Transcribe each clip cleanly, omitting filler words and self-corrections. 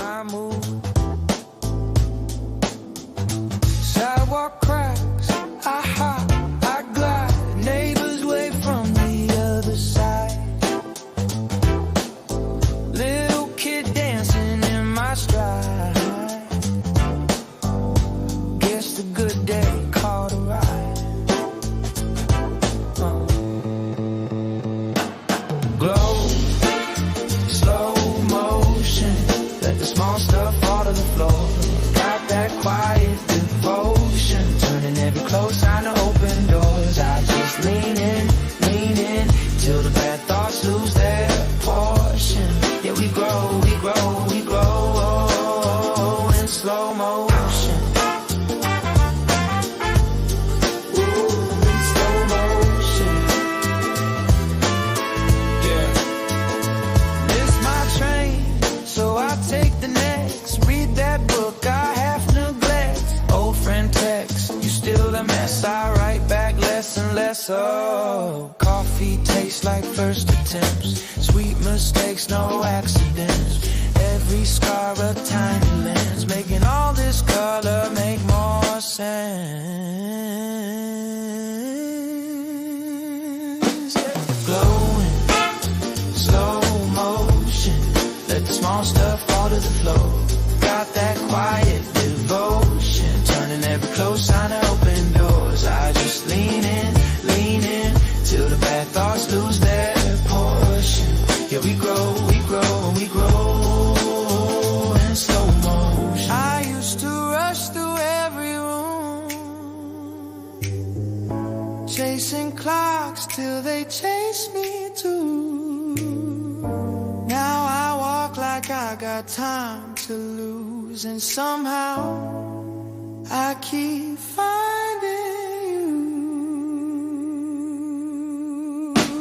my mood. Sidewalk cracks, I hop, I glide. Neighbors wave from the other side. Little kid dancing in my stride. Guess the good day caught a ride. Glow, slow motion. Let the small stuff fall to the floor. Got that quiet devotion, turning every closed sign to open doors. I just lean in, till the bad thoughts lose their portion. Yeah, we grow, in slow motion. Ooh, in slow motion. Yeah. Miss my train, so I take the next. Read that book I half neglect. Old friend text, you still a mess. I write back less and less. Oh, coffee tastes like first attempts. Sweet mistakes, no accidents. Every scar a tiny lens, making all this color make more sense. Yeah. Glowing, slow motion. Let the small stuff fall to the floor. Got that quiet devotion, turning every closed sign to open doors. I just lean in, till the bad thoughts lose their portion. Yeah, we grow, in slow motion. I used to rush through every room, chasing clocks till they chase me too. Now I walk like I got time to lose, and somehow I keep finding you.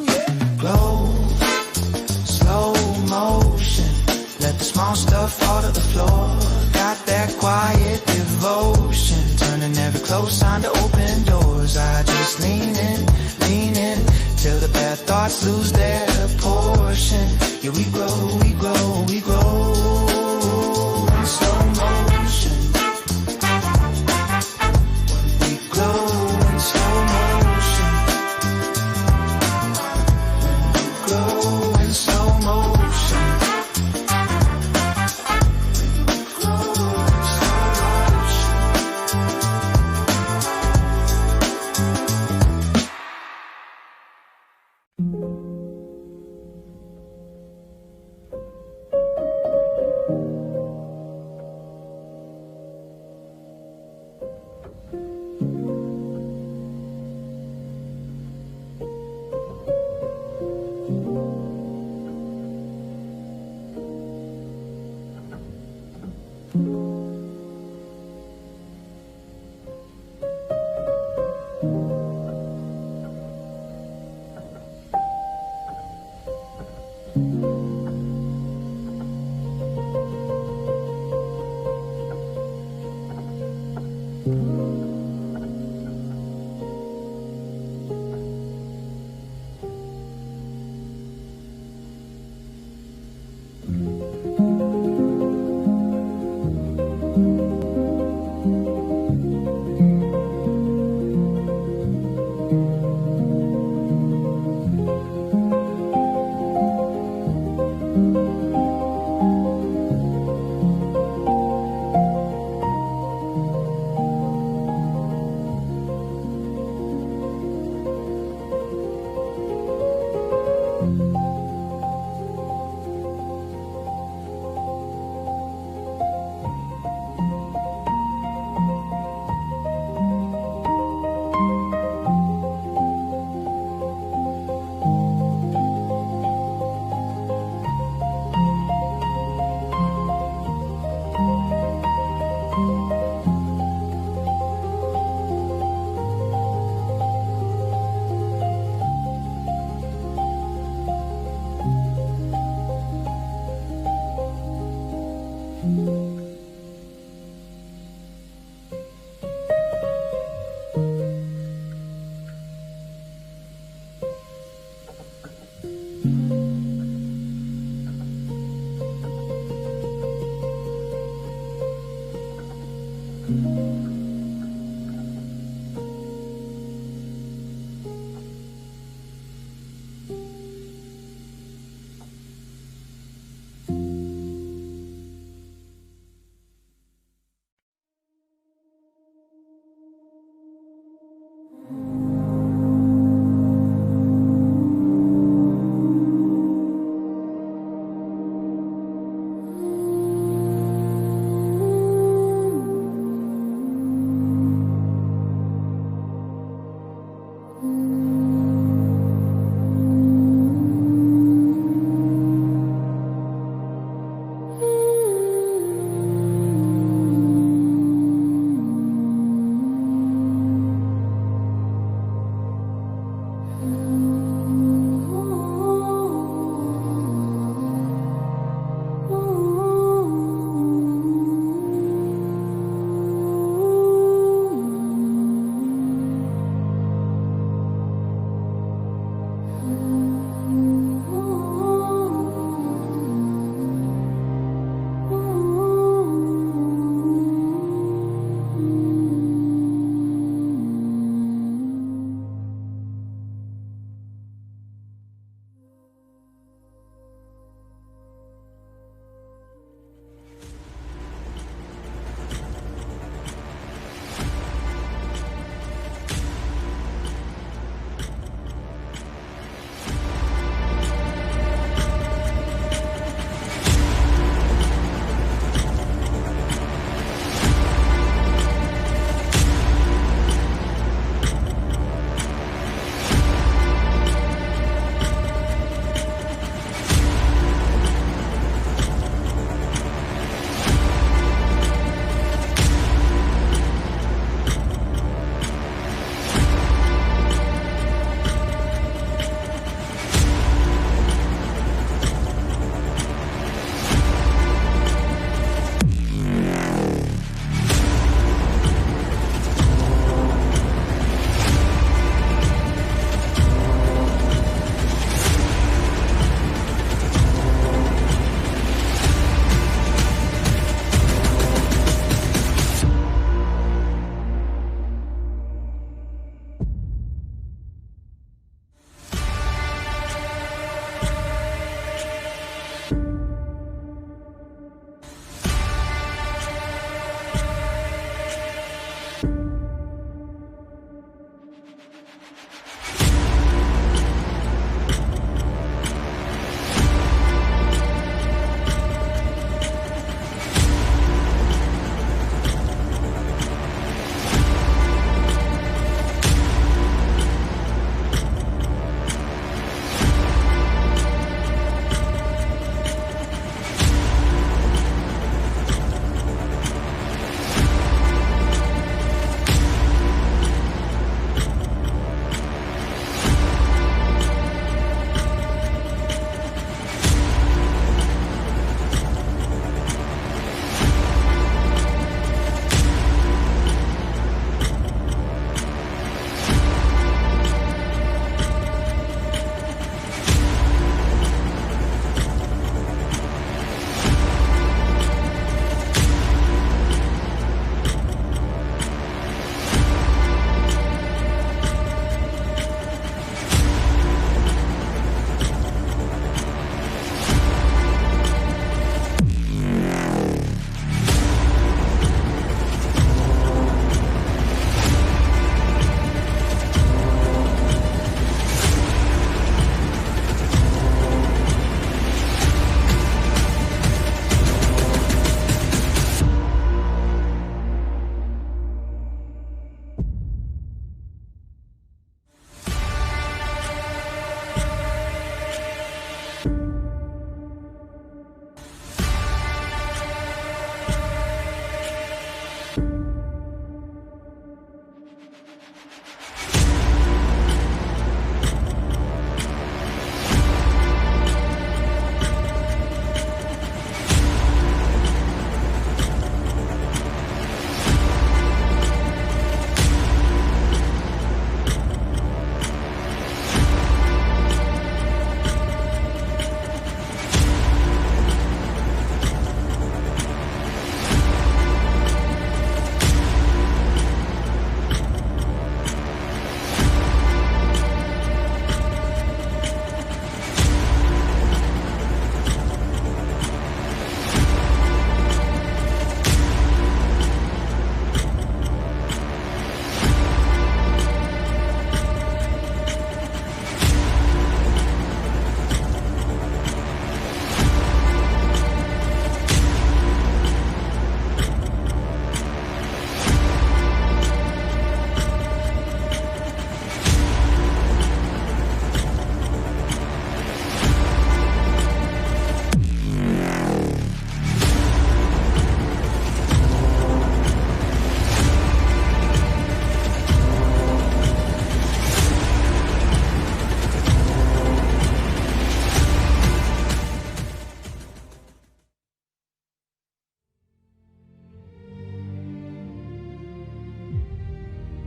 Yeah. Glow, slow motion. Let the small stuff fall to the floor. Got that quiet devotion, turning every closed sign to open doors. I just lean in, till the bad thoughts lose their portion. Yeah, we grow, in slow motion. We glow in slow motion. We glow in slow motion. We glow in slow motion.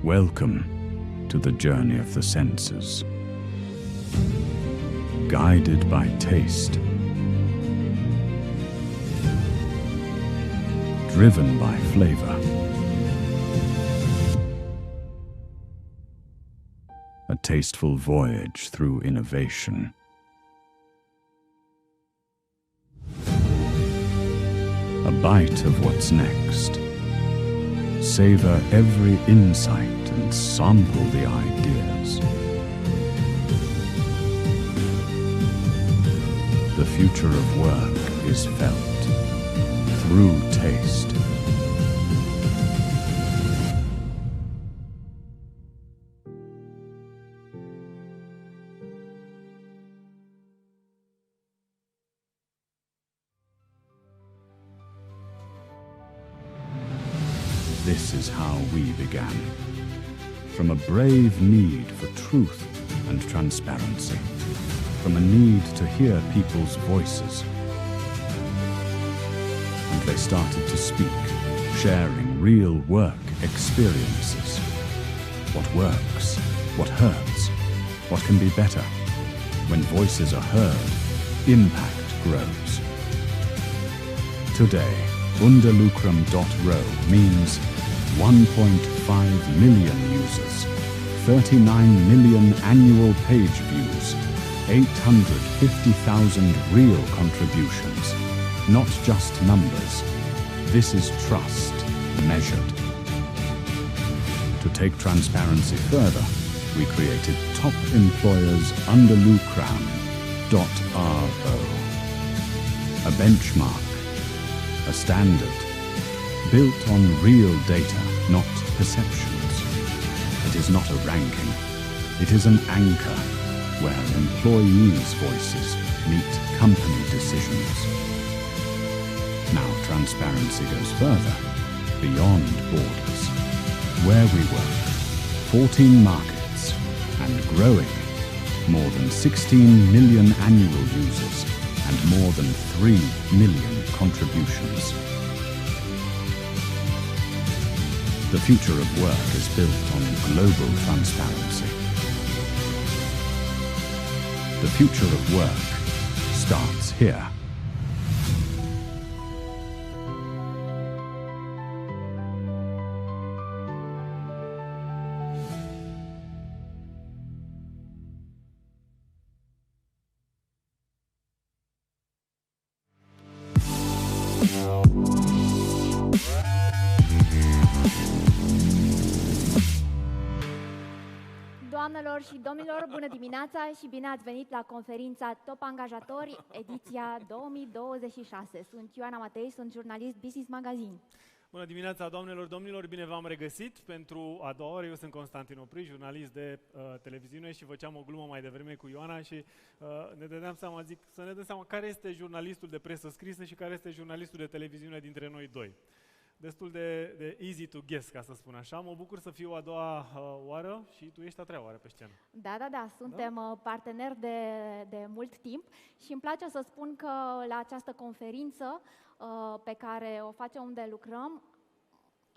Welcome to the journey of the senses. Guided by taste, driven by flavor, a tasteful voyage through innovation. A bite of what's next. Savor every insight and sample the ideas. The future of work is felt through taste. This is how we began. From a brave need for truth and transparency. From a need to hear people's voices. And they started to speak, sharing real work experiences. What works, what hurts, what can be better. When voices are heard, impact grows. Today, Undelucram.Ro means 1.5 million users, 39 million annual page views, 850,000 real contributions. Not just numbers. This is trust measured. To take transparency further, we created Top Employers Undelucram.Ro. A benchmark, a standard, built on real data, not perceptions. It is not a ranking. It is an anchor where employees' voices meet company decisions. Now transparency goes further, beyond borders. Where we work, 14 markets, and growing. More than 16 million annual users, and more than 3 million contributions. The future of work is built on global transparency. The future of work starts here. Doamnelor și domnilor, bună dimineața și bine ați venit la conferința Top Angajatori, ediția 2026. Sunt Ioana Matei, sunt jurnalist Business Magazine. Bună dimineața, doamnelor, domnilor, bine v-am regăsit pentru a doua oară. Eu sunt Constantin Opri, jurnalist de televiziune și făceam o glumă mai devreme cu Ioana și ne dădeam seama, zic, să ne dăm seama care este jurnalistul de presă scrisă și care este jurnalistul de televiziune dintre noi doi. Destul de easy to guess, ca să spun așa. Mă bucur să fiu a doua oară și tu ești a treia oară pe scenă. Da, suntem parteneri de mult timp și îmi place să spun că la această conferință pe care o facem unde lucrăm,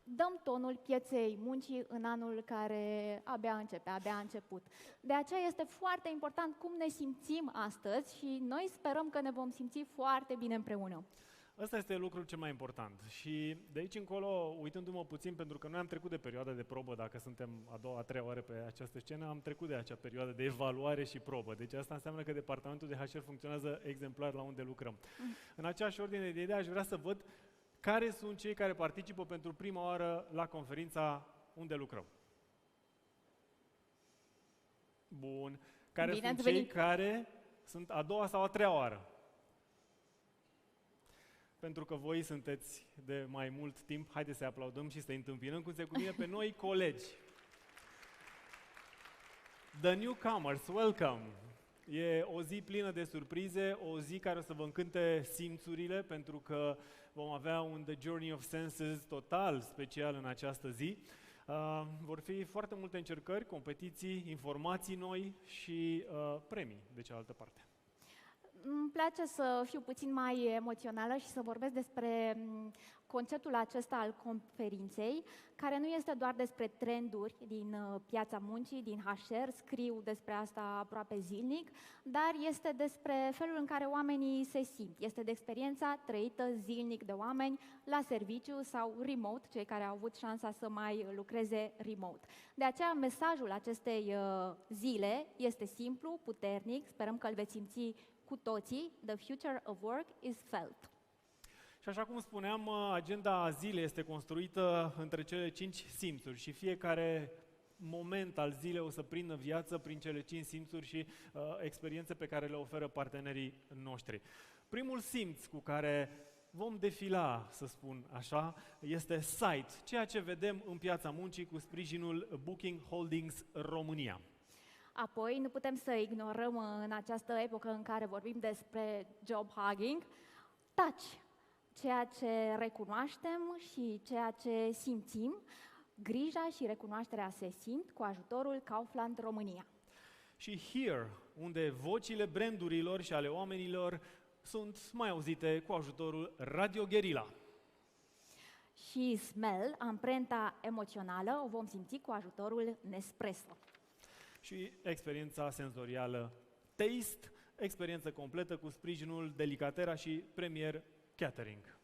dăm tonul pieței muncii în anul care abia începe, abia a început. De aceea este foarte important cum ne simțim astăzi și noi sperăm că ne vom simți foarte bine împreună. Ăsta este lucrul cel mai important și de aici încolo, uitându-mă puțin, pentru că noi am trecut de perioada de probă, dacă suntem a doua, a treia oară pe această scenă, am trecut de acea perioadă de evaluare și probă. Deci asta înseamnă că departamentul de HR funcționează exemplar la unde lucrăm. În aceeași ordine de idee aș vrea să văd care sunt cei care participă pentru prima oară la conferința unde lucrăm. Bun. Care Bine sunt ați cei venit. care sunt a doua sau a treia oară? Pentru că voi sunteți de mai mult timp, haideți să aplaudăm și să întâmpinăm cum se cuvine pe noi colegi. The newcomers, welcome! E o zi plină de surprize, o zi care o să vă încânte simțurile, pentru că vom avea un The Journey of Senses total special în această zi. Vor fi foarte multe încercări, competiții, informații noi și premii de cealaltă parte. Îmi place să fiu puțin mai emoțională și să vorbesc despre conceptul acesta al conferinței, care nu este doar despre trenduri din piața muncii, din HR, scriu despre asta aproape zilnic, dar este despre felul în care oamenii se simt. Este de experiența trăită zilnic de oameni la serviciu sau remote, cei care au avut șansa să mai lucreze remote. De aceea, mesajul acestei zile este simplu, puternic, sperăm că îl veți simți cu toții. The future of work is felt. Și așa cum spuneam, agenda zilei este construită între cele 5 simțuri și fiecare moment al zilei o să prindă viață prin cele 5 simțuri și experiențe pe care le oferă partenerii noștri. Primul simț cu care vom defila, să spun așa, este sight, ceea ce vedem în piața muncii cu sprijinul Booking Holdings România. Apoi, nu putem să ignorăm în această epocă în care vorbim despre job hugging, touch, ceea ce recunoaștem și ceea ce simțim, grija și recunoașterea se simt cu ajutorul Kaufland România. Și hear, unde vocile brandurilor și ale oamenilor sunt mai auzite cu ajutorul Radio Guerilla. Și smell, amprenta emoțională, o vom simți cu ajutorul Nespresso. Și experiența senzorială taste, experiență completă cu sprijinul Delicatera și Premier Catering.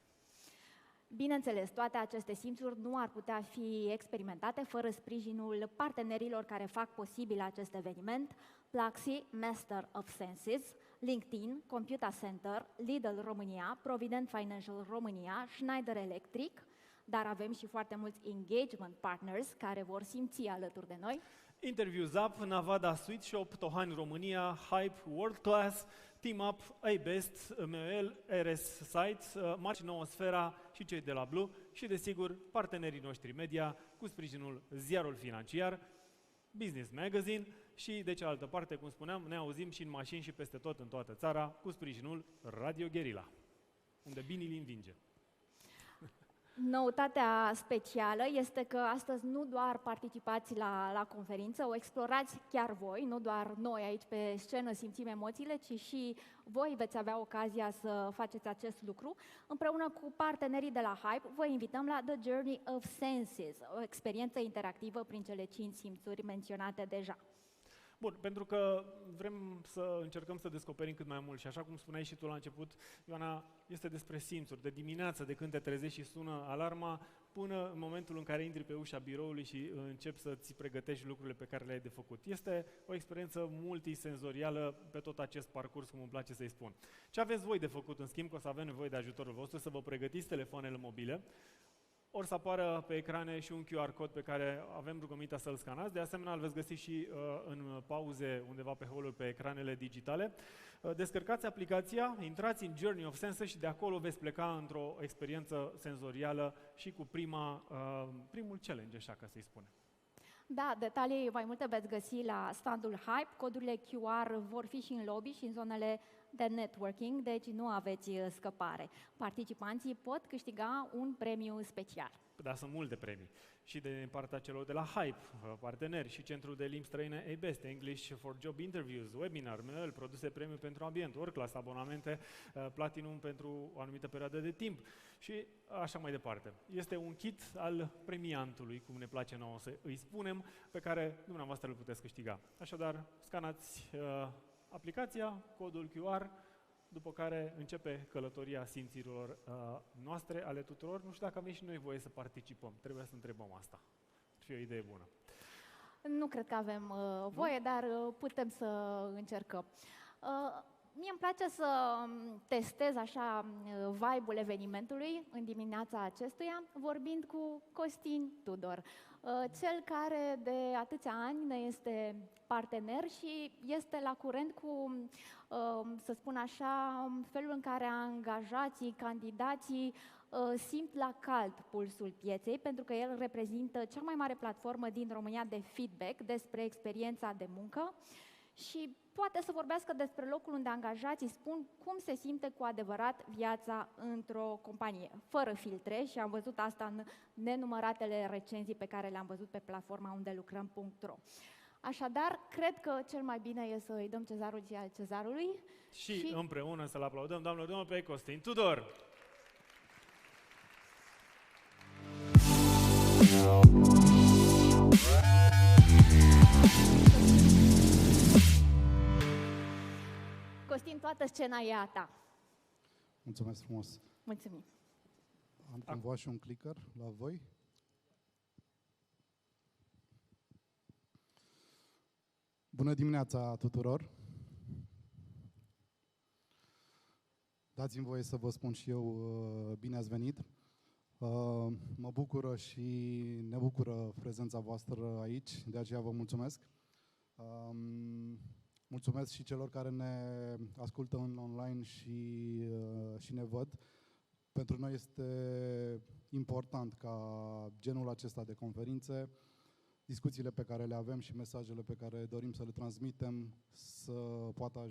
Bineînțeles, toate aceste simțuri nu ar putea fi experimentate fără sprijinul partenerilor care fac posibil acest eveniment: Plaxi, Master of Senses, LinkedIn, Computer Center, Lidl România, Provident Financial România, Schneider Electric, dar avem și foarte mulți engagement partners care vor simți alături de noi. Interviews Up, Navada Sweet Shop, Tohani România, Hype World Class, Team Up, iBest, MEL, RS Site, Marci Noosfera și cei de la Blue și, desigur, partenerii noștri media cu sprijinul Ziarul Financiar, Business Magazine și, de cealaltă parte, cum spuneam, ne auzim și în mașini și peste tot în toată țara cu sprijinul Radio Guerilla, unde binii învinge. Noutatea specială este că astăzi nu doar participați la conferință, o explorați chiar voi, nu doar noi aici pe scenă simțim emoțiile, ci și voi veți avea ocazia să faceți acest lucru. Împreună cu partenerii de la Hype, vă invităm la The Journey of Senses, o experiență interactivă prin cele 5 simțuri menționate deja. Bun, pentru că vrem să încercăm să descoperim cât mai mult și așa cum spuneai și tu la început, Ioana, este despre simțuri, de dimineață, de când te trezești și sună alarma, până în momentul în care intri pe ușa biroului și începi să-ți pregătești lucrurile pe care le-ai de făcut. Este o experiență multisenzorială pe tot acest parcurs, cum îmi place să-i spun. Ce aveți voi de făcut, în schimb, că o să avem nevoie de ajutorul vostru, să vă pregătiți telefoanele mobile, ori să apară pe ecrane și un QR cod pe care avem rugămintea să-l scanați. De asemenea, îl veți găsi și în pauze undeva pe hol-uri pe ecranele digitale. Descărcați aplicația, intrați în Journey of Senses și de acolo veți pleca într-o experiență senzorială și cu primul challenge, așa ca să-i spunem. Da, detalii mai multe veți găsi la standul Hype. Codurile QR vor fi și în lobby și în zonele de networking, deci nu aveți scăpare. Participanții pot câștiga un premiu special. Da, sunt multe premii. Și din partea celor de la Hype, parteneri, și Centrul de Limbi Străine iBest, English for Job Interviews, webinar, MEL, produse premiu pentru ambient, Work-class, abonamente Platinum pentru o anumită perioadă de timp și așa mai departe. Este un kit al premiantului, cum ne place nouă să îi spunem, pe care dumneavoastră îl puteți câștiga. Așadar, scanați aplicația, codul QR, după care începe călătoria simțirilor noastre, ale tuturor. Nu știu dacă avem și noi voie să participăm. Trebuie să întrebăm asta. Ar fi o idee bună. Nu cred că avem voie, dar putem să încercăm. Mie îmi place să testez așa vibe-ul evenimentului în dimineața acestuia, vorbind cu Costin Tudor, cel care de atâția ani ne este partener și este la curent cu, să spun așa, felul în care angajații, candidații simt la cald pulsul pieței, pentru că el reprezintă cea mai mare platformă din România de feedback despre experiența de muncă și poate să vorbească despre locul unde angajații spun cum se simte cu adevărat viața într-o companie, fără filtre, și am văzut asta în nenumăratele recenzii pe care le-am văzut pe platforma Undelucram.Ro. Așadar, cred că cel mai bine e să îi dăm cezarul ce al cezarului. Și împreună să-l aplaudăm, doamnelor, domnul, pe Costin Tudor. Costin, toată scena e a ta. Mulțumesc frumos. Mulțumim. Am cumva și un clicker la voi. Bună dimineața tuturor! Dați-mi voie să vă spun și eu bine ați venit. Mă bucură și ne bucură prezența voastră aici, de aceea vă mulțumesc. Mulțumesc și celor care ne ascultă online și ne văd. Pentru noi este important ca genul acesta de conferințe, discuțiile pe care le avem și mesajele pe care dorim să le transmitem să poată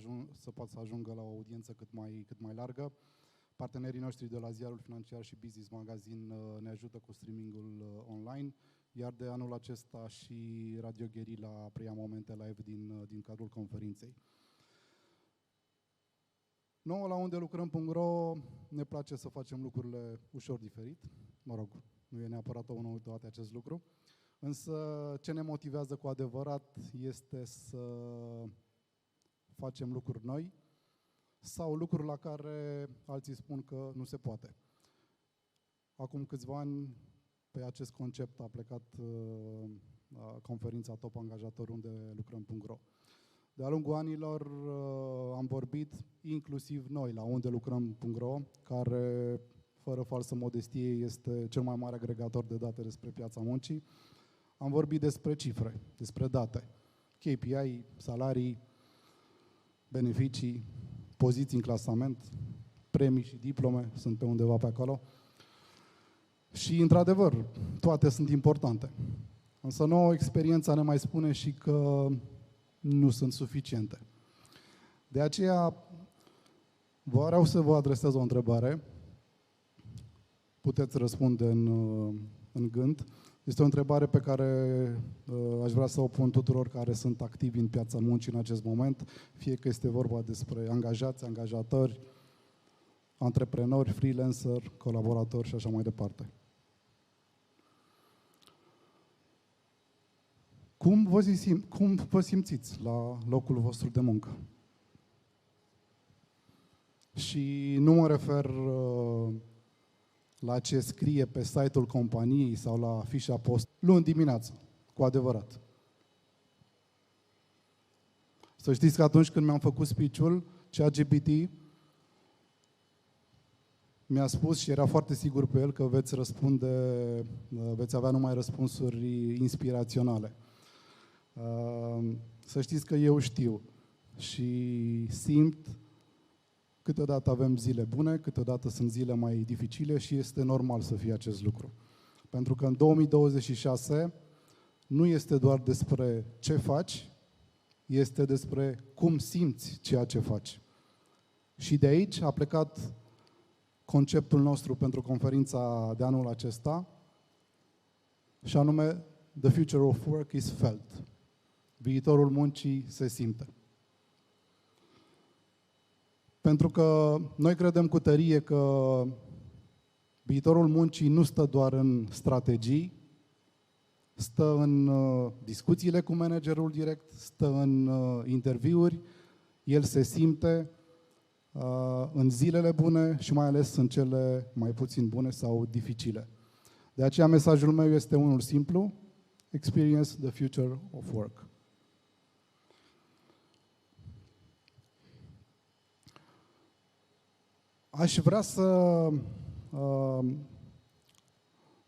să ajungă la o audiență cât mai largă. Partenerii noștri de la ziarul financiar și Business Magazine ne ajută cu streamingul online, iar de anul acesta și Radio Guerilla preia momente live din cadrul conferinței. Nouă la Undelucram.Ro ne place să facem lucrurile ușor diferit. Mă rog, nu e neapărat o noutate acest lucru. Însă ce ne motivează cu adevărat este să facem lucruri noi sau lucruri la care alții spun că nu se poate. Acum câțiva ani, pe acest concept a plecat conferința Top Angajatori Undelucram.Ro. De-a lungul anilor am vorbit, inclusiv noi, la Undelucram.Ro, care, fără falsă modestie, este cel mai mare agregator de date despre piața muncii. Am vorbit despre cifre, despre date, KPI, salarii, beneficii, poziții în clasament, premii și diplome, sunt pe undeva pe acolo. Și, într-adevăr, toate sunt importante. Însă nouă experiența ne mai spune și că nu sunt suficiente. De aceea vreau să vă adresez o întrebare. Puteți răspunde în gând. Este o întrebare pe care aș vrea să o pun tuturor care sunt activi în piața muncii în acest moment, fie că este vorba despre angajați, angajatori, antreprenori, freelancer, colaboratori și așa mai departe. Cum vă simțiți la locul vostru de muncă? Și nu mă refer la ce scrie pe site-ul companiei sau la fișa post luni dimineață, cu adevărat. Să știți că atunci când mi-am făcut speech-ul, ChatGPT mi-a spus și era foarte sigur pe el că veți avea numai răspunsuri inspiraționale. Să știți că eu știu și simt. Câteodată avem zile bune, câteodată sunt zile mai dificile și este normal să fie acest lucru. Pentru că în 2026 nu este doar despre ce faci, este despre cum simți ceea ce faci. Și de aici a plecat conceptul nostru pentru conferința de anul acesta, și anume The future of work is felt. Viitorul muncii se simte. Pentru că noi credem cu tărie că viitorul muncii nu stă doar în strategii, stă în discuțiile cu managerul direct, stă în interviuri, el se simte în zilele bune și mai ales în cele mai puțin bune sau dificile. De aceea mesajul meu este unul simplu: experience the future of work. Aș vrea să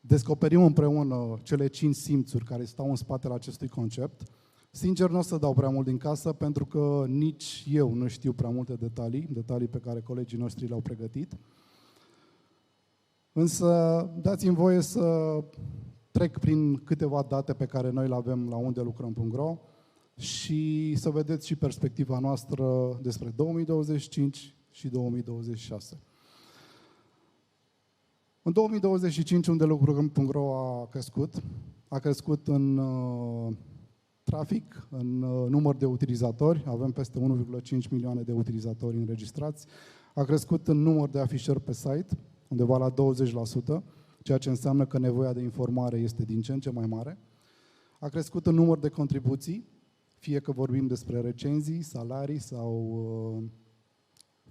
descoperim împreună cele 5 simțuri care stau în spatele acestui concept. Sincer, nu o să dau prea mult din casă, pentru că nici eu nu știu prea multe detalii pe care colegii noștri le-au pregătit. Însă dați-mi voie să trec prin câteva date pe care noi le avem la Undelucram.Ro și să vedeți și perspectiva noastră despre 2025 și 2026. În 2025, Undelucram.Ro a crescut în trafic, în număr de utilizatori, avem peste 1,5 milioane de utilizatori înregistrați, a crescut în număr de afișări pe site, undeva la 20%, ceea ce înseamnă că nevoia de informare este din ce în ce mai mare, a crescut în număr de contribuții, fie că vorbim despre recenzii, salarii sau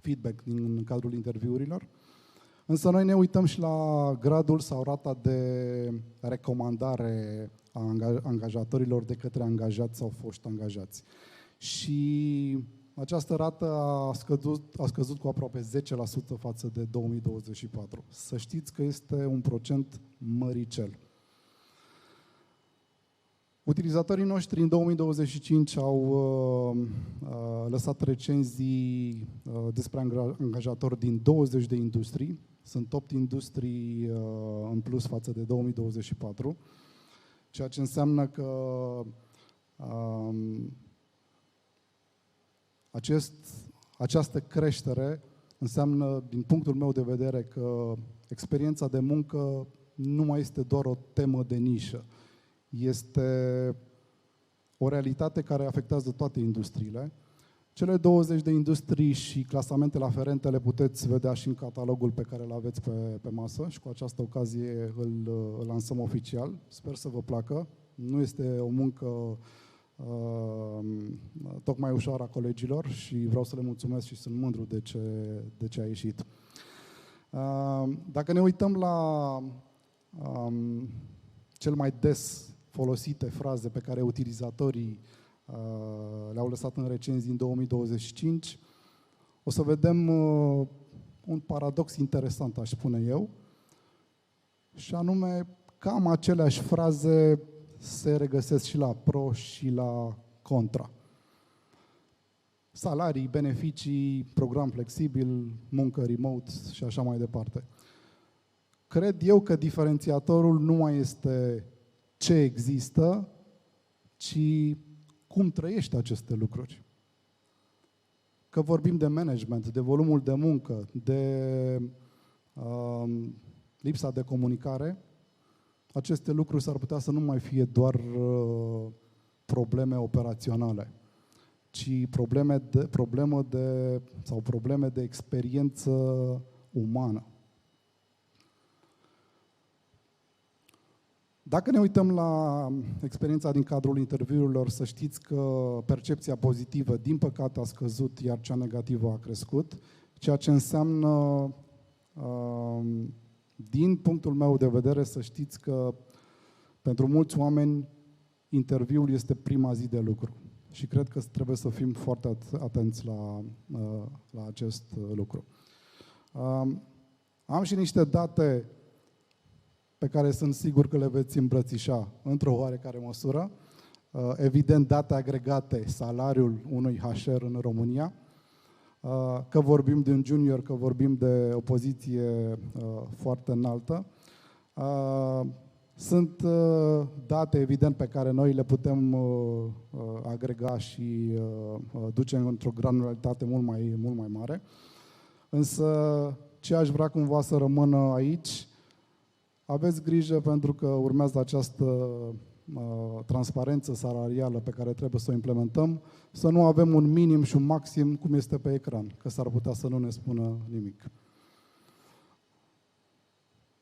feedback în cadrul interviurilor. Însă noi ne uităm și la gradul sau rata de recomandare a angajatorilor de către angajați sau foști angajați. Și această rată a scăzut cu aproape 10% față de 2024. Să știți că este un procent măricel. Utilizatorii noștri în 2025 au lăsat recenzii despre angajatori din 20 de industrii. Sunt 8 industrii în plus față de 2024, ceea ce înseamnă că această creștere înseamnă, din punctul meu de vedere, că experiența de muncă nu mai este doar o temă de nișă. Este o realitate care afectează toate industriile. Cele 20 de industrii și clasamentele aferente le puteți vedea și în catalogul pe care îl aveți pe masă și cu această ocazie îl lansăm oficial. Sper să vă placă. Nu este o muncă tocmai ușoară a colegilor și vreau să le mulțumesc și sunt mândru de ce a ieșit. Dacă ne uităm la cel mai des folosite fraze pe care utilizatorii le-au lăsat în recenzii în 2025, o să vedem un paradox interesant, aș spune eu, și anume cam aceleași fraze se regăsesc și la pro și la contra. Salarii, beneficii, program flexibil, muncă remote și așa mai departe. Cred eu că diferențiatorul nu mai este ce există, ci cum trăiești aceste lucruri. Că vorbim de management, de volumul de muncă, de lipsa de comunicare, aceste lucruri s-ar putea să nu mai fie doar probleme operaționale, ci probleme de experiență umană. Dacă ne uităm la experiența din cadrul interviurilor, să știți că percepția pozitivă, din păcate, a scăzut, iar cea negativă a crescut, ceea ce înseamnă, din punctul meu de vedere, să știți că pentru mulți oameni interviul este prima zi de lucru. Și cred că trebuie să fim foarte atenți la acest lucru. Am și niște date pe care sunt sigur că le veți îmbrățișa într-o oarecare măsură. Evident, date agregate, salariul unui HR în România, că vorbim de un junior, că vorbim de o poziție foarte înaltă. Sunt date, evident, pe care noi le putem agrega și duce într-o granularitate mult mai mare. Însă, ce aș vrea cumva să rămână aici, aveți grijă pentru că urmează această transparență salarială pe care trebuie să o implementăm, să nu avem un minim și un maxim cum este pe ecran, că s-ar putea să nu ne spună nimic.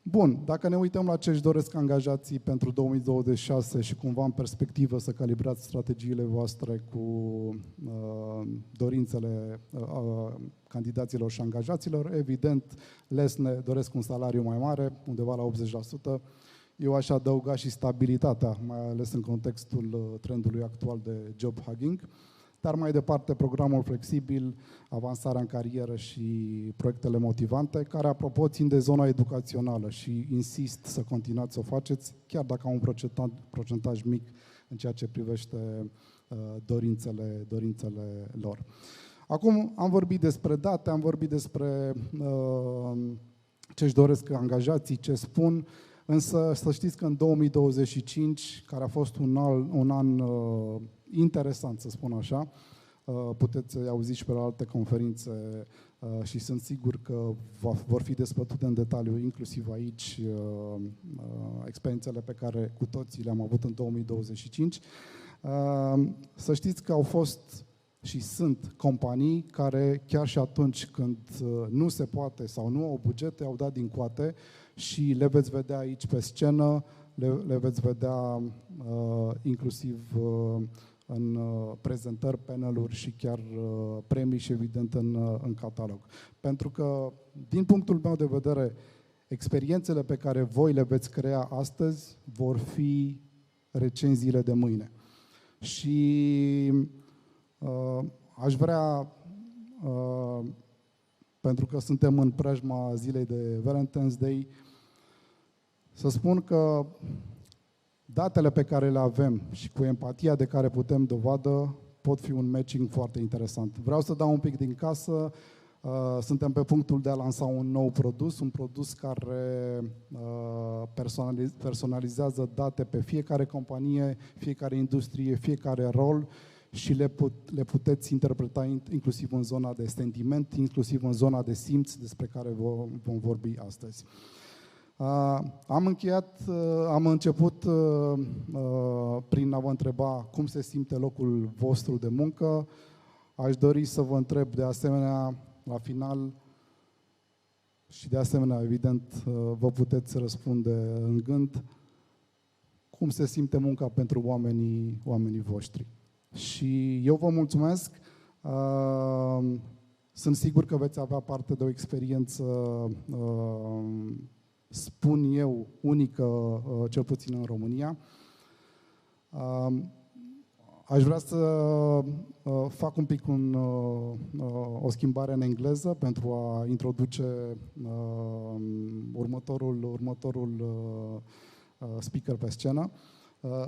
Bun, dacă ne uităm la ce își doresc angajații pentru 2026 și cumva în perspectivă să calibrați strategiile voastre cu dorințele candidaților și angajaților, evident, lesne doresc un salariu mai mare, undeva la 80%. Eu aș adăuga și stabilitatea, mai ales în contextul trendului actual de job hugging. Dar mai departe, programul flexibil, avansarea în carieră și proiectele motivante, care, apropo, țin de zona educațională și insist să continuați să o faceți, chiar dacă au un procentaj mic în ceea ce privește dorințele lor. Acum am vorbit despre date, am vorbit despre ce își doresc angajații, ce spun, însă să știți că în 2025, care a fost un an interesant, să spun așa, puteți auzi și pe la alte conferințe și sunt sigur că vor fi dezbătute în detaliu, inclusiv aici, experiențele pe care cu toții le-am avut în 2025. Să știți că au fost și sunt companii care chiar și atunci când nu se poate sau nu au bugete, au dat din coate și le veți vedea aici pe scenă, le veți vedea inclusiv în prezentări, paneluri și chiar premii și evident în catalog. Pentru că, din punctul meu de vedere, experiențele pe care voi le veți crea astăzi vor fi recenziile de mâine. Și aș vrea, pentru că suntem în preajma zilei de Valentine's Day, să spun că datele pe care le avem și cu empatia de care putem dovadă pot fi un matching foarte interesant. Vreau să dau un pic din casă. Suntem pe punctul de a lansa un nou produs, un produs care personalizează date pe fiecare companie, fiecare industrie, fiecare rol și le puteți interpreta inclusiv în zona de sentiment, inclusiv în zona de simț despre care vom vorbi astăzi. Am început prin a vă întreba cum se simte locul vostru de muncă. Aș dori să vă întreb de asemenea, la final, și de asemenea, evident, vă puteți răspunde în gând, cum se simte munca pentru oamenii voștri. Și eu vă mulțumesc. Sunt sigur că veți avea parte de o experiență, spun eu, unică, cel puțin în România. Aș vrea să fac un pic o schimbare în engleză pentru a introduce următorul speaker pe scenă.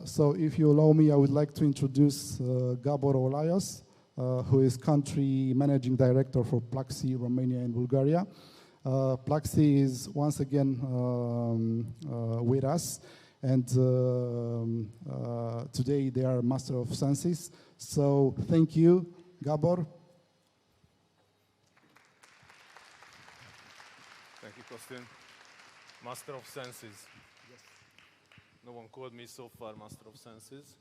So, if you allow me, I would like to introduce Gabor Olaios, who is Country Managing Director for Plaxi, Romania and Bulgaria. Plaxi is once again with us, and today they are Master of Senses. So, thank you, Gabor. Thank you, Costin. Master of Senses. Yes. No one called me so far Master of Senses.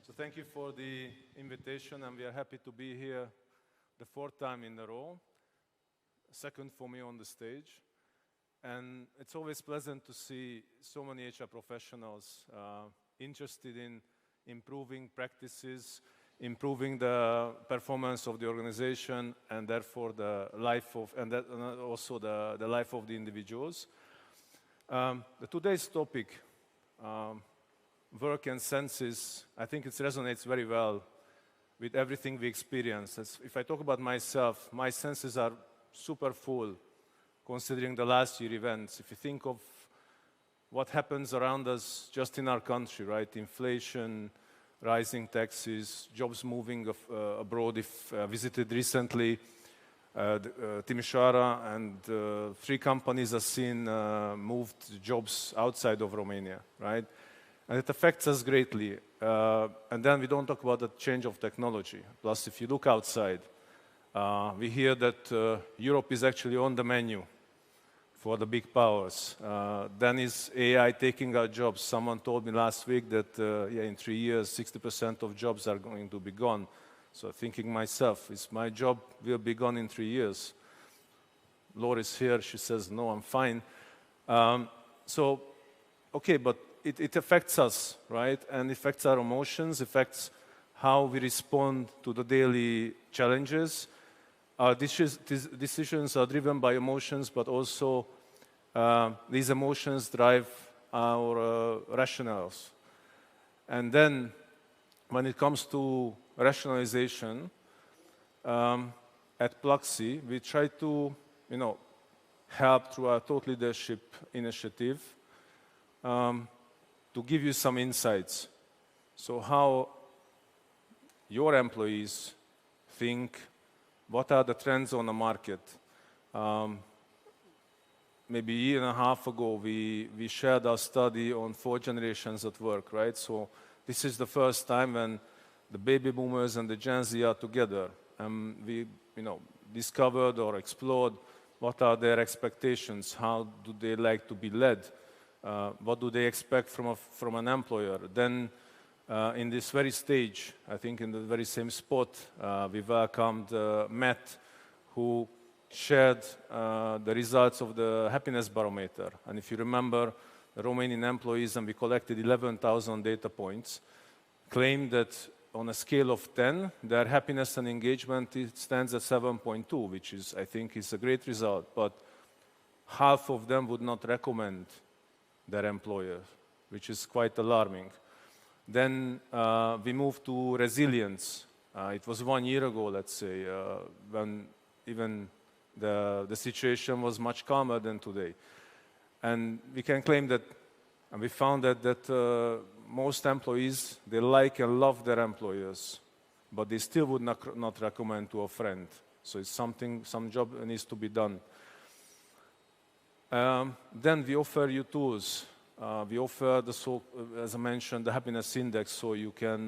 So thank you for the invitation, and we are happy to be here the fourth time in a row. Second for me on the stage. And it's always pleasant to see so many HR professionals interested in improving practices, improving the performance of the organization, and therefore the life of, and also the life of the individuals. Today's topic, work and senses, I think it resonates very well with everything we experience. If I talk about myself, my senses are super full, considering the last year events. If you think of what happens around us just in our country, right? Inflation, rising taxes, jobs moving abroad. If visited recently Timișoara, and 3 companies are seen moved jobs outside of Romania, right? And it affects us greatly. And then we don't talk about the change of technology. Plus, if you look outside, we hear that Europe is actually on the menu for the big powers. Then is AI taking our jobs? Someone told me last week that in 3 years, 60% of jobs are going to be gone. So thinking myself, is my job will be gone in 3 years? Laura is here, she says, no, I'm fine. So, okay, but it affects us, right? And affects our emotions, affects how we respond to the daily challenges. Our decisions are driven by emotions, but also these emotions drive our rationales. And then, when it comes to rationalization, at Plaxi, we try to, help through our thought leadership initiative to give you some insights. So how your employees think, what are the trends on the market? Maybe a year and a half ago, we shared our study on 4 generations at work, right? So this is the first time when the baby boomers and the Gen Z are together. And we, discovered or explored what are their expectations, how do they like to be led, what do they expect from an employer. Then in this very stage, I think in the very same spot, we welcomed Matt, who shared the results of the happiness barometer. And if you remember, the Romanian employees, and we collected 11,000 data points, claimed that on a scale of 10, their happiness and engagement stands at 7.2, which is, I think, is a great result. But half of them would not recommend their employer, which is quite alarming. Then we moved to resilience. It was 1 year ago, let's say, when even the situation was much calmer than today. And we can claim that, and we found that most employees, they like and love their employers, but they still would not recommend to a friend. So it's some job needs to be done. Then we offer you tools. We offer, as I mentioned, the happiness index, so you can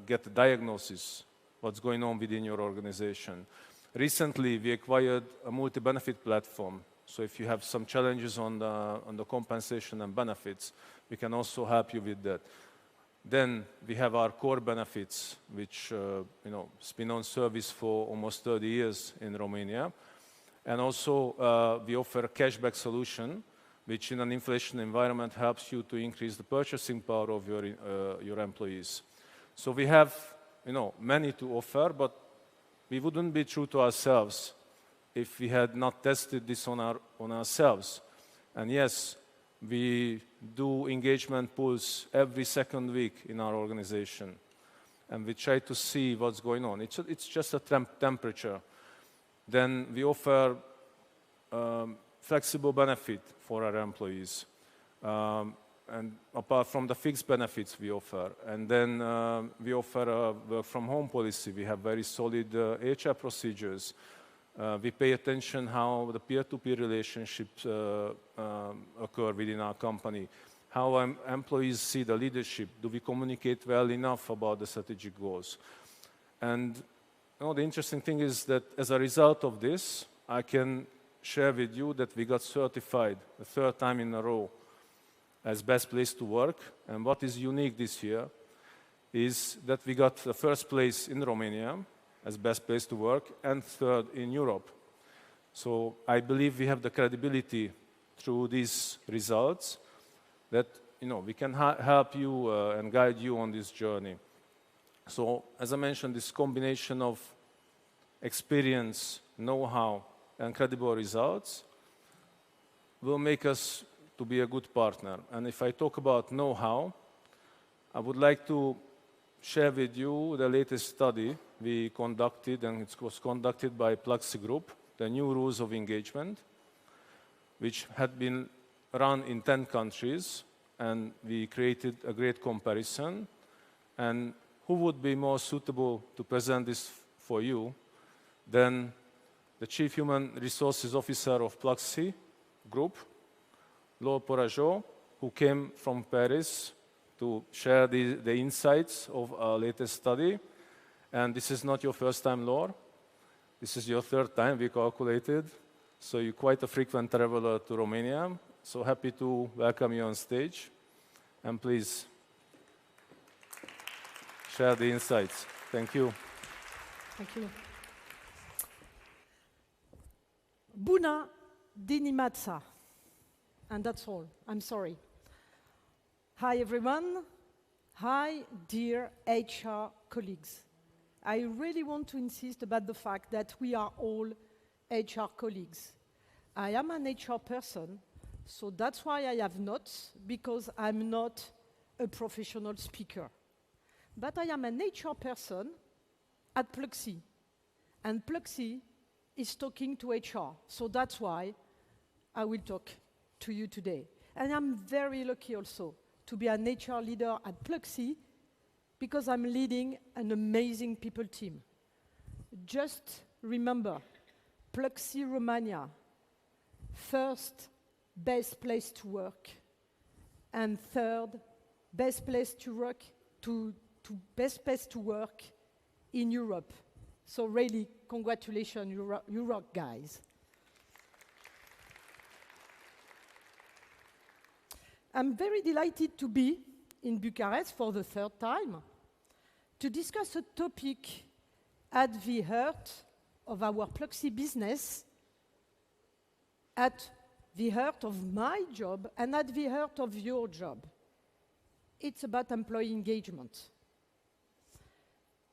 get a diagnosis, what's going on within your organization. Recently, we acquired a multi-benefit platform. So if you have some challenges on the compensation and benefits, we can also help you with that. Then we have our core benefits, which has been on service for almost 30 years in Romania. And also we offer a cashback solution, which in an inflation environment helps you to increase the purchasing power of your employees. So we have many to offer, but we wouldn't be true to ourselves if we had not tested this on ourselves. And yes, we do engagement polls every second week in our organization, and we try to see what's going on. It's just a temperature. Then we offer flexible benefit for our employees, and apart from the fixed benefits we offer. And then we offer a work-from-home policy. We have very solid HR procedures. We pay attention how the peer-to-peer relationships occur within our company, how employees see the leadership. Do we communicate well enough about the strategic goals? And the interesting thing is that as a result of this, I can share with you that we got certified the 3rd time in a row as best place to work. And what is unique this year is that we got the 1st place in Romania as best place to work and 3rd in Europe. So I believe we have the credibility through these results that we can help you and guide you on this journey. So as I mentioned, this combination of experience, know-how, and credible results will make us to be a good partner. And if I talk about know-how, I would like to share with you the latest study we conducted, and it was conducted by Pluxee Group, the new rules of engagement, which had been run in 10 countries, and we created a great comparison. And who would be more suitable to present this for you than the Chief Human Resources Officer of Pluxee Group, Laure Porageau, who came from Paris to share the insights of our latest study. And this is not your first time, Laure. This is your 3rd time, we calculated. So you're quite a frequent traveler to Romania. So happy to welcome you on stage. And please share the insights. Thank you. Thank you. Bună dimineața. And that's all. I'm sorry. Hi, everyone. Hi, dear HR colleagues. I really want to insist about the fact that we are all HR colleagues. I am an HR person, so that's why I have notes, because I'm not a professional speaker. But I am an HR person at Pluxee, and Pluxee is talking to HR, so that's why I will talk to you today. And I'm very lucky also to be an HR leader at Pluxee, because I'm leading an amazing people team. Just remember, Pluxee Romania, 1st best place to work, and 3rd best place to work best place to work in Europe. So really, congratulations, you rock, guys. I'm very delighted to be in Bucharest for the third time to discuss a topic at the heart of our Pluxee business, at the heart of my job, and at the heart of your job. It's about employee engagement.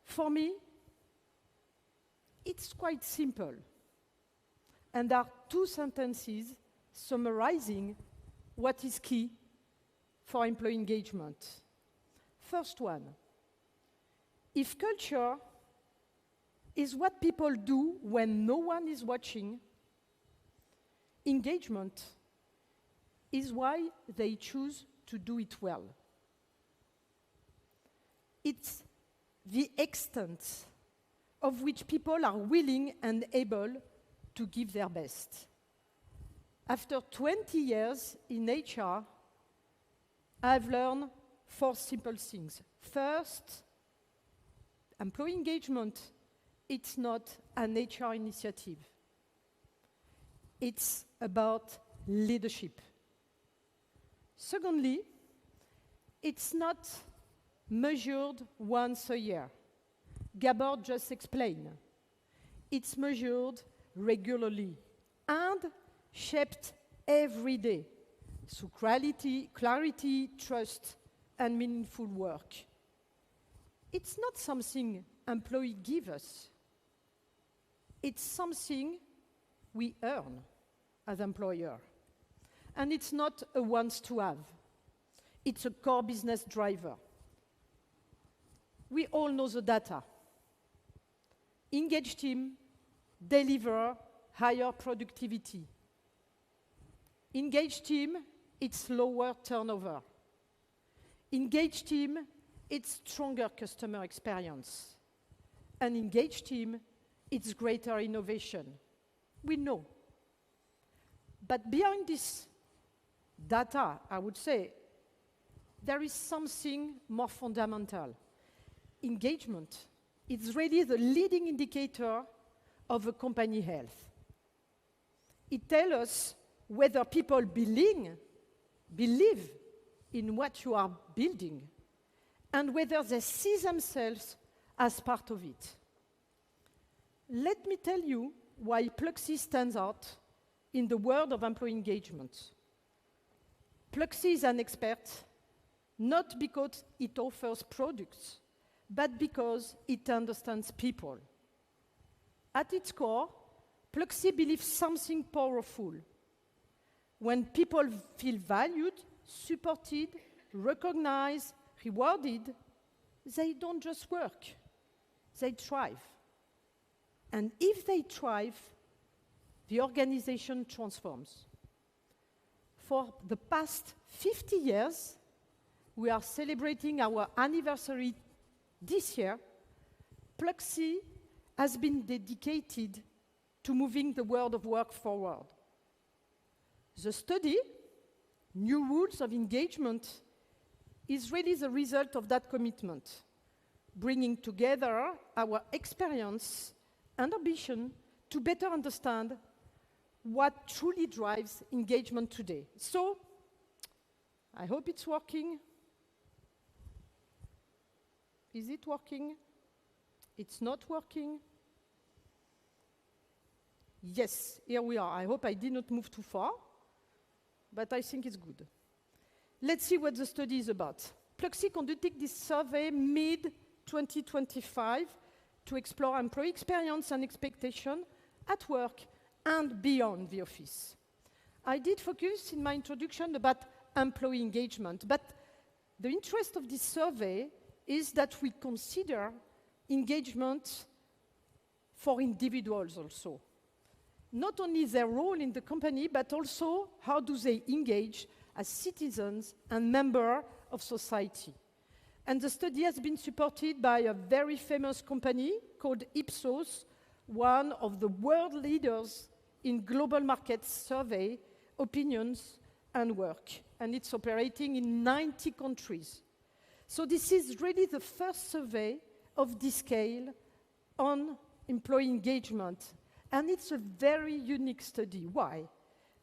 For me, it's quite simple. And there are two sentences summarizing what is key for employee engagement. First one, if culture is what people do when no one is watching, engagement is why they choose to do it well. It's the extent of which people are willing and able to give their best. After 20 years in HR, I've learned 4 simple things. First, employee engagement, it's not an HR initiative. It's about leadership. Secondly, it's not measured once a year. Gabor just explained. It's measured regularly and shaped every day through clarity, trust, and meaningful work. It's not something employees give us. It's something we earn as employer. And it's not a wants to have. It's a core business driver. We all know the data. Engaged team deliver higher productivity. Engaged team, it's lower turnover. Engaged team, it's stronger customer experience. An engaged team, it's greater innovation. We know. But behind this data, I would say, there is something more fundamental. Engagement is really the leading indicator of a company health. It tells us whether people believe in what you are building and whether they see themselves as part of it. Let me tell you why Pluxee stands out in the world of employee engagement. Pluxee is an expert not because it offers products, but because it understands people. At its core, Pluxee believes something powerful. When people feel valued, supported, recognized, rewarded, they don't just work, they thrive. And if they thrive, the organization transforms. For the past 50 years, we are celebrating our anniversary this year. Pluxee has been dedicated to moving the world of work forward. The study, New Rules of Engagement, is really the result of that commitment, bringing together our experience and ambition to better understand what truly drives engagement today. So, I hope it's working. Is it working? It's not working? Yes, here we are. I hope I did not move too far, but I think it's good. Let's see what the study is about. Pluxee conducted this survey mid-2025 to explore employee experience and expectation at work and beyond the office. I did focus in my introduction about employee engagement, but the interest of this survey is that we consider engagement for individuals also. Not only their role in the company, but also how do they engage as citizens and members of society. And the study has been supported by a very famous company called Ipsos, one of the world leaders in global markets survey, opinions, and work. And it's operating in 90 countries. So this is really the first survey of this scale on employee engagement. And it's a very unique study. Why?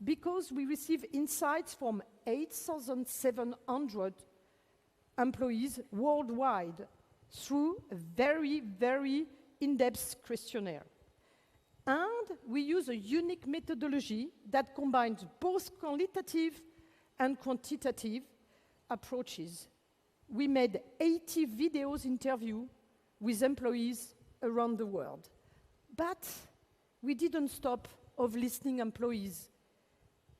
Because we receive insights from 8,700 employees worldwide through a very, very in-depth questionnaire. And we use a unique methodology that combines both qualitative and quantitative approaches. We made 80 videos interview with employees around the world. But we didn't stop of listening employees.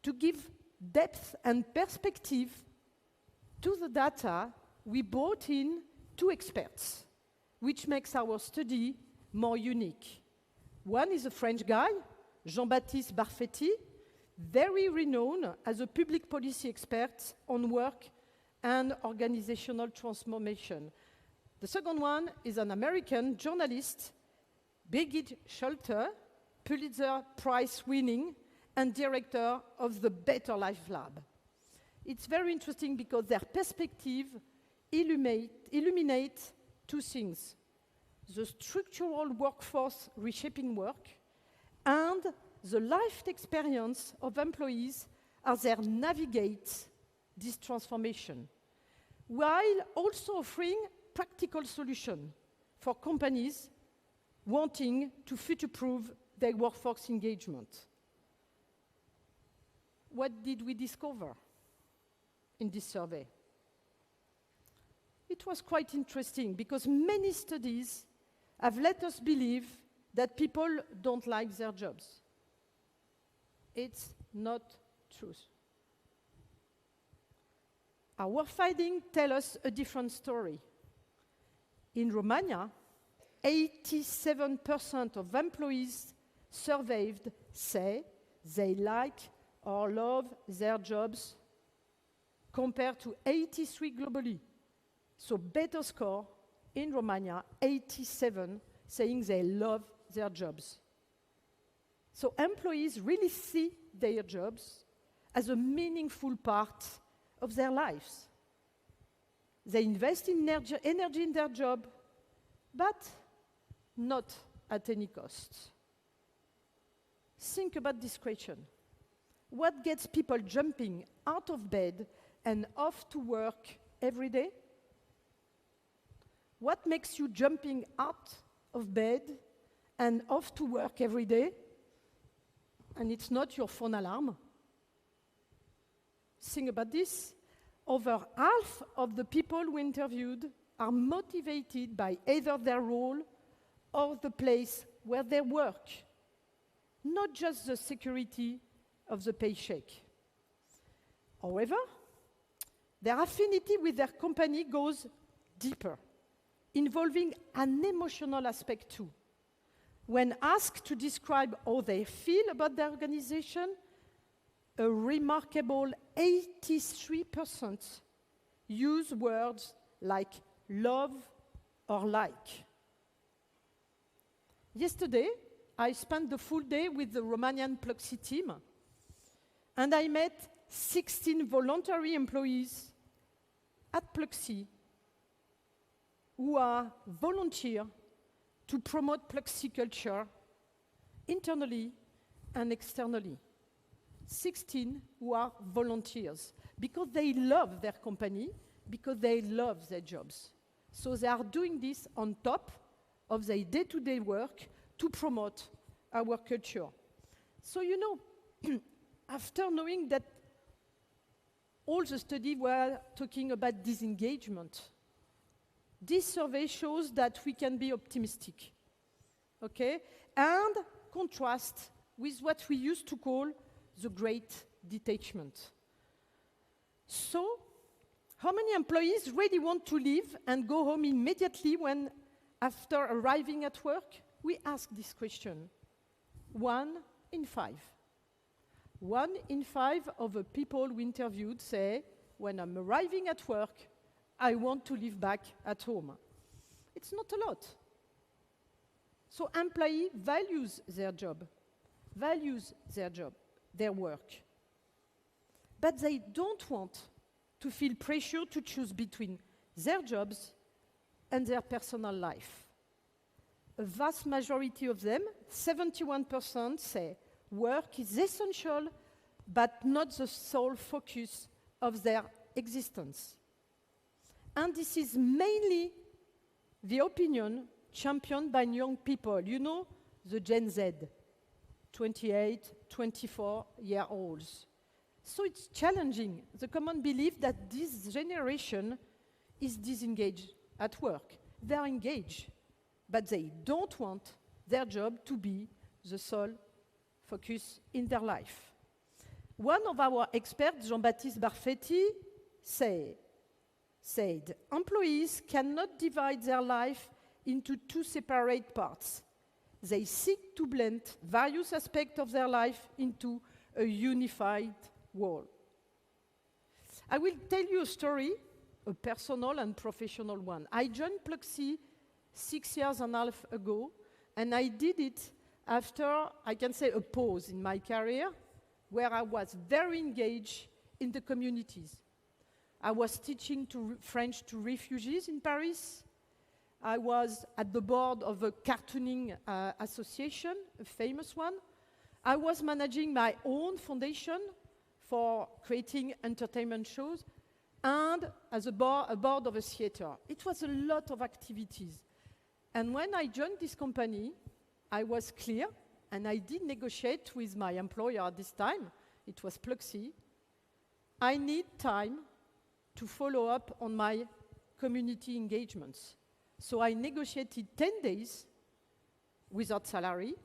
To give depth and perspective to the data, we brought in 2 experts, which makes our study more unique. One is a French guy, Jean-Baptiste Barfetti, very renowned as a public policy expert on work and organizational transformation. The second one is an American journalist, Birgit Schulte, Pulitzer Prize winning and director of the Better Life Lab. It's very interesting because their perspective illuminate 2 things: the structural workforce reshaping work and the life experience of employees as they navigate this transformation, while also offering practical solutions for companies wanting to future-proof their workforce engagement. What did we discover in this survey? It was quite interesting because many studies have let us believe that people don't like their jobs. It's not true. Our findings tell us a different story. In Romania, 87% of employees surveyed say they like or love their jobs, compared to 83 globally. So better score in Romania, 87 saying they love their jobs. So employees really see their jobs as a meaningful part of their lives. They invest in energy in their job, but not at any cost. Think about this question. What gets people jumping out of bed and off to work every day? What makes you jumping out of bed and off to work every day? And it's not your phone alarm. Think about this. Over half of the people we interviewed are motivated by either their role or the place where they work, not just the security of the paycheck. However, their affinity with their company goes deeper, involving an emotional aspect too. When asked to describe how they feel about their organization, a remarkable 83% use words like love or like. Yesterday, I spent the full day with the Romanian Pluxee team, and I met 16 voluntary employees at Pluxee who are volunteer to promote Pluxee culture internally and externally. 16 who are volunteers because they love their company, because they love their jobs. So they are doing this on top of their day-to-day work to promote our culture. So you know, after knowing that all the studies were talking about disengagement, this survey shows that we can be optimistic, okay? And contrast with what we used to call the great detachment. So, how many employees really want to leave and go home immediately when, after arriving at work? We ask this question. 1 in 5. 1 in 5 of the people we interviewed say, when I'm arriving at work, I want to live back at home. It's not a lot. So employee values their job, their work. But they don't want to feel pressure to choose between their jobs and their personal life. A vast majority of them, 71%, say work is essential, but not the sole focus of their existence. And this is mainly the opinion championed by young people. You know, the Gen Z, 28, 24-year-olds. So it's challenging, the common belief that this generation is disengaged at work. They are engaged, but they don't want their job to be the sole focus in their life. One of our experts, Jean-Baptiste Barfetti, said, employees cannot divide their life into two separate parts. They seek to blend various aspects of their life into a unified whole. I will tell you a story, a personal and professional one. I joined Pluxee 6.5 years ago, and I did it after, I can say, a pause in my career, where I was very engaged in the communities. I was teaching French to refugees in Paris. I was at the board of a cartooning association, a famous one. I was managing my own foundation for creating entertainment shows, and as a board of a theater. It was a lot of activities. And when I joined this company, I was clear, and I did negotiate with my employer at this time, it was Pluxee. I need time to follow up on my community engagements. So I negotiated 10 days without salary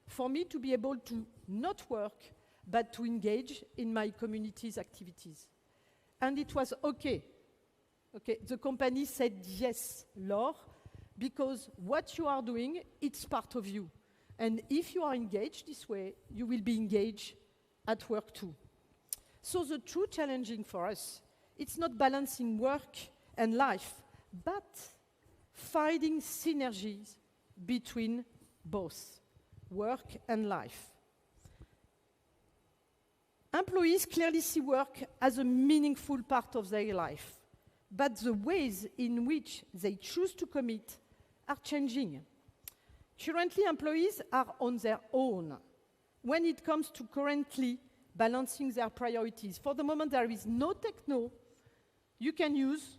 for me to be able to not work, but to engage in my community's activities. And it was okay. The company said, yes, Laure, because what you are doing, it's part of you. And if you are engaged this way, you will be engaged at work too. So the true challenging for us, it's not balancing work and life, but finding synergies between both work and life. Employees clearly see work as a meaningful part of their life, but the ways in which they choose to commit are changing. Currently, employees are on their own when it comes to currently balancing their priorities. For the moment, there is no techno you can use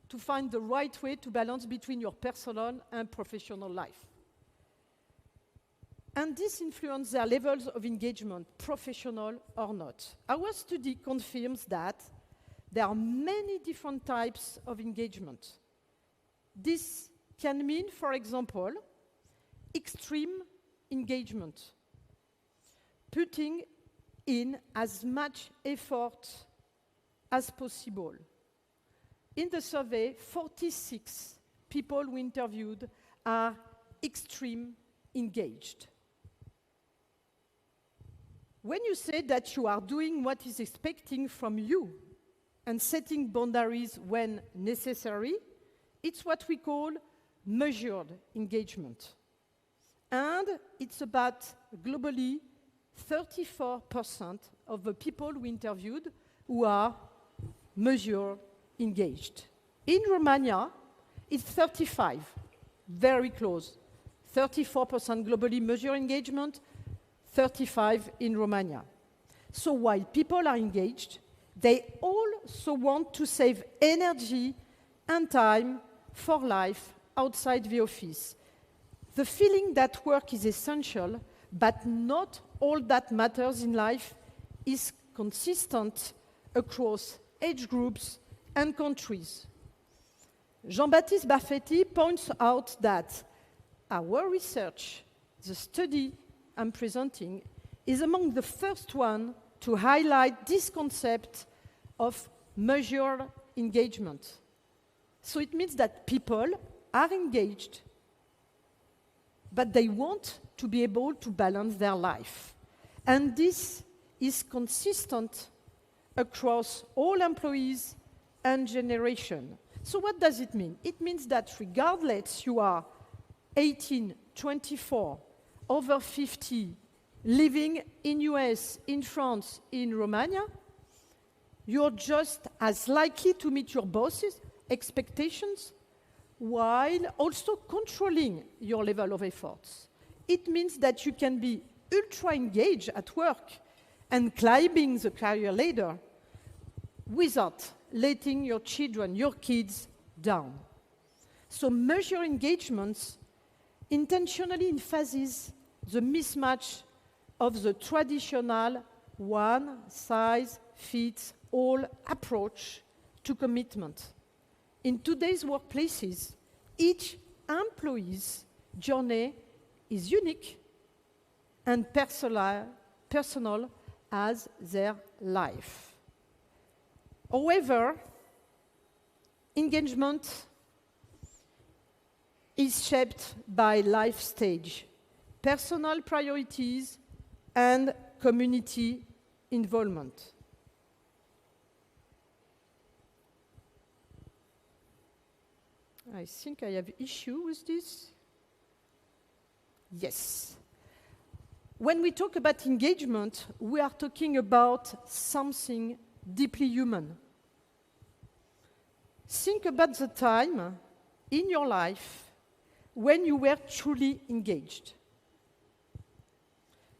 to find the right way to balance between your personal and professional life. And this influences their levels of engagement, professional or not. Our study confirms that there are many different types of engagement. This can mean, for example, extreme engagement, putting in as much effort as possible. In the survey, 46 people we interviewed are extreme engaged. When you say that you are doing what is expected from you and setting boundaries when necessary, it's what we call measured engagement. And it's about globally 34% of the people we interviewed who are measured engaged. In Romania, it's 35, very close. 34% globally measured engagement, 35 in Romania. So while people are engaged, they also want to save energy and time for life outside the office. The feeling that work is essential, but not all that matters in life, is consistent across age groups and countries. Jean-Baptiste Barfetti points out that our research, the study I'm presenting, is among the first one to highlight this concept of measured engagement. So it means that people are engaged, but they want to be able to balance their life. And this is consistent across all employees and generation. So what does it mean? It means that regardless you are 18, 24, over 50, living in US, in France, in Romania, you're just as likely to meet your boss's expectations while also controlling your level of efforts. It means that you can be ultra engaged at work and climbing the career ladder without letting your children, your kids, down. So measure engagements intentionally emphasizes the mismatch of the traditional one-size-fits-all approach to commitment. In today's workplaces, each employee's journey is unique and personal as their life. However, engagement is shaped by life stage, personal priorities, and community involvement. I think I have issue with this. Yes. When we talk about engagement, we are talking about something deeply human. Think about the time in your life when you were truly engaged.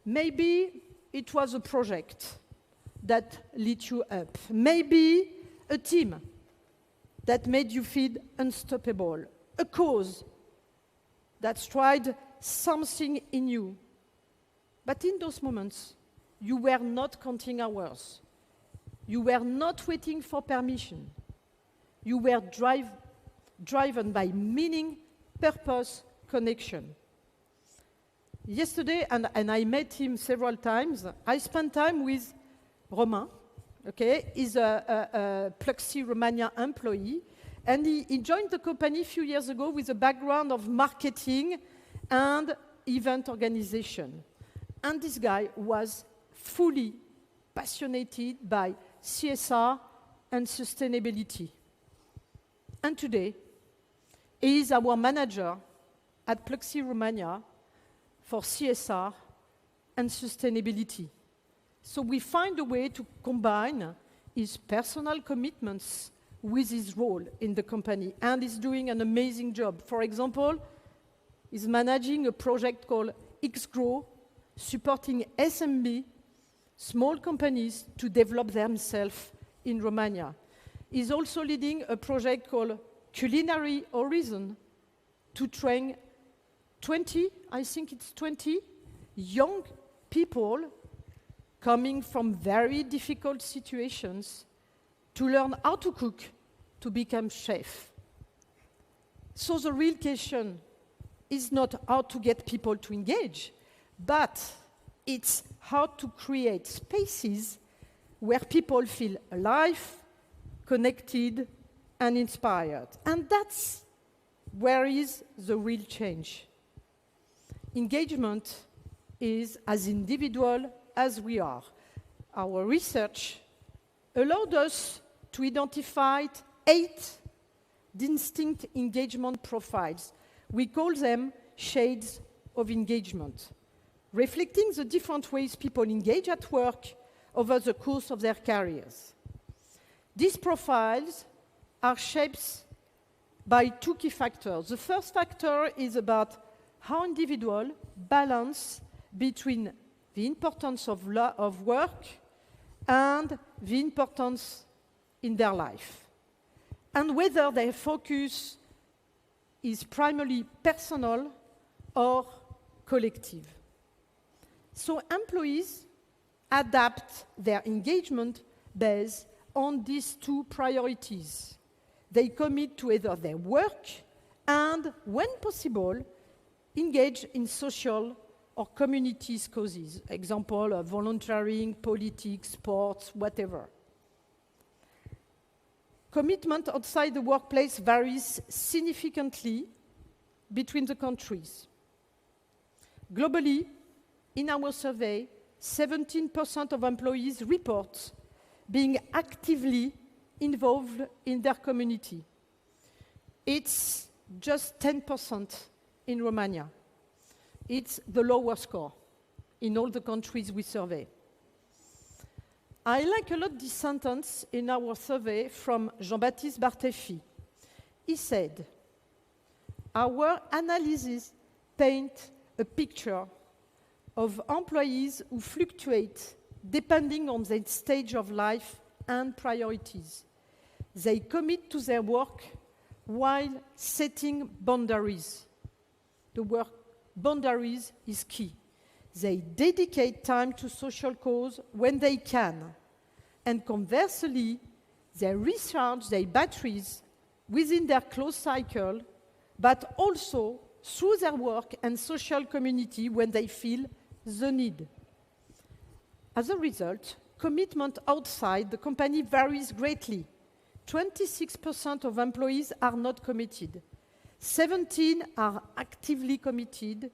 Maybe it was a project that lit you up. Maybe a team that made you feel unstoppable. A cause that stirred something in you. But in those moments, you were not counting hours. You were not waiting for permission. You were driven by meaning, purpose, connection. Yesterday, and I met him several times, I spent time with Romain. Okay, he's a Pluxee Romania employee, and he joined the company a few years ago with a background of marketing and event organization. And this guy was fully passionate by CSR and sustainability. And today, he is our manager at Pluxee Romania for CSR and sustainability. So we find a way to combine his personal commitments with his role in the company, and he's doing an amazing job. For example, he's managing a project called XGrow, supporting SMB, small companies, to develop themselves in Romania. He's also leading a project called Culinary Horizon to train 20 young people coming from very difficult situations to learn how to cook, to become chef. So the real question is not how to get people to engage, but it's how to create spaces where people feel alive, connected, and inspired. And that's where is the real change. Engagement is as individual as we are. Our research allowed us to identify 8 distinct engagement profiles. We call them shades of engagement, reflecting the different ways people engage at work over the course of their careers. These profiles are shaped by 2 key factors. The first factor is about how individuals balance between the importance of work and the importance in their life, and whether their focus is primarily personal or collective. So employees adapt their engagement based on these 2 priorities. They commit to either their work and, when possible, engage in social or communities causes. Example, volunteering, politics, sports, whatever. Commitment outside the workplace varies significantly between the countries. Globally, in our survey, 17% of employees report being actively involved in their community. It's just 10% in Romania. It's the lower score in all the countries we survey. I like a lot this sentence in our survey from Jean-Baptiste Barthéfi. He said, "Our analysis paints a picture of employees who fluctuate depending on their stage of life and priorities. They commit to their work while setting boundaries. The work boundaries is key. They dedicate time to social cause when they can, and conversely, they recharge their batteries within their close cycle, but also through their work and social community when they feel the need. As a result, commitment outside the company varies greatly. 26% of employees are not committed, 17 are actively committed,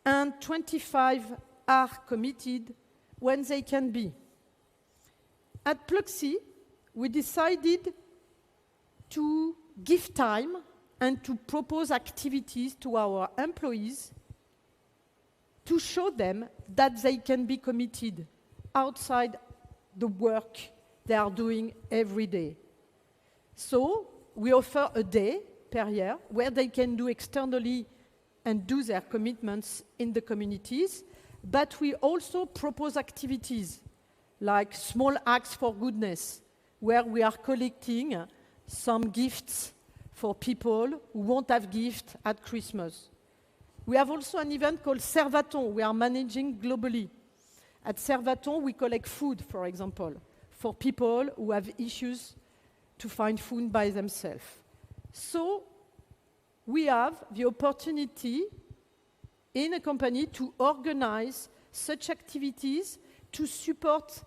and 25 are committed when they can be. At Pluxee, we decided to give time and to propose activities to our employees to show them that they can be committed outside the work they are doing every day. So we offer a day per year where they can do externally and do their commitments in the communities, but we also propose activities like small acts for goodness, where we are collecting some gifts for people who won't have gifts at Christmas. We have also an event called Servaton we are managing globally. At Servaton, we collect food, for example, for people who have issues to find food by themselves. So we have the opportunity in a company to organize such activities to support,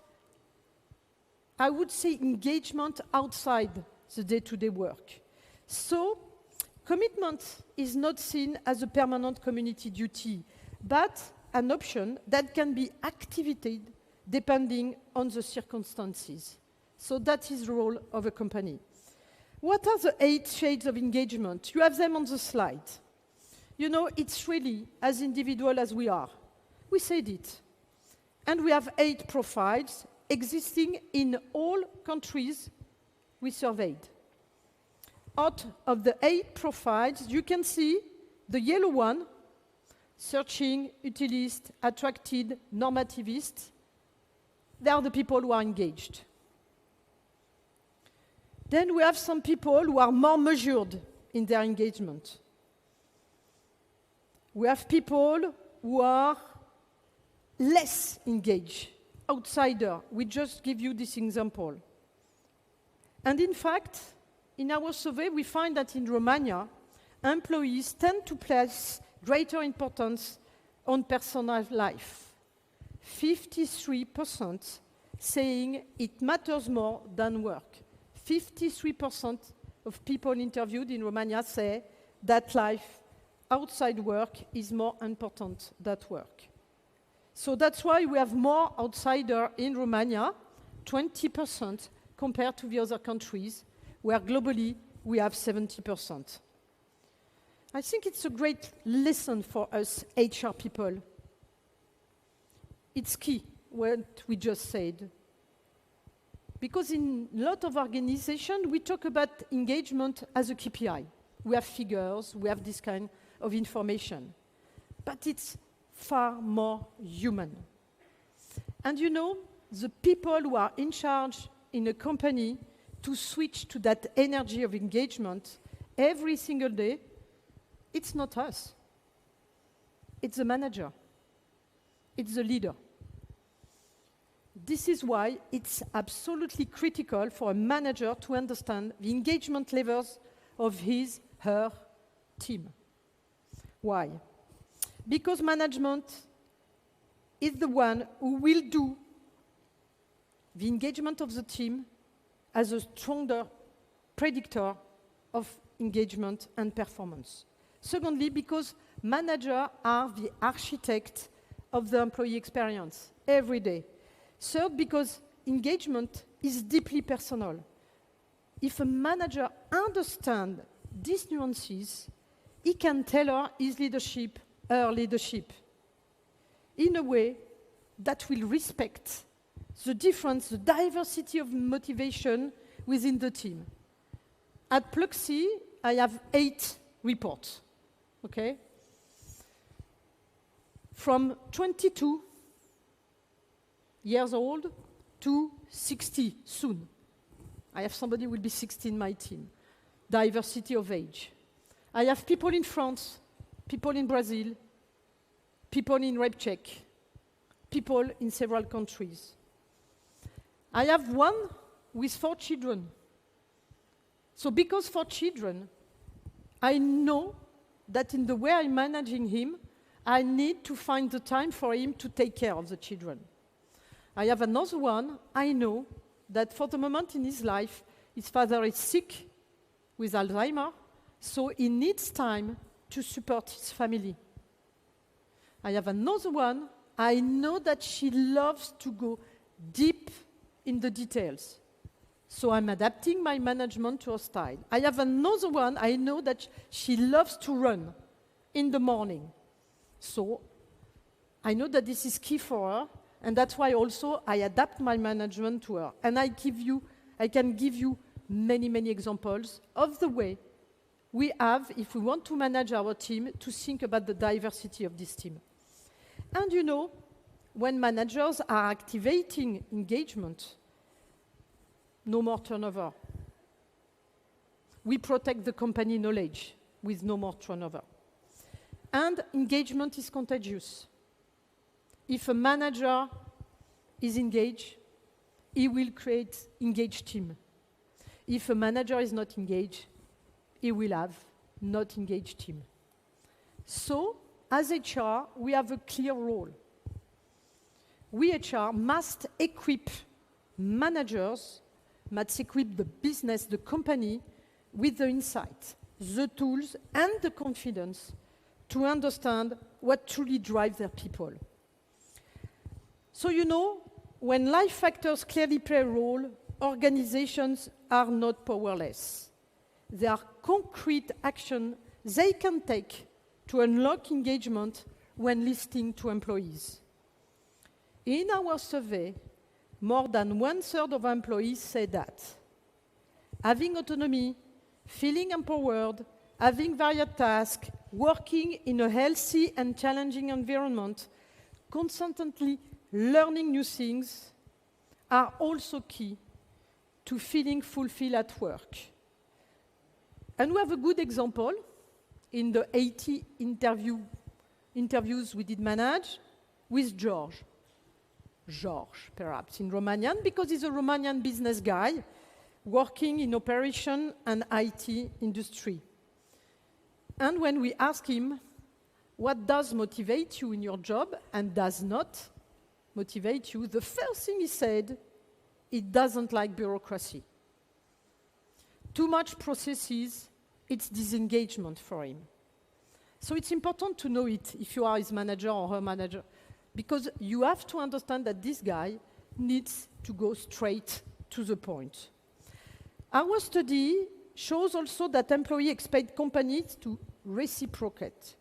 I would say, engagement outside the day-to-day work. So commitment is not seen as a permanent community duty, but an option that can be activated depending on the circumstances. So that is the role of a company. What are the 8 shades of engagement? You have them on the slide. You know, it's really as individual as we are. We said it. And we have 8 profiles existing in all countries we surveyed. Out of the 8 profiles, you can see the yellow one, searching, utilist, attracted, normativist. They are the people who are engaged. Then we have some people who are more measured in their engagement. We have people who are less engaged, outsider. We just give you this example. And in fact, in our survey, we find that in Romania, employees tend to place greater importance on personal life. 53% saying it matters more than work. 53% of people interviewed in Romania say that life outside work is more important than work. So that's why we have more outsider in Romania, 20% compared to the other countries, where globally we have 70%. I think it's a great lesson for us HR people. It's key, what we just said. Because in a lot of organizations, we talk about engagement as a KPI. We have figures, we have this kind of information. But it's far more human. And you know, the people who are in charge in a company to switch to that energy of engagement every single day, it's not us. It's the manager. It's the leader. This is why it's absolutely critical for a manager to understand the engagement levels of his, her team. Why? Because management is the one who will do the engagement of the team as a stronger predictor of engagement and performance. Secondly, because managers are the architect of the employee experience every day. Third, because engagement is deeply personal. If a manager understands these nuances, he can tailor his leadership, her leadership, in a way that will respect the difference, the diversity of motivation within the team. At Pluxee, I have 8 reports, okay? From 22 years old to 60 soon. I have somebody who will be 60 in my team. diversity of age. I have people in France, people in Brazil, people in Czech, people in several countries. I have one with 4 children. So because 4 children, I know that in the way I'm managing him, I need to find the time for him to take care of the children. I have another one, I know that for the moment in his life, his father is sick with Alzheimer, so he needs time to support his family. I have another one, I know that she loves to go deep in the details. So I'm adapting my management to her style. I have another one, I know that she loves to run in the morning. So I know that this is key for her, and that's why also I adapt my management to her. And I can give you many, many examples of the way we have, if we want to manage our team, to think about the diversity of this team. And you know, when managers are activating engagement, no more turnover. We protect the company knowledge with no more turnover. And engagement is contagious. If a manager is engaged, he will create engaged team. If a manager is not engaged, he will have not engaged team. So, as HR, we have a clear role. We HR must equip managers, must equip the business, the company, with the insight, the tools, and the confidence to understand what truly drives their people. So you know, when life factors clearly play a role, organizations are not powerless. There are concrete actions they can take to unlock engagement when listening to employees. In our survey, more than 1/3 of employees say that having autonomy, feeling empowered, having varied tasks, working in a healthy and challenging environment, constantly learning new things are also key to feeling fulfilled at work. And we have a good example in the 80 interviews we did manage with George, perhaps in Romanian, because he's a Romanian business guy working in operation and IT industry. And when we ask him, what does motivate you in your job and does not motivate you, the first thing he said, he doesn't like bureaucracy. Too much processes, it's disengagement for him. So it's important to know it if you are his manager or her manager, because you have to understand that this guy needs to go straight to the point. Our study shows also that employees expect companies to reciprocate.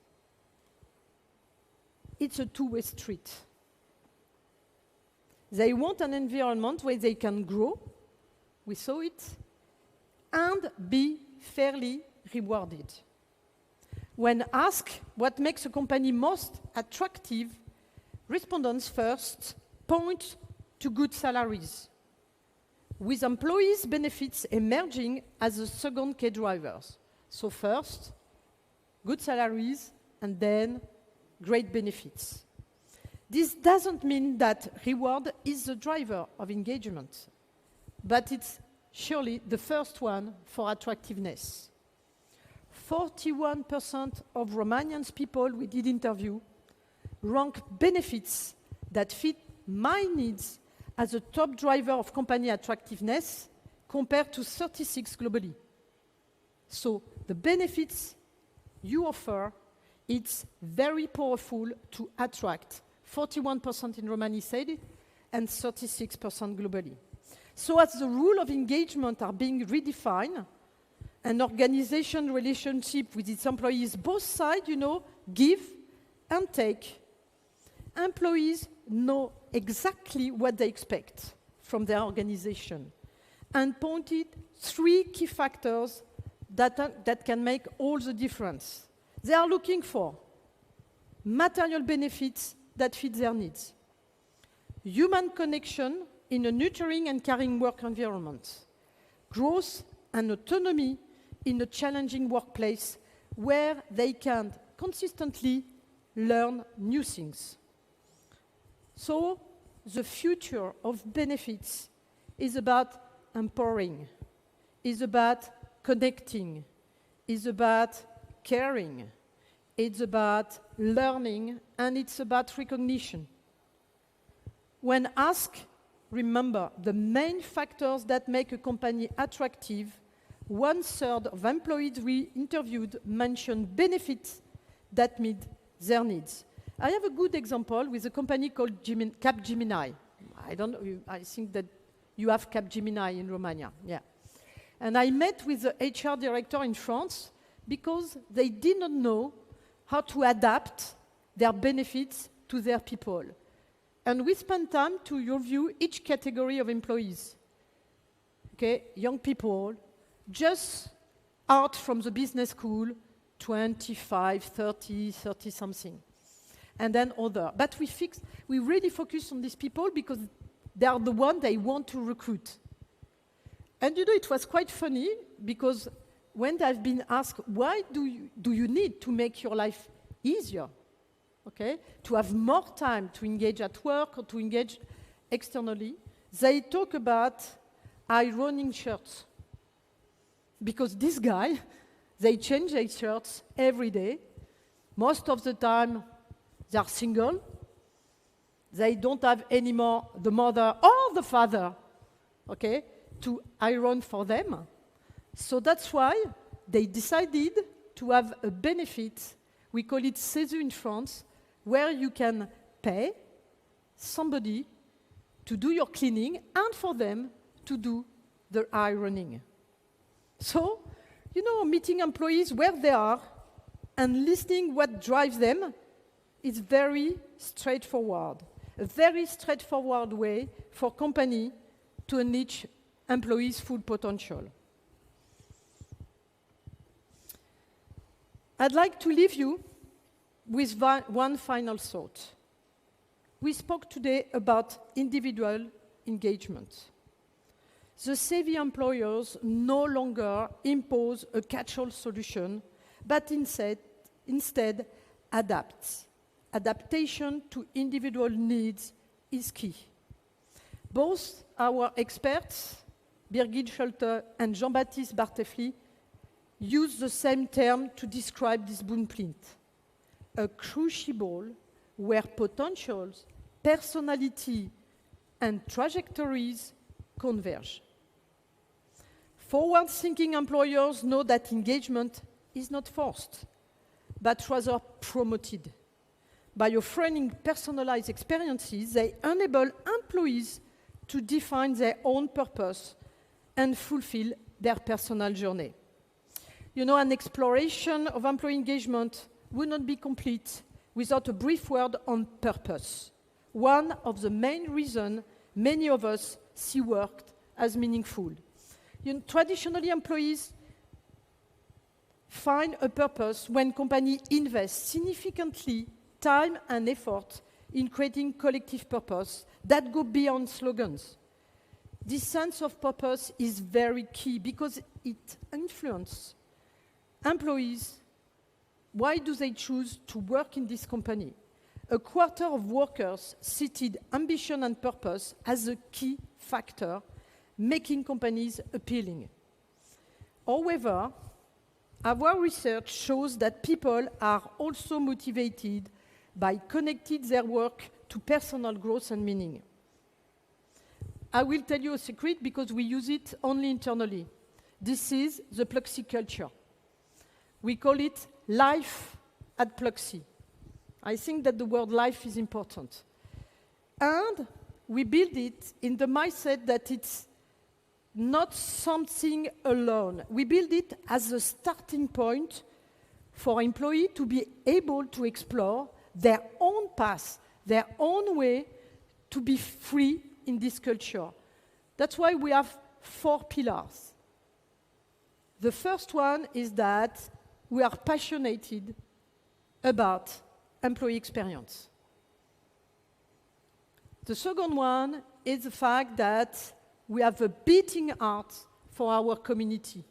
It's a two-way street. They want an environment where they can grow, we saw it, and be fairly rewarded. When asked what makes a company most attractive, respondents first point to good salaries, with employees' benefits emerging as the second key drivers. So first, good salaries, and then great benefits. This doesn't mean that reward is the driver of engagement, but it's surely the first one for attractiveness. 41% of Romanian people we did interview rank benefits that fit my needs as a top driver of company attractiveness compared to 36 globally. So the benefits you offer, it's very powerful to attract. 41% in Romania said it, and 36% globally. So as the rule of engagement are being redefined, an organization relationship with its employees, both sides, give and take, employees know exactly what they expect from their organization and pointed 3 key factors that can make all the difference. They are looking for material benefits that fit their needs, human connection in a nurturing and caring work environment, growth and autonomy in a challenging workplace where they can consistently learn new things. So, the future of benefits is about empowering, is about connecting, is about caring, it's about learning, and it's about recognition. When asked, remember, the main factors that make a company attractive, 1/3 of employees we interviewed mentioned benefits that meet their needs. I have a good example with a company called Capgemini. I think that you have Capgemini in Romania, yeah. And I met with the HR director in France because they did not know how to adapt their benefits to their people. And we spent time to review each category of employees. Okay, young people, just out from the business school, 25, 30 something. And then other. But we really focus on these people because they are the ones they want to recruit. And you know, it was quite funny because when I've been asked, why do you need to make your life easier? Okay, to have more time to engage at work or to engage externally, they talk about ironing shirts. Because this guy, they change their shirts every day. Most of the time, they are single. They don't have anymore the mother or the father, okay, to iron for them. So that's why they decided to have a benefit, we call it CESU in France, where you can pay somebody to do your cleaning and for them to do the ironing. So, you know, meeting employees where they are and listening what drives them is very straightforward. A very straightforward way for company to unleash employees' full potential. I'd like to leave you with one final thought. We spoke today about individual engagement. The savvy employers no longer impose a catch-all solution, but instead adapt. Adaptation to individual needs is key. Both our experts, Birgit Schulte and Jean-Baptiste Bartefli, use the same term to describe this blueprint: a crucible where potentials, personality, and trajectories converge. Forward-thinking employers know that engagement is not forced, but rather promoted. By offering personalized experiences, they enable employees to define their own purpose and fulfill their personal journey. You know, an exploration of employee engagement would not be complete without a brief word on purpose, one of the main reasons many of us see work as meaningful. You know, traditionally, employees find a purpose when companies invest significantly time and effort in creating collective purpose that go beyond slogans. This sense of purpose is very key because it influences employees. Why do they choose to work in this company? A quarter of workers cited ambition and purpose as a key factor, making companies appealing. However, our research shows that people are also motivated by connecting their work to personal growth and meaning. I will tell you a secret because we use it only internally. This is the Pluxee culture. We call it life at Pluxee. I think that the word life is important. And we build it in the mindset that it's not something alone. We build it as a starting point for employees to be able to explore their own path, their own way to be free in this culture. That's why we have 4 pillars. The first one is that we are passionate about employee experience. The second one is the fact that we have a beating heart for our community.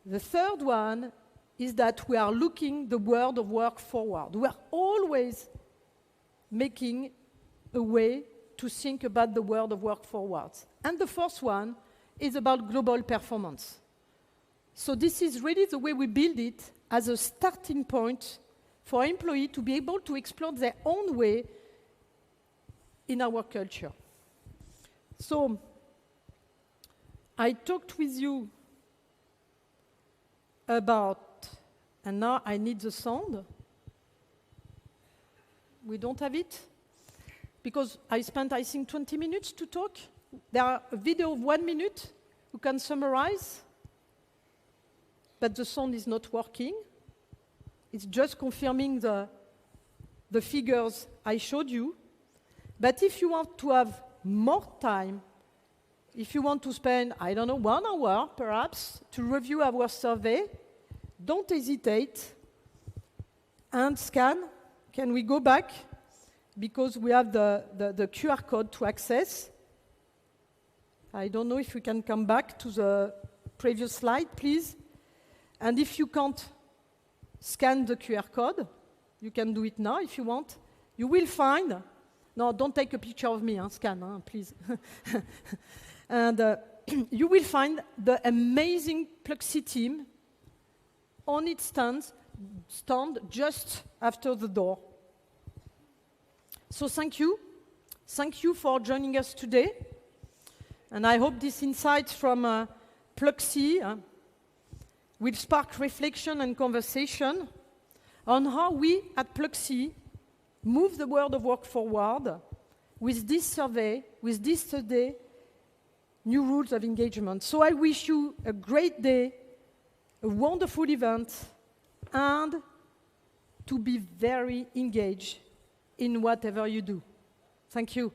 The third one is that we are looking the world of work forward. We are always making a way to think about the world of work forward. And the fourth one is about global performance. So this is really the way we build it as a starting point for employees to be able to explore their own way in our culture. So I talked with you about, and now I need the sound. We don't have it? Because I spent, I think, 20 minutes to talk. There are a video of 1 minute who can summarize, but the sound is not working. It's just confirming the figures I showed you. But if you want to have more time, if you want to spend, I don't know, 1 hour perhaps, to review our survey, don't hesitate and scan. Can we go back? Because we have the QR code to access. I don't know if we can come back to the previous slide, please. And if you can't scan the QR code, you can do it now if you want. You will find, no, don't take a picture of me, scan, please. And you will find the amazing Pluxee team on its stand just after the door. So thank you. Thank you for joining us today. And I hope these insights from Pluxee will spark reflection and conversation on how we at Pluxee move the world of work forward with this survey, with this today, new rules of engagement. So I wish you a great day, a wonderful event, and to be very engaged in whatever you do. Thank you.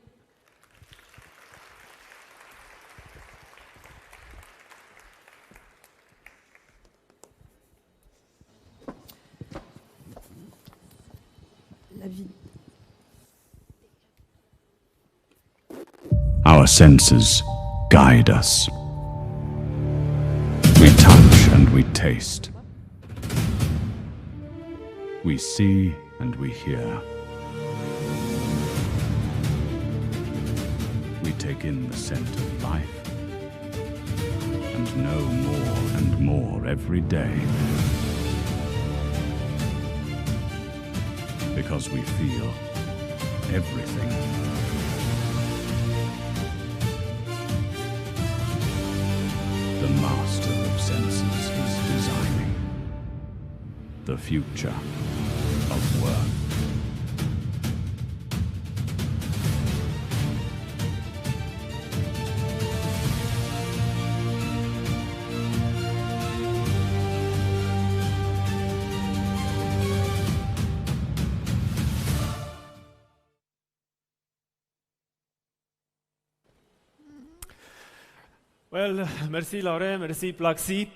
Our senses guide us. We touch and we taste. We see and we hear. We take in the scent of life and know more and more every day. Because we feel everything. The master of senses is designing the future of work. Well, mersi Laure, mersi Pluxee.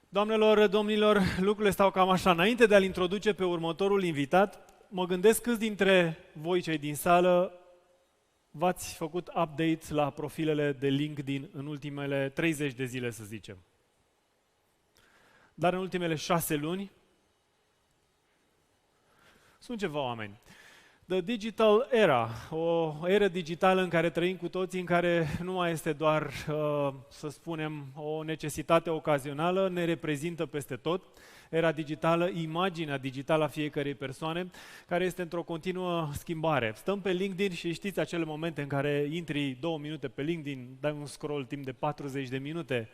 Doamnelor, domnilor, lucrurile stau cam așa. Înainte de a-l introduce pe următorul invitat, mă gândesc câți dintre voi, cei din sală, v-ați făcut update la profilele de LinkedIn în ultimele 30 de zile, să zicem. Dar în ultimele 6 luni sunt ceva oameni. The Digital Era, o eră digitală în care trăim cu toții, în care nu mai este doar, să spunem, o necesitate ocazională, ne reprezintă peste tot. Era digitală, imaginea digitală a fiecărei persoane, care este într-o continuă schimbare. Stăm pe LinkedIn și știți acele momente în care intri 2 minute pe LinkedIn, dai un scroll timp de 40 de minute,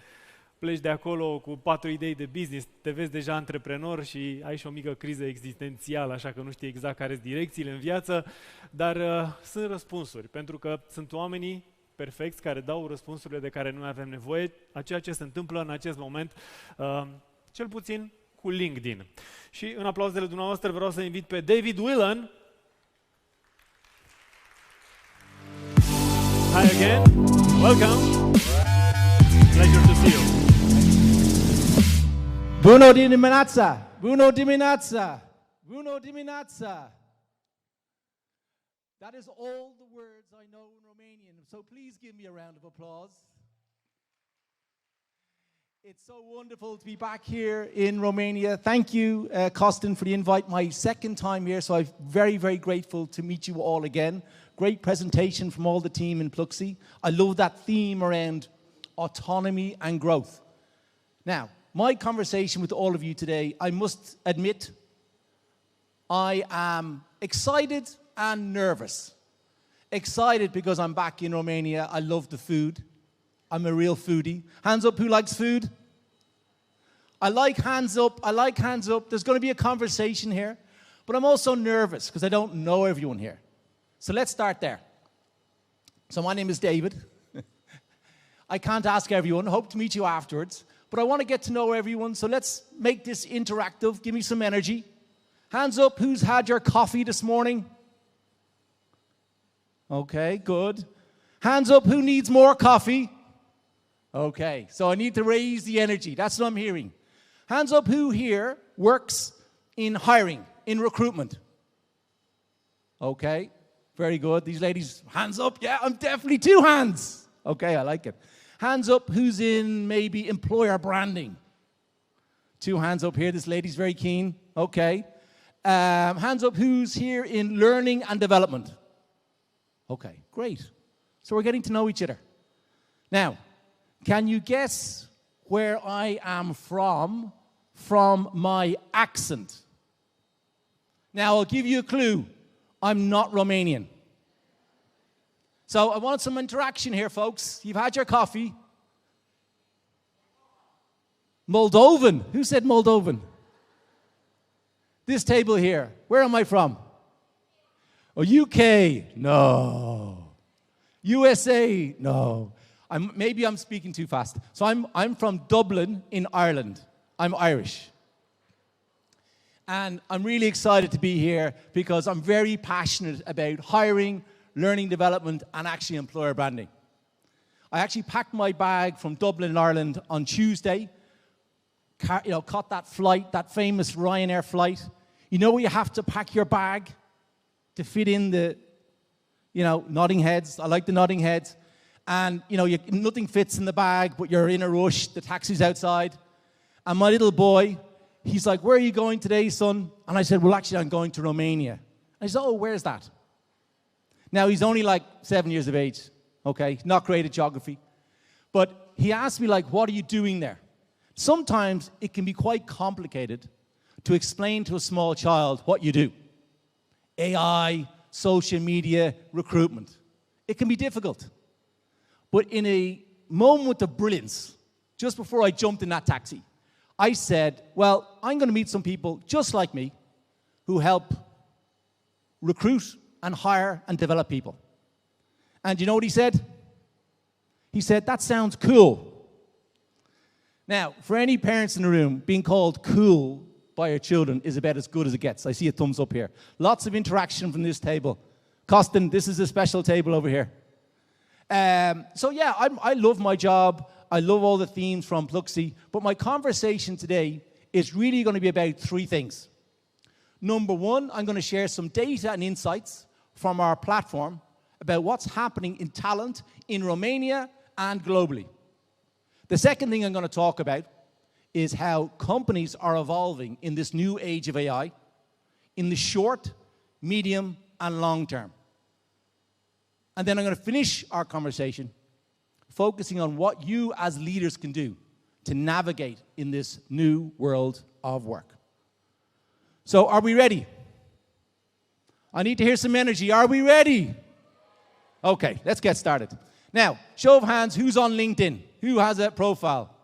pleci de acolo cu 4 idei de business, te vezi deja antreprenor și ai și o mică criză existențială, așa că nu știi exact care sunt direcțiile în viață, dar sunt răspunsuri, pentru că sunt oamenii perfecți care dau răspunsurile de care noi avem nevoie, a ceea ce se întâmplă în acest moment, cel puțin cu LinkedIn. Și în aplauzele dumneavoastră vreau să invit pe David Whelan. Hi again, welcome, pleasure to see you. Bună dimineața! Bună dimineața! Bună dimineața! That is all the words I know in Romanian, so please give me a round of applause. It's so wonderful to be back here in Romania. Thank you, Costin, for the invite. My second time here, so I'm very, very grateful to meet you all again. Great presentation from all the team in Pluxee. I love that theme around autonomy and growth. Now, my conversation with all of you today, I must admit, I am excited and nervous. Excited because I'm back in Romania. I love the food. I'm a real foodie. Hands up, who likes food? I like hands up. I like hands up. There's going to be a conversation here. But I'm also nervous because I don't know everyone here. So let's start there. So my name is David. I can't ask everyone. Hope to meet you afterwards. But I want to get to know everyone. So let's make this interactive. Give me some energy. Hands up, who's had your coffee this morning? Okay, good. Hands up, who needs more coffee? Okay, so I need to raise the energy. That's what I'm hearing. Hands up, who here works in hiring, in recruitment? Okay, very good. These ladies, hands up. Yeah, I'm definitely 2 hands. Okay, I like it. Hands up, who's in maybe employer branding? 2 hands up here. This lady's very keen. Okay. Hands up, who's here in learning and development? Okay, great. So we're getting to know each other. Now, can you guess where I am from my accent? Now, I'll give you a clue. I'm not Romanian. So I want some interaction here, folks. You've had your coffee. Moldovan. Who said Moldovan? This table here. Where am I from? Oh, UK. No. USA. No. Maybe I'm speaking too fast. So I'm from Dublin in Ireland. I'm Irish. And I'm really excited to be here because I'm very passionate about hiring, learning development, and actually employer branding. I actually packed my bag from Dublin, Ireland on Tuesday. Caught that flight, that famous Ryanair flight. You know where you have to pack your bag to fit in the, nodding heads. I like the nodding heads. And, nothing fits in the bag, but you're in a rush. The taxi's outside. And my little boy, he's like, where are you going today, son? And I said, well, actually, I'm going to Romania. And he said, oh, where's that? Now, he's only like 7 years of age, okay? Not great at geography. But he asked me, what are you doing there? Sometimes it can be quite complicated to explain to a small child what you do. AI, social media, recruitment. It can be difficult. But in a moment of brilliance, just before I jumped in that taxi, I said, well, I'm going to meet some people just like me who help recruit and hire and develop people. And you know what he said? He said, that sounds cool. Now, for any parents in the room, being called cool by your children is about as good as it gets. I see a thumbs up here. Lots of interaction from this table. Costin, this is a special table over here. I love my job. I love all the themes from Pluxee. But my conversation today is really going to be about 3 things. Number 1, I'm going to share some data and insights from our platform about what's happening in talent in Romania and globally. The second thing I'm going to talk about is how companies are evolving in this new age of AI in the short, medium, and long term. And then I'm going to finish our conversation focusing on what you as leaders can do to navigate in this new world of work. So, are we ready? I need to hear some energy. Are we ready? Okay, let's get started. Now, show of hands, who's on LinkedIn? Who has a profile?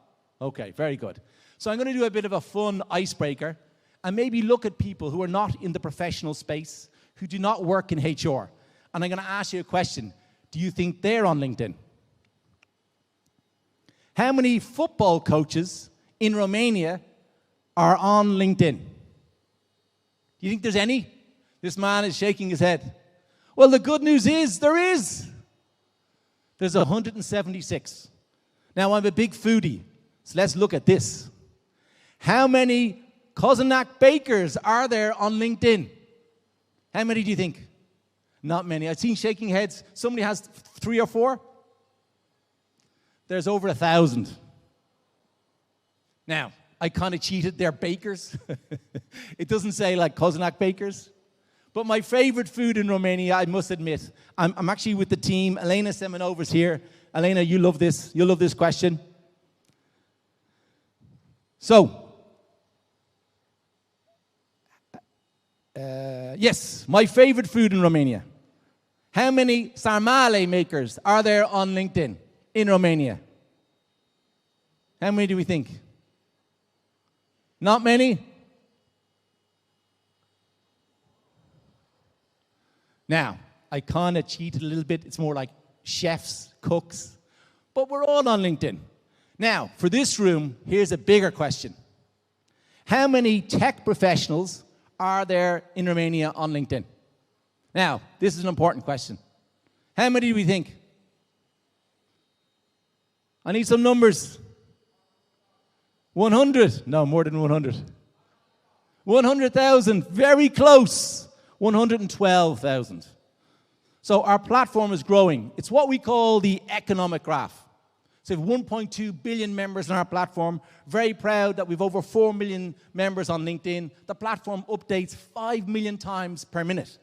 Okay, very good. So I'm going to do a bit of a fun icebreaker and maybe look at people who are not in the professional space, who do not work in HR. And I'm going to ask you a question. Do you think they're on LinkedIn? How many football coaches in Romania are on LinkedIn? Do you think there's any? This man is shaking his head. Well, the good news is there is. There's 176. Now, I'm a big foodie, so let's look at this. How many Kozanac bakers are there on LinkedIn? How many do you think? Not many. I've seen shaking heads. Somebody has 3 or 4. There's over 1,000. Now, I kind of cheated. They're bakers. It doesn't say like Koznak bakers. But my favorite food in Romania, I must admit, I'm actually with the team. Elena Semenova's here. Elena, you love this. You'll love this question. So, yes, my favorite food in Romania. How many sarmale makers are there on LinkedIn in Romania? How many do we think? Not many? Now, I kind of cheated a little bit. It's more like chefs, cooks, but we're all on LinkedIn. Now, for this room, here's a bigger question. How many tech professionals are there in Romania on LinkedIn? Now, this is an important question. How many do we think? I need some numbers. 100? No, more than 100. 100,000, very close. 112,000. So our platform is growing. It's what we call the economic graph. So we have 1.2 billion members on our platform. Very proud that we've over 4 million members on LinkedIn. The platform updates 5 million times per minute.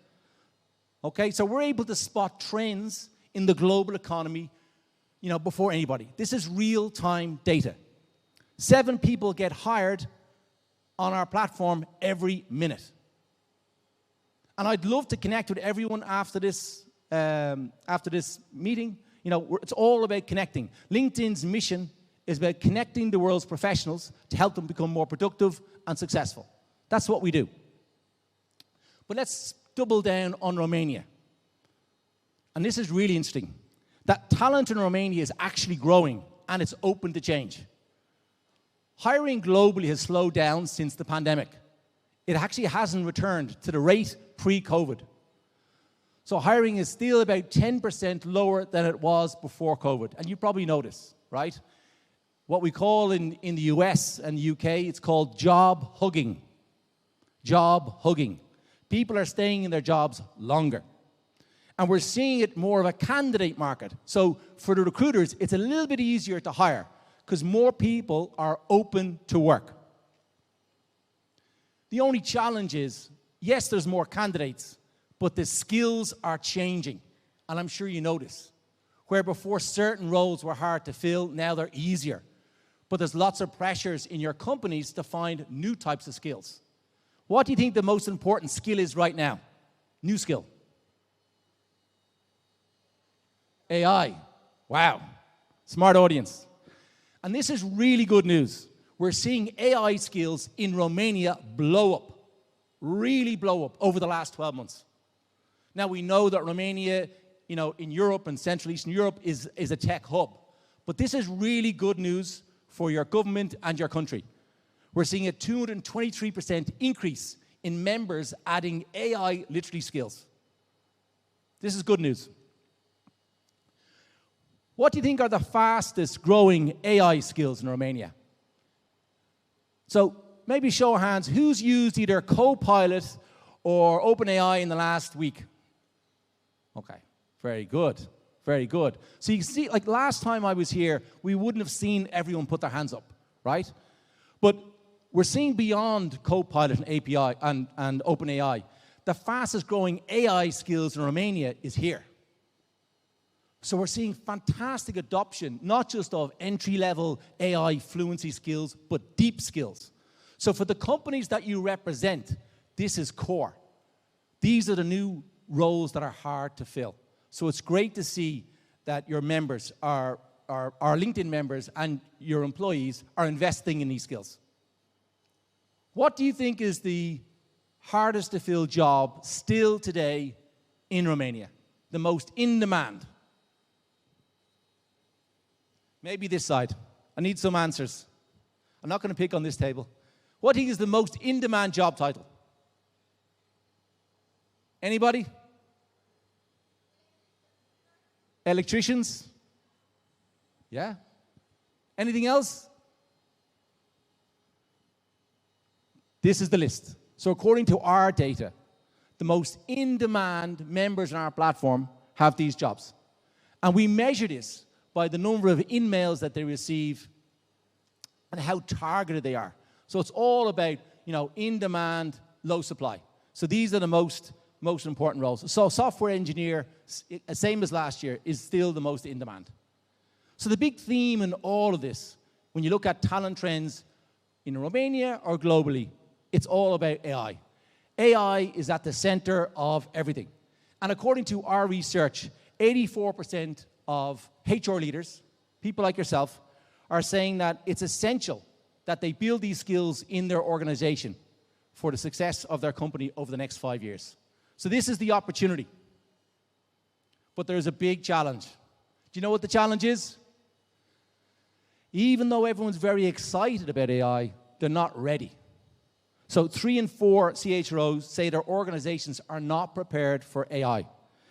Okay, so we're able to spot trends in the global economy, before anybody. This is real-time data. 7 people get hired on our platform every minute. And I'd love to connect with everyone after this meeting. It's all about connecting. LinkedIn's mission is about connecting the world's professionals to help them become more productive and successful. That's what we do. But let's double down on Romania. And this is really interesting. That talent in Romania is actually growing, and it's open to change. Hiring globally has slowed down since the pandemic. It actually hasn't returned to the rate pre-COVID. So hiring is still about 10% lower than it was before COVID. And you probably know this, right? What we call in the US and the UK, it's called job hugging. Job hugging. People are staying in their jobs longer. And we're seeing it more of a candidate market. So for the recruiters, it's a little bit easier to hire because more people are open to work. The only challenge is, yes, there's more candidates, but the skills are changing. And I'm sure you know this. Where before certain roles were hard to fill, now they're easier. But there's lots of pressures in your companies to find new types of skills. What do you think the most important skill is right now? New skill. AI. Wow. Smart audience. And this is really good news. We're seeing AI skills in Romania blow up. Really blow up over the last 12 months. Now we know that Romania, in Europe and Central Eastern Europe is a tech hub. But this is really good news for your government and your country. We're seeing a 223% increase in members adding AI literacy skills. This is good news. What do you think are the fastest growing AI skills in Romania? So maybe show of hands, who's used either Copilot or OpenAI in the last week? Okay, very good, very good. So you can see, like last time I was here, we wouldn't have seen everyone put their hands up, right? But we're seeing beyond Copilot and API and OpenAI, the fastest growing AI skills in Romania is here. So we're seeing fantastic adoption, not just of entry-level AI fluency skills, but deep skills. So for the companies that you represent, this is core. These are the new roles that are hard to fill. So it's great to see that your members, our LinkedIn members and your employees are investing in these skills. What do you think is the hardest to fill job still today in Romania? The most in demand? Maybe this side. I need some answers. I'm not going to pick on this table. What do you think is the most in-demand job title? Anybody? Electricians? Yeah? Anything else? This is the list. So according to our data, the most in-demand members on our platform have these jobs. And we measure this by the number of in-mails that they receive and how targeted they are. So it's all about, in demand, low supply. So these are the most important roles. So software engineer, same as last year, is still the most in demand. So the big theme in all of this, when you look at talent trends in Romania or globally, it's all about AI. AI is at the center of everything. And according to our research, 84% of HR leaders, people like yourself, are saying that it's essential that they build these skills in their organization for the success of their company over the next 5 years. So this is the opportunity. But there's a big challenge. Do you know what the challenge is? Even though everyone's very excited about AI, they're not ready. So 3 in 4 CHROs say their organizations are not prepared for AI.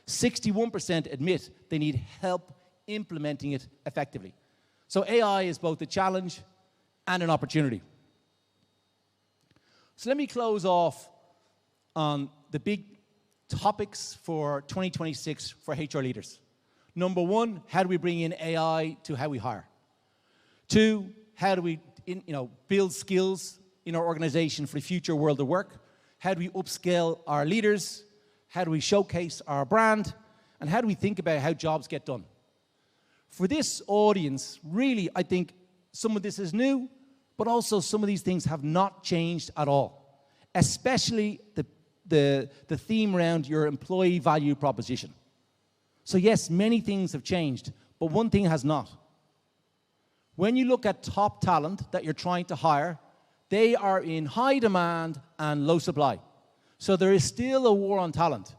61% admit they need help implementing it effectively. So AI is both a challenge and an opportunity. So let me close off on the big topics for 2026 for HR leaders. Number 1, how do we bring in AI to how we hire? 2, how do we build skills in our organization for the future world of work? How do we upscale our leaders? How do we showcase our brand? And how do we think about how jobs get done? For this audience, really, I think some of this is new, but also some of these things have not changed at all, especially the theme around your employee value proposition. So yes, many things have changed, but one thing has not. When you look at top talent that you're trying to hire, they are in high demand and low supply. So there is still a war on talent.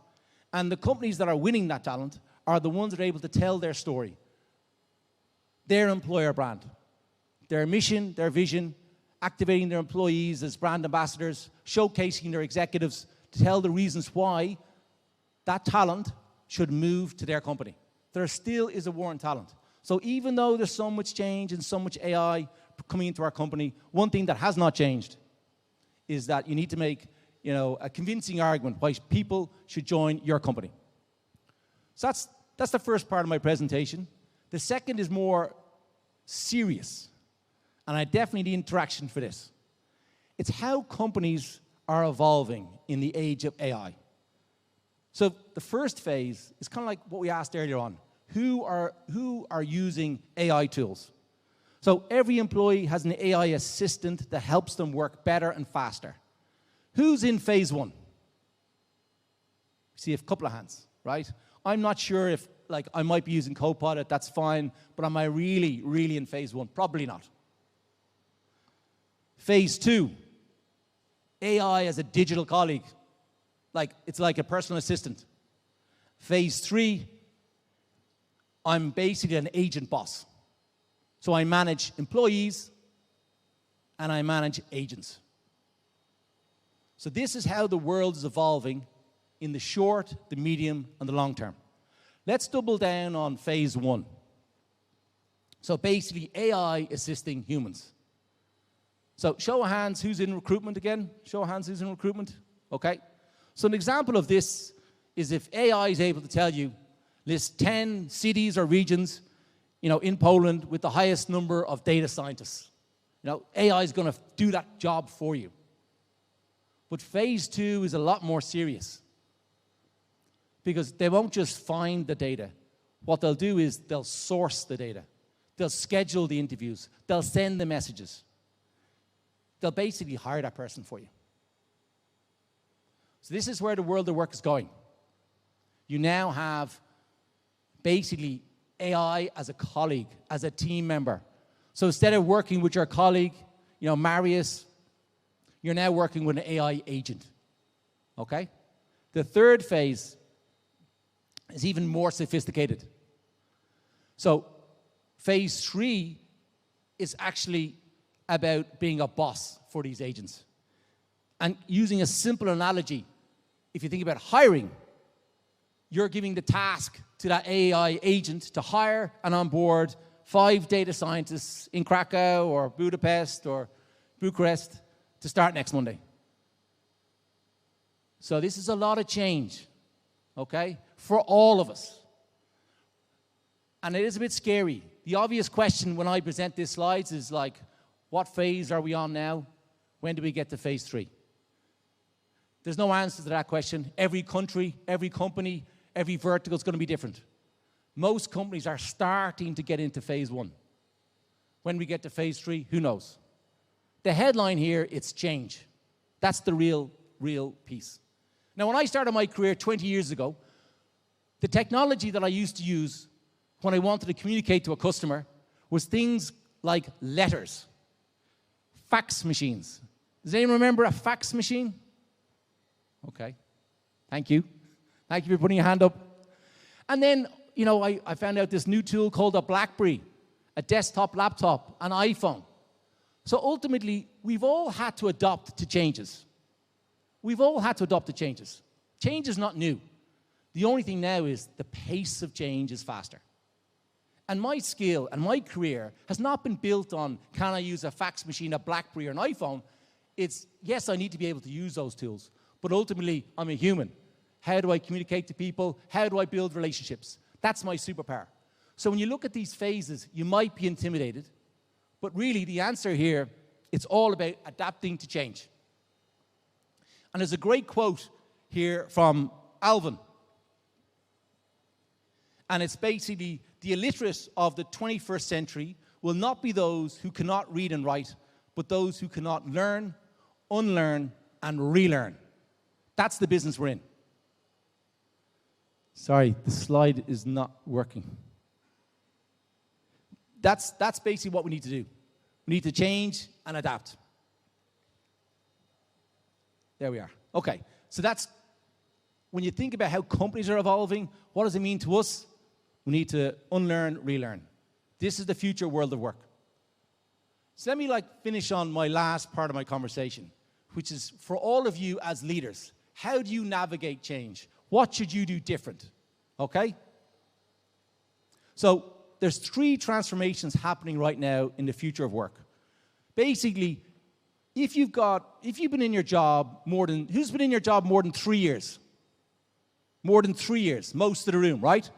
And the companies that are winning that talent are the ones that are able to tell their story, their employer brand, their mission, their vision, activating their employees as brand ambassadors, showcasing their executives to tell the reasons why that talent should move to their company. There still is a war on talent. So even though there's so much change and so much AI coming into our company, one thing that has not changed is that you need to make a convincing argument why people should join your company. So that's the first part of my presentation. The second is more serious, and I definitely need interaction for this. It's how companies are evolving in the age of AI. So the first phase is kind of like what we asked earlier on. Who are using AI tools? So every employee has an AI assistant that helps them work better and faster. Who's in phase 1? See a couple of hands, right? I'm not sure if, I might be using Copilot, that's fine, but am I really, really in phase 1? Probably not. Phase 2, AI as a digital colleague. It's like a personal assistant. Phase 3, I'm basically an agent boss. So I manage employees and I manage agents. So this is how the world is evolving in the short, the medium, and the long term. Let's double down on phase 1. So basically, AI assisting humans. So show of hands, who's in recruitment again? Show of hands, who's in recruitment? Okay. So an example of this is if AI is able to tell you, list 10 cities or regions, in Poland with the highest number of data scientists. AI is going to do that job for you. But phase 2 is a lot more serious, because they won't just find the data. What they'll do is they'll source the data. They'll schedule the interviews. They'll send the messages. They'll basically hire that person for you. So this is where the world of work is going. You now have basically AI as a colleague, as a team member. So instead of working with your colleague, Marius, you're now working with an AI agent. Okay? The third phase is even more sophisticated. So phase 3 is actually about being a boss for these agents. And using a simple analogy, if you think about hiring, you're giving the task to that AI agent to hire and onboard 5 data scientists in Krakow or Budapest or Bucharest to start next Monday. So this is a lot of change, okay, for all of us. And it is a bit scary. The obvious question when I present these slides is What phase are we on now? When do we get to phase 3? There's no answer to that question. Every country, every company, every vertical is going to be different. Most companies are starting to get into phase 1. When we get to phase 3, who knows? The headline here, it's change. That's the real piece. Now, when I started my career 20 years ago, the technology that I used to use when I wanted to communicate to a customer was things like letters, fax machines. Does anyone remember a fax machine? Okay, thank you. Thank you for putting your hand up. And then, you know, I found out this new tool called a BlackBerry, a desktop laptop, an iPhone. So ultimately, we've all had to adapt to changes. We've all had to adopt to changes. Change is not new. The only thing now is the pace of change is faster. And my skill and my career has not been built on, can I use a fax machine, a BlackBerry, or an iPhone? It's, yes, I need to be able to use those tools. But ultimately, I'm a human. How do I communicate to people? How do I build relationships? That's my superpower. So when you look at these phases, you might be intimidated. But really, the answer here, it's all about adapting to change. And there's a great quote here from Alvin. And it's basically, the illiterate of the 21st century will not be those who cannot read and write, but those who cannot learn, unlearn, and relearn. That's the business we're in. Sorry, the slide is not working. That's basically what we need to do. We need to change and adapt. There we are. Okay, so that's, when you think about how companies are evolving, what does it mean to us? We need to unlearn, relearn. This is the future world of work. So let me finish on my last part of my conversation, which is for all of you as leaders. How do you navigate change? What should you do different? Okay? So there's 3 transformations happening right now in the future of work. Basically, if you've been in your job who's been in your job more than 3 years? More than 3 years, most of the room, right?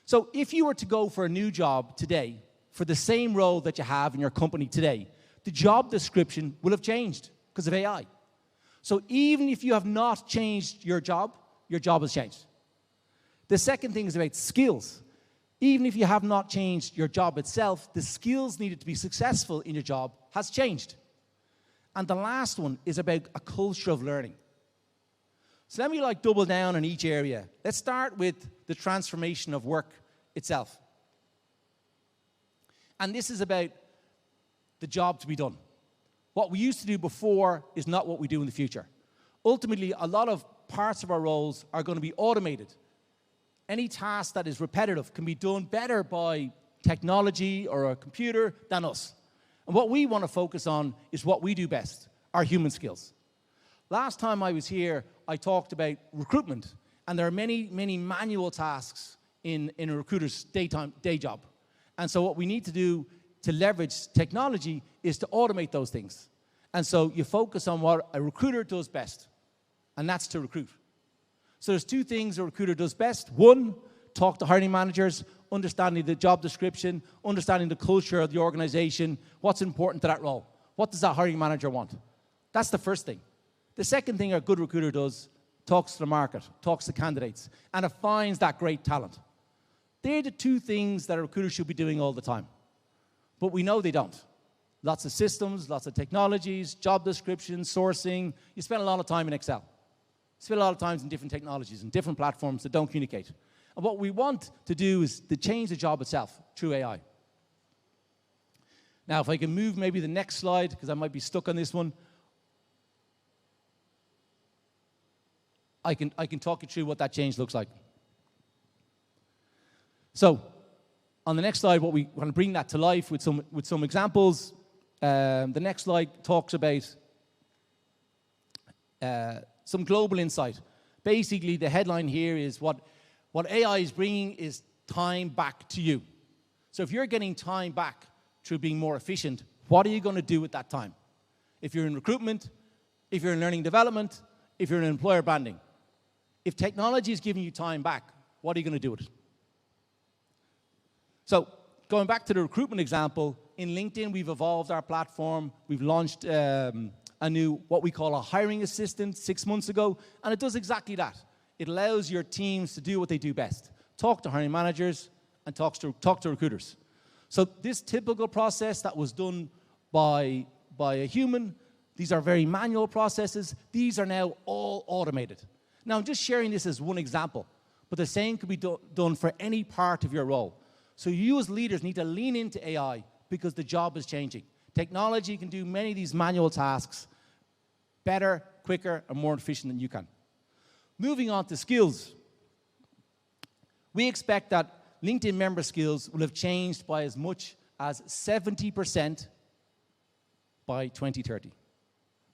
So if you were to go for a new job today, for the same role that you have in your company today, the job description will have changed because of AI. So even if you have not changed your job has changed. The second thing is about skills. Even if you have not changed your job itself, the skills needed to be successful in your job has changed. And the last one is about a culture of learning. So let me double down on each area. Let's start with the transformation of work itself. And this is about the job to be done. What we used to do before is not what we do in the future. Ultimately, a lot of parts of our roles are going to be automated. Any task that is repetitive can be done better by technology or a computer than us. And what we want to focus on is what we do best, our human skills. Last time I was here, I talked about recruitment, and there are many, many manual tasks in a recruiter's day job. And so what we need to do to leverage technology is to automate those things. And so you focus on what a recruiter does best, and that's to recruit. So there's 2 things a recruiter does best. 1, talk to hiring managers, understanding the job description, understanding the culture of the organization, what's important to that role. What does that hiring manager want? That's the first thing. The second thing a good recruiter does, talks to the market, talks to candidates, and it finds that great talent. They're the 2 things that a recruiter should be doing all the time. But we know they don't. Lots of systems, lots of technologies, job descriptions, sourcing. You spend a lot of time in Excel. You spend a lot of time in different technologies and different platforms that don't communicate. And what we want to do is to change the job itself through AI. Now, if I can move maybe the next slide, because I might be stuck on this one. I can talk you through what that change looks like. So, on the next slide, what we want to bring that to life with some examples. The next slide talks about some global insight. Basically, the headline here is what AI is bringing is time back to you. So if you're getting time back through being more efficient, what are you going to do with that time? If you're in recruitment, if you're in learning development, if you're in employer branding. If technology is giving you time back, what are you going to do with it? So going back to the recruitment example, in LinkedIn, we've evolved our platform. We've launched a new, what we call a hiring assistant 6 months ago, and it does exactly that. It allows your teams to do what they do best. Talk to hiring managers and talk to recruiters. So this typical process that was done by a human, these are very manual processes. These are now all automated. Now, I'm just sharing this as one example, but the same could be done for any part of your role. So you as leaders need to lean into AI because the job is changing. Technology can do many of these manual tasks better, quicker, and more efficient than you can. Moving on to skills. We expect that LinkedIn member skills will have changed by as much as 70% by 2030.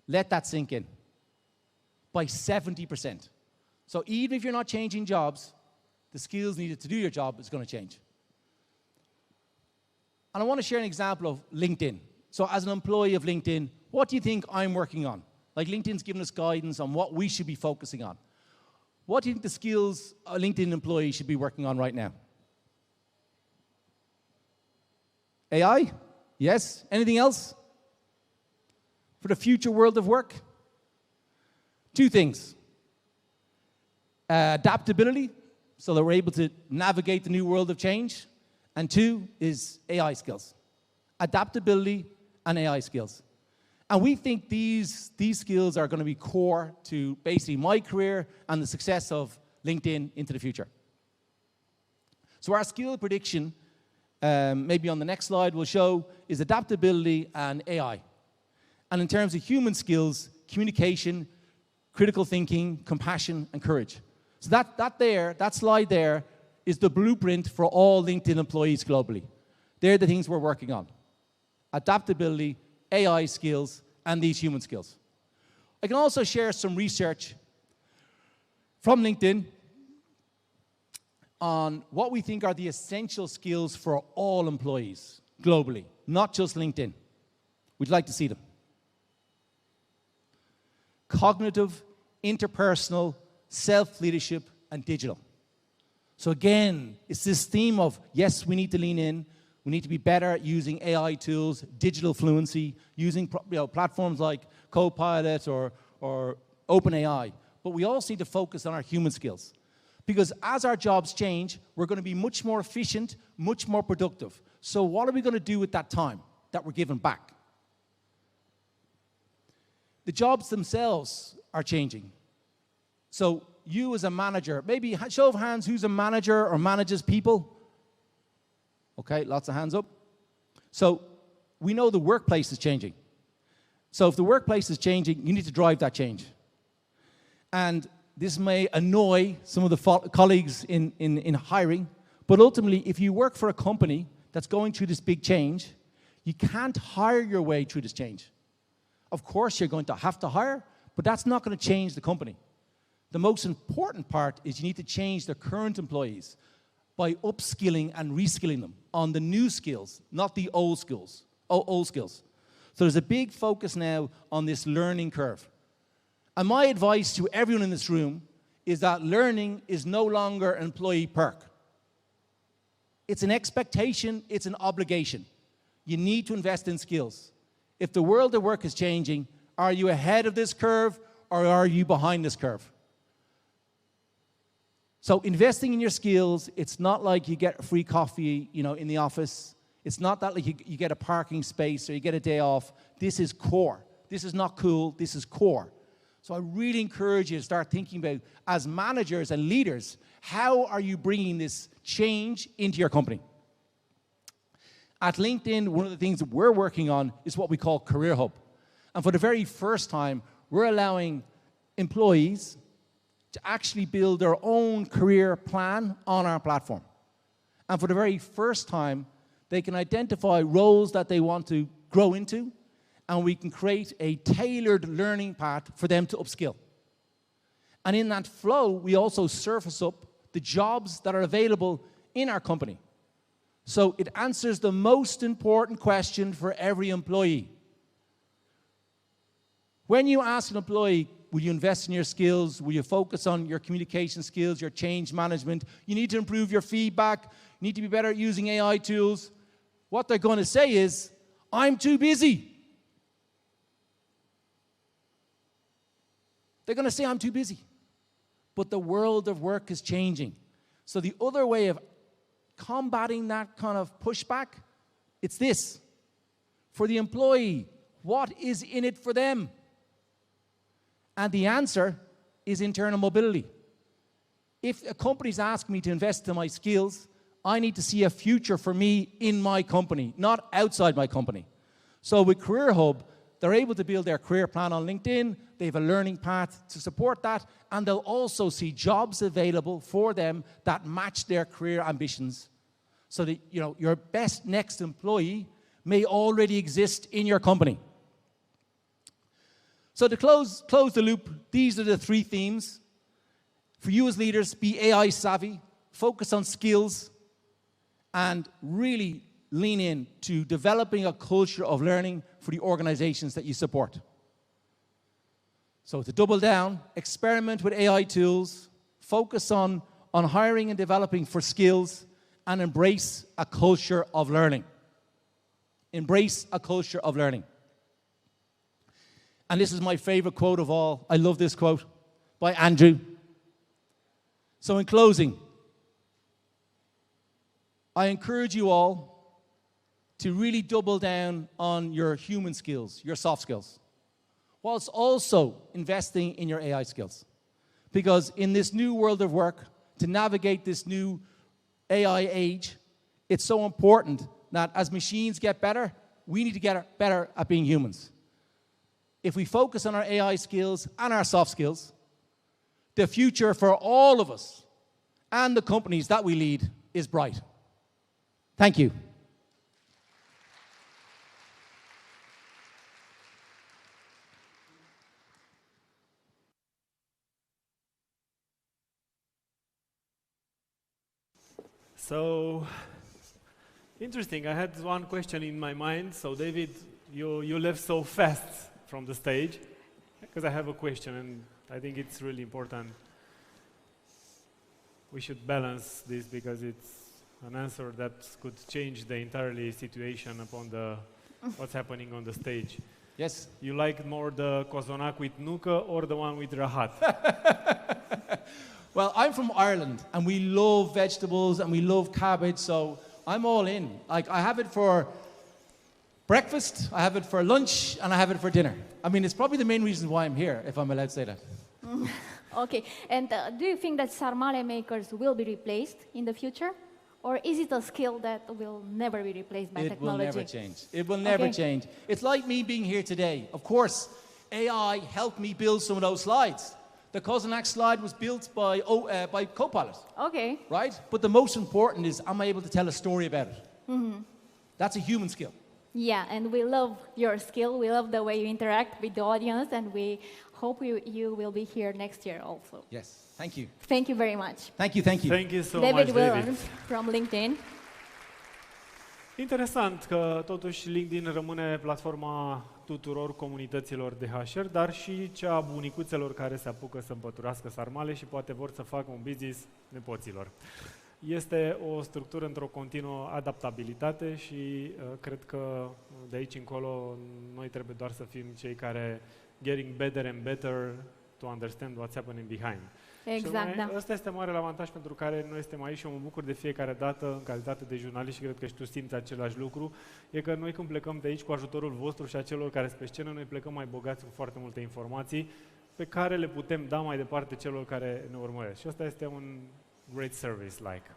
Let that sink in. By 70%. So even if you're not changing jobs, the skills needed to do your job is going to change. And I want to share an example of LinkedIn. So as an employee of LinkedIn, what do you think I'm working on? Like LinkedIn's given us guidance on what we should be focusing on. What do you think the skills a LinkedIn employee should be working on right now? AI? Yes. Anything else? For the future world of work? 2 things. Adaptability, so that we're able to navigate the new world of change. And 2 is AI skills. Adaptability and AI skills. And we think these skills are going to be core to basically my career and the success of LinkedIn into the future. So our skill prediction, maybe on the next slide, will show is adaptability and AI. And in terms of human skills, communication, critical thinking, compassion, and courage. So that slide there is the blueprint for all LinkedIn employees globally. They're the things we're working on. Adaptability, AI skills, and these human skills. I can also share some research from LinkedIn on what we think are the essential skills for all employees globally, not just LinkedIn. We'd like to see them. Cognitive, interpersonal, self-leadership, and digital. So again, it's this theme of, yes, we need to lean in. We need to be better at using AI tools, digital fluency, using platforms like Copilot or OpenAI. But we also need to focus on our human skills. Because as our jobs change, we're going to be much more efficient, much more productive. So what are we going to do with that time that we're given back? The jobs themselves are changing. So you as a manager, maybe show of hands, who's a manager or manages people? Okay, lots of hands up. So we know the workplace is changing. So if the workplace is changing, you need to drive that change. And this may annoy some of the colleagues in hiring, but ultimately, if you work for a company that's going through this big change, you can't hire your way through this change. Of course, you're going to have to hire, but that's not going to change the company. The most important part is you need to change the current employees by upskilling and reskilling them on the new skills, not the old skills. So there's a big focus now on this learning curve. And my advice to everyone in this room is that learning is no longer an employee perk. It's an expectation, it's an obligation. You need to invest in skills. If the world of work is changing, are you ahead of this curve or are you behind this curve? So investing in your skills, it's not like you get a free coffee, in the office. It's not that like you get a parking space or you get a day off. This is core. This is not cool. This is core. So I really encourage you to start thinking about, as managers and leaders, how are you bringing this change into your company? At LinkedIn, one of the things that we're working on is what we call Career Hub. And for the very first time, we're allowing employees to actually build their own career plan on our platform. And for the very first time, they can identify roles that they want to grow into, and we can create a tailored learning path for them to upskill. And in that flow, we also surface up the jobs that are available in our company. So it answers the most important question for every employee. When you ask an employee, will you invest in your skills? Will you focus on your communication skills, your change management? You need to improve your feedback. You need to be better at using AI tools. What they're going to say is, I'm too busy. They're going to say, I'm too busy. But the world of work is changing. So the other way of combating that kind of pushback, it's this. For the employee, what is in it for them? And the answer is internal mobility. If a company's asking me to invest in my skills, I need to see a future for me in my company, not outside my company. So with Career Hub, they're able to build their career plan on LinkedIn. They have a learning path to support that, and they'll also see jobs available for them that match their career ambitions. So that your best next employee may already exist in your company. So to close the loop, these are the 3 themes. For you as leaders, be AI savvy, focus on skills, and really lean in to developing a culture of learning for the organizations that you support. So to double down, experiment with AI tools, focus on hiring and developing for skills, and embrace a culture of learning. Embrace a culture of learning. And this is my favorite quote of all. I love this quote by Andrew. So in closing, I encourage you all to really double down on your human skills, your soft skills, whilst also investing in your AI skills. Because in this new world of work, to navigate this new AI age, it's so important that as machines get better, we need to get better at being humans. If we focus on our AI skills and our soft skills, the future for all of us and the companies that we lead is bright. Thank you. So, interesting. I had one question in my mind. So, David, you left so fast from the stage because I have a question, and I think it's really important. We should balance this because it's an answer that could change the entirely situation upon what's happening on the stage. Yes. You like more the cozonac with nucă or the one with rahat? Well, I'm from Ireland, and we love vegetables, and we love cabbage, so I'm all in. Like, I have it for breakfast, I have it for lunch, and I have it for dinner. I mean, it's probably the main reason why I'm here, if I'm allowed to say that. Okay, and do you think that sarmale makers will be replaced in the future? Or is it a skill that will never be replaced by technology? It will never change. It will never change. It's like me being here today. Of course, AI helped me build some of those slides. The Kozenak slide was built by Copilot. Okay. Right? But the most important is, am I able to tell a story about it? Mm-hmm. That's a human skill. Yeah, and we love your skill. We love the way you interact with the audience, and we hope you will be here next year also. Yes, thank you. Thank you very much. Thank you, thank you. Thank you so David much, David. Williams from LinkedIn. Interesant că totuși LinkedIn rămâne platforma tuturor comunităților de HR, dar și cea a bunicuțelor care se apucă să împăturească sarmale și poate vor să facă un business nepoților. Este o structură într-o continuă adaptabilitate și cred că de aici încolo noi trebuie doar să fim cei care getting better and better to understand what's happening behind. Exact, da. Ăsta este marele avantaj pentru care noi suntem aici și eu mă bucur de fiecare dată în calitate de jurnalist și cred că și tu simți același lucru, e că noi când plecăm de aici cu ajutorul vostru și a celor care sunt pe scenă, noi plecăm mai bogați cu foarte multe informații pe care le putem da mai departe celor care ne urmăresc. Și asta este un great service, like.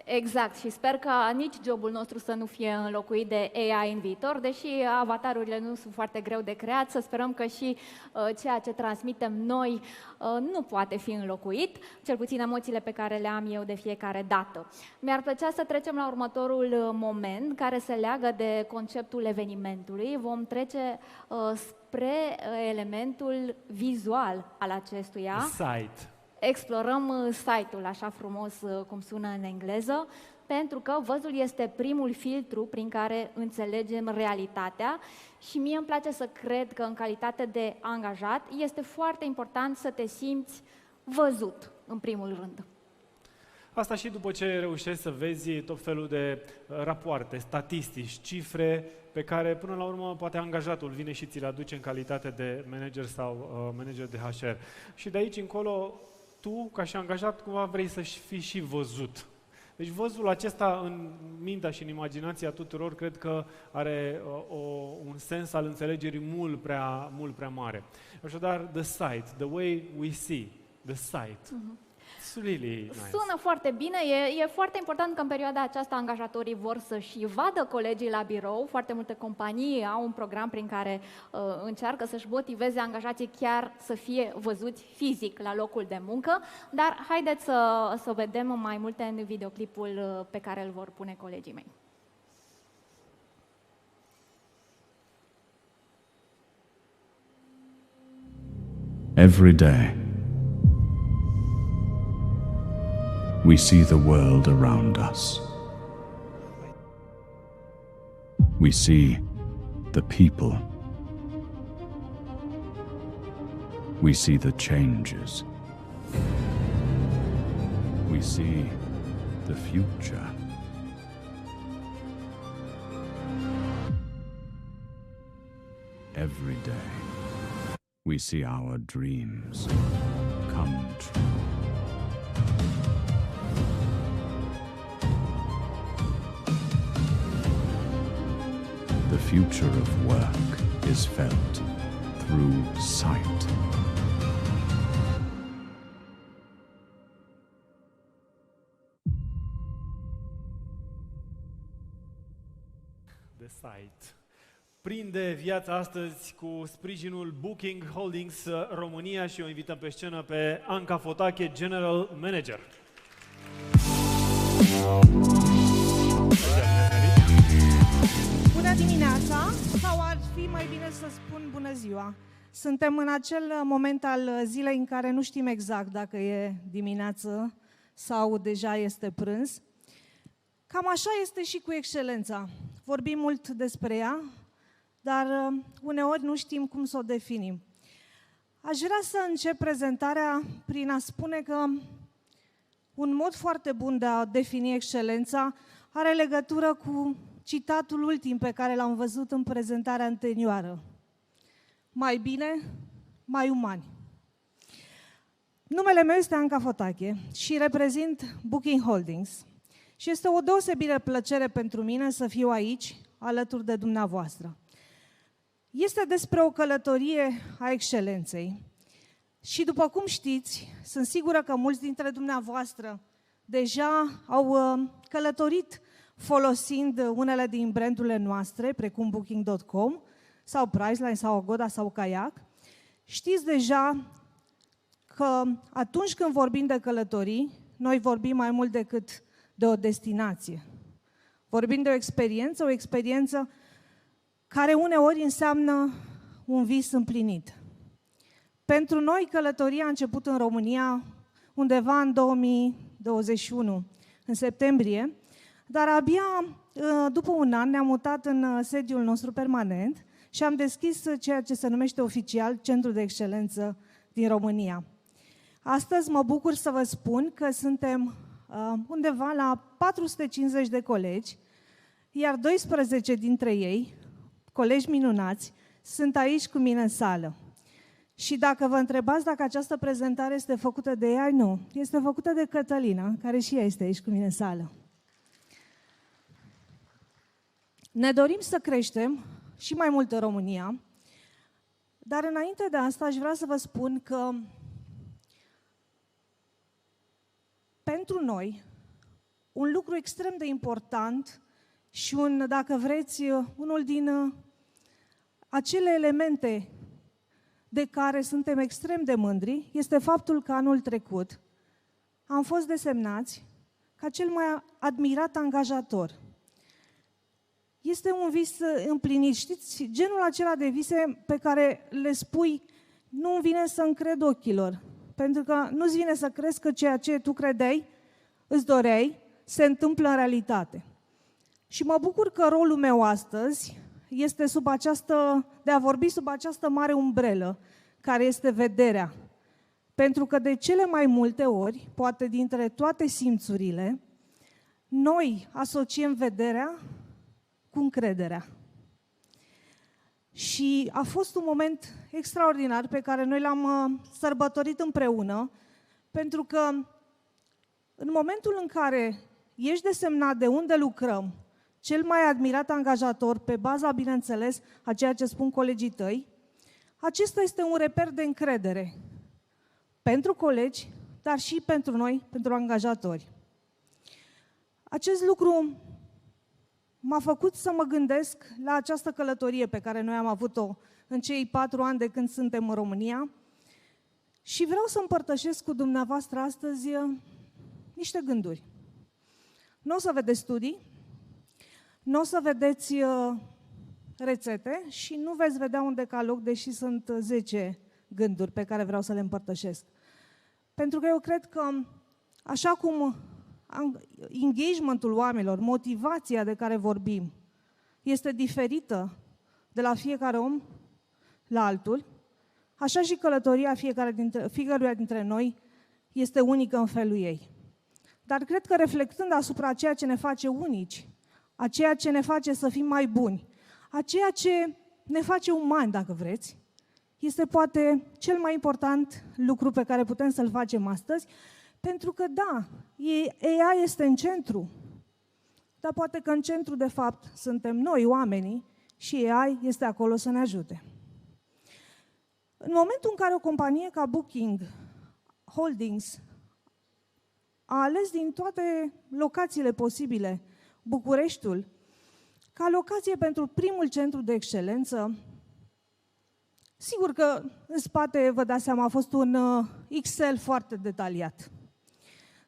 Exact, și sper ca nici jobul nostru să nu fie înlocuit de AI în viitor, deși avatarurile nu sunt foarte greu de creat, să sperăm că și ceea ce transmitem noi nu poate fi înlocuit, cel puțin emoțiile pe care le am eu de fiecare dată. Mi-ar plăcea să trecem la următorul moment, care se leagă de conceptul evenimentului. Vom trece spre elementul vizual al acestuia. Site. Explorăm site-ul, așa frumos cum sună în engleză, pentru că văzul este primul filtru prin care înțelegem realitatea și mie îmi place să cred că în calitate de angajat este foarte important să te simți văzut, în primul rând. Asta și după ce reușești să vezi tot felul de rapoarte, statistici, cifre pe care până la urmă poate angajatul vine și ți le aduce în calitate de manager sau manager de HR. Și de aici încolo tu, ca și angajat, cumva vrei să fii și văzut. Deci văzul acesta în mintea și în imaginația tuturor cred că are un sens al înțelegerii mult prea mare. Așadar, the sight, the way we see, the sight. It's really nice. Sună foarte bine, e foarte important că în perioada aceasta angajatorii vor să-și vadă colegii la birou. Foarte multe companii au un program prin care încearcă să-și motiveze angajații chiar să fie văzuți fizic la locul de muncă, dar haideți să vedem mai multe în videoclipul pe care îl vor pune colegii mei. Every day, we see the world around us. We see the people. We see the changes. We see the future. Every day, we see our dreams come true. The future of work is felt through sight. The sight. Prinde viața astăzi cu sprijinul Booking Holdings România și o invităm pe scenă pe Anca Fotache, General Manager. Bună dimineața, sau ar fi mai bine să spun bună ziua. Suntem în acel moment al zilei în care nu știm exact dacă e dimineață sau deja este prânz. Cam așa este și cu excelența. Vorbim mult despre ea, dar uneori nu știm cum să o definim. Aș vrea să încep prezentarea prin a spune că un mod foarte bun de a defini excelența are legătură cu citatul ultim pe care l-am văzut în prezentarea anterioară. Mai bine, mai umani. Numele meu este Anca Fotache și reprezint Booking Holdings. Și este o deosebită plăcere pentru mine să fiu aici, alături de dumneavoastră. Este despre o călătorie a excelenței. Și după cum știți, sunt sigură că mulți dintre dumneavoastră deja au călătorit folosind unele din brandurile noastre, precum Booking.com, sau Priceline, sau Agoda, sau Kayak. Știți deja că atunci când vorbim de călătorii, noi vorbim mai mult decât de o destinație. Vorbim de o experiență care uneori înseamnă un vis împlinit. Pentru noi, călătoria a început în România undeva în 2021, în septembrie, dar abia după un an ne-am mutat în sediul nostru permanent și am deschis ceea ce se numește oficial Centrul de Excelență din România. Astăzi mă bucur să vă spun că suntem undeva la 450 de colegi, iar 12 dintre ei, colegi minunați, sunt aici cu mine în sală. Și dacă vă întrebați dacă această prezentare este făcută de ea, nu. Este făcută de Cătălina, care și ea este aici cu mine în sală. Ne dorim să creștem și mai mult în România, dar înainte de asta aș vrea să vă spun că pentru noi, un lucru extrem de important și dacă vreți, unul din acele elemente de care suntem extrem de mândri, este faptul că anul trecut am fost desemnați ca cel mai admirat angajator. Este un vis împlinit. Știți, genul acela de vise pe care le spui, nu-mi vine să-mi cred ochilor, pentru că nu-ți vine să crezi că ceea ce tu credeai, îți doreai, se întâmplă în realitate. Și mă bucur că rolul meu astăzi este de a vorbi sub această mare umbrelă, care este vederea. Pentru că de cele mai multe ori, poate dintre toate simțurile, noi asociem vederea cu încrederea. Și a fost un moment extraordinar pe care noi l-am sărbătorit împreună, pentru că în momentul în care ești desemnat de unde lucrăm, cel mai admirat angajator, pe baza, bineînțeles, a ceea ce spun colegii tăi, acesta este un reper de încredere pentru colegi, dar și pentru noi, pentru angajatori. Acest lucru m-a făcut să mă gândesc la această călătorie pe care noi am avut-o în cei 4 ani de când suntem în România și vreau să împărtășesc cu dumneavoastră astăzi niște gânduri. Nu o să vedeți studii, nu o să vedeți rețete și nu veți vedea un decalog, deși sunt 10 gânduri pe care vreau să le împărtășesc. Pentru că eu cred că, așa cum engagementul oamenilor, motivația de care vorbim, este diferită de la fiecare om la altul, așa și călătoria fiecăruia dintre noi este unică în felul ei. Dar cred că reflectând asupra ceea ce ne face unici, a ceea ce ne face să fim mai buni, a ceea ce ne face umani, dacă vreți, este poate cel mai important lucru pe care putem să-l facem astăzi, pentru că, da, AI este în centru, dar poate că în centru, de fapt, suntem noi, oamenii, și AI este acolo să ne ajute. În momentul în care o companie ca Booking Holdings a ales din toate locațiile posibile Bucureștiul ca locație pentru primul centru de excelență, sigur că în spate, vă dați seama, a fost un Excel foarte detaliat.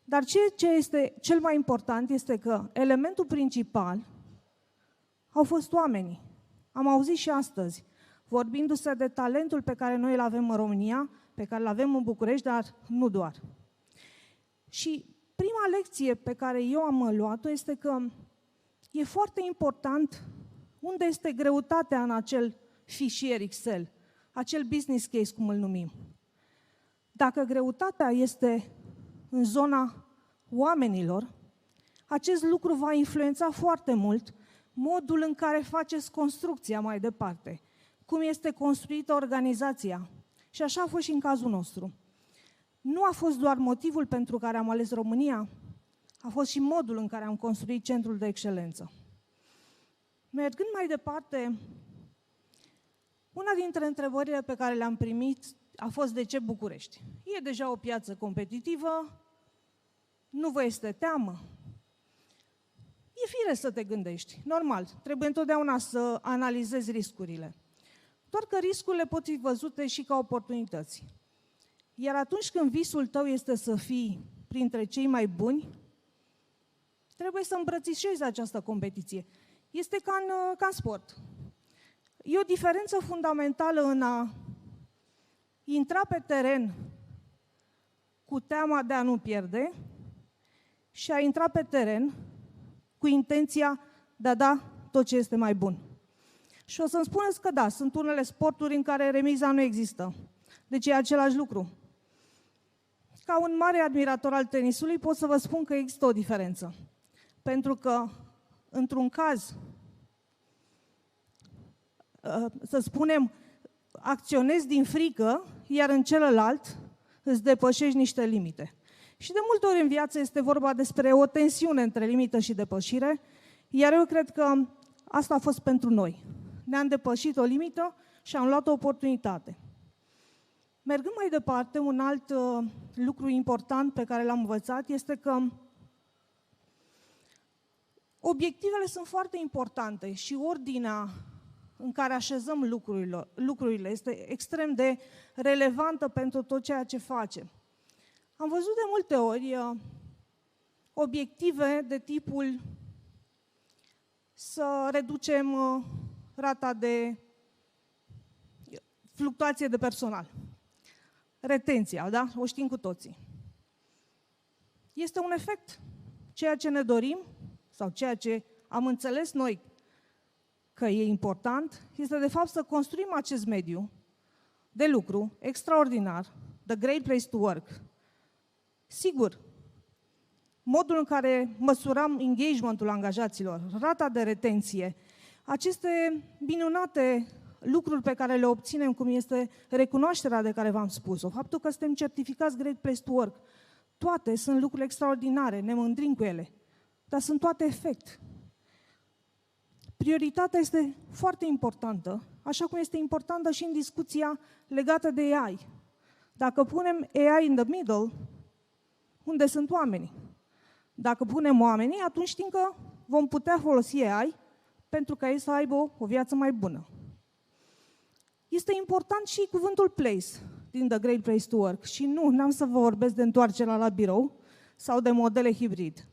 Dar ce este cel mai important este că elementul principal au fost oamenii. Am auzit și astăzi, vorbindu-se de talentul pe care noi îl avem în România, pe care îl avem în București, dar nu doar. Și prima lecție pe care eu am luat-o este că e foarte important unde este greutatea în acel fișier Excel, acel business case, cum îl numim. Dacă greutatea este în zona oamenilor, acest lucru va influența foarte mult modul în care faceți construcția mai departe, cum este construită organizația. Și așa a fost și în cazul nostru. Nu a fost doar motivul pentru care am ales România, a fost și modul în care am construit centrul de excelență. Mergând mai departe, una dintre întrebările pe care le-am primit a fost: de ce București? E deja o piață competitivă, nu vă este teamă? E firesc să te gândești, normal, trebuie întotdeauna să analizezi riscurile. Doar că riscurile pot fi văzute și ca oportunități. Iar atunci când visul tău este să fii printre cei mai buni, trebuie să îmbrățișezi această competiție. Este ca în sport. E o diferență fundamentală în a intra pe teren cu teama de a nu pierde și a intra pe teren cu intenția de a da tot ce este mai bun. Și o să-mi spuneți că da, sunt unele sporturi în care remiza nu există. Deci e același lucru. Ca un mare admirator al tenisului pot să vă spun că există o diferență. Pentru că, într-un caz, să spunem, acționezi din frică, iar în celălalt îți depășești niște limite. Și de multe ori în viață este vorba despre o tensiune între limită și depășire, iar eu cred că asta a fost pentru noi. Ne-am depășit o limită și am luat o oportunitate. Mergând mai departe, un alt lucru important pe care l-am învățat este că obiectivele sunt foarte importante și ordinea în care așezăm lucrurile este extrem de relevantă pentru tot ceea ce facem. Am văzut de multe ori obiective de tipul să reducem rata de fluctuație de personal. Retenția, da? O știm cu toții. Este un efect. Ceea ce ne dorim sau ceea ce am înțeles noi că e important este de fapt să construim acest mediu de lucru extraordinar, the Great Place to Work. Sigur, modul în care măsurăm engagementul angajaților, rata de retenție, aceste minunate lucruri pe care le obținem, cum este recunoașterea de care v-am spus-o, faptul că suntem certificați Great Place to Work, toate sunt lucruri extraordinare, ne mândrim cu ele, dar sunt toate efect. Prioritatea este foarte importantă, așa cum este importantă și în discuția legată de AI. Dacă punem AI in the middle, unde sunt oamenii? Dacă punem oamenii, atunci știm că vom putea folosi AI pentru ca ei să aibă o viață mai bună. Este important și cuvântul place din The Great Place to Work. Și n-am să vă vorbesc de întoarcerea la birou sau de modele hibrid.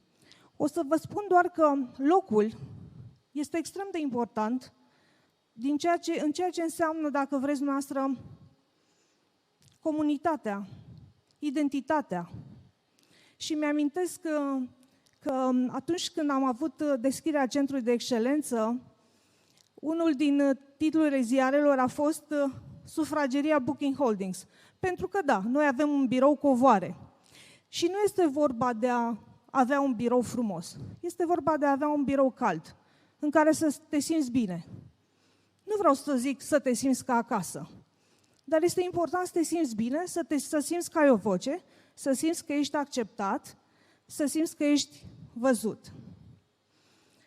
O să vă spun doar că locul este extrem de important în ceea ce înseamnă, dacă vreți dumneavoastră, comunitatea, identitatea. Și mi-amintesc că atunci când am avut deschiderea Centrului de Excelență, unul din titlurile ziarelor a fost Sufrageria Booking Holdings. Pentru că, da, noi avem un birou cu ovoare. Și nu este vorba de a avea un birou frumos. Este vorba de a avea un birou cald, în care să te simți bine. Nu vreau să zic să te simți ca acasă, dar este important să te simți bine, să simți că ai o voce, să simți că ești acceptat, să simți că ești văzut.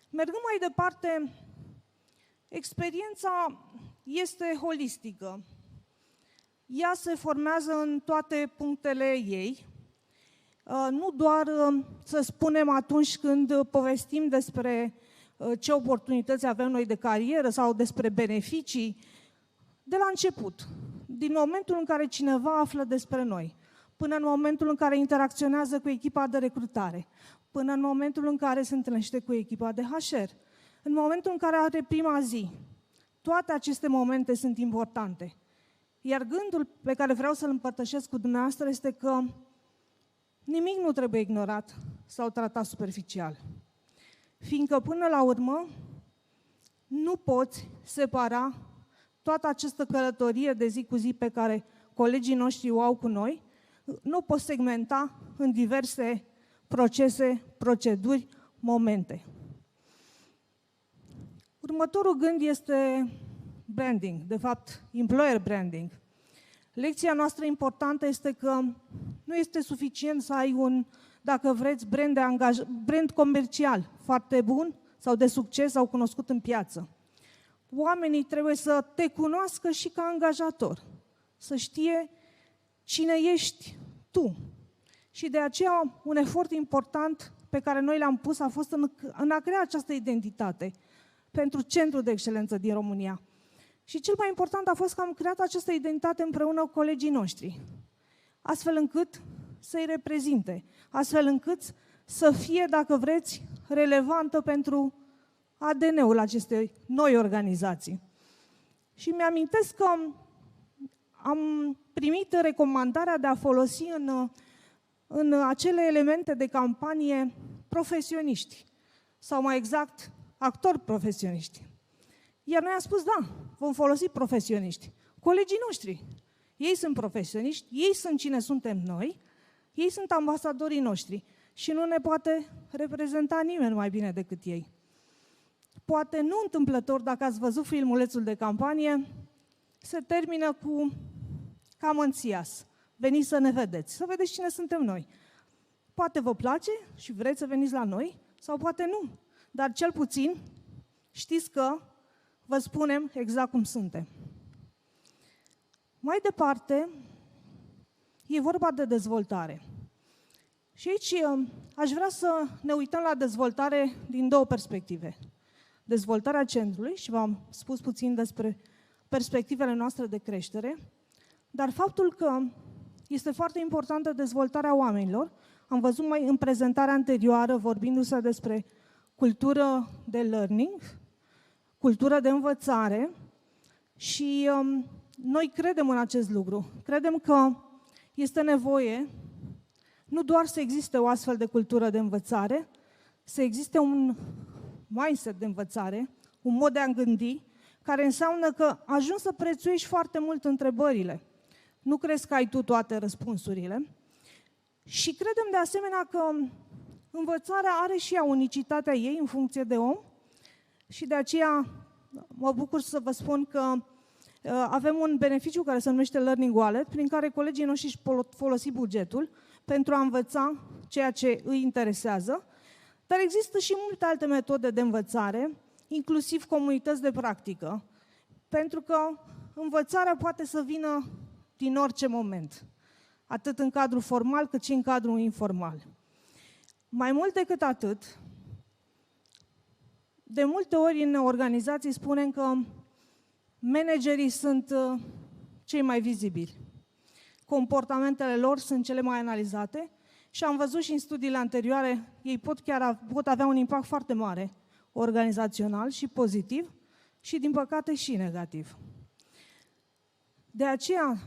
Mergând mai departe, experiența este holistică. Ea se formează în toate punctele ei, nu doar, să spunem, atunci când povestim despre ce oportunități avem noi de carieră sau despre beneficii, de la început, din momentul în care cineva află despre noi, până în momentul în care interacționează cu echipa de recrutare, până în momentul în care se întâlnește cu echipa de HR, în momentul în care are prima zi. Toate aceste momente sunt importante. Iar gândul pe care vreau să-l împărtășesc cu dumneavoastră este că nimic nu trebuie ignorat sau tratat superficial. Fiindcă, până la urmă, nu poți separa toată această călătorie de zi cu zi pe care colegii noștri o au cu noi, nu poți segmenta în diverse procese, proceduri, momente. Următorul gând este branding, de fapt, employer branding. Lecția noastră importantă este că nu este suficient să ai un, dacă vreți, brand comercial foarte bun sau de succes sau cunoscut în piață. Oamenii trebuie să te cunoască și ca angajator, să știe cine ești tu. Și de aceea un efort important pe care noi l-am pus a fost în a crea această identitate pentru Centrul de Excelență din România. Și cel mai important a fost că am creat această identitate împreună cu colegii noștri, astfel încât să-i reprezinte, astfel încât să fie, dacă vreți, relevantă pentru ADN-ul acestei noi organizații. Și mi-amintesc că am primit recomandarea de a folosi în acele elemente de campanie profesioniști, sau mai exact, actori profesioniști. Iar noi am spus, da, vom folosi profesioniști. Colegii noștri, ei sunt profesioniști, ei sunt cine suntem noi, ei sunt ambasadorii noștri și nu ne poate reprezenta nimeni mai bine decât ei. Poate nu întâmplător, dacă ați văzut filmulețul de campanie, se termină cu cam înțias. Veniți să ne vedeți, să vedeți cine suntem noi. Poate vă place și vreți să veniți la noi, sau poate nu. Dar cel puțin știți că vă spunem exact cum suntem. Mai departe, e vorba de dezvoltare. Și aici aș vrea să ne uităm la dezvoltare din două perspective. Dezvoltarea centrului, și v-am spus puțin despre perspectivele noastre de creștere, dar faptul că este foarte importantă dezvoltarea oamenilor. Am văzut mai în prezentarea anterioară, vorbindu-se despre cultură de learning, cultură de învățare și noi credem în acest lucru. Credem că este nevoie nu doar să existe o astfel de cultură de învățare, să existe un mindset de învățare, un mod de a gândi, care înseamnă că ajungi să prețuiești foarte mult întrebările. nu crezi că ai tu toate răspunsurile. Și credem de asemenea că învățarea are și ea unicitatea ei în funcție de om și de aceea mă bucur să vă spun că avem un beneficiu care se numește Learning Wallet, prin care colegii noștri își pot folosi bugetul pentru a învăța ceea ce îi interesează, dar există și multe alte metode de învățare, inclusiv comunități de practică, pentru că învățarea poate să vină din orice moment, atât în cadrul formal cât și în cadrul informal. Mai mult decât atât, de multe ori în organizații spunem că managerii sunt cei mai vizibili. Comportamentele lor sunt cele mai analizate și am văzut și în studiile anterioare, ei pot avea un impact foarte mare organizațional și pozitiv și, din păcate, și negativ. De aceea,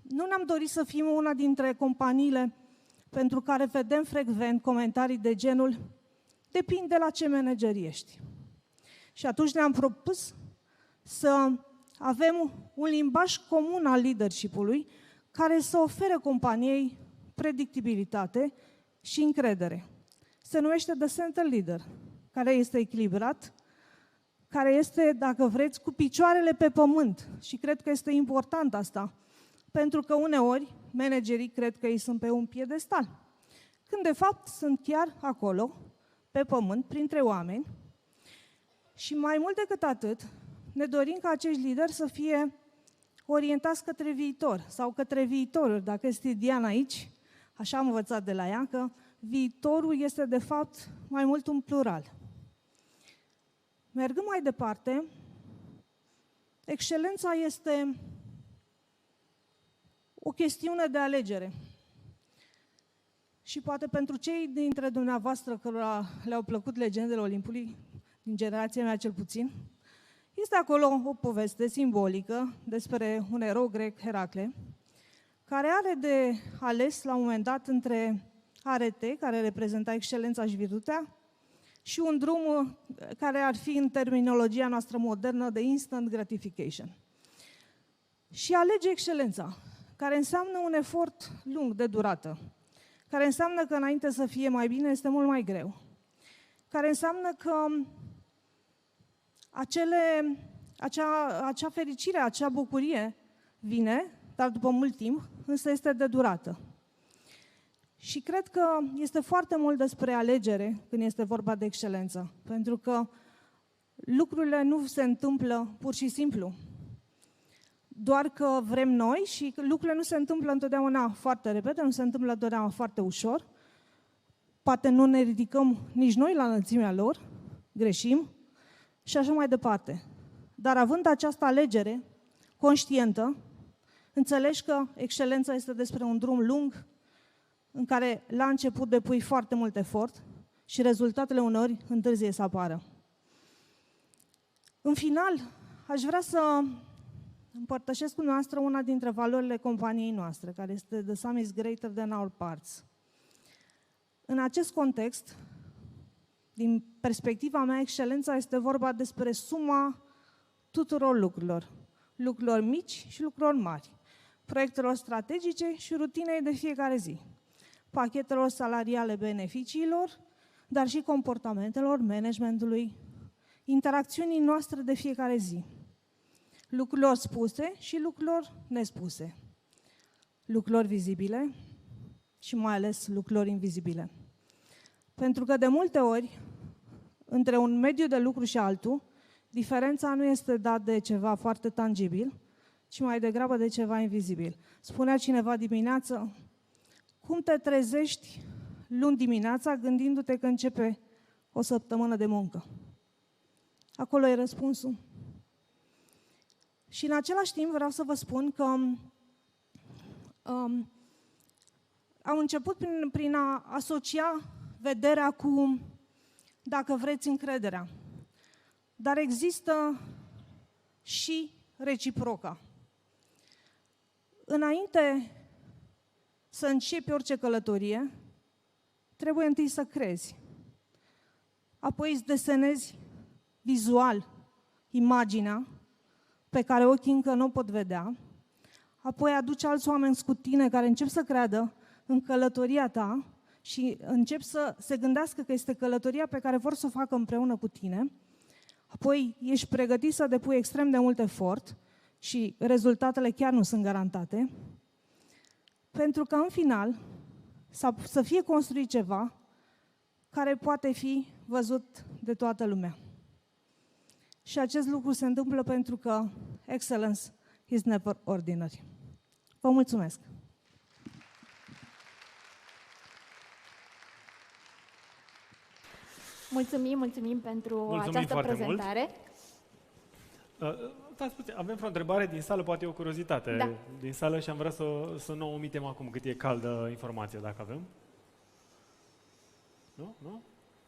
nu ne-am dorit să fim una dintre companiile pentru care vedem frecvent comentarii de genul depinde la ce manager ești. Și atunci ne-am propus să avem un limbaj comun al leadership-ului care să ofere companiei predictibilitate și încredere. Se numește The Center Leader, care este echilibrat, care este, dacă vreți, cu picioarele pe pământ. Și cred că este important asta, pentru că uneori managerii cred că ei sunt pe un piedestal, când de fapt sunt chiar acolo, pe pământ, printre oameni. Și mai mult decât atât, ne dorim ca acești lideri să fie orientați către viitor sau către viitorul. Dacă este Diana aici, așa am învățat de la ea, că viitorul este de fapt mai mult un plural. Mergând mai departe, excelența este o chestiune de alegere. Și poate pentru cei dintre dumneavoastră cărora le-au plăcut legendele Olimpului, din generația mea cel puțin, este acolo o poveste simbolică despre un erou grec, Heracle, care are de ales la un moment dat între arete, care reprezenta excelența și virtutea, și un drum care ar fi în terminologia noastră modernă de instant gratification. Și alege excelența, care înseamnă un efort lung de durată, care înseamnă că înainte să fie mai bine este mult mai greu, care înseamnă că acea fericire, acea bucurie vine, dar după mult timp, însă este de durată. Și cred că este foarte mult despre alegere când este vorba de excelență, pentru că lucrurile nu se întâmplă pur și simplu, doar că vrem noi și lucrurile nu se întâmplă întotdeauna foarte repede, nu se întâmplă întotdeauna foarte ușor, poate nu ne ridicăm nici noi la înălțimea lor, greșim și așa mai departe. Dar având această alegere conștientă, înțelegi că excelența este despre un drum lung în care la început depui foarte mult efort și rezultatele uneori întârzie să apară. În final, aș vrea să împărtășesc cu noastră una dintre valorile companiei noastre, care este The sum is greater than our parts. În acest context, din perspectiva mea, excelența este vorba despre suma tuturor lucrurilor, lucrurilor mici și lucrurilor mari, proiectelor strategice și rutinei de fiecare zi, pachetelor salariale beneficiilor, dar și comportamentelor managementului, interacțiunii noastre de fiecare zi, lucrurilor spuse și lucrurilor nespuse, lucrurilor vizibile și mai ales lucrurilor invizibile. Pentru că de multe ori, între un mediu de lucru și altul, diferența nu este dată de ceva foarte tangibil, ci mai degrabă de ceva invizibil. Spunea cineva dimineață, cum te trezești luni dimineața gândindu-te că începe o săptămână de muncă? Acolo e răspunsul. Și în același timp vreau să vă spun că am început prin a asocia vederea cu, dacă vreți, încrederea. Dar există și reciproca. Înainte să începi orice călătorie, trebuie întâi să crezi. Apoi îți desenezi vizual imaginea pe care ochii încă nu o pot vedea. apoi aduci alți oameni cu tine care încep să creadă în călătoria ta și încep să se gândească că este călătoria pe care vor să o facă împreună cu tine, apoi ești pregătit să depui extrem de mult efort și rezultatele chiar nu sunt garantate, pentru că în final să fie construit ceva care poate fi văzut de toată lumea. Și acest lucru se întâmplă pentru că excellence is never ordinary. Vă mulțumesc! Mulțumim pentru această prezentare. Avem vreo întrebare din sală, poate e o curiozitate din sală și am vrea să nu omitem acum cât e caldă informația, dacă avem. Nu?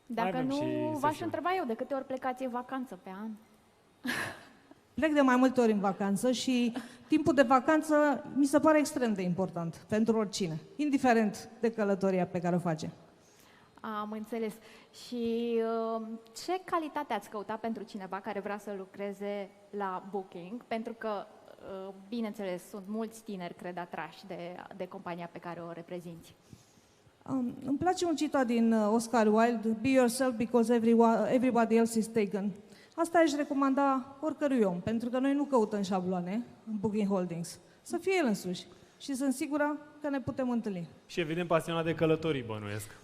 Dacă nu, v-aș întreba eu de câte ori plecați în vacanță pe an. Plec de mai multe ori în vacanță și timpul de vacanță mi se pare extrem de important pentru oricine, indiferent de călătoria pe care o face. Am înțeles. Și ce calitate ați căutat pentru cineva care vrea să lucreze la Booking? Pentru că, bineînțeles, sunt mulți tineri, cred, atrași de compania pe care o reprezinți. Îmi place un citat din Oscar Wilde, "Be yourself because everybody else is taken." Asta aș recomanda oricărui om, pentru că noi nu căutăm șabloane în Booking Holdings. Să fie el însuși și sunt sigură că ne putem întâlni. Și evident pasionat de călătorii, bănuiesc.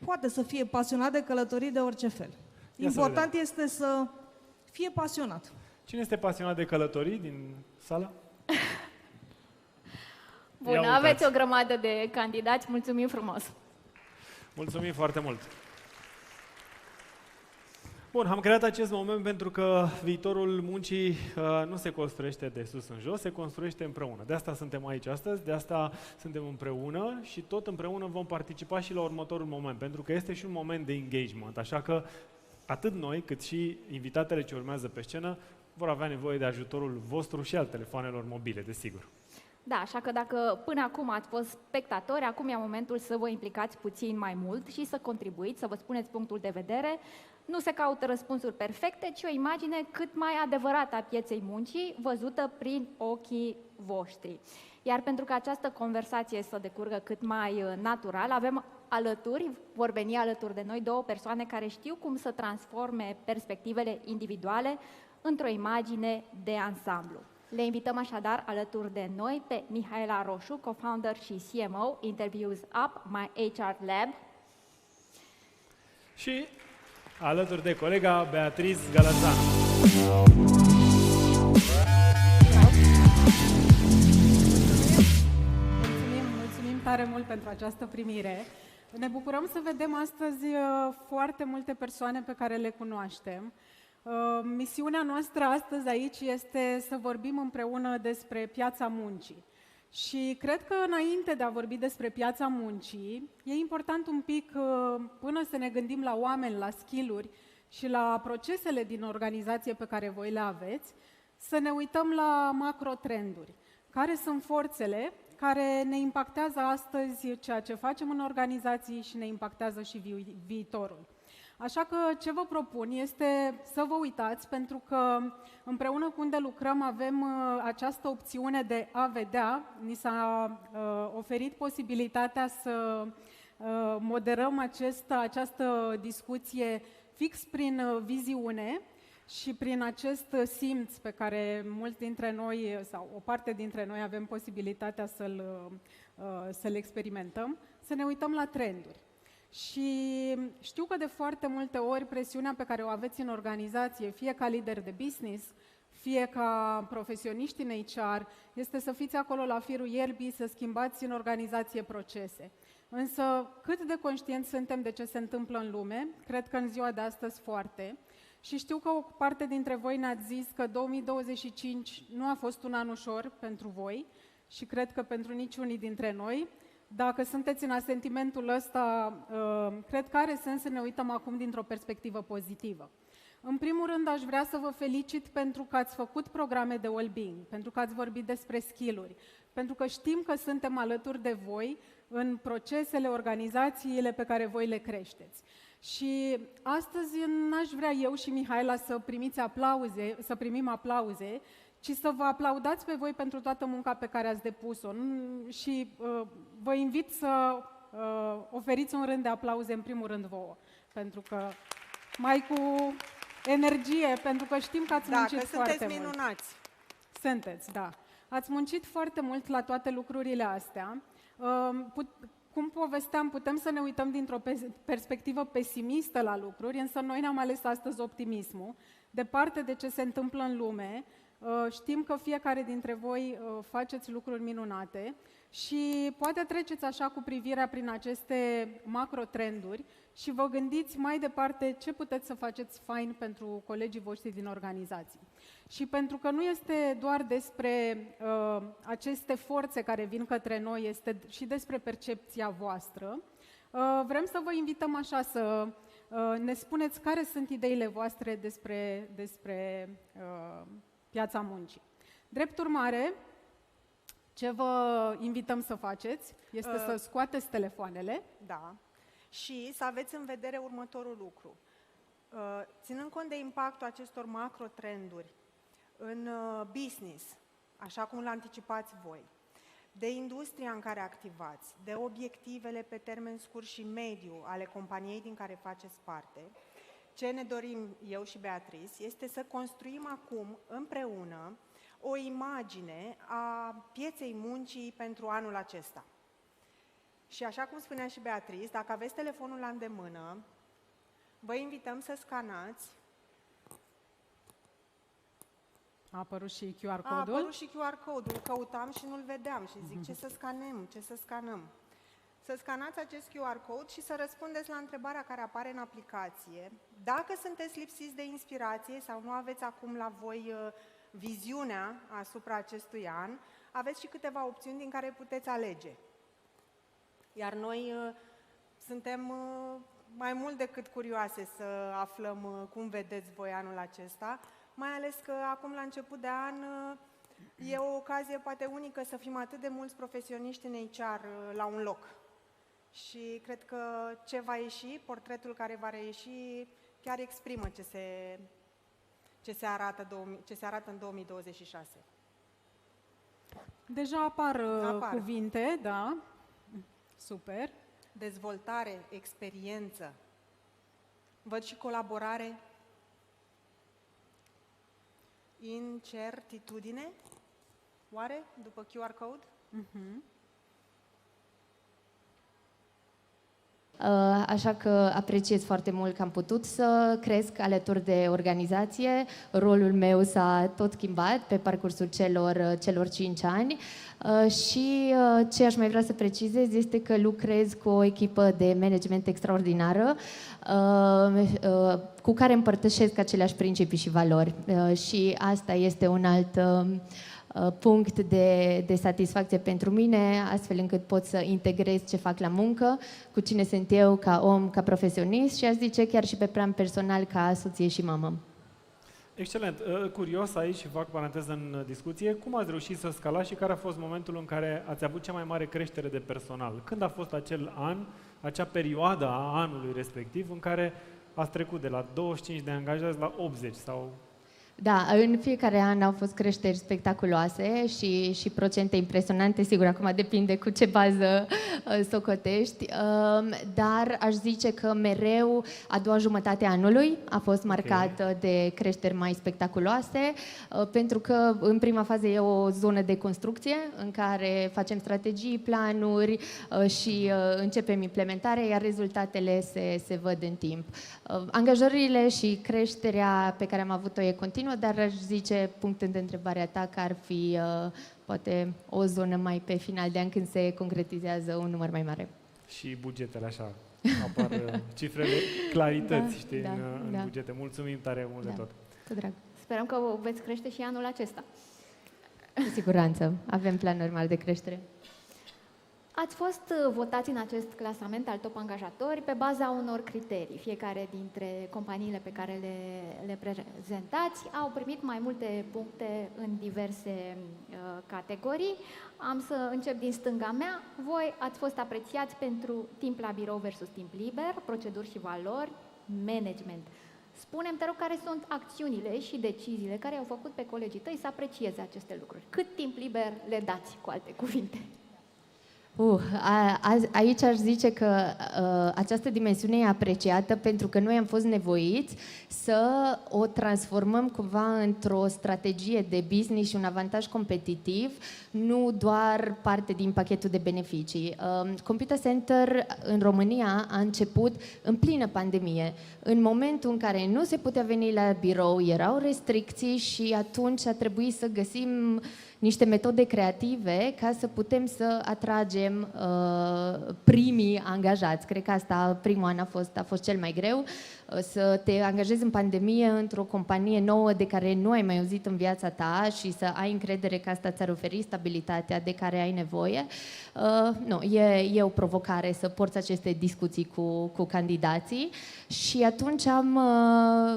Poate să fie pasionat de călătorii de orice fel. Important este să fie pasionat. Cine este pasionat de călătorii din sală? Bun, aveți o grămadă de candidați. Mulțumim frumos! Mulțumim foarte mult! Bun, am creat acest moment pentru că viitorul muncii nu se construiește de sus în jos, se construiește împreună. De asta suntem aici astăzi, de asta suntem împreună și tot împreună vom participa și la următorul moment, pentru că este și un moment de engagement, așa că atât noi cât și invitatele ce urmează pe scenă vor avea nevoie de ajutorul vostru și al telefoanelor mobile, desigur. Da, așa că dacă până acum ați fost spectatori, acum e momentul să vă implicați puțin mai mult și să contribuiți, să vă spuneți punctul de vedere. Nu se caută răspunsuri perfecte, ci o imagine cât mai adevărată a pieței muncii, văzută prin ochii voștri. Iar pentru că această conversație să decurgă cât mai natural, avem vor veni alături de noi două persoane care știu cum să transforme perspectivele individuale într-o imagine de ansamblu. Le invităm așadar alături de noi pe Mihaela Roșu, co-founder și CMO, Interviews Up, My HR Lab. Și alături de colega Beatriz Galățanu. Mulțumim tare mult pentru această primire. Ne bucurăm să vedem astăzi foarte multe persoane pe care le cunoaștem. Misiunea noastră astăzi aici este să vorbim împreună despre piața muncii. Și cred că înainte de a vorbi despre piața muncii, e important un pic, până să ne gândim la oameni, la skill-uri și la procesele din organizație pe care voi le aveți, să ne uităm la macro-trenduri. Care sunt forțele care ne impactează astăzi ceea ce facem în organizații și ne impactează și viitorul. Așa că ce vă propun este să vă uitați, pentru că împreună cu Undelucram avem această opțiune de a vedea. Ni s-a oferit posibilitatea să moderăm această discuție fix prin viziune și prin acest simț pe care mulți dintre noi, sau o parte dintre noi, avem posibilitatea să-l experimentăm, să ne uităm la trenduri. Și știu că de foarte multe ori presiunea pe care o aveți în organizație, fie ca lider de business, fie ca profesioniști în HR, este să fiți acolo la firul ierbii, să schimbați în organizație procese. Însă cât de conștienți suntem de ce se întâmplă în lume, cred că în ziua de astăzi foarte. Și știu că o parte dintre voi ne-ați zis că 2025 nu a fost un an ușor pentru voi și cred că pentru niciunii dintre noi. Dacă sunteți în asentimentul ăsta, cred că are sens să ne uităm acum dintr-o perspectivă pozitivă. În primul rând, aș vrea să vă felicit pentru că ați făcut programe de well-being, pentru că ați vorbit despre skill-uri, pentru că știm că suntem alături de voi în procesele, organizațiile pe care voi le creșteți. Și astăzi n-aș vrea eu și Mihaela să primim aplauze, ci să vă aplaudați pe voi pentru toată munca pe care ați depus-o. Și vă invit să oferiți un rând de aplauze în primul rând vouă, pentru că mai cu energie, pentru că știm că ați muncit foarte sunteți minunați. Sunteți, da. Ați muncit foarte mult la toate lucrurile astea. Cum povesteam, putem să ne uităm dintr-o perspectivă pesimistă la lucruri, însă noi ne-am ales astăzi optimismul. Departe de ce se întâmplă în lume, știm că fiecare dintre voi faceți lucruri minunate și poate treceți așa cu privirea prin aceste macro-trenduri și vă gândiți mai departe ce puteți să faceți fain pentru colegii voștri din organizații. Și pentru că nu este doar despre aceste forțe care vin către noi, este și despre percepția voastră, vrem să vă invităm așa să ne spuneți care sunt ideile voastre despre piața muncii. Drept urmare, ce vă invităm să faceți este să scoateți telefoanele. Da. Și să aveți în vedere următorul lucru. Ținând cont de impactul acestor macro-trenduri în business, așa cum l-anticipați voi, de industria în care activați, de obiectivele pe termen scurt și mediu ale companiei din care faceți parte, ce ne dorim eu și Beatrice este să construim acum împreună o imagine a pieței muncii pentru anul acesta. Și așa cum spunea și Beatrice, dacă aveți telefonul la îndemână, vă invităm să scanați. A apărut și QR codul? A apărut și QR codul, căutam și nu-l vedeam și zic ce să scanăm, ce să scanăm. Să scanați acest QR code și să răspundeți la întrebarea care apare în aplicație. Dacă sunteți lipsiți de inspirație sau nu aveți acum la voi viziunea asupra acestui an, aveți și câteva opțiuni din care puteți alege. Iar noi suntem mai mult decât curioase să aflăm cum vedeți voi anul acesta, mai ales că acum la început de an e o ocazie poate unică să fim atât de mulți profesioniști în HR la un loc. Și cred că ce va ieși, portretul care va reieși, chiar exprimă ce se arată în 2026. Deja apar cuvinte, da. Super. Dezvoltare, experiență. Văd și colaborare. Incertitudine. Oare? După QR code? Așa că apreciez foarte mult că am putut să cresc alături de organizație. Rolul meu s-a tot schimbat pe parcursul celor 5 ani și ce aș mai vrea să precizez este că lucrez cu o echipă de management extraordinară cu care împărtășesc aceleași principii și valori și asta este un alt punct de satisfacție pentru mine, astfel încât pot să integrez ce fac la muncă, cu cine sunt eu ca om, ca profesionist și aș zice chiar și pe plan personal ca soție și mamă. Excelent. Curios aici, și fac paranteză în discuție, cum ați reușit să scalați și care a fost momentul în care ați avut cea mai mare creștere de personal? Când a fost acel an, acea perioadă a anului respectiv în care ați trecut de la 25 de angajați la 80 sau... Da, în fiecare an au fost creșteri spectaculoase și procente impresionante, sigur, acum depinde cu ce bază socotești, dar aș zice că mereu a doua jumătate a anului a fost marcată de creșteri mai spectaculoase, pentru că în prima fază e o zonă de construcție în care facem strategii, planuri și începem implementarea, iar rezultatele se văd în timp. Angajările și creșterea pe care am avut-o e continuă, dar aș zice, punctând întrebarea ta, că ar fi poate o zonă mai pe final de an când se concretizează un număr mai mare. Și bugetele, așa, apar cifrele clarități, știi, în bugete. Mulțumim tare mult de tot. Cu drag. Sperăm că veți crește și anul acesta. Cu siguranță. Avem planuri mari de creștere. Ați fost votați în acest clasament al top angajatori pe baza unor criterii. Fiecare dintre companiile pe care le prezentați au primit mai multe puncte în diverse categorii. Am să încep din stânga mea. Voi ați fost apreciați pentru timp la birou versus timp liber, proceduri și valori, management. Spune-mi, te rog, care sunt acțiunile și deciziile care au făcut pe colegii tăi să aprecieze aceste lucruri. Cât timp liber le dați, cu alte cuvinte? Aici aș zice că această dimensiune e apreciată pentru că noi am fost nevoiți să o transformăm cumva într-o strategie de business și un avantaj competitiv, nu doar parte din pachetul de beneficii. Computer Center în România a început în plină pandemie, în momentul în care nu se putea veni la birou, erau restricții și atunci a trebuit să găsim niște metode creative ca să putem să atragem primii angajați. Cred că asta, primul an a fost cel mai greu, să te angajezi în pandemie într-o companie nouă de care nu ai mai auzit în viața ta și să ai încredere că asta ți-ar oferi stabilitatea de care ai nevoie. Nu, e o provocare să porți aceste discuții cu candidații și atunci am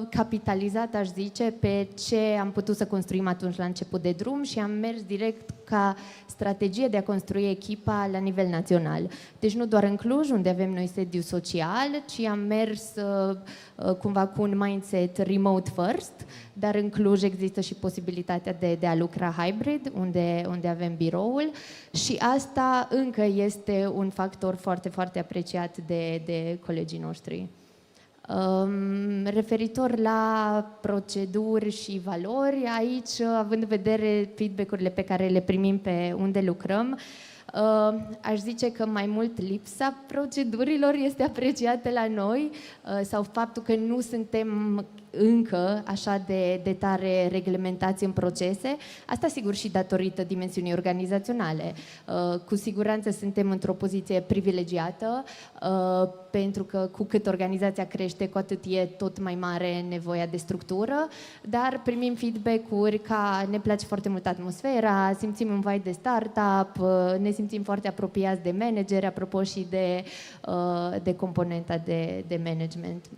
capitalizat, aș zice, pe ce am putut să construim atunci la început de drum și am mers direct ca strategie de a construi echipa la nivel național. Deci nu doar în Cluj, unde avem noi sediu social, ci am mers cumva cu un mindset remote first, dar în Cluj există și posibilitatea de a lucra hybrid, unde avem biroul și asta încă este un factor foarte, foarte apreciat de colegii noștri. Referitor la proceduri și valori, aici, având în vedere feedback-urile pe care le primim pe unde lucrăm, aș zice că mai mult lipsa procedurilor este apreciată la noi sau faptul că nu suntem încă așa de tare reglementați în procese. Asta sigur și datorită dimensiunii organizaționale. Cu siguranță suntem într-o poziție privilegiată pentru că cu cât organizația crește, cu atât e tot mai mare nevoia de structură, dar primim feedback-uri ca ne place foarte mult atmosfera, simțim un vibe de startup, ne simțim foarte apropiați de manageri, apropo și de componenta de management.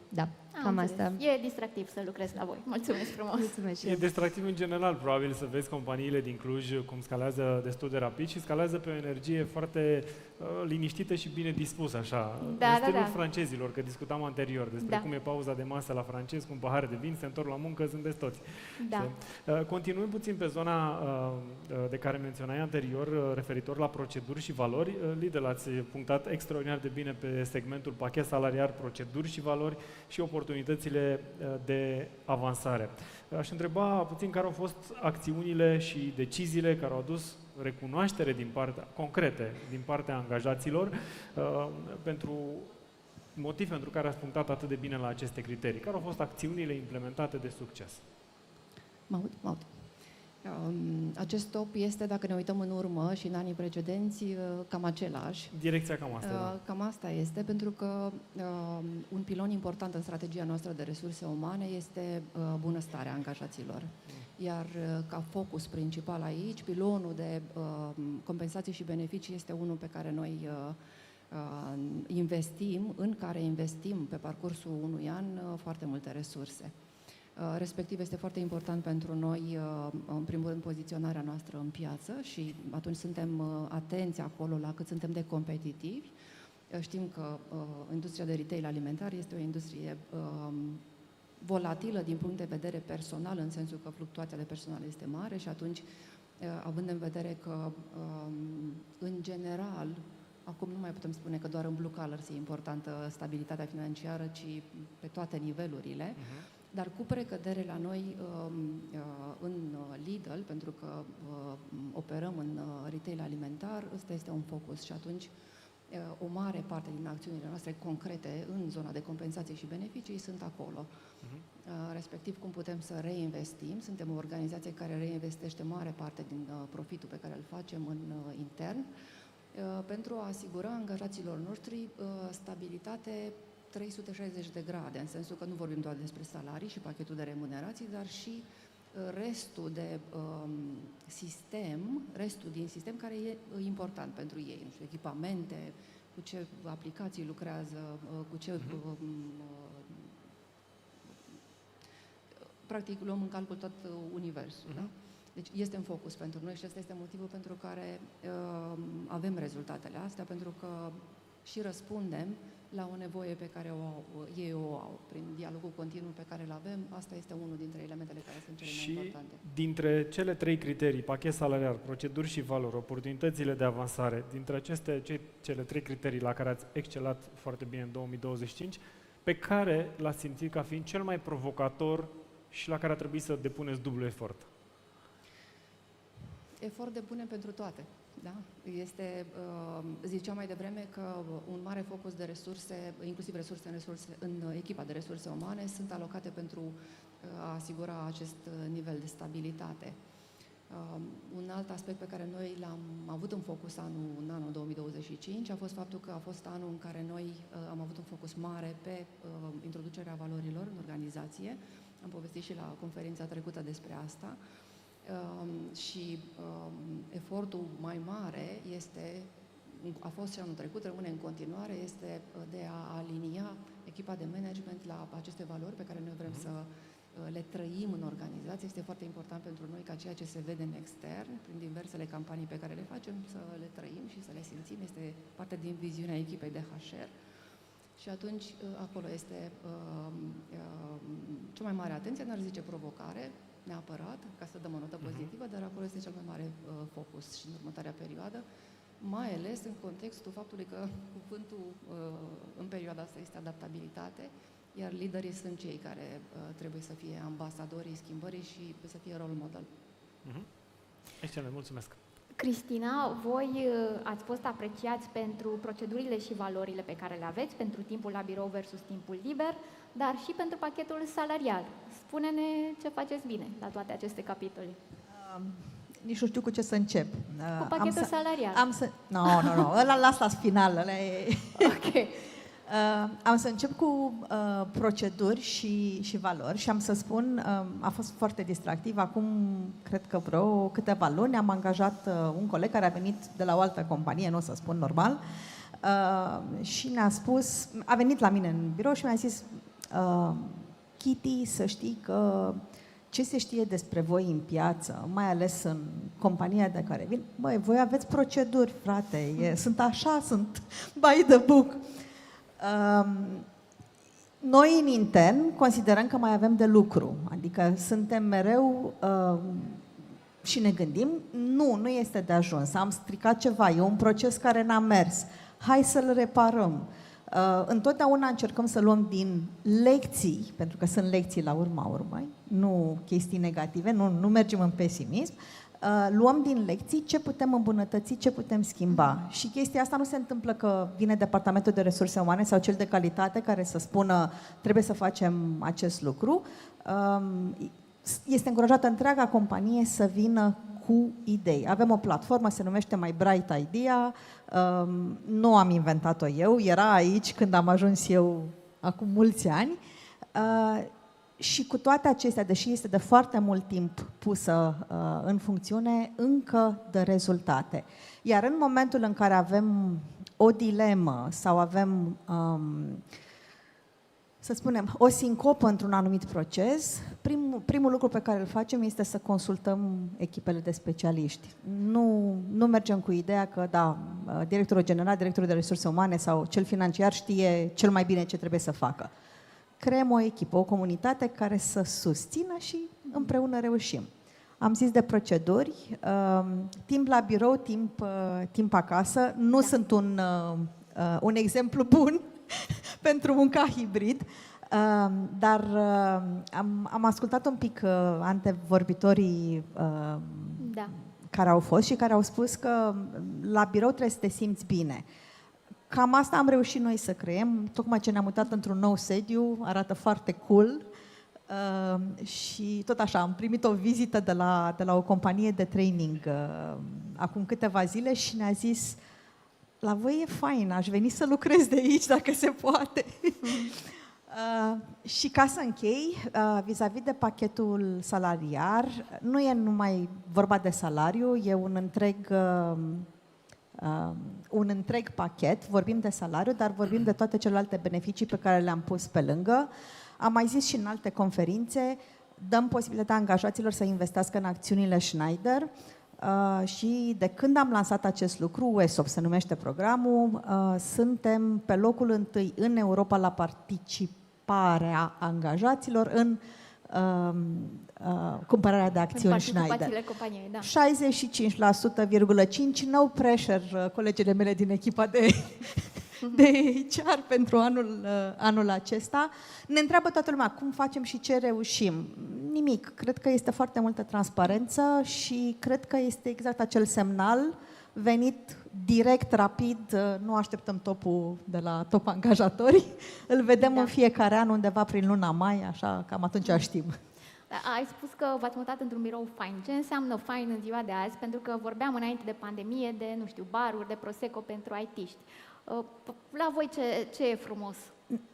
Da. Cam asta. E distractiv să lucrezi la voi. Mulțumesc frumos! Mulțumesc. E distractiv în general, probabil, să vezi companiile din Cluj cum scalează destul de rapid și scalează pe o energie foarte liniștită și bine dispusă, așa. În stilul francezilor, că discutam anterior despre cum e pauza de masă la francez, cu un pahar de vin, se întorc la muncă, zâmbesc toți. Da. Continuând puțin pe zona de care menționai anterior, referitor la proceduri și valori, Lidl, ați punctat extraordinar de bine pe segmentul pachet salariar, proceduri și valori și oportunitățile de avansare. Aș întreba puțin care au fost acțiunile și deciziile care au adus recunoaștere concrete din partea angajaților pentru motiv pentru care ați punctat atât de bine la aceste criterii. Care au fost acțiunile implementate de succes? Acest top este, dacă ne uităm în urmă și în anii precedenți, cam același. Direcția cam asta, da. Cam asta este, pentru că un pilon important în strategia noastră de resurse umane este bunăstarea angajaților. Iar ca focus principal aici, pilonul de compensații și beneficii este unul pe care noi în care investim pe parcursul unui an foarte multe resurse. Respectiv este foarte important pentru noi, în primul rând, poziționarea noastră în piață și atunci suntem atenți acolo la cât suntem de competitivi. Știm că industria de retail alimentar este o industrie volatilă din punct de vedere personal, în sensul că fluctuația de personal este mare și atunci, având în vedere că, în general, acum nu mai putem spune că doar în blue collars e importantă stabilitatea financiară, ci pe toate nivelurile, dar cu precădere la noi în Lidl, pentru că operăm în retail alimentar, ăsta este un focus și atunci o mare parte din acțiunile noastre concrete în zona de compensații și beneficii sunt acolo. Respectiv cum putem să reinvestim. Suntem o organizație care reinvestește mare parte din profitul pe care îl facem în intern pentru a asigura angajaților noștri stabilitate 360 de grade, în sensul că nu vorbim doar despre salarii și pachetul de remunerații, dar și restul din sistem care e important pentru ei, nu știu, echipamente, cu ce aplicații lucrează, cu ce practic luăm în calcul tot universul. Da? Deci este în focus pentru noi și ăsta este motivul pentru care avem rezultatele astea, pentru că și răspundem la o nevoie pe care ei o au. Prin dialogul continuu pe care îl avem, asta este unul dintre elementele care sunt cele mai importante. Dintre cele 3 criterii, pachet salarial, proceduri și valori, oportunitățile de avansare, dintre cele 3 criterii la care ați excelat foarte bine în 2025, pe care l-ați simțit ca fiind cel mai provocator și la care a trebuit să depuneți dublu efort? Efort depunem pentru toate. Da? Ziceam mai devreme că un mare focus de resurse, inclusiv în echipa de resurse umane, sunt alocate pentru a asigura acest nivel de stabilitate. Un alt aspect pe care noi l-am avut în focus în anul 2025 a fost faptul că a fost anul în care noi am avut un focus mare pe introducerea valorilor în organizație. Am povestit și la conferința trecută despre asta. Și efortul mai mare a fost și anul trecut, rămâne în continuare, este de a alinia echipa de management la aceste valori pe care noi vrem să le trăim în organizație. Este foarte important pentru noi ca ceea ce se vede în extern, prin diversele campanii pe care le facem, să le trăim și să le simțim. Este parte din viziunea echipei de HR. Și atunci, acolo este cea mai mare atenție, n-aș zice provocare, neapărat, ca să dăm o notă pozitivă, dar acolo este cel mai mare focus și în următoarea perioadă, mai ales în contextul faptului că cuvântul în perioada asta este adaptabilitate, iar liderii sunt cei care trebuie să fie ambasadorii schimbării și să fie role model. Excelent, mulțumesc! Cristina, voi ați fost apreciați pentru procedurile și valorile pe care le aveți, pentru timpul la birou versus timpul liber, dar și pentru pachetul salarial. Spune-ne ce faceți bine la toate aceste capitole. Nici nu știu cu ce să încep. Cu pachetul salarial. Nu, ăla las la final. Ăla e... Ok. Am să încep cu proceduri și valori și am să spun, a fost foarte distractiv. Acum, cred că vreo câteva luni, am angajat un coleg care a venit de la o altă companie, nu o să spun normal, și ne-a spus, a venit la mine în birou și mi-a zis, Kitty, să știi că ce se știe despre voi în piață, mai ales în compania de care vin, băi, voi aveți proceduri, frate, sunt by the book. Noi în intern considerăm că mai avem de lucru, adică suntem mereu și ne gândim, nu este de ajuns, am stricat ceva, e un proces care n-a mers, hai să-l reparăm. Întotdeauna încercăm să luăm din lecții, pentru că sunt lecții la urma urmei, nu chestii negative, nu mergem în pesimism, luăm din lecții ce putem îmbunătăți, ce putem schimba. Și chestia asta nu se întâmplă că vine Departamentul de Resurse Umane sau cel de calitate care să spună trebuie să facem acest lucru. Este încurajată întreaga companie să vină cu idei. Avem o platformă, se numește My Bright Idea, nu am inventat-o eu, era aici când am ajuns eu acum mulți ani. Și cu toate acestea, deși este de foarte mult timp pusă în funcțiune, încă dă rezultate. Iar în momentul în care avem o dilemă sau avem, să spunem, o sincopă într-un anumit proces, primul lucru pe care îl facem este să consultăm echipele de specialiști. Nu mergem cu ideea că, da, directorul general, directorul de resurse umane sau cel financiar știe cel mai bine ce trebuie să facă. Creăm o echipă, o comunitate care să susțină și împreună reușim. Am zis de proceduri, timp la birou, timp acasă. Nu sunt un exemplu bun pentru munca hibrid, dar am ascultat un pic antevorbitorii care au fost și care au spus că la birou trebuie să te simți bine. Cam asta am reușit noi să creăm, tocmai ce ne-am mutat într-un nou sediu, arată foarte cool și tot așa, am primit o vizită de la o companie de training acum câteva zile și ne-a zis, la voi e fain, aș veni să lucrez de aici dacă se poate. Și ca să închei, vis-a-vis de pachetul salariar, nu e numai vorba de salariu, e un întreg pachet, vorbim de salariu, dar vorbim de toate celelalte beneficii pe care le-am pus pe lângă. Am mai zis și în alte conferințe, dăm posibilitatea angajaților să investească în acțiunile Schneider. și de când am lansat acest lucru, UESOP se numește programul, suntem pe locul întâi în Europa la participarea angajaților în cumpărarea de acțiuni Schneider. 65,5%, no pressure, colegele mele din echipa de HR pentru anul acesta. Ne întreabă toată lumea cum facem și ce reușim. Nimic. Cred că este foarte multă transparență și cred că este exact acel semnal venit direct, rapid, nu așteptăm topul de la Top Angajatori, îl vedem în fiecare an undeva prin luna mai, așa, cam atunci știm. Ai spus că v-ați mutat într-un birou fain. Ce înseamnă fain în ziua de azi? Pentru că vorbeam înainte de pandemie de, nu știu, baruri, de prosecco pentru IT-ști. La voi ce e frumos?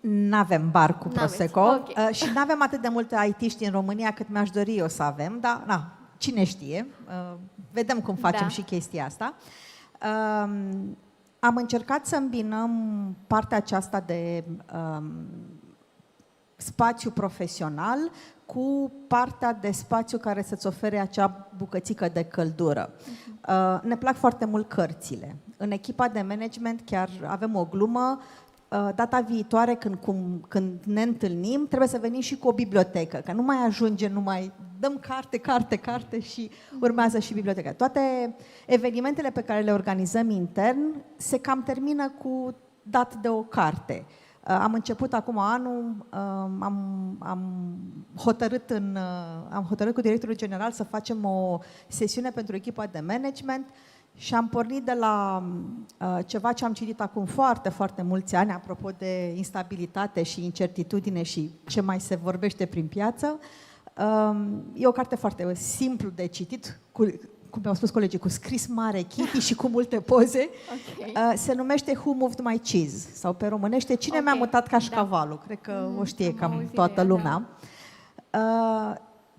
N-avem bar cu prosecco, okay. Și n-avem atât de multe IT-ști în România cât mi-aș dori eu să avem, dar cine știe, vedem cum facem și chestia asta. Am încercat să îmbinăm partea aceasta de spațiu profesional cu partea de spațiu care să-ți ofere acea bucățică de căldură. Ne plac foarte mult cărțile. În echipa de management chiar avem o glumă, data viitoare când ne întâlnim, trebuie să venim și cu o bibliotecă, că nu mai ajunge, nu mai dăm carte și urmează și biblioteca. Toate evenimentele pe care le organizăm intern se cam termină cu dat de o carte. Am început acum anul, am hotărât cu directorul general să facem o sesiune pentru echipa de management și am pornit de la ceva ce am citit acum foarte, foarte mulți ani, apropo de instabilitate și incertitudine și ce mai se vorbește prin piață. E o carte foarte simplu de citit, cum mi-au spus colegii, cu scris mare, kitty și cu multe poze. Se numește Who Moved My Cheese? Sau pe românește, Cine mi-a mutat cașcavalul? Cred că o știe cam toată lumea.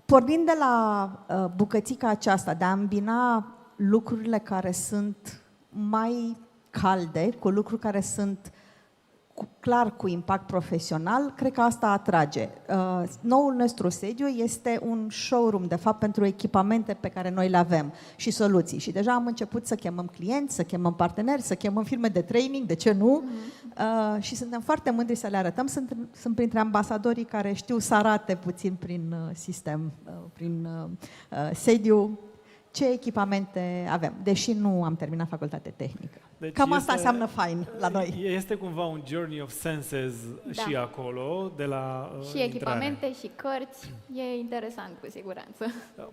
Pornind de la bucățica aceasta, de a îmbina lucrurile care sunt mai calde cu lucruri care sunt clar cu impact profesional, cred că asta atrage. Noul nostru sediu este un showroom, de fapt, pentru echipamente pe care noi le avem și soluții. Și deja am început să chemăm clienți, să chemăm parteneri, să chemăm firme de training, de ce nu? Și suntem foarte mândri să le arătăm. Sunt printre ambasadorii care știu să arate puțin prin sistem, prin sediu, ce echipamente avem, deși nu am terminat facultate tehnică. Deci cam asta înseamnă fain la noi. Este cumva un journey of senses și acolo, de la și echipamente, intrare. Și cărți, e interesant cu siguranță.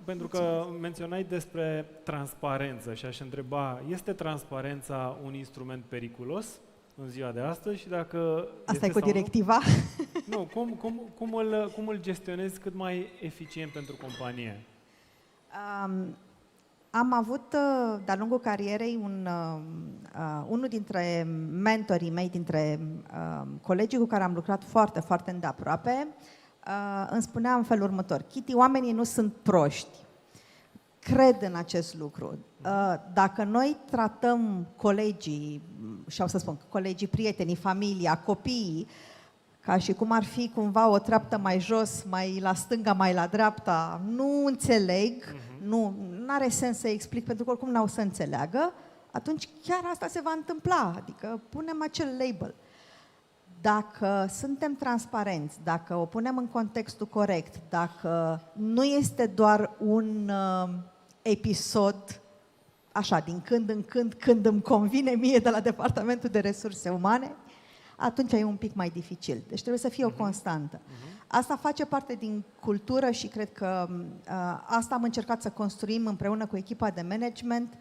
Pentru că menționai despre transparență și aș întreba, este transparența un instrument periculos în ziua de astăzi și dacă... Asta e cu directiva? Nu, cum îl gestionezi cât mai eficient pentru companie? Am avut, de-a lungul carierei, unul dintre mentorii mei, dintre colegii cu care am lucrat foarte, foarte îndeaproape, îmi spunea în felul următor: Kitty, oamenii nu sunt proști. Cred în acest lucru. Dacă noi tratăm colegii, și au să spun, colegii, prietenii, familia, copiii, ca și cum ar fi cumva o treaptă mai jos, mai la stânga, mai la dreapta, nu înțeleg, nu are sens să explic, pentru că oricum n-au să înțeleagă, atunci chiar asta se va întâmpla, adică punem acel label. Dacă suntem transparenți, dacă o punem în contextul corect, dacă nu este doar un episod, așa, din când în când îmi convine mie de la Departamentul de Resurse Umane, atunci e un pic mai dificil. Deci trebuie să fie o constantă. Asta face parte din cultură și cred că asta am încercat să construim împreună cu echipa de management,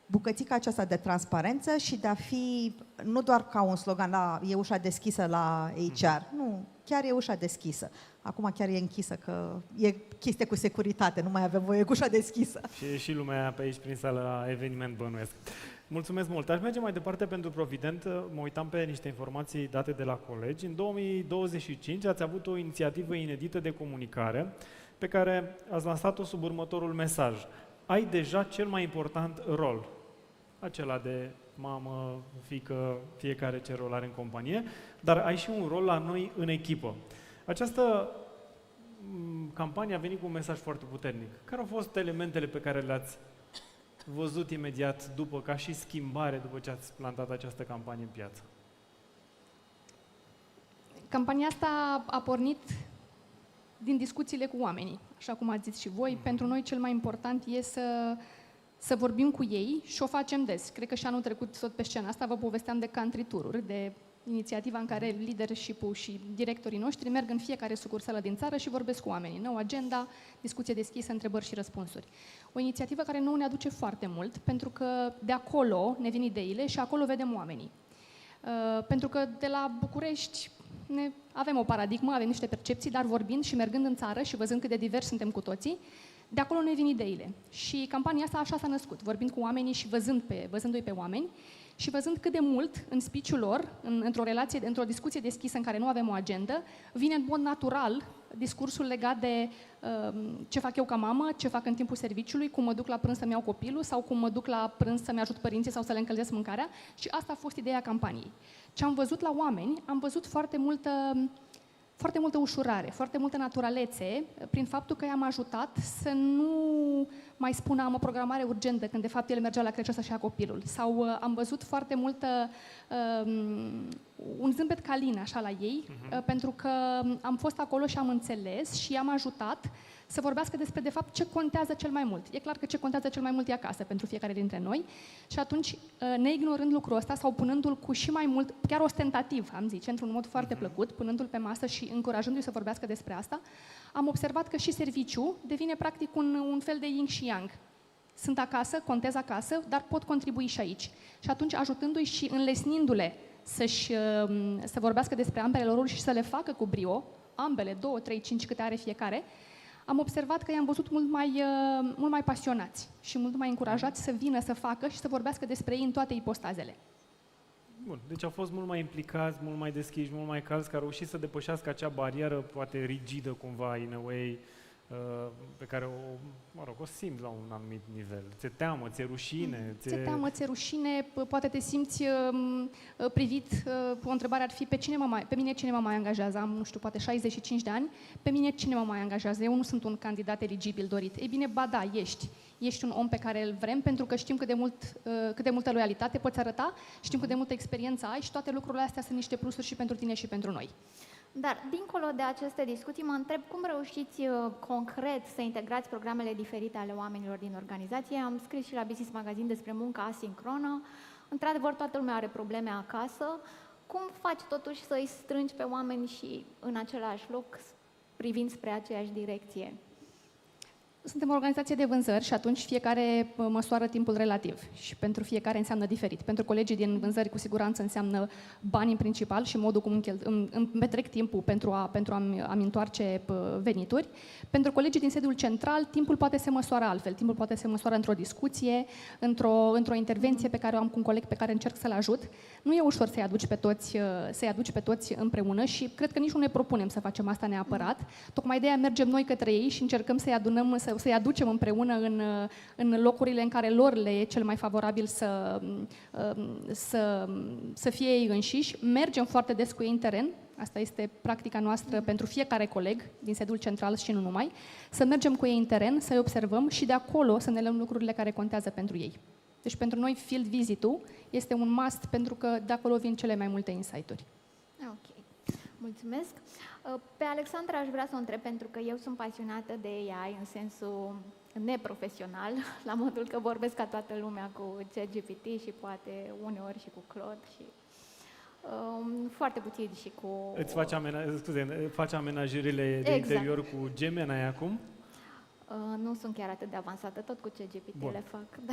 bucățica aceasta de transparență și de a fi, nu doar ca un slogan, e ușa deschisă la HR, nu, chiar e ușa deschisă. Acum chiar e închisă, că e chestie cu securitate, nu mai avem voie cu ușa deschisă. Și e și lumea pe aici prin sală la eveniment, bănuiesc. Mulțumesc mult. Aș merge mai departe pentru Provident. Mă uitam pe niște informații date de la colegi. În 2025 ați avut o inițiativă inedită de comunicare pe care ați lansat-o sub următorul mesaj. Ai deja cel mai important rol. Acela de mamă, fiică, fiecare ce rol are în companie, dar ai și un rol la noi în echipă. Această campanie a venit cu un mesaj foarte puternic. Care au fost elementele pe care le-ați văzut imediat după, ca și schimbare, după ce ați plantat această campanie în piață? Campania asta a pornit din discuțiile cu oamenii, așa cum ați zis și voi. Pentru noi cel mai important e să vorbim cu ei și o facem des. Cred că și anul trecut, tot pe scena asta, vă povesteam de country tour-uri, de inițiativa în care leadership-ul și directorii noștri merg în fiecare sucursală din țară și vorbesc cu oamenii. Nou agenda, discuție deschisă, întrebări și răspunsuri. O inițiativă care nouă ne aduce foarte mult, pentru că de acolo ne vin ideile și acolo vedem oamenii. Pentru că de la București avem o paradigmă, avem niște percepții, dar vorbind și mergând în țară și văzând cât de divers suntem cu toții, de acolo ne vin ideile. Și campania asta așa s-a născut, vorbind cu oamenii și văzându-i pe oameni și văzând cât de mult în speech-ul lor, într-o discuție deschisă în care nu avem o agendă, vine în mod natural discursul legat de ce fac eu ca mamă, ce fac în timpul serviciului, cum mă duc la prânz să-mi iau copilul sau cum mă duc la prânz să-mi ajut părinții sau să le încălzesc mâncarea. Și asta a fost ideea campaniei. Ce am văzut la oameni, am văzut foarte multă ușurare, foarte multă naturalețe, prin faptul că i-am ajutat să nu mai spună am o programare urgentă, când de fapt ele mergeau la crèche să-și ia copilul. Sau am văzut foarte multă, un zâmbet calin așa la ei, pentru că am fost acolo și am înțeles și i-am ajutat să vorbească despre, de fapt, ce contează cel mai mult. E clar că ce contează cel mai mult e acasă pentru fiecare dintre noi și atunci, neignorând lucrul ăsta sau punându-l cu și mai mult, chiar ostentativ, am zice, într-un mod foarte plăcut, punându-l pe masă și încurajându-i să vorbească despre asta, am observat că și serviciul devine practic un fel de yin și yang. Sunt acasă, contez acasă, dar pot contribui și aici. Și atunci, ajutându-i și înlesnindu-le să vorbească despre ambele lor și să le facă cu brio, ambele, 2, 3, 5 câte are fiecare, am observat că i-am văzut mult mai pasionați și mult mai încurajați să vină să facă și să vorbească despre ei în toate ipostazele. Bun, deci au fost mult mai implicați, mult mai deschiși, mult mai calzi, că au reușit să depășească acea barieră, poate rigidă cumva, in a way, pe care o simți la un anumit nivel. Ți-e teamă, ți-e rușine. Ți-e teamă, ți-e rușine, poate te simți privit. O întrebare ar fi, pe mine cine mă mai angajează? Am, nu știu, poate 65 de ani. Pe mine cine mă mai angajează? Eu nu sunt un candidat eligibil dorit. Ei bine, ba da, ești. Ești un om pe care îl vrem, pentru că știm cât de multă loialitate poți arăta, știm cât de multă experiență ai și toate lucrurile astea sunt niște plusuri și pentru tine și pentru noi. Dar, dincolo de aceste discuții, mă întreb cum reușiți concret să integrați programele diferite ale oamenilor din organizație. Am scris și la Business Magazine despre munca asincronă. Într-adevăr, toată lumea are probleme acasă. Cum faci totuși să îi strângi pe oameni și în același loc privind spre aceeași direcție? Suntem o organizație de vânzări și atunci fiecare măsoară timpul relativ și pentru fiecare înseamnă diferit. Pentru colegii din vânzări cu siguranță înseamnă bani în principal și modul cum îmi petrec timpul pentru a-mi întoarce venituri. Pentru colegii din sediul central, timpul poate se măsoară altfel. Timpul poate se măsoară într-o discuție, într-o intervenție pe care o am cu un coleg pe care încerc să-l ajut. Nu e ușor să-i aduci pe toți împreună și cred că nici nu ne propunem să facem asta neapărat. Tocmai de aia mergem noi către ei și încercăm să-i adunăm, să-i aducem împreună în locurile în care lor le e cel mai favorabil să fie ei înșiși. Mergem foarte des cu ei în teren, asta este practica noastră pentru fiecare coleg din sediul central și nu numai, să mergem cu ei în teren, să-i observăm și de acolo să ne luăm lucrurile care contează pentru ei. Deci pentru noi field visit-ul este un must pentru că de acolo vin cele mai multe insight-uri. Ok, mulțumesc. Pe Alexandra aș vrea să o întreb, pentru că eu sunt pasionată de AI în sensul neprofesional, la modul că vorbesc ca toată lumea cu ChatGPT și poate uneori și cu Claude și foarte puțin și cu... Îți faci amenajările de interior cu Gemini acum? Nu sunt chiar atât de avansată, tot cu ChatGPT le fac, da.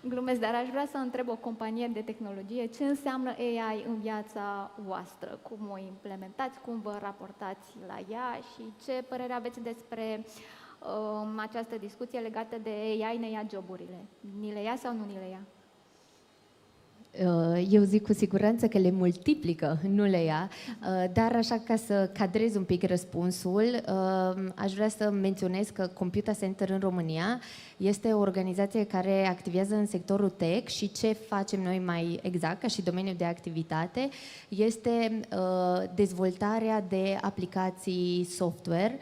Glumesc, dar aș vrea să întreb o companie de tehnologie ce înseamnă AI în viața voastră, cum o implementați, cum vă raportați la ea și ce părere aveți despre această discuție legată de AI ne ia joburile. Ni le ia sau nu ni le ia? Eu zic cu siguranță că le multiplică, nu le ia, dar așa ca să cadrez un pic răspunsul, aș vrea să menționez că Computer Center în România este o organizație care activează în sectorul tech și ce facem noi mai exact, ca și domeniul de activitate, este dezvoltarea de aplicații software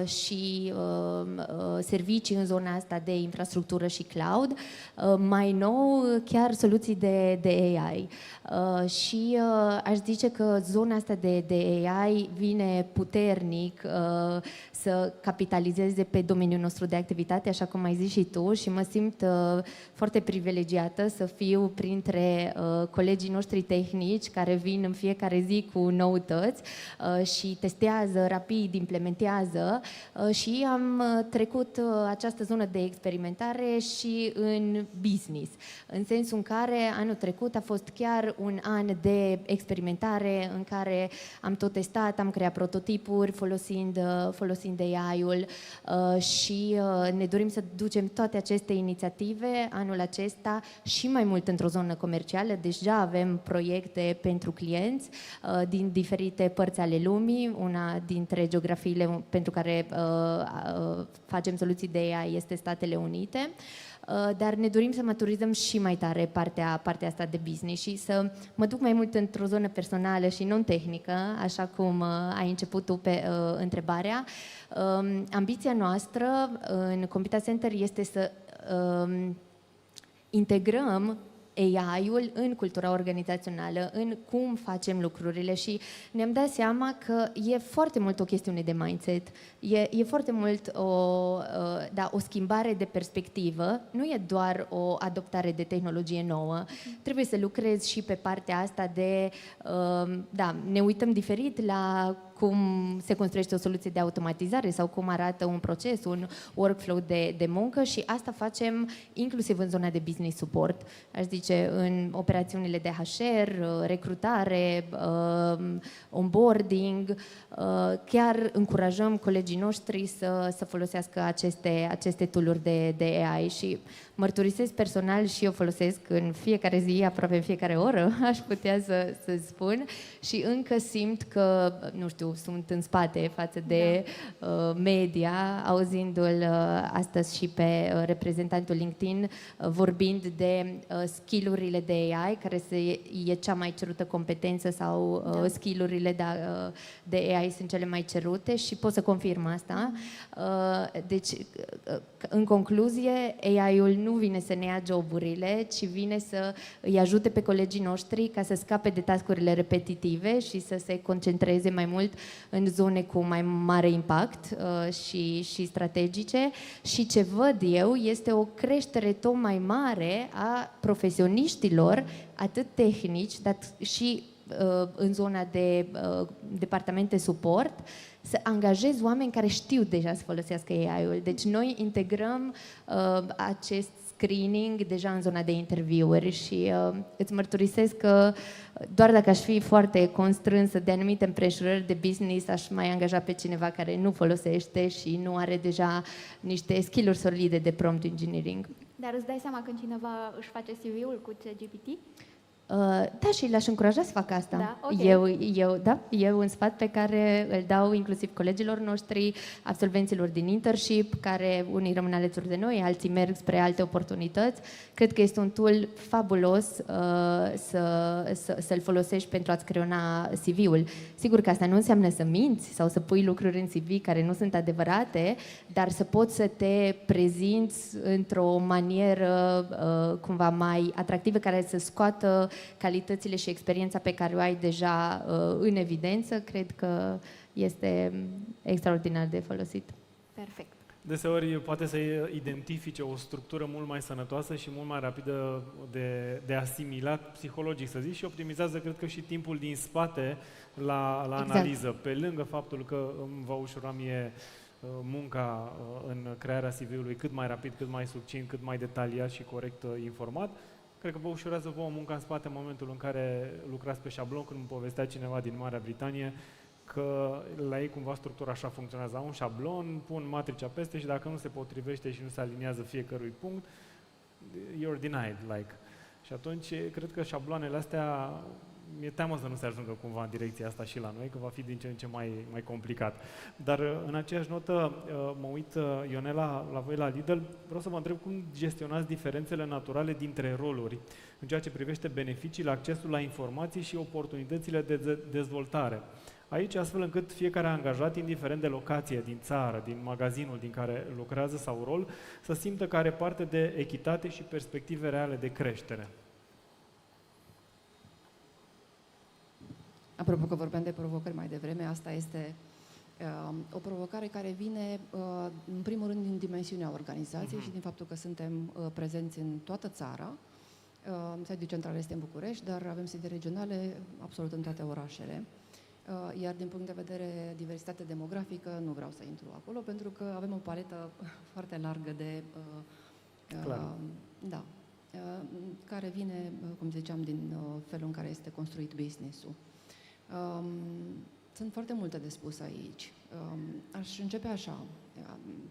și servicii în zona asta de infrastructură și cloud, mai nou chiar soluții de AI. Și aș zice că zona asta de AI vine puternic să capitalizeze pe domeniul nostru de activitate, așa cum ai zis și tu, și mă simt foarte privilegiată să fiu printre colegii noștri tehnici care vin în fiecare zi cu noutăți și testează rapid, implementează și am trecut această zonă de experimentare și în business, în sensul în care anul trecut a fost chiar un an de experimentare în care am tot testat, am creat prototipuri folosind AI-ul și ne dorim să ducem toate aceste inițiative anul acesta și mai mult într-o zonă comercială. Deja avem proiecte pentru clienți din diferite părți ale lumii. Una dintre geografiile pentru care facem soluții de AI este Statele Unite. Dar ne dorim să maturizăm și mai tare partea asta de business și să mă duc mai mult într-o zonă personală și non-tehnică, așa cum ai început tu pe întrebarea. Ambiția noastră în Computer Center este să integrăm AI-ul în cultura organizațională, în cum facem lucrurile și ne-am dat seama că e foarte mult o chestiune de mindset, e foarte mult o schimbare de perspectivă, nu e doar o adoptare de tehnologie nouă, trebuie să lucrezi și pe partea asta de, ne uităm diferit la cum se construiește o soluție de automatizare sau cum arată un proces, un workflow de muncă și asta facem inclusiv în zona de business support, aș zice, în operațiunile de HR, recrutare, onboarding, chiar încurajăm colegii noștri să folosească aceste tool-uri de AI și mărturisesc personal și eu folosesc în fiecare zi, aproape în fiecare oră, aș putea să spun și încă simt că, nu știu, sunt în spate față de media, auzindu-l astăzi și pe reprezentantul LinkedIn vorbind de skill-urile de AI, care e cea mai cerută competență sau skill-urile de AI sunt cele mai cerute și pot să confirm asta. Deci, în concluzie, AI-ul nu vine să ne ia joburile, ci vine să îi ajute pe colegii noștri ca să scape de task-urile repetitive și să se concentreze mai mult în zone cu mai mare impact și strategice. Și ce văd eu este o creștere tot mai mare a profesioniștilor, atât tehnici, dar și în zona de departamente suport, să angajezi oameni care știu deja să folosească AI-ul. Deci noi integrăm acest screening deja în zona de interviuri și îți mărturisesc că doar dacă aș fi foarte constrânsă de anumite împrejurări de business, aș mai angaja pe cineva care nu folosește și nu are deja niște skill-uri solide de prompt engineering. Dar îți dai seama când cineva își face CV-ul cu ChatGPT? Da, și le-aș încuraja să facă asta. Da, okay. Eu un sfat pe care îl dau inclusiv colegilor noștri, absolvenților din internship, care unii rămân alături de noi, alții merg spre alte oportunități. Cred că este un tool fabulos să-l folosești pentru a-ți creona CV-ul. Sigur că asta nu înseamnă să minți sau să pui lucruri în CV care nu sunt adevărate, dar să poți să te prezinți într-o manieră cumva mai atractivă, care să scoată calitățile și experiența pe care o ai deja în evidență, cred că este extraordinar de folosit. Perfect. Deseori poate să identifice o structură mult mai sănătoasă și mult mai rapidă de asimilat psihologic, să zic, și optimizează, cred că, și timpul din spate la analiză. Pe lângă faptul că îmi va ușura mie munca în crearea CV-ului cât mai rapid, cât mai succint, cât mai detaliat și corect informat, cred că vă ușurează vouă munca în spate în momentul în care lucrați pe șablon, când îmi povestea cineva din Marea Britanie că la ei cumva structura așa funcționează. Au un șablon, pun matricea peste și dacă nu se potrivește și nu se aliniază fiecărui punct, you're denied, like. Și atunci, cred că șabloanele astea, mi-e teamă să nu se ajungă cumva în direcția asta și la noi, că va fi din ce în ce mai complicat. Dar în aceeași notă, mă uit, Ionela, la voi la Lidl, vreau să vă întreb cum gestionați diferențele naturale dintre roluri în ceea ce privește beneficiile, accesul la informații și oportunitățile de dezvoltare. Aici, astfel încât fiecare angajat, indiferent de locație, din țară, din magazinul din care lucrează sau rol, să simtă că are parte de echitate și perspective reale de creștere. Apropo că vorbeam de provocări mai devreme, asta este o provocare care vine, în primul rând, din dimensiunea organizației și din faptul că suntem prezenți în toată țara. Sediul central este în București, dar avem sedii regionale absolut în toate orașele. Iar din punct de vedere diversitate demografică, nu vreau să intru acolo, pentru că avem o paletă foarte largă de... care vine, cum ziceam, din felul în care este construit business-ul. Sunt foarte multe de spus aici. Aș începe așa.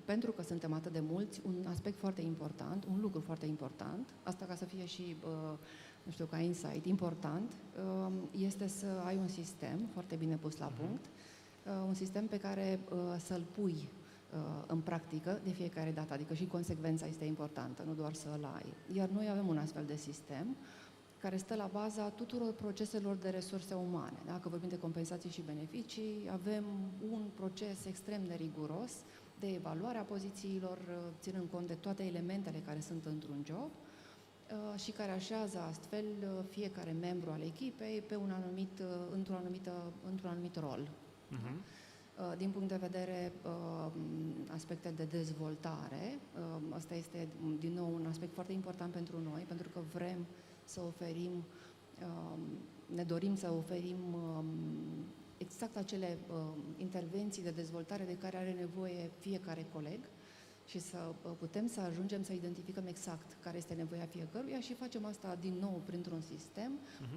Pentru că suntem atât de mulți, un aspect foarte important, un lucru foarte important, asta ca să fie și, nu știu, ca insight important, este să ai un sistem foarte bine pus la punct, un sistem pe care să-l pui în practică de fiecare dată, adică și consecvența este importantă, nu doar să-l ai. Iar noi avem un astfel de sistem care stă la baza tuturor proceselor de resurse umane. Dacă vorbim de compensații și beneficii, avem un proces extrem de riguros de evaluare a pozițiilor, ținând cont de toate elementele care sunt într-un job și care așează astfel fiecare membru al echipei pe într-un anumit rol. Din punct de vedere aspecte de dezvoltare, asta este din nou un aspect foarte important pentru noi, pentru că vrem să oferim, ne dorim să oferim exact acele intervenții de dezvoltare de care are nevoie fiecare coleg și să putem să ajungem să identificăm exact care este nevoia fiecăruia și facem asta din nou printr-un sistem.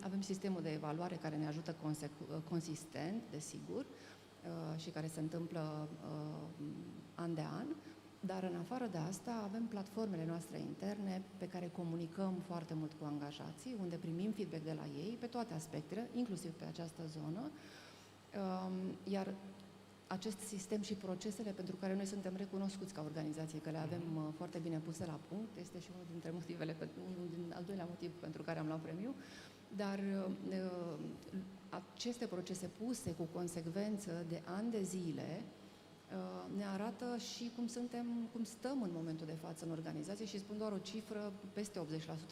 Avem sistemul de evaluare care ne ajută consistent, desigur, și care se întâmplă an de an. Dar în afară de asta avem platformele noastre interne pe care comunicăm foarte mult cu angajații, unde primim feedback de la ei pe toate aspectele, inclusiv pe această zonă. Iar acest sistem și procesele pentru care noi suntem recunoscuți ca organizație, că le avem foarte bine puse la punct, este și unul dintre motivele, unul din al doilea motiv pentru care am luat premiu, dar aceste procese puse cu consecvență de ani de zile ne arată și cum stăm în momentul de față în organizație și spun doar o cifră, peste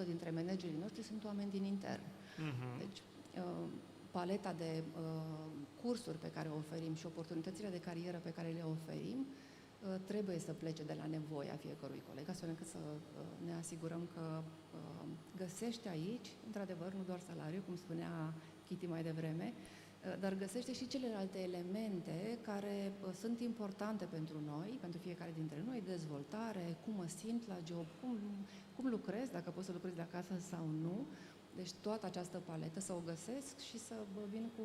80% dintre managerii noștri sunt oameni din intern. Deci, paleta de cursuri pe care o oferim și oportunitățile de carieră pe care le oferim trebuie să plece de la nevoia fiecărui coleg, astfel încât să ne asigurăm că găsește aici, într-adevăr, nu doar salariu, cum spunea Kitty mai devreme, dar găsește și celelalte elemente care sunt importante pentru noi, pentru fiecare dintre noi, dezvoltare, cum mă simt la job, cum lucrez, dacă pot să lucrez de acasă sau nu. Deci toată această paletă să o găsesc și să vin cu,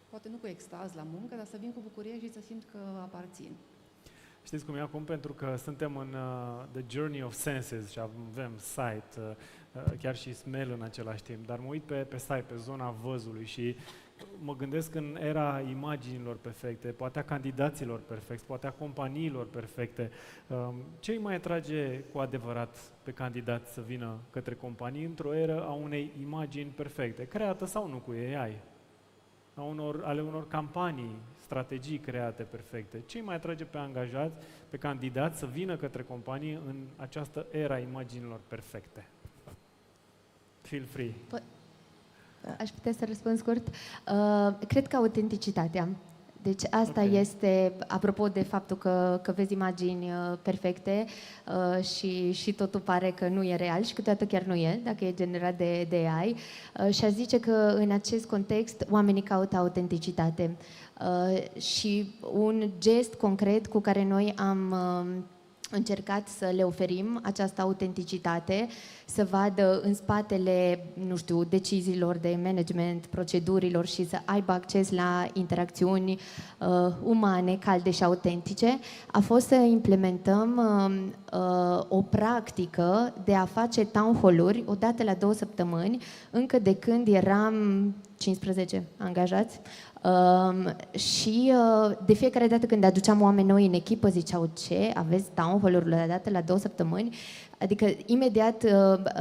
poate nu cu extaz la muncă, dar să vin cu bucurie și să simt că aparțin. Știți cum e acum? Pentru că suntem în the journey of senses și avem sight, chiar și smell în același timp, dar mă uit pe sight, pe zona văzului și mă gândesc în era imaginilor perfecte, poate a candidaților perfecți, poate a companiilor perfecte. Ce îi mai atrage cu adevărat pe candidați să vină către companii într-o eră a unei imagini perfecte, creată sau nu cu AI, ale unor campanii, strategii create perfecte? Ce îi mai atrage pe angajați, pe candidați să vină către companii în această era a imaginilor perfecte? Feel free. Aș putea să răspund scurt. Cred că autenticitatea. Deci asta este, apropo de faptul că vezi imagini perfecte și totul pare că nu e real și câteodată chiar nu e, dacă e generat de AI. Și aș zice că în acest context oamenii caută autenticitate. Și un gest concret cu care noi am încercat să le oferim această autenticitate, să vadă în spatele, nu știu, deciziilor de management, procedurilor și să aibă acces la interacțiuni umane, calde și autentice, a fost să implementăm o practică de a face town hall-uri o dată la 2 săptămâni, încă de când eram 15 angajați. Și de fiecare dată când aduceam oameni noi în echipă, ziceau: ce, aveți town hall-uri la dată la 2 săptămâni? Adică imediat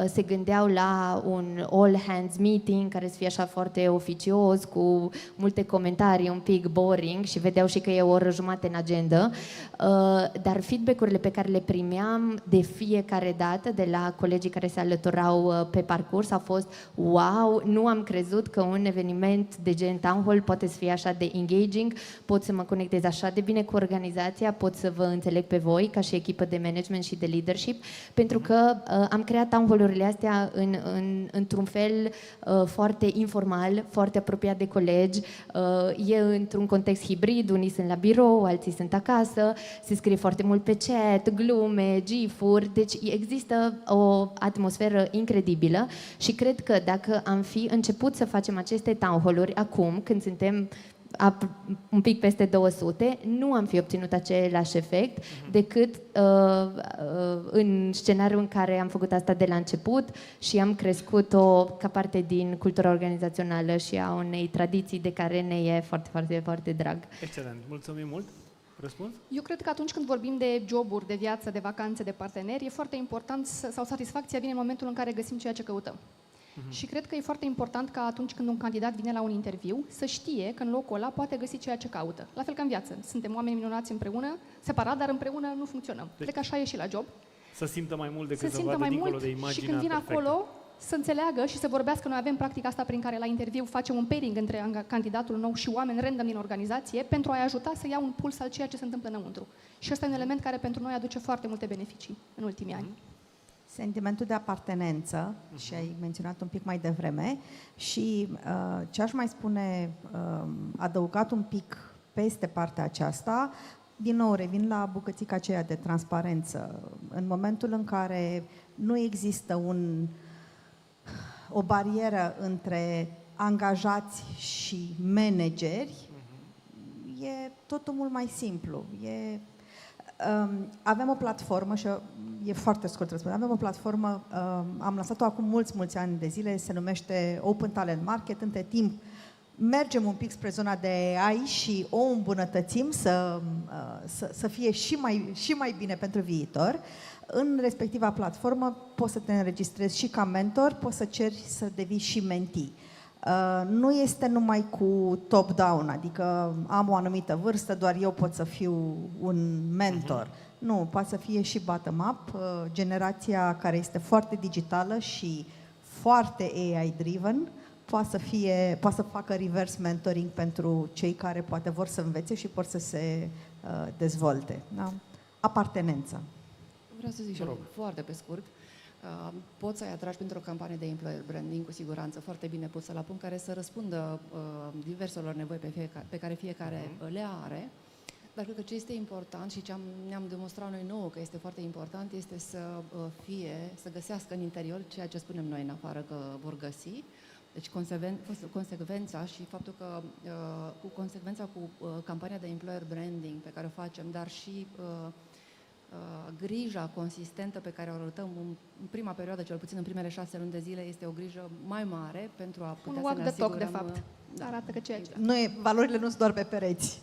se gândeau la un all hands meeting care să fie așa foarte oficios, cu multe comentarii, un pic boring, și vedeau și că e o oră jumate în agenda. Dar feedback-urile pe care le primeam de fiecare dată de la colegii care se alăturau pe parcurs a fost: wow, nu am crezut că un eveniment de gen town hall poate să fie așa de engaging, pot să mă conectez așa de bine cu organizația, pot să vă înțeleg pe voi ca și echipă de management și de leadership, pentru că am creat town hall-urile astea într-un fel foarte informal, foarte apropiat de colegi, e într-un context hibrid, unii sunt la birou, alții sunt acasă, se scrie foarte mult pe chat, glume, gif-uri, deci există o atmosferă incredibilă și cred că dacă am fi început să facem aceste town hall-uri acum, când suntem un pic peste 200, nu am fi obținut același efect decât în scenariul în care am făcut asta de la început și am crescut-o ca parte din cultura organizațională și a unei tradiții de care ne e foarte, foarte, foarte drag. Excelent, mulțumim mult! Răspuns? Eu cred că atunci când vorbim de joburi, de viață, de vacanțe, de parteneri, e foarte important sau satisfacția vine în momentul în care găsim ceea ce căutăm. Și cred că e foarte important ca atunci când un candidat vine la un interviu să știe că în locul ăla poate găsi ceea ce caută. La fel ca în viață. Suntem oameni minunați împreună, separat, dar împreună nu funcționăm. Cred că așa e și la job. Să simtă mai mult decât să vadă dincolo de imaginea și când vin perfectă. acolo să înțeleagă și să vorbească. Noi avem practica asta prin care la interviu facem un pairing între candidatul nou și oameni random din organizație pentru a-i ajuta să ia un puls al ceea ce se întâmplă înăuntru. Și ăsta e un element care pentru noi aduce foarte multe beneficii în ultimii ani. Sentimentul de apartenență, și ai menționat un pic mai devreme, și ce aș mai spune, adăugat un pic peste partea aceasta, din nou revin la bucățica aceea de transparență. În momentul în care nu există o barieră între angajați și manageri, e totul mult mai simplu. Avem o platformă și e foarte scurt răspuns. Avem o platformă, am lansat-o acum mulți ani de zile, se numește Open Talent Market. Între timp mergem un pic spre zona de AI și o îmbunătățim să fie și mai bine pentru viitor. În respectiva platformă poți să te înregistrezi și ca mentor, poți să ceri să devii și mentee. Nu este numai cu top-down, adică am o anumită vârstă, doar eu pot să fiu un mentor. Nu, poate să fie și bottom-up, generația care este foarte digitală și foarte AI-driven, poate să facă reverse mentoring pentru cei care poate vor să învețe și vor să se dezvolte. Da? Apartenență. Vreau să zic și foarte pe scurt. Poți să-i atragi pentru o campanie de employer branding, cu siguranță, foarte bine poți să-l apun, care să răspundă diverselor nevoi pe care fiecare le are. Dar cred că ce este important și ce ne-am demonstrat noi nouă că este foarte important este să găsească în interior ceea ce spunem noi în afară că vor găsi. Deci consecvența și faptul că cu consecvența cu campania de employer branding pe care o facem, dar și grija consistentă pe care o arătăm în prima perioadă, cel puțin în primele 6 luni de zile, este o grijă mai mare pentru a putea să ne asigurăm... de fapt. Arată că ceea ce... Valorile nu sunt doar pe pereți.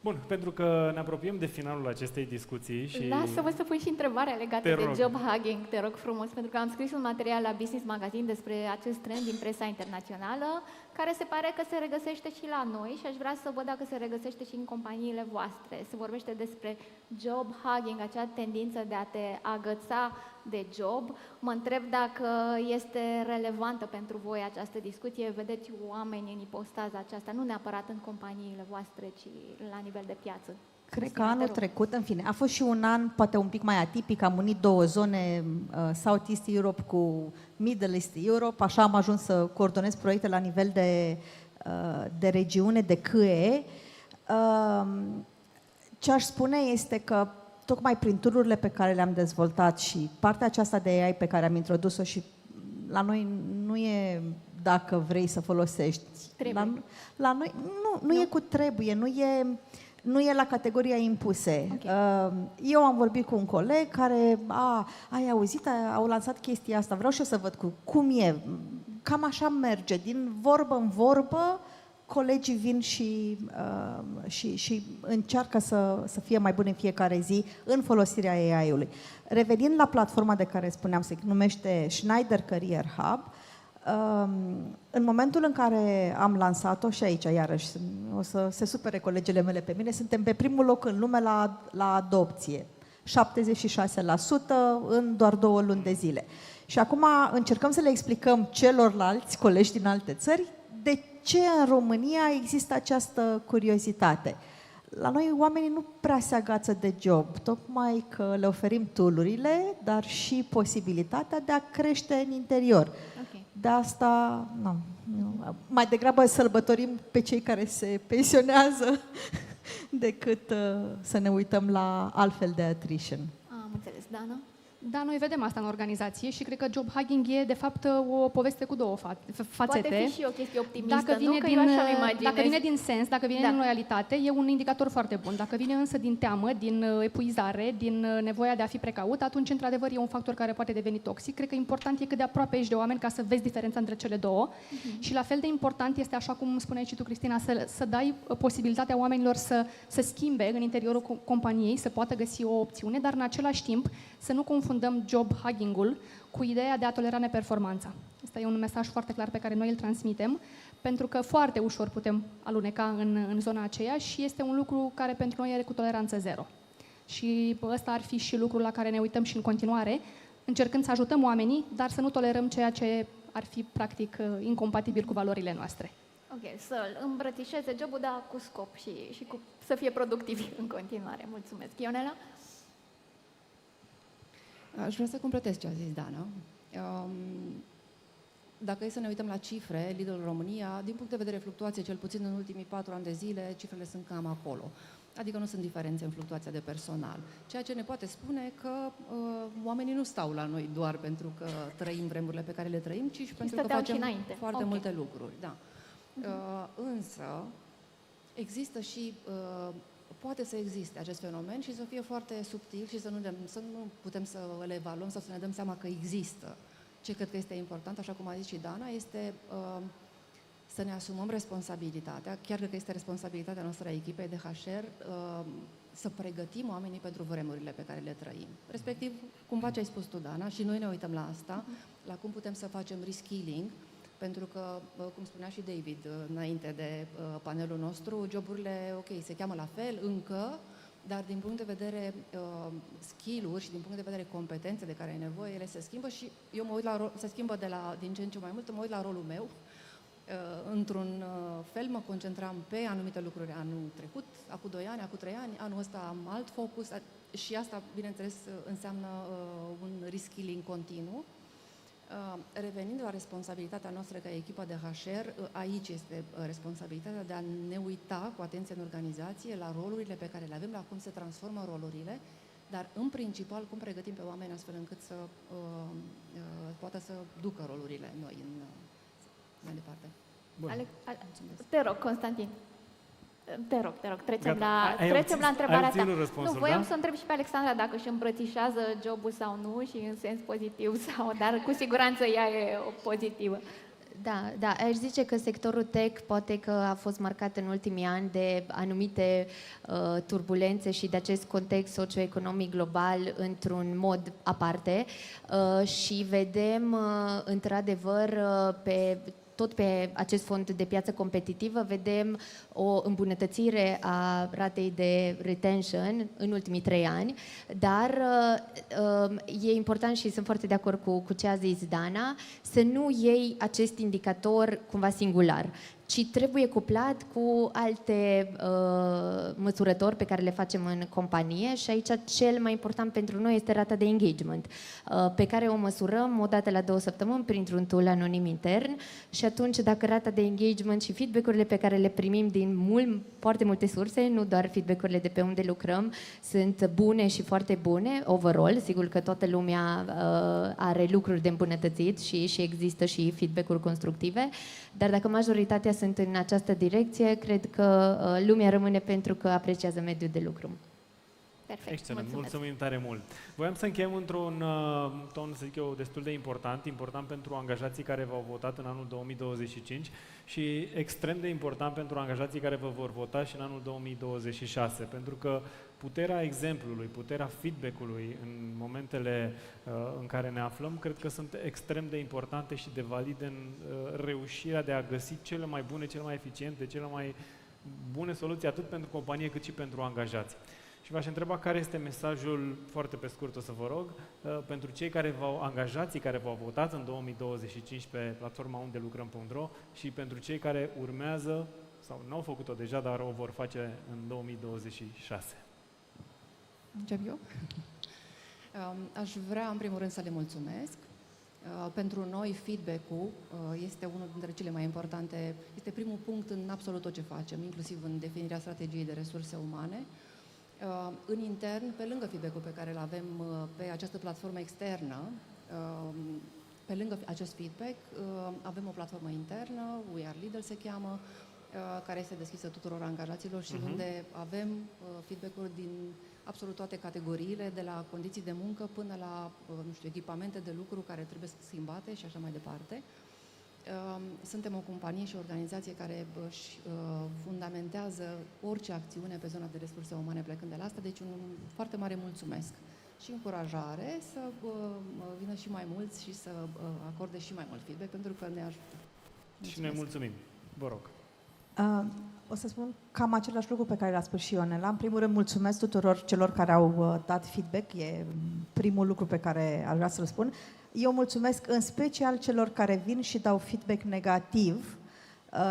Bun, pentru că ne apropiem de finalul acestei discuții și... Lasă-mă să pun și întrebarea legată de job hugging, te rog frumos, pentru că am scris un material la Business Magazine despre acest trend din presa internațională, care se pare că se regăsește și la noi și aș vrea să văd dacă se regăsește și în companiile voastre. Se vorbește despre job hugging, acea tendință de a te agăța de job. Mă întreb dacă este relevantă pentru voi această discuție. Vedeți oameni în ipostaza aceasta, nu neapărat în companiile voastre, ci la nivel de piață. Cred că anul trecut, în fine, a fost și un an poate un pic mai atipic, am unit 2 zone, South East Europe cu Middle East Europe, așa am ajuns să coordonez proiecte la nivel de regiune, de CUE. Ce aș spune este că tocmai prin tool-urile pe care le-am dezvoltat și partea aceasta de AI pe care am introdus-o și la noi nu e dacă vrei să folosești. La noi nu e cu trebuie, nu e la categoria impuse. Okay. Eu am vorbit cu un coleg care, ai auzit, au lansat chestia asta, vreau și eu să văd cum e. Cam așa merge, din vorbă în vorbă, colegii vin și încearcă să fie mai buni în fiecare zi în folosirea AI-ului. Revenind la platforma de care spuneam, se numește Schneider Career Hub, în momentul în care am lansat-o, și aici iarăși o să se supere colegele mele pe mine, suntem pe primul loc în lume la adopție. 76% în doar 2 luni de zile. Și acum încercăm să le explicăm celorlalți colegi din alte țări de ce în România există această curiozitate. La noi oamenii nu prea se agață de job, tocmai că le oferim tool-urile, dar și posibilitatea de a crește în interior. Okay. De asta, mai degrabă sărbătorim pe cei care se pensionează decât să ne uităm la altfel de attrition. Am înțeles, Dana? Da, noi vedem asta în organizație și cred că job hugging e, de fapt, o poveste cu 2 fațete. Poate fi și o chestie optimistă, dacă vine dacă vine din sens, dacă vine din loialitate, e un indicator foarte bun. Dacă vine însă din teamă, din epuizare, din nevoia de a fi precaut, atunci, într-adevăr, e un factor care poate deveni toxic. Cred că important e cât de aproape ești de oameni ca să vezi diferența între cele două. Și la fel de important este, așa cum spuneai și tu, Cristina, să dai posibilitatea oamenilor să schimbe în interiorul companiei, să poată găsi o opțiune, dar în același timp să nu confundăm job hugging-ul cu ideea de a tolera neperformanța. Asta e un mesaj foarte clar pe care noi îl transmitem, pentru că foarte ușor putem aluneca în zona aceea și este un lucru care pentru noi e cu toleranță zero. Și ăsta ar fi și lucrul la care ne uităm și în continuare, încercând să ajutăm oamenii, dar să nu tolerăm ceea ce ar fi practic incompatibil cu valorile noastre. Ok, să îmbrățișeze jobul, dar cu scop și să fie productivi în continuare. Mulțumesc. Ionela? Aș vrea să completez ce a zis Dana. Dacă e să ne uităm la cifre, Lidl România, din punct de vedere fluctuație, cel puțin în ultimii 4 ani de zile, cifrele sunt cam acolo. Adică nu sunt diferențe în fluctuația de personal. Ceea ce ne poate spune că oamenii nu stau la noi doar pentru că trăim vremurile pe care le trăim, ci și pentru că facem foarte multe lucruri. Da. Însă, există și... poate să existe acest fenomen și să fie foarte subtil și să nu putem să îl evaluăm sau să ne dăm seama că există. Ce cred că este important, așa cum a zis și Dana, este să ne asumăm responsabilitatea, chiar că este responsabilitatea noastră a echipei de HR, să pregătim oamenii pentru vremurile pe care le trăim. Respectiv, cumva ce ai spus tu, Dana, și noi ne uităm la asta, la cum putem să facem reskilling, pentru că, cum spunea și David înainte de panelul nostru, joburile, ok, se cheamă la fel încă, dar din punct de vedere skill-uri și din punct de vedere competențe de care ai nevoie, ele se schimbă și eu mă uit se schimbă din ce în ce mai mult, mă uit la rolul meu. Într-un fel mă concentram pe anumite lucruri anul trecut, acum 2 ani, acum 3 ani, anul ăsta am alt focus și asta, bineînțeles, înseamnă un reskilling continuu. Revenind la responsabilitatea noastră ca echipă de HR, aici este responsabilitatea de a ne uita cu atenție în organizație la rolurile pe care le avem, la cum se transformă rolurile, dar în principal cum pregătim pe oameni astfel încât să poată să ducă rolurile noi mai departe. Te rog, Constantin. Te rog, trecem la întrebarea ta. Nu, voiam să întreb și pe Alexandra dacă își îmbrățișează jobul sau nu și în sens pozitiv sau, dar cu siguranță ea e o pozitivă. Da, aș zice că sectorul tech poate că a fost marcat în ultimii ani de anumite turbulențe și de acest context socioeconomic global într-un mod aparte și vedem într-adevăr tot pe acest fond de piață competitivă vedem o îmbunătățire a ratei de retention în ultimii 3 ani, dar e important și sunt foarte de acord cu ce a zis Dana, să nu iei acest indicator cumva singular, ci ci trebuie cuplat cu alte măsurători pe care le facem în companie și aici cel mai important pentru noi este rata de engagement, pe care o măsurăm o dată la 2 săptămâni printr-un tool anonim intern și atunci dacă rata de engagement și feedback-urile pe care le primim din foarte multe surse, nu doar feedback-urile de pe unde lucrăm, sunt bune și foarte bune, overall, sigur că toată lumea are lucruri de îmbunătățit și există și feedback-uri constructive, dar dacă majoritatea sunt în această direcție, cred că lumea rămâne pentru că apreciază mediul de lucru. Perfect. Excelent, mulțumim tare mult. Voiam să încheiem într-un ton, să zic eu, destul de important pentru angajații care v-au votat în anul 2025 și extrem de important pentru angajații care vă vor vota și în anul 2026, pentru că puterea exemplului, puterea feedback-ului în momentele în care ne aflăm, cred că sunt extrem de importante și de valide în reușirea de a găsi cele mai bune, cele mai eficiente, cele mai bune soluții atât pentru companie cât și pentru angajați. Și v-aș întreba care este mesajul, foarte pe scurt o să vă rog, pentru cei angajații care v-au votat în 2025 pe platforma Undelucram.Ro și pentru cei care urmează, sau nu au făcut-o deja, dar o vor face în 2026. Încep eu? Aș vrea, în primul rând, să le mulțumesc. Pentru noi, feedback-ul este unul dintre cele mai importante, este primul punct în absolut tot ce facem, inclusiv în definirea strategiei de resurse umane. În intern, pe lângă feedback-ul pe care îl avem pe această platformă externă, pe lângă acest feedback, avem o platformă internă, We Are Leader se cheamă, care este deschisă tuturor angajaților și unde avem feedback-uri din absolut toate categoriile, de la condiții de muncă până la, nu știu, echipamente de lucru care trebuie schimbate și așa mai departe. Suntem o companie și o organizație care își fundamentează orice acțiune pe zona de resurse umane plecând de la asta, deci un foarte mare mulțumesc și încurajare să vină și mai mulți și să acorde și mai mult feedback, pentru că ne ajută. Mulțumesc. Și noi mulțumim. Vă rog. O să spun cam același lucru pe care l-a spus și Ionela. În primul rând, mulțumesc tuturor celor care au dat feedback. E primul lucru pe care aș vrea să-l spun. Eu mulțumesc în special celor care vin și dau feedback negativ.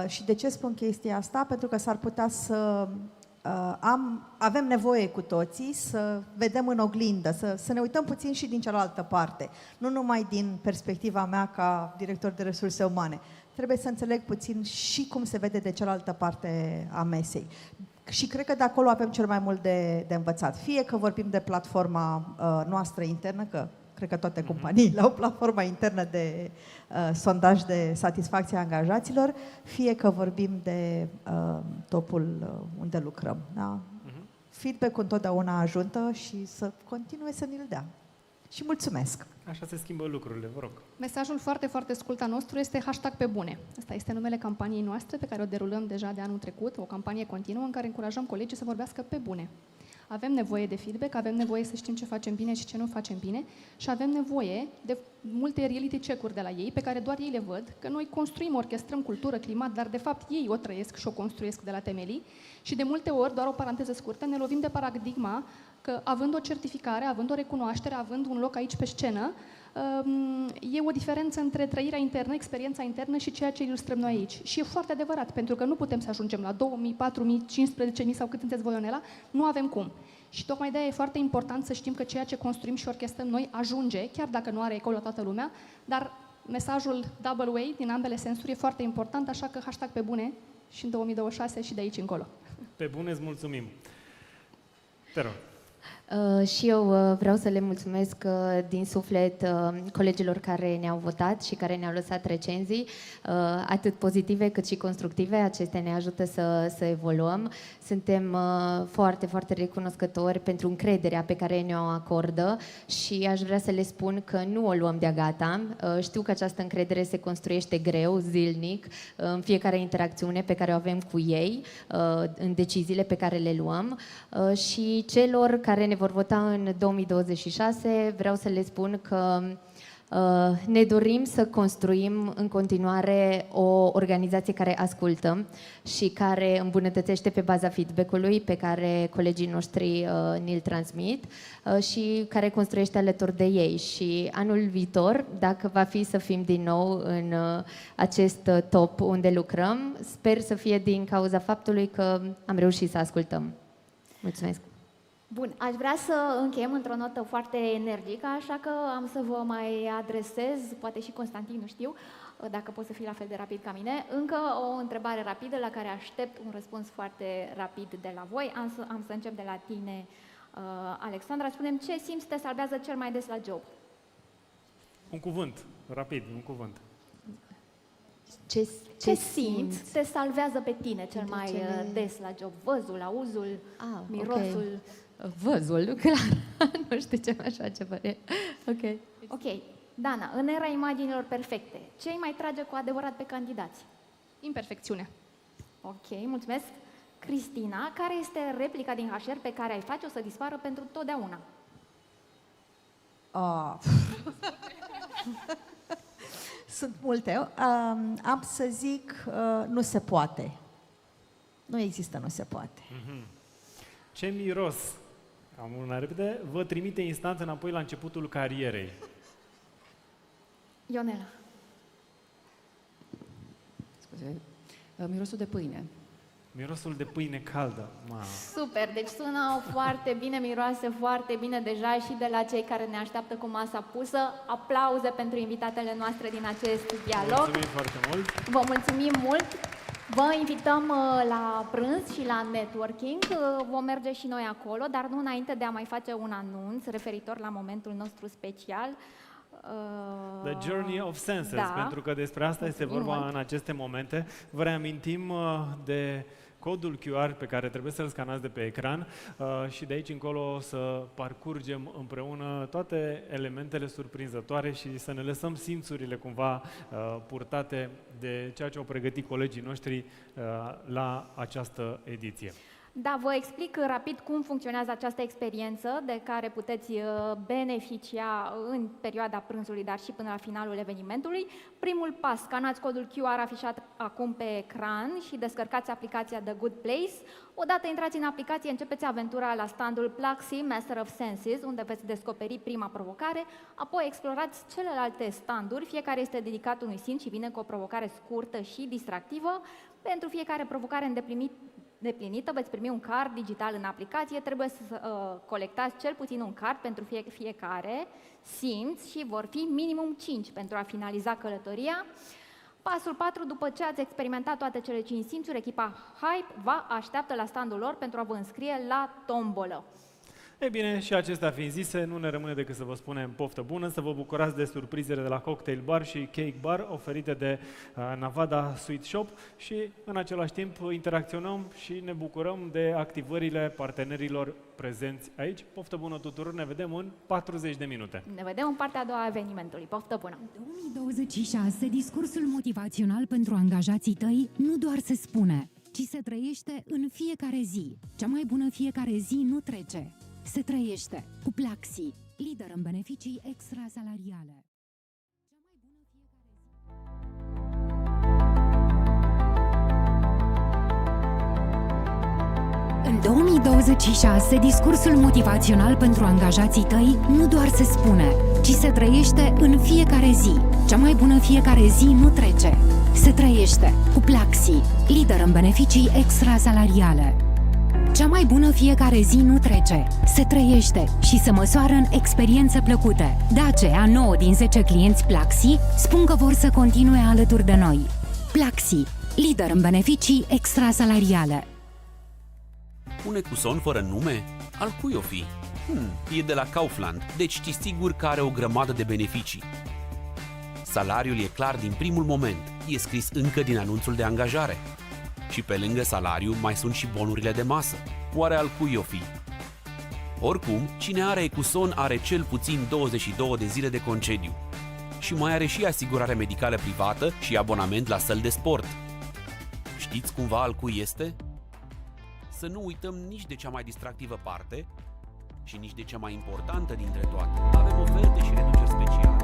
Și de ce spun chestia asta? Pentru că s-ar putea să avem nevoie cu toții să vedem în oglindă, să ne uităm puțin și din cealaltă parte. Nu numai din perspectiva mea ca director de resurse umane. Trebuie să înțeleg puțin și cum se vede de cealaltă parte a mesei. Și cred că de acolo avem cel mai mult de învățat. Fie că vorbim de platforma noastră internă, că cred că toate companiile au platforma internă de sondaj de satisfacție a angajaților, fie că vorbim de topul unde lucrăm. Da? Feedback-ul întotdeauna ajută și să continue să ni-l dea. Și mulțumesc! Așa se schimbă lucrurile, vă rog. Mesajul foarte, foarte scurt al nostru este hashtag pe bune. Asta este numele campaniei noastre pe care o derulăm deja de anul trecut, o campanie continuă în care încurajăm colegii să vorbească pe bune. Avem nevoie de feedback, avem nevoie să știm ce facem bine și ce nu facem bine și avem nevoie de multe reality check-uri de la ei, pe care doar ei le văd, că noi construim, orchestrăm cultură, climat, dar de fapt ei o trăiesc și o construiesc de la temelii și de multe ori, doar o paranteză scurtă, ne lovim de paradigma că având o certificare, având o recunoaștere, având un loc aici pe scenă, e o diferență între trăirea internă, experiența internă și ceea ce ilustrăm noi aici. Și e foarte adevărat, pentru că nu putem să ajungem la 2000, 4000, 15.000 sau cât sunteți voi, Ionela, nu avem cum. Și tocmai de-aia e foarte important să știm că ceea ce construim și orchestrăm noi ajunge, chiar dacă nu are ecou la toată lumea, dar mesajul double way, din ambele sensuri, e foarte important, așa că hashtag pe bune și în 2026 și de aici încolo. Pe bune, îți mulțumim. Te rog. Și eu vreau să le mulțumesc din suflet colegilor care ne-au votat și care ne-au lăsat recenzii, atât pozitive cât și constructive. Acestea ne ajută să evoluăm. Suntem foarte, foarte recunoscători pentru încrederea pe care ne-o acordă și aș vrea să le spun că nu o luăm de-a gata. Știu că această încredere se construiește greu, zilnic, în fiecare interacțiune pe care o avem cu ei, în deciziile pe care le luăm și celor care ne vor vota în 2026, vreau să le spun că Ne dorim să construim în continuare o organizație care ascultă și care îmbunătățește pe baza feedback-ului pe care colegii noștri ni-l transmit și care construiește alături de ei. Și anul viitor, dacă va fi să fim din nou în acest top unde lucrăm, sper să fie din cauza faptului că am reușit să ascultăm. Mulțumesc! Bun, aș vrea să încheiem într-o notă foarte energică, așa că am să vă mai adresez, poate și Constantin, nu știu, dacă poți să fii la fel de rapid ca mine, încă o întrebare rapidă la care aștept un răspuns foarte rapid de la voi. Am să încep de la tine, Alexandra. Spune-mi, ce simți te salvează cel mai des la job? Un cuvânt, rapid, un cuvânt. Ce simți te salvează pe tine cel mai des la job? Văzul, auzul, mirosul? Okay. Văzul, clar. Nu știu ce mai face părere. Ok. Dana, în era imaginilor perfecte, ce îi mai trage cu adevărat pe candidați? Imperfecțiune. Ok, mulțumesc. Cristina, care este replica din HR pe care ai face-o să dispară pentru totdeauna? Sunt multe. Am să zic, nu se poate. Nu există, nu se poate. Ce miros, am una repede, vă trimite instant înapoi la începutul carierei? Ionela. Scuze, mirosul de pâine. Mirosul de pâine caldă. Super, deci sună foarte bine, miroase foarte bine deja și de la cei care ne așteaptă cu masa pusă. Aplauze pentru invitatele noastre din acest dialog. Mulțumim foarte mult! Vă mulțumim mult! Vă invităm la prânz și la networking. Vom merge și noi acolo, dar nu înainte de a mai face un anunț referitor la momentul nostru special. The Journey of Senses, da. Pentru că despre asta este vorba în aceste momente. Vă reamintim de codul QR pe care trebuie să-l scanați de pe ecran și de aici încolo să parcurgem împreună toate elementele surprinzătoare și să ne lăsăm simțurile cumva purtate de ceea ce au pregătit colegii noștri la această ediție. Da, vă explic rapid cum funcționează această experiență de care puteți beneficia în perioada prânzului, dar și până la finalul evenimentului. Primul pas, scanați codul QR afișat acum pe ecran și descărcați aplicația The Good Place. Odată intrați în aplicație, începeți aventura la standul Plaxi Master of Senses, unde veți descoperi prima provocare, apoi explorați celelalte standuri, fiecare este dedicat unui simț și vine cu o provocare scurtă și distractivă. Pentru fiecare provocare îndeplinită veți primi un card digital în aplicație, trebuie să colectați cel puțin un card pentru fiecare simț și vor fi minimum 5 pentru a finaliza călătoria. Pasul 4, după ce ați experimentat toate cele 5 simțuri, echipa Hype vă așteaptă la standul lor pentru a vă înscrie la tombolă. Ei bine, și acestea fiind zise, nu ne rămâne decât să vă spunem poftă bună, să vă bucurați de surprizele de la Cocktail Bar și Cake Bar oferite de Nevada Sweet Shop și în același timp interacționăm și ne bucurăm de activările partenerilor prezenți aici. Poftă bună tuturor, ne vedem în 40 de minute. Ne vedem în partea a doua a evenimentului. Poftă bună! 2026, discursul motivațional pentru angajații tăi nu doar se spune, ci se trăiește în fiecare zi. Cea mai bună fiecare zi nu trece. Se trăiește cu Plaxi, lider în beneficii extrasalariale. În 2026, discursul motivațional pentru angajații tăi nu doar se spune, ci se trăiește în fiecare zi. Cea mai bună fiecare zi nu trece. Se trăiește cu Plaxi, lider în beneficii extrasalariale. Cea mai bună fiecare zi nu trece, se trăiește și se măsoară în experiențe plăcute. De aceea, 9 din 10 clienți Plaxi spun că vor să continue alături de noi. Plaxi, lider în beneficii extrasalariale. Un ecuson fără nume? Al cui o fi? E de la Kaufland, deci știi sigur că are o grămadă de beneficii. Salariul e clar din primul moment, e scris încă din anunțul de angajare. Și pe lângă salariu mai sunt și bonurile de masă. Oare al cui o fi? Oricum, cine are ecuson are cel puțin 22 de zile de concediu. Și mai are și asigurare medicală privată și abonament la săli de sport. Știți cumva al cui este? Să nu uităm nici de cea mai distractivă parte și nici de cea mai importantă dintre toate. Avem oferte și reduceri speciale.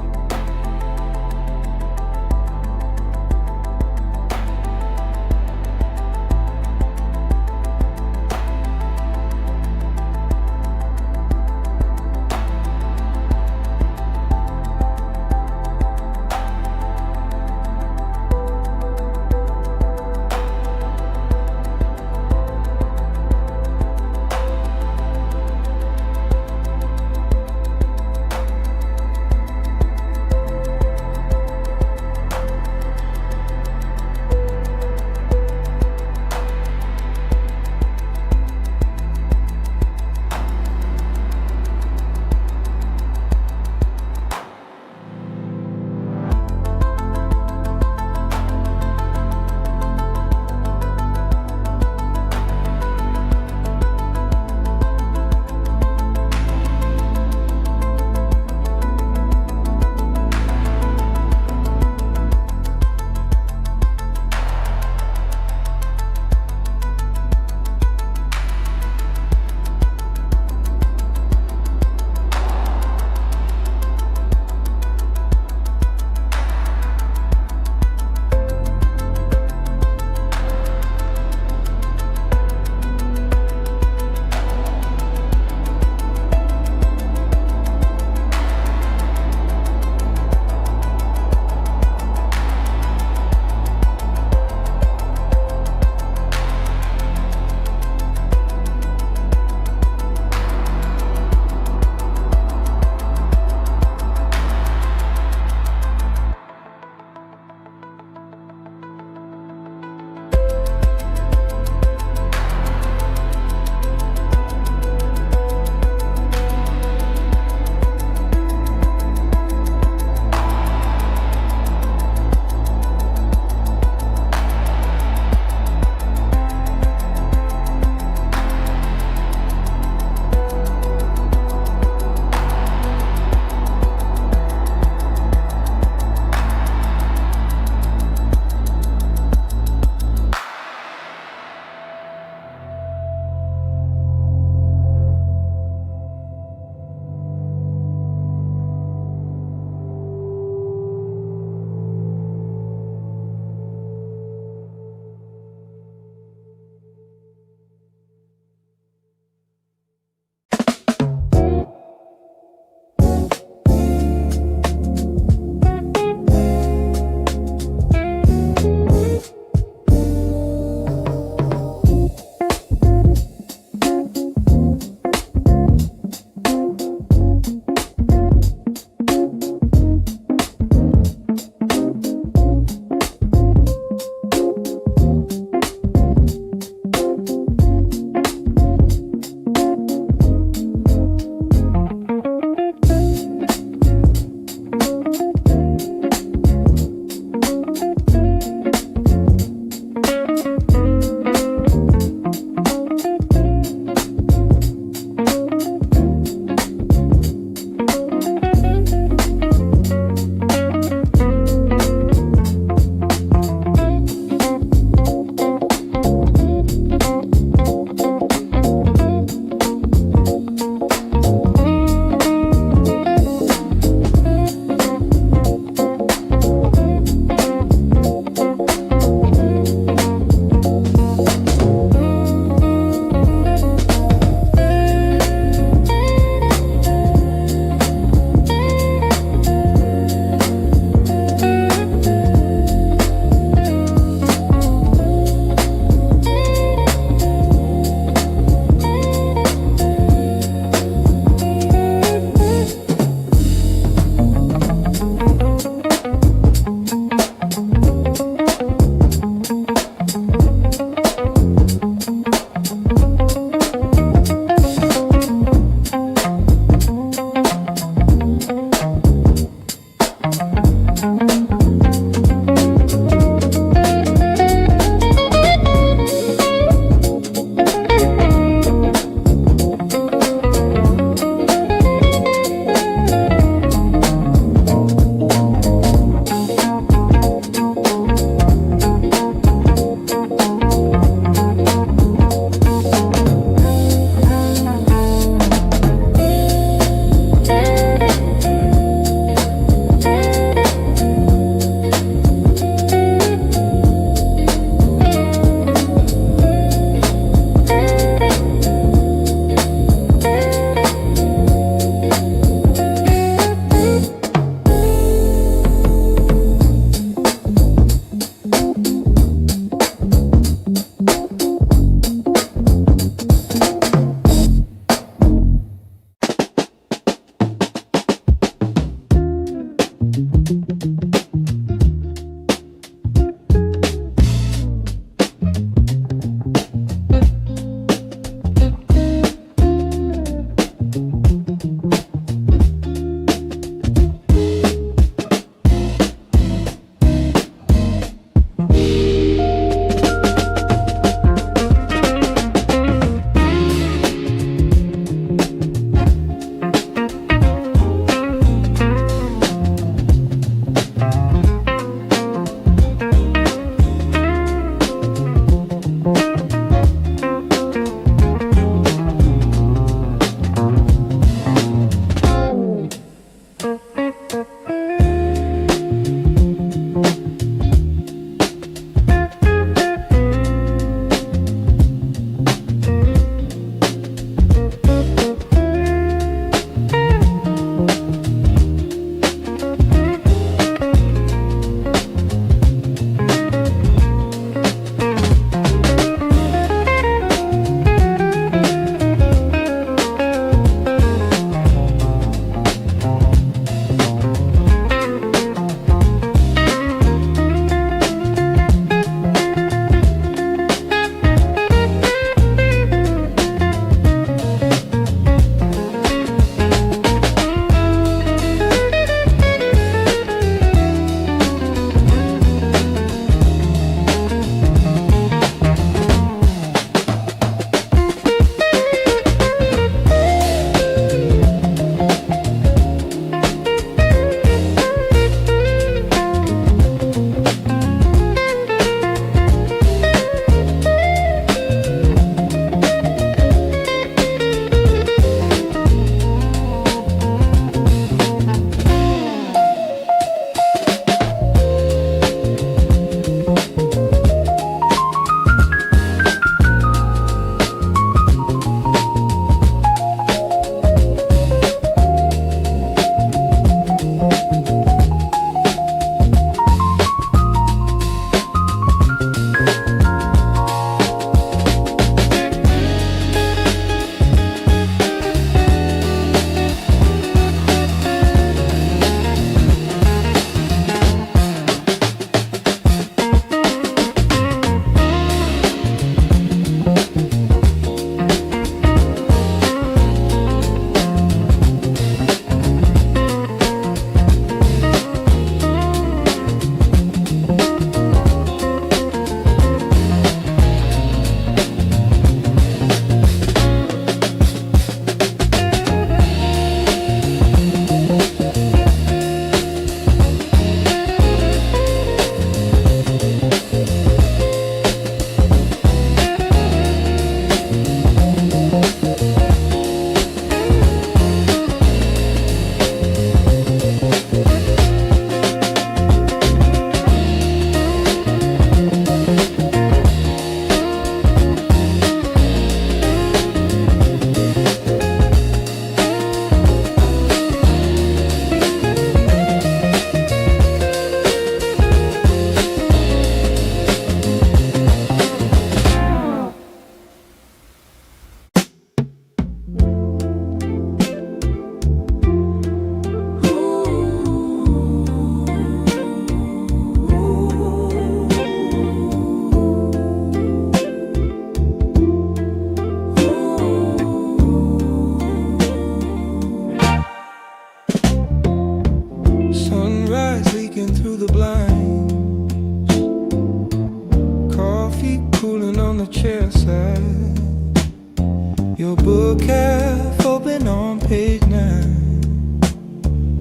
book half open on page 9,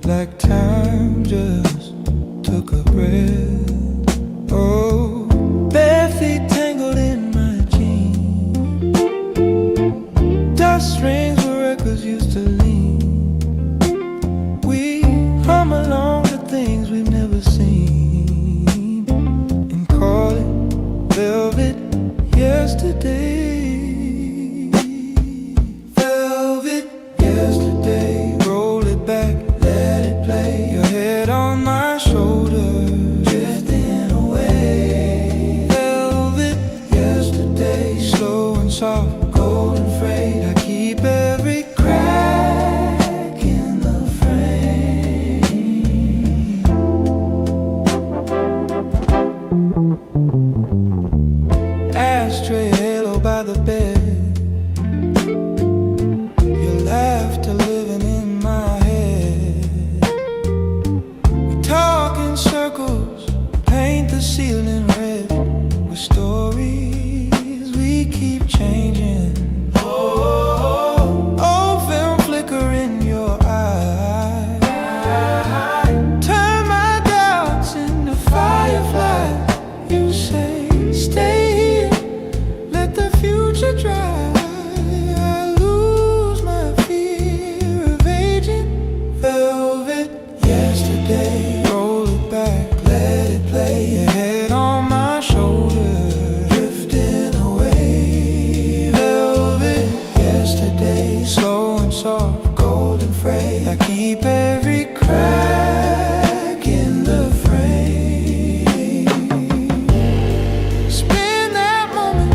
like time just took a breath. Oh, bare feet tangled in my jeans, dust rings where records used to lean. We hum along to things we've never seen and call it velvet yesterday. Velvet yesterday, roll it back, let it play. Your head on my shoulder, drifting away. Velvet yesterday, slow and soft, golden frayed. I keep every crack in the frame. Ashtray halo by the bed, your laughter living in my head. We talk in circles, paint the ceiling red with stories we keep changing. Oh, film flicker in your eye, turn my doubts into firefly. You say stay here, let the future dry. I lose my fear of aging. Velvet yesterday, roll it back, let it play. Your head on my shoulder, drifting away. Velvet yesterday, slow and soft, golden frayed. I keep every crack in the frame. Spin that moment,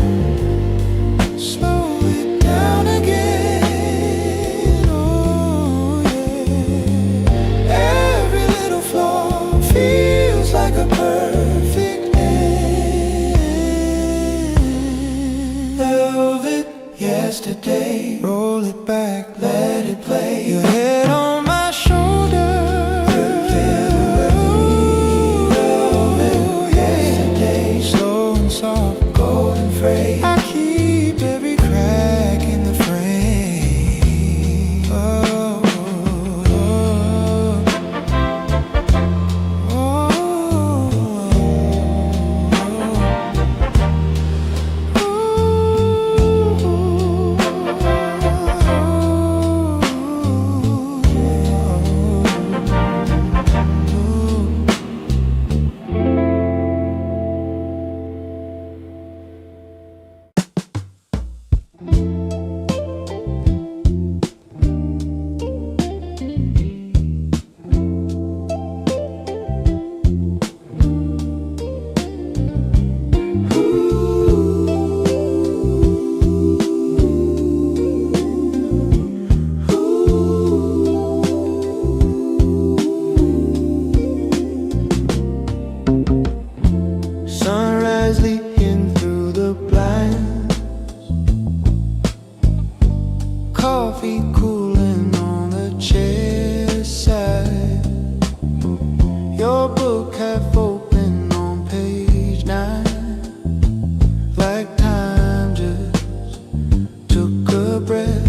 slow it down again. Oh yeah, every little flaw feels like a perfect end. Velvet yesterday, roll it back, let it play. Your head on my shoulder, velvet yesterday, slow and soft, golden frayed. I keep every crack in the frame. Oh, sunrise leaking through the blinds, coffee cooling on the chair side. Your book half open on page 9, like time just took a breath.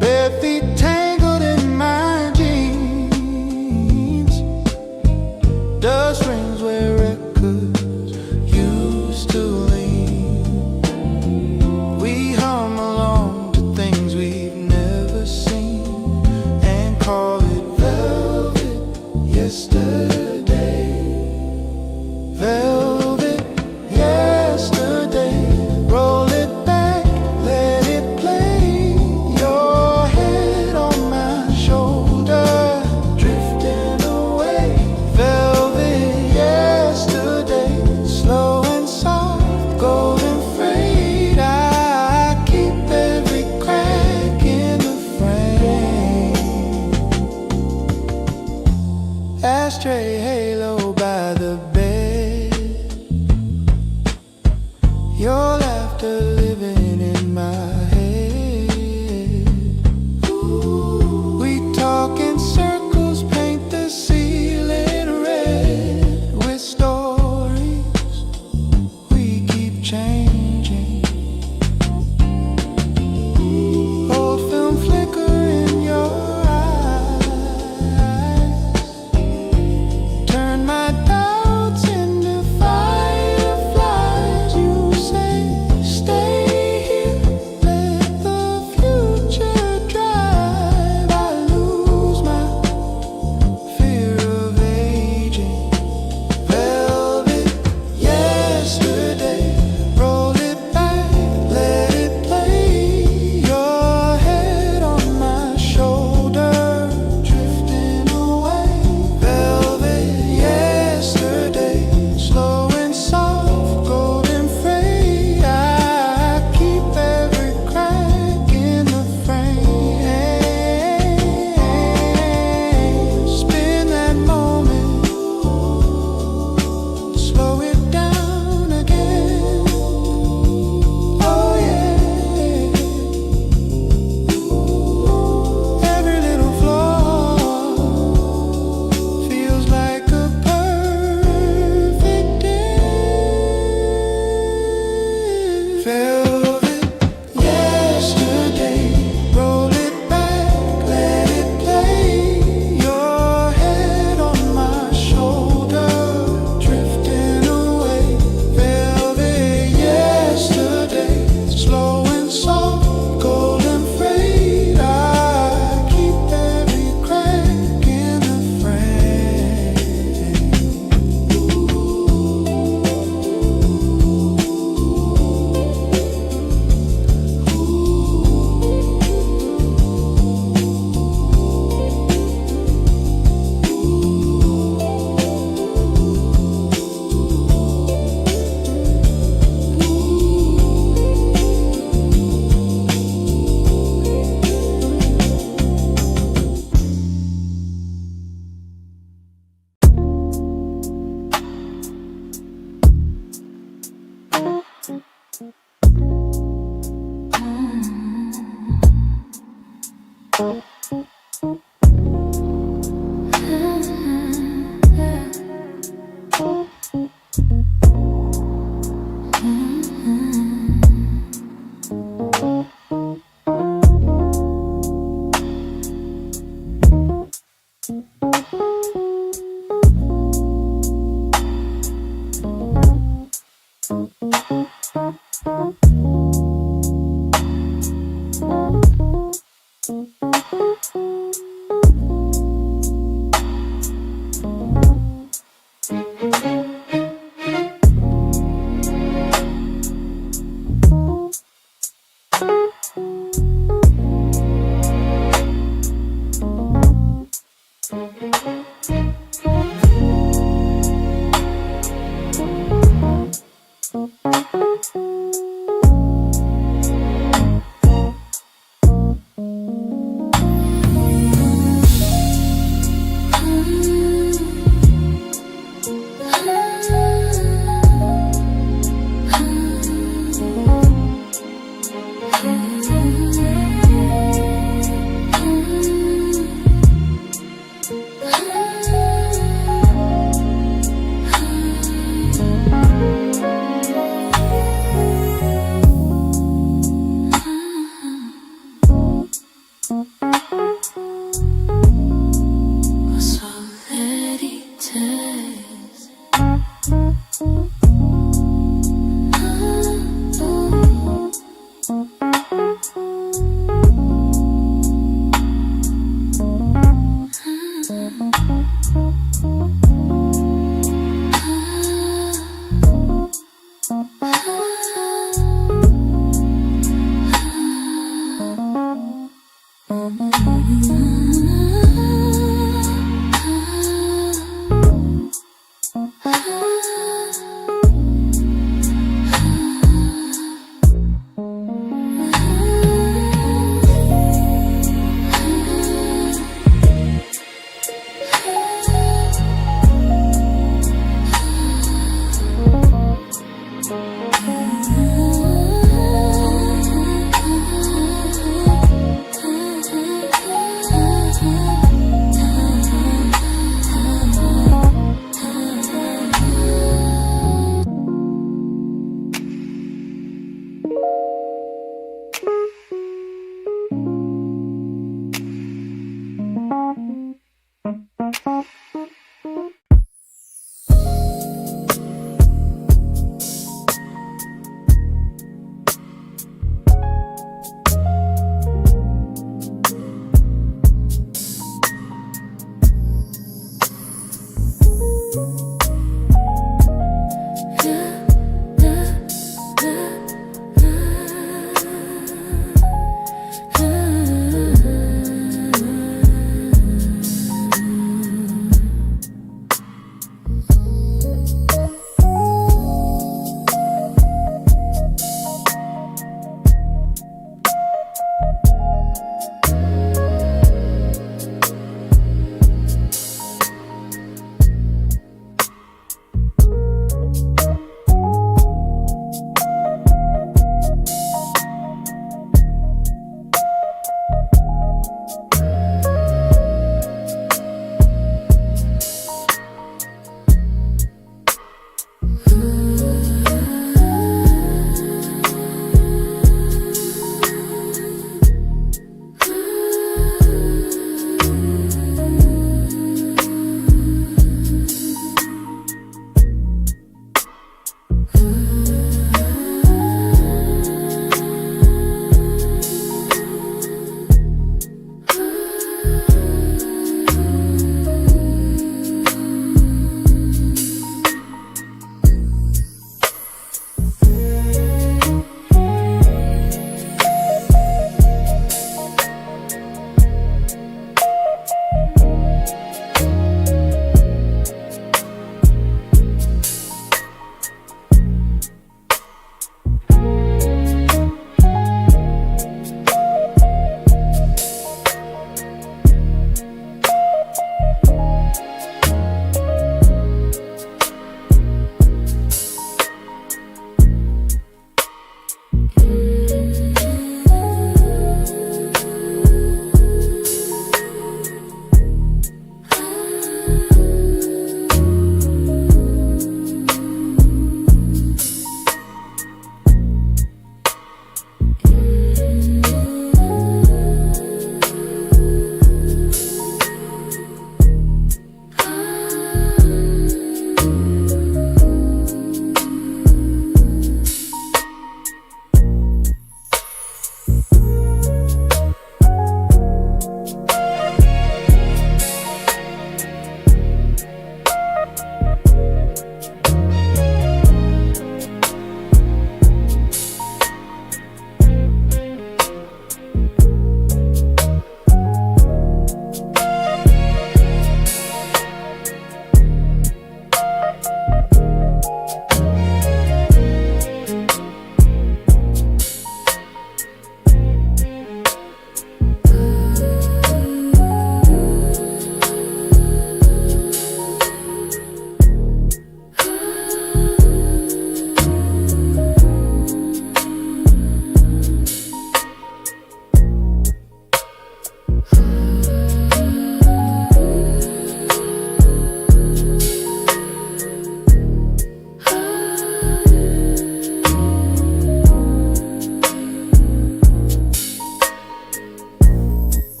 Bare feet tangled in my jeans, dust rings where records used to lean. We hum along to things we've never seen and call it velvet yesterday. Velvet yesterday, roll it back, let it play. Your head on my shoulder, drifting away. Velvet yesterday, slow and soft, golden frayed. I keep every crack in the frame. Ashtray halo by the bed, your laughter living in my head. We talk in circles, paint the ceiling red with stories we keep changing.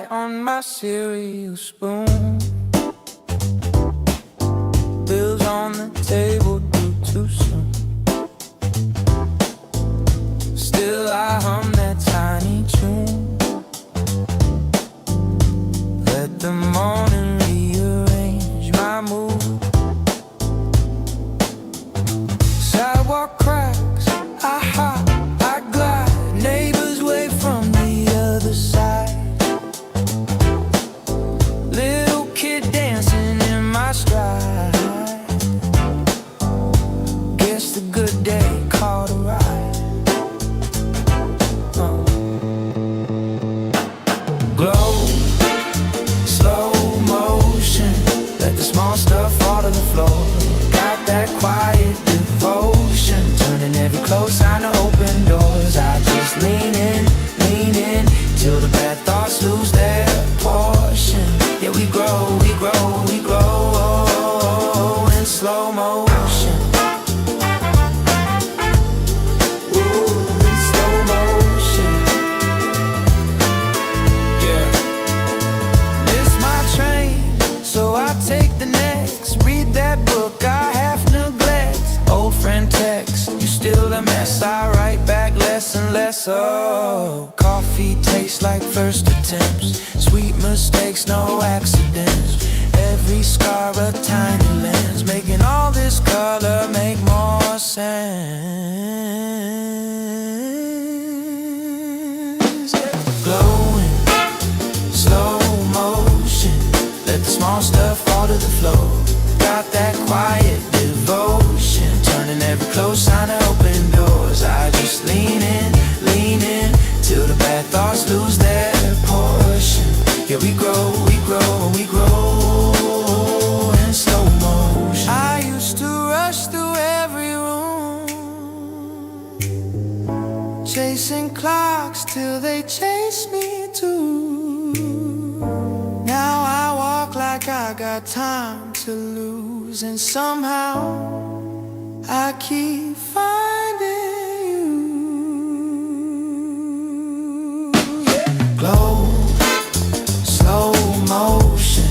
light on my cereal spoon. Bills on the table due too soon. Still I hum that tiny tune. Let the morning rearrange my mood. Sidewalk cracks, I hop, I glide. Neighbors wave from the other side. Little kid dancing in my stride. Guess the good day caught a ride. Glow, slow motion. Let the small stuff fall to the floor. Got that quiet devotion, turning every close sign to open doors. I just lean in, till the bad thoughts lose their portion. Yeah, we grow, we grow, we grow in slow motion. Ooh, in slow motion. Yeah. Miss my train, so I take the next. Read that book I half neglect. Old friend text, you still a mess. I write back less and less. Oh, coffee tastes like first attempts. Sweet mistakes, no accidents. Every scar a tiny lens, making all this color make more sense. Yeah. Glowing, slow motion. Let the small stuff fall to the floor. Got that quiet devotion, turning every closed sign to open doors. I just lean in, till the bad thoughts lose their portion. Yeah, we grow, we grow, we grow in slow motion. I used to rush through every room, chasing clocks till they chase me too. Now I walk like I got time to lose, and somehow I keep finding you. Yeah. Glow, slow motion.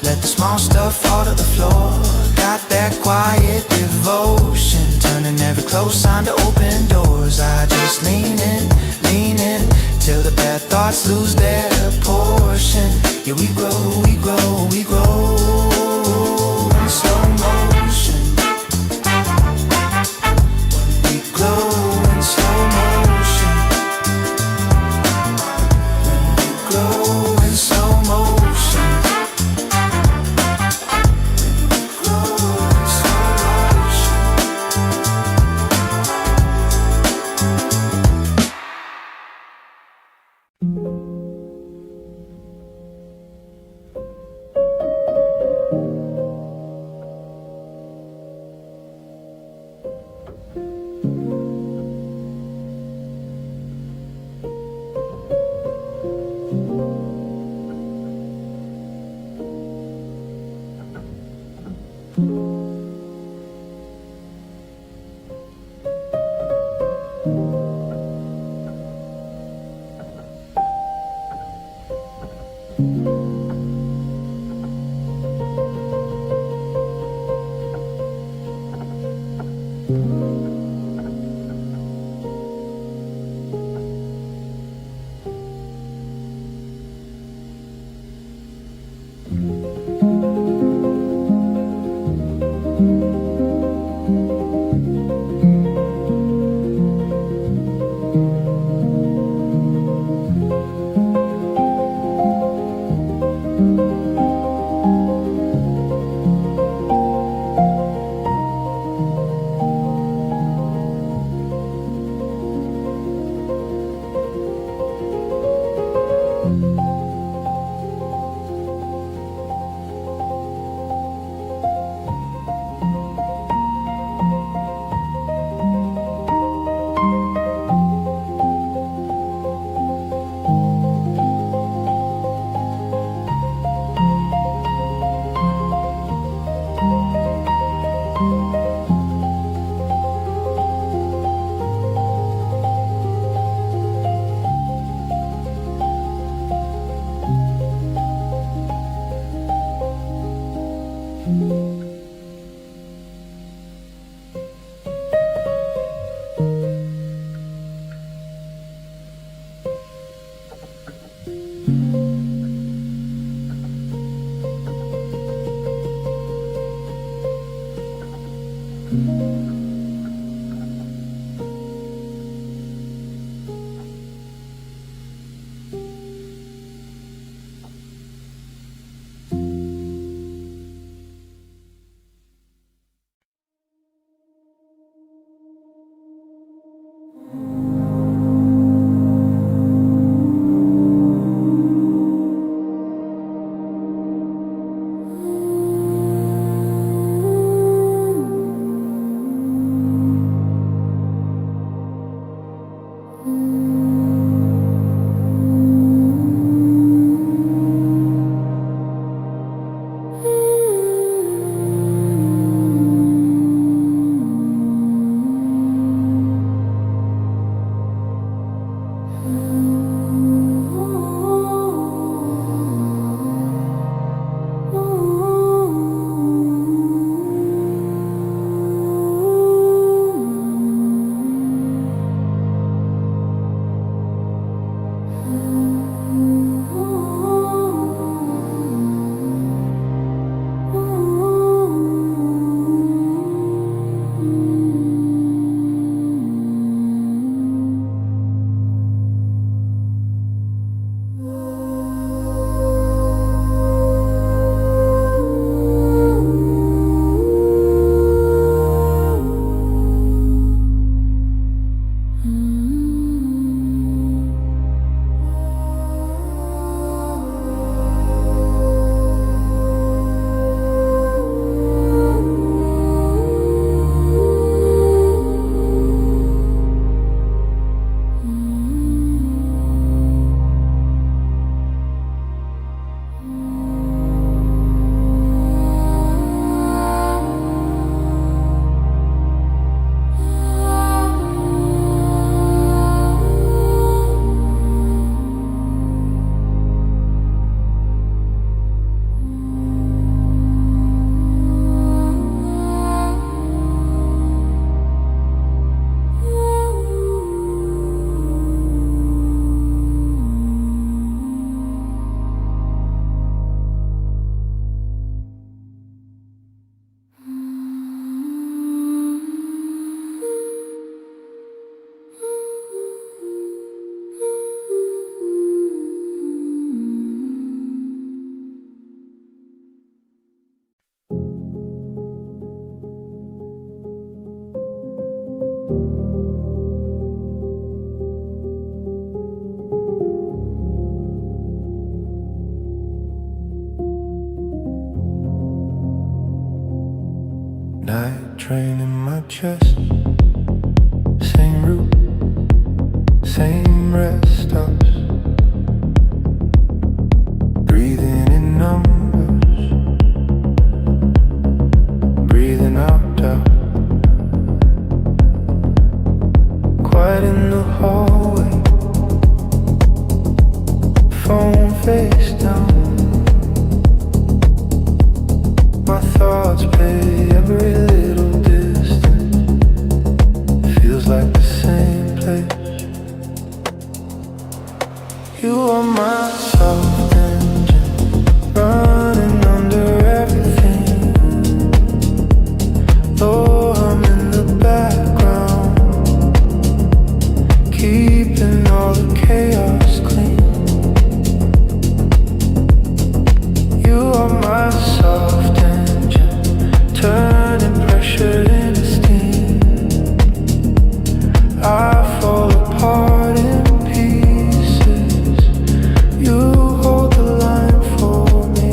Let the small stuff fall to the floor. Got that quiet devotion, turning every closed sign to open doors. I just lean in, till the bad thoughts lose their portion. Yeah, we grow, we grow, we grow in slow motion. We glow in slow motion. We glow in slow motion. We glow in slow motion. Night train in my chest, same route, same rest stops. Breathing in numbers, breathing out doubt. Quiet in the hallway, phone face down. My thoughts play every little distance. Feels like the same place. You are my soft engine, running under everything. Though I'm in the background, keeping all the chaos clean. You are my soft engine, turning pressure into steam. I fall apart in pieces. You hold the line for me.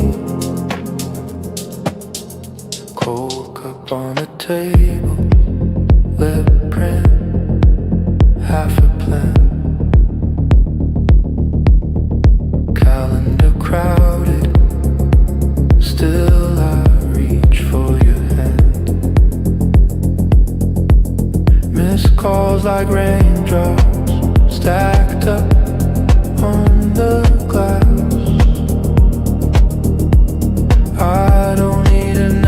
Cold cup on the table, lip print, half a plan. Calendar crowded, still I reach for your hand. Missed calls like raindrops, stacked up on the glass. I don't need an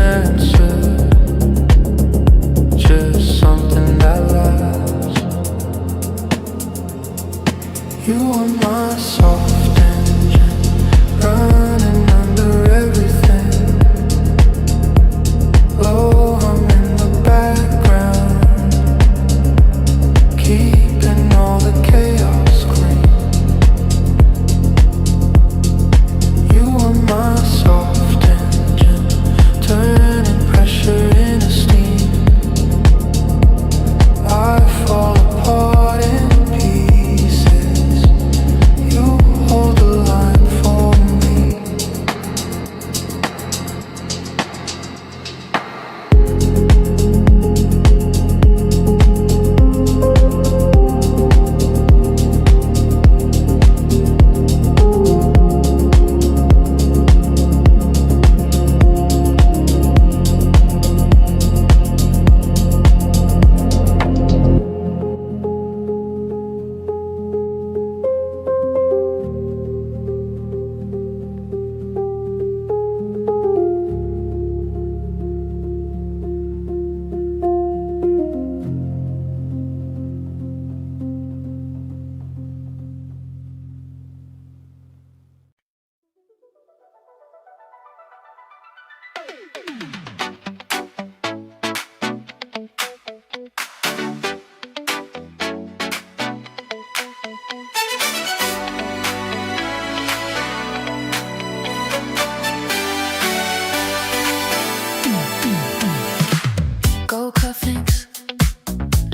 Gold cufflinks,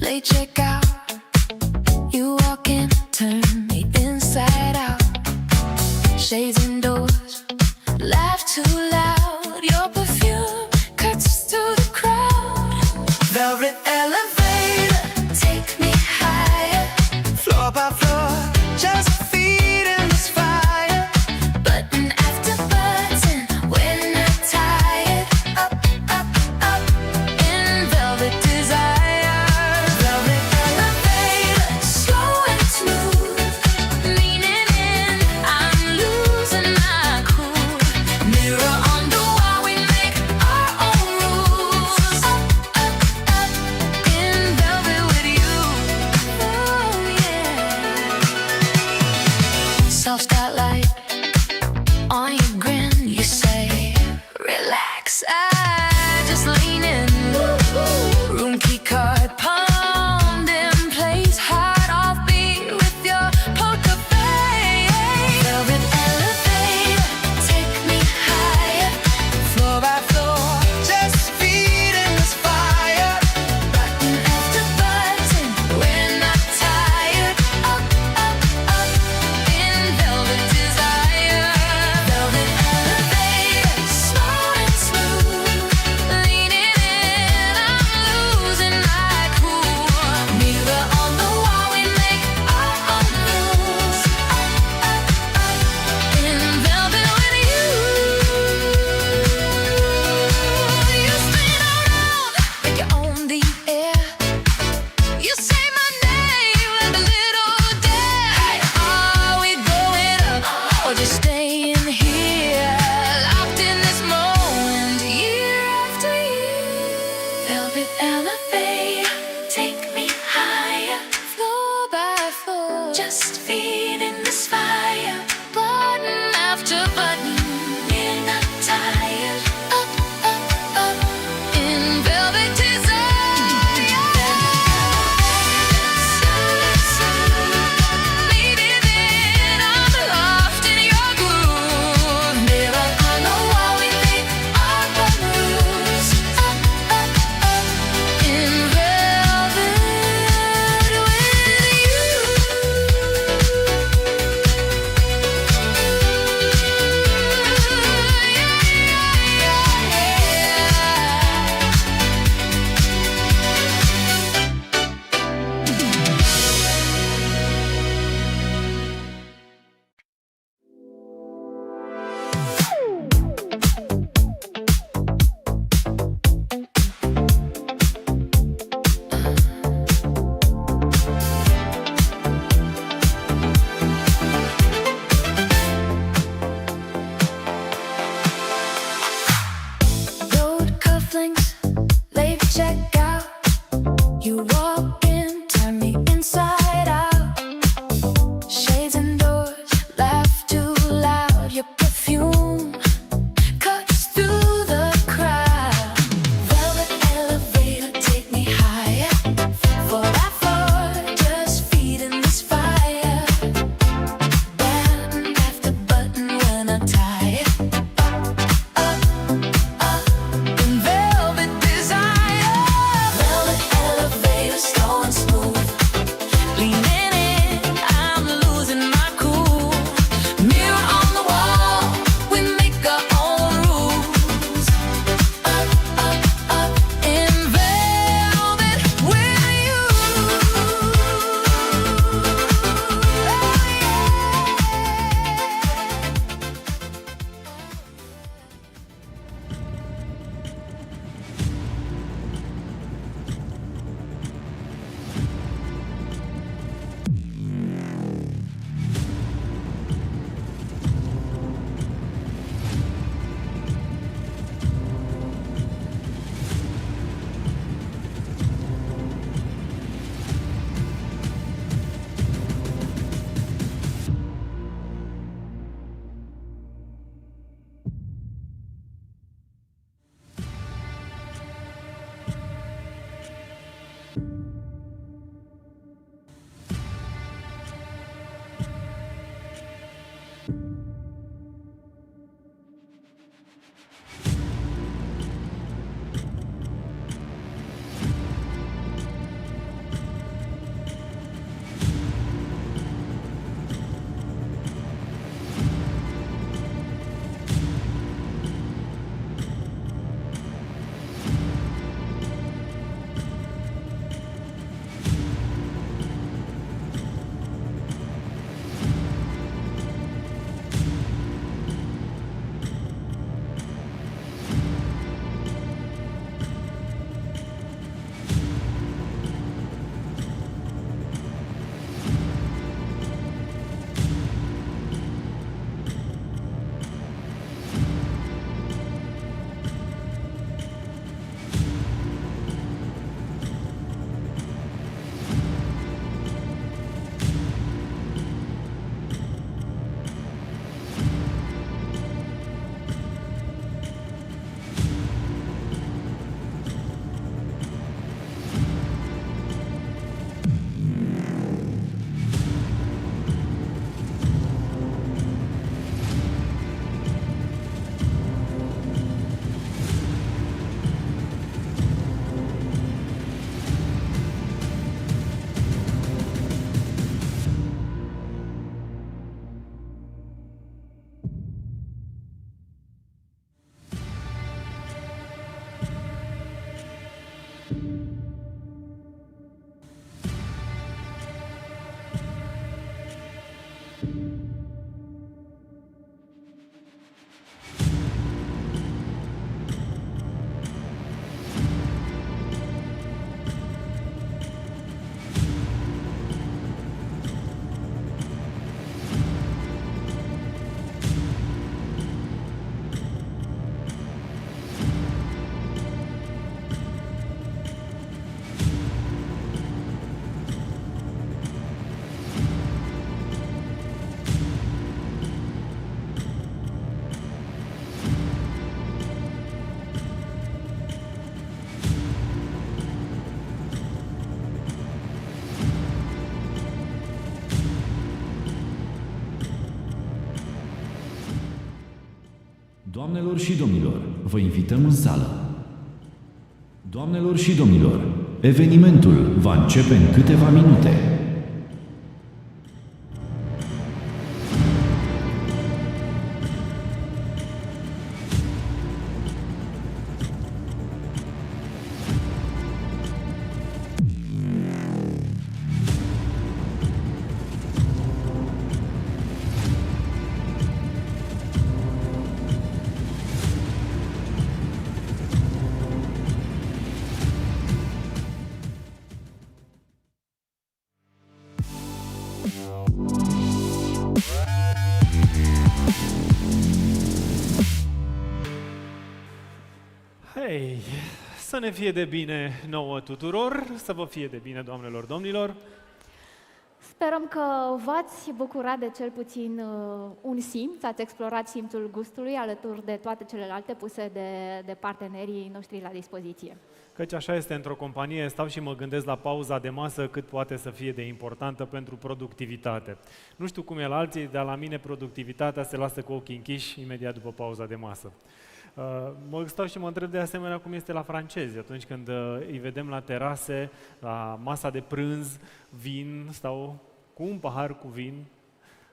late checkout. You walk in, turn me inside out. Shades indoors, laugh too loud. Your perfume cuts through the crowd. Velvet elevator, take me higher. Floor by floor, just feet in this fire. Button after button, we're not tired. Up, up, up, in velvet desire. Velvet elevator, slow and smooth. Leaning in, I'm losing my cool. Mirror on the wall, we make our own rules. Up, up, up, in velvet with you. Oh yeah. Soft spotlight on your grin, you say, relax. I just lean in. Room key card, palmed in place. Heart off beat with your poker face. Velvet elevator, take me higher. Floor by floor, just feet in this fire. Button after button, we're not tired. Up, up, up, in velvet desire. Velvet elevator, slow and smooth. Leaning in, I'm losing my cool. Mirror on the wall, we make our own rules. Up, up, up, in velvet with you. You spin around like you own the air. You say my name like a little dare. Are we going up or just staying here? Locked in this moment, year after year. Velvet elevator, take me higher. Floor by floor, just feet in this fire. Button after button, we're not tired. Up, up, up, in velvet desire. Leaning in, I'm lost in your groove. Mirror on the wall, we make our own rules. Up, up, up, in velvet with you. Gold cufflinks, late checkout. You walk in, turn me inside out. Shades indoors, laugh too loud. Your perfume cuts through the crowd. Velvet elevator, take me higher. Floor by floor, just feet in this fire. Button after button, we're not tired. Up, up, in velvet desire. Doamnelor și domnilor, vă invităm în sală. Doamnelor și domnilor, evenimentul va începe în câteva minute. Hei, să ne fie de bine nouă tuturor, să vă fie de bine, doamnelor, domnilor. Sperăm că v-ați bucurat de cel puțin un simț, ați explorat simțul gustului alături de toate celelalte puse de partenerii noștri la dispoziție. Căci așa este într-o companie, stau și mă gândesc la pauza de masă cât poate să fie de importantă pentru productivitate. Nu știu cum e la alții, dar la mine productivitatea se lasă cu ochii închiși imediat după pauza de masă. Mă stau și mă întreb de asemenea cum este la francezi, atunci când îi vedem la terase, la masa de prânz, vin, stau cu un pahar cu vin,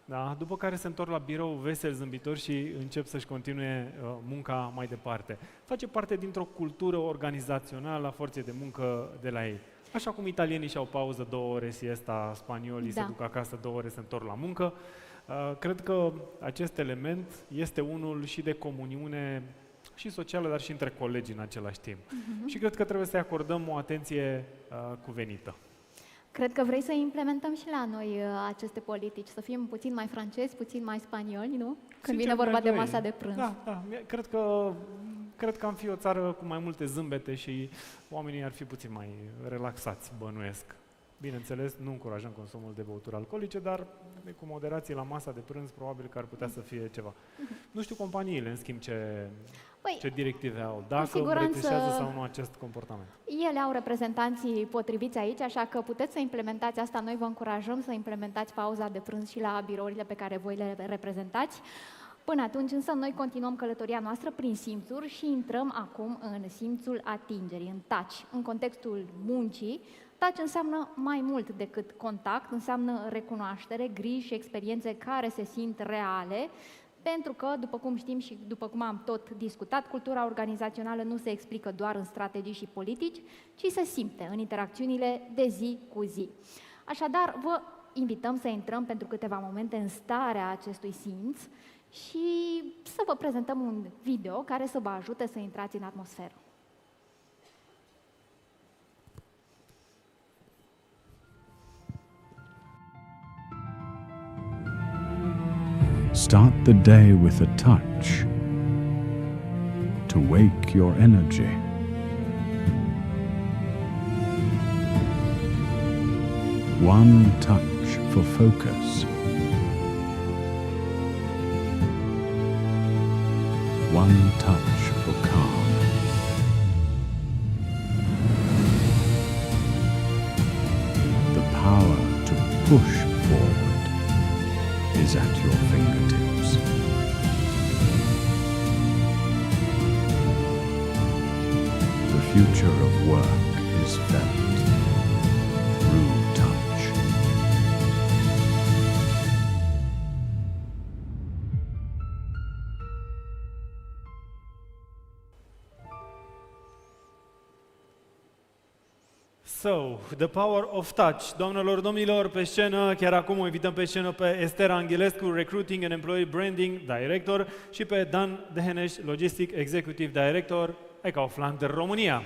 da? După care se întorc la birou veseli, zâmbitori și încep să-și continue munca mai departe. Face parte dintr-o cultură organizațională a forței de muncă de la ei. Așa cum italienii și-au pauză 2 ore, siesta, spaniolii se duc acasă 2 ore, se întorc la muncă. Cred că acest element este unul și de comuniune și socială, dar și între colegi în același timp. Și cred că trebuie să-i acordăm o atenție cuvenită. Cred că vrei să implementăm și la noi aceste politici, să fim puțin mai francezi, puțin mai spanioli, nu? Când vine vorba de masa de prânz. Da. Cred că am fi o țară cu mai multe zâmbete și oamenii ar fi puțin mai relaxați, bănuiesc. Bineînțeles, nu încurajăm consumul de băuturi alcoolice, dar cu moderație la masa de prânz probabil că ar putea să fie ceva. Nu știu companiile, în schimb, ce directive au, dacă îmbrățișează sau nu acest comportament. Ele au reprezentanții potriviți aici, așa că puteți să implementați asta. Noi vă încurajăm să implementați pauza de prânz și la birourile pe care voi le reprezentați. Până atunci, însă, noi continuăm călătoria noastră prin simțuri și intrăm acum în simțul atingerii, în touch. În contextul muncii, touch înseamnă mai mult decât contact, înseamnă recunoaștere, griji și experiențe care se simt reale, pentru că, după cum știm și după cum am tot discutat, cultura organizațională nu se explică doar în strategii și politici, ci se simte în interacțiunile de zi cu zi. Așadar, vă invităm să intrăm pentru câteva momente în starea acestui simț și să vă prezentăm un video care să vă ajute să intrați în atmosferă. Start the day with a touch to wake your energy. One touch for focus. One touch for calm. The power to push forward is at your fingertips. The future of work is felt through touch. So, the power of touch. Doamnelor, domnilor, pe scenă, chiar acum o invităm pe scenă pe Estera Anghilescu, Recruiting and Employee Branding Director, și pe Dan Deheneș, Logistic Executive Director, Kaufland România.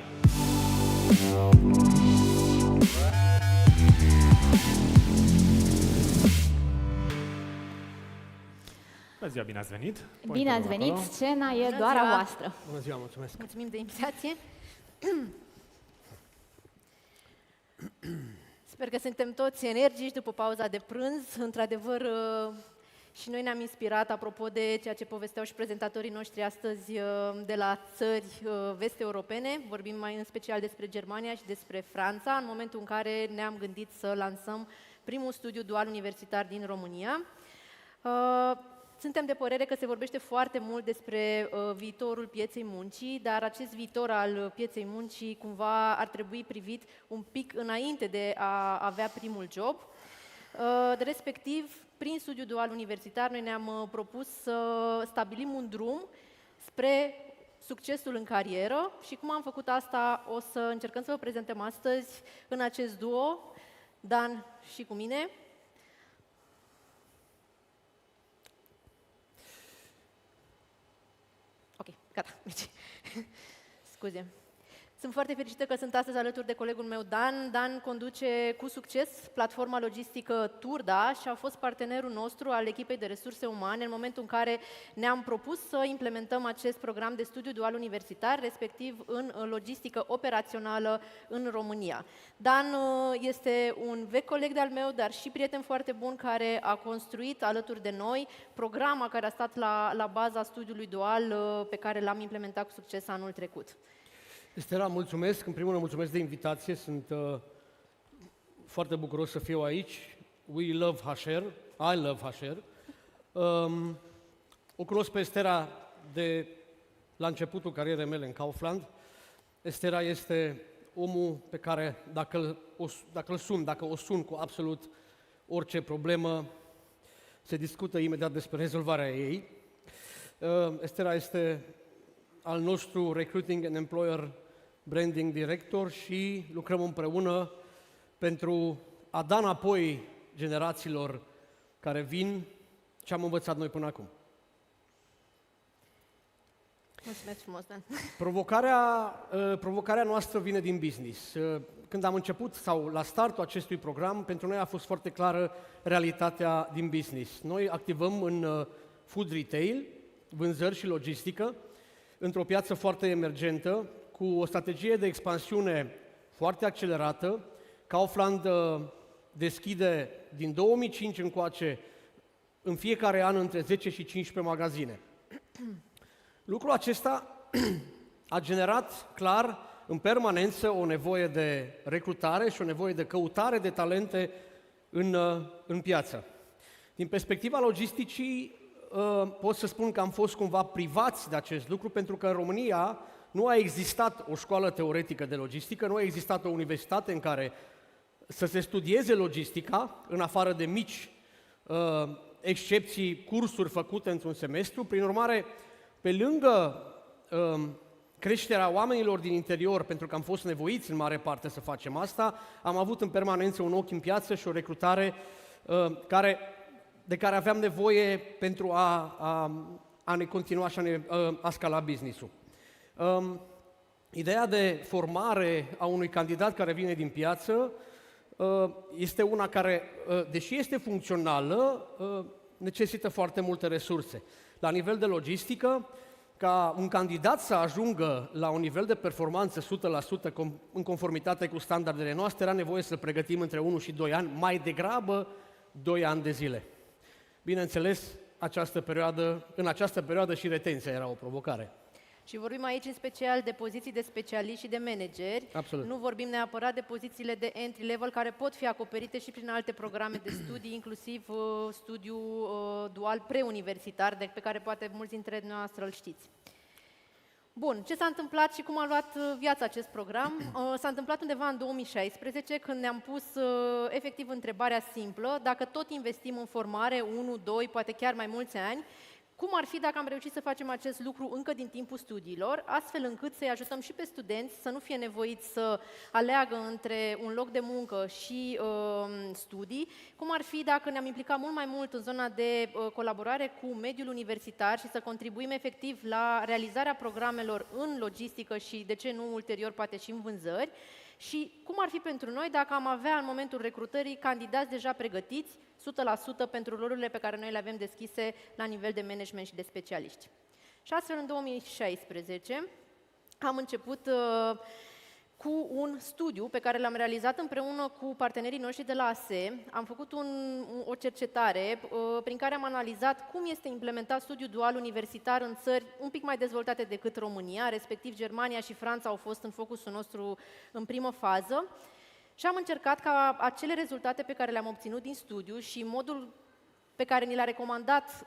Bună ziua, bine ați venit! Bine ați venit, scena e doar a voastră. Bună ziua, mulțumesc! Mulțumim de invitație! Sper că suntem toți energici după pauza de prânz. Într-adevăr, și noi ne-am inspirat, apropo de ceea ce povesteau și prezentatorii noștri astăzi de la țări vest-europene. Vorbim mai în special despre Germania și despre Franța, în momentul în care ne-am gândit să lansăm primul studiu dual universitar din România. Suntem de părere că se vorbește foarte mult despre viitorul pieței muncii, dar acest viitor al pieței muncii cumva ar trebui privit un pic înainte de a avea primul job. Respectiv, prin studiul dual universitar, noi ne-am propus să stabilim un drum spre succesul în carieră și cum am făcut asta o să încercăm să vă prezentăm astăzi în acest duo, Dan și cu mine. Ok, gata, mergi. Scuze. Sunt foarte fericită că sunt astăzi alături de colegul meu Dan. Dan conduce cu succes platforma logistică Turda și a fost partenerul nostru al echipei de resurse umane în momentul în care ne-am propus să implementăm acest program de studiu dual universitar, respectiv în logistică operațională în România. Dan este un vechi coleg de-al meu, dar și prieten foarte bun care a construit alături de noi programa care a stat la baza studiului dual pe care l-am implementat cu succes anul trecut. Estera, mulțumesc. În primul rând, mulțumesc de invitație. Sunt foarte bucuros să fiu aici. We love HR. I love HR. O cunosc pe Estera de la începutul carierei mele în Kaufland. Estera este omul pe care, dacă o sun cu absolut orice problemă, se discută imediat despre rezolvarea ei. Estera este al nostru Recruiting and Employer Branding Director și lucrăm împreună pentru a da înapoi generațiilor care vin ce am învățat noi până acum. Mulțumesc frumos, Dan. Provocarea noastră vine din business. Când am început, sau la startul acestui program, pentru noi a fost foarte clară realitatea din business. Noi activăm în food retail, vânzări și logistică, într-o piață foarte emergentă, cu o strategie de expansiune foarte accelerată. Kaufland deschide din 2005 încoace în fiecare an între 10 și 15 magazine. Lucrul acesta a generat clar în permanență o nevoie de recrutare și o nevoie de căutare de talente în piață. Din perspectiva logisticii, pot să spun că am fost cumva privați de acest lucru, pentru că în România nu a existat o școală teoretică de logistică, nu a existat o universitate în care să se studieze logistica, în afară de mici excepții, cursuri făcute într-un semestru. Prin urmare, pe lângă creșterea oamenilor din interior, pentru că am fost nevoiți în mare parte să facem asta, am avut în permanență un ochi în piață și o recrutare de care aveam nevoie pentru a ne continua și a scala business-ul. Ideea de formare a unui candidat care vine din piață este una care, deși este funcțională, necesită foarte multe resurse. La nivel de logistică, ca un candidat să ajungă la un nivel de performanță 100% în conformitate cu standardele noastre, era nevoie să pregătim între 1 și 2 ani, mai degrabă 2 ani de zile. Bineînțeles, în această perioadă și retenția era o provocare. Și vorbim aici în special de poziții de specialiști și de manageri. Absolut. Nu vorbim neapărat de pozițiile de entry level care pot fi acoperite și prin alte programe de studii, inclusiv studiu dual preuniversitar, pe care poate mulți dintre noastre îl știți. Bun, ce s-a întâmplat și cum a luat viața acest program? S-a întâmplat undeva în 2016, când ne-am pus efectiv întrebarea simplă: dacă tot investim în formare 1, 2, poate chiar mai mulți ani, cum ar fi dacă am reușit să facem acest lucru încă din timpul studiilor, astfel încât să-i ajutăm și pe studenți să nu fie nevoiți să aleagă între un loc de muncă și studii, cum ar fi dacă ne-am implicat mult mai mult în zona de colaborare cu mediul universitar și să contribuim efectiv la realizarea programelor în logistică și, de ce nu, ulterior, poate și în vânzări, și cum ar fi pentru noi dacă am avea în momentul recrutării candidați deja pregătiți 100% pentru rolurile pe care noi le avem deschise la nivel de management și de specialiști. Și astfel, în 2016, am început cu un studiu pe care l-am realizat împreună cu partenerii noștri de la ASE. Am făcut o cercetare prin care am analizat cum este implementat studiul dual universitar în țări un pic mai dezvoltate decât România, respectiv Germania și Franța au fost în focusul nostru în primă fază. Și am încercat ca acele rezultate pe care le-am obținut din studiu și modul pe care ni l-a recomandat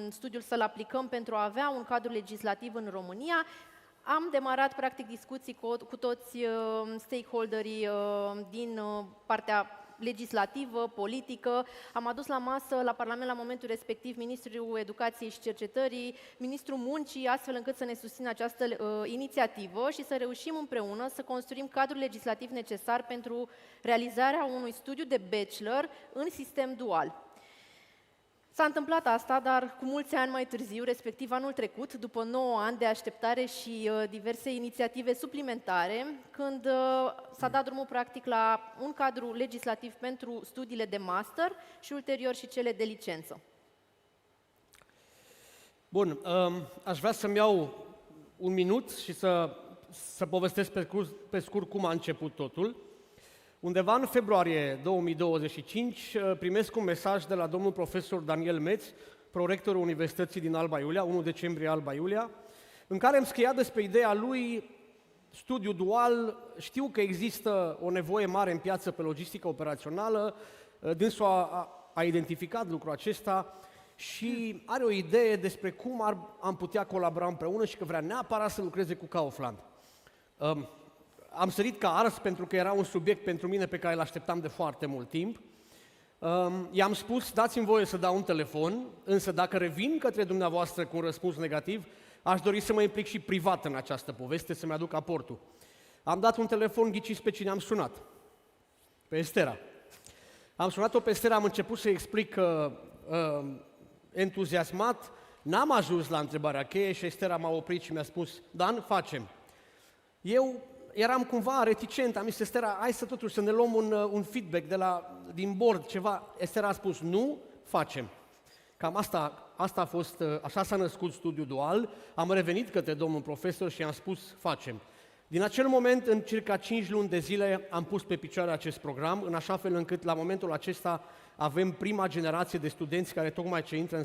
studiul să-l aplicăm pentru a avea un cadru legislativ în România, am demarat practic discuții cu toți stakeholderii din partea legislativă, politică. Am adus la masă, la Parlament, la momentul respectiv, Ministrul Educației și Cercetării, Ministrul Muncii, astfel încât să ne susțină această inițiativă și să reușim împreună să construim cadrul legislativ necesar pentru realizarea unui studiu de bachelor în sistem dual. S-a întâmplat asta, dar cu mulți ani mai târziu, respectiv anul trecut, după 9 ani de așteptare și diverse inițiative suplimentare, când s-a dat drumul practic la un cadru legislativ pentru studiile de master și ulterior și cele de licență. Bun, aș vrea să-mi iau un minut și să povestesc pe scurt cum a început totul. Undeva în februarie 2025 primesc un mesaj de la domnul profesor Daniel Meț, prorectorul Universității din Alba Iulia, 1 decembrie Alba Iulia, în care îmi scria despre ideea lui studiu dual. Știu că există o nevoie mare în piață pe logistică operațională, dânsul a identificat lucrul acesta și are o idee despre cum am putea colabora împreună și că vrea neapărat să lucreze cu Kaufland. Am sărit ca ars pentru că era un subiect pentru mine pe care îl așteptam de foarte mult timp. I-am spus, dați-mi voie să dau un telefon, însă dacă revin către dumneavoastră cu un răspuns negativ, aș dori să mă implic și privat în această poveste, să-mi aduc aportul. Am dat un telefon, ghiciți pe cine am sunat? Pe Estera. Am sunat-o pe Estera, am început să explic entuziasmat, n-am ajuns la întrebarea cheie și Estera m-a oprit și mi-a spus, Dan, facem. Eu eram cumva reticent, am zis, Estera, hai să totuși să ne luăm un feedback din board, ceva. Estera a spus, nu, facem. Cam asta a fost, așa s-a născut studiul dual. Am revenit către domnul profesor și am spus, facem. Din acel moment, în circa 5 luni de zile, am pus pe picioare acest program, în așa fel încât la momentul acesta avem prima generație de studenți care tocmai ce intră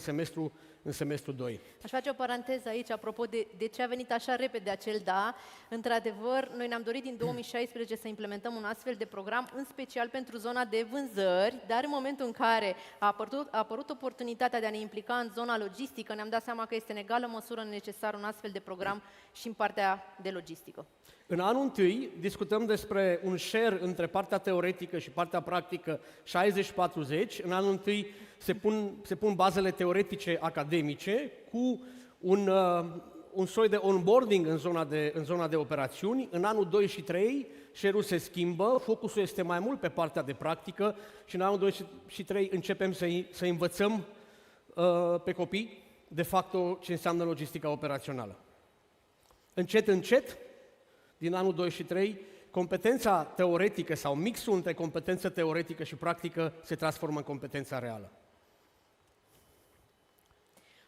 în semestru 2. Aș face o paranteză aici, apropo de ce a venit așa repede acel da. Într-adevăr, noi ne-am dorit din 2016 să implementăm un astfel de program, în special pentru zona de vânzări, dar în momentul în care a apărut oportunitatea de a ne implica în zona logistică, ne-am dat seama că este în egală măsură necesar un astfel de program și în partea de logistică. În anul întâi discutăm despre un share între partea teoretică și partea practică 60-40. În anul întâi se pun bazele teoretice academice cu un soi de onboarding în zona de operațiuni. În anul 2 și 3 share-ul se schimbă, focusul este mai mult pe partea de practică și în anul 2 și 3 începem să învățăm pe copii de facto ce înseamnă logistica operațională. Încet, încet, din anul 2 și 3, competența teoretică sau mixul între competență teoretică și practică se transformă în competența reală.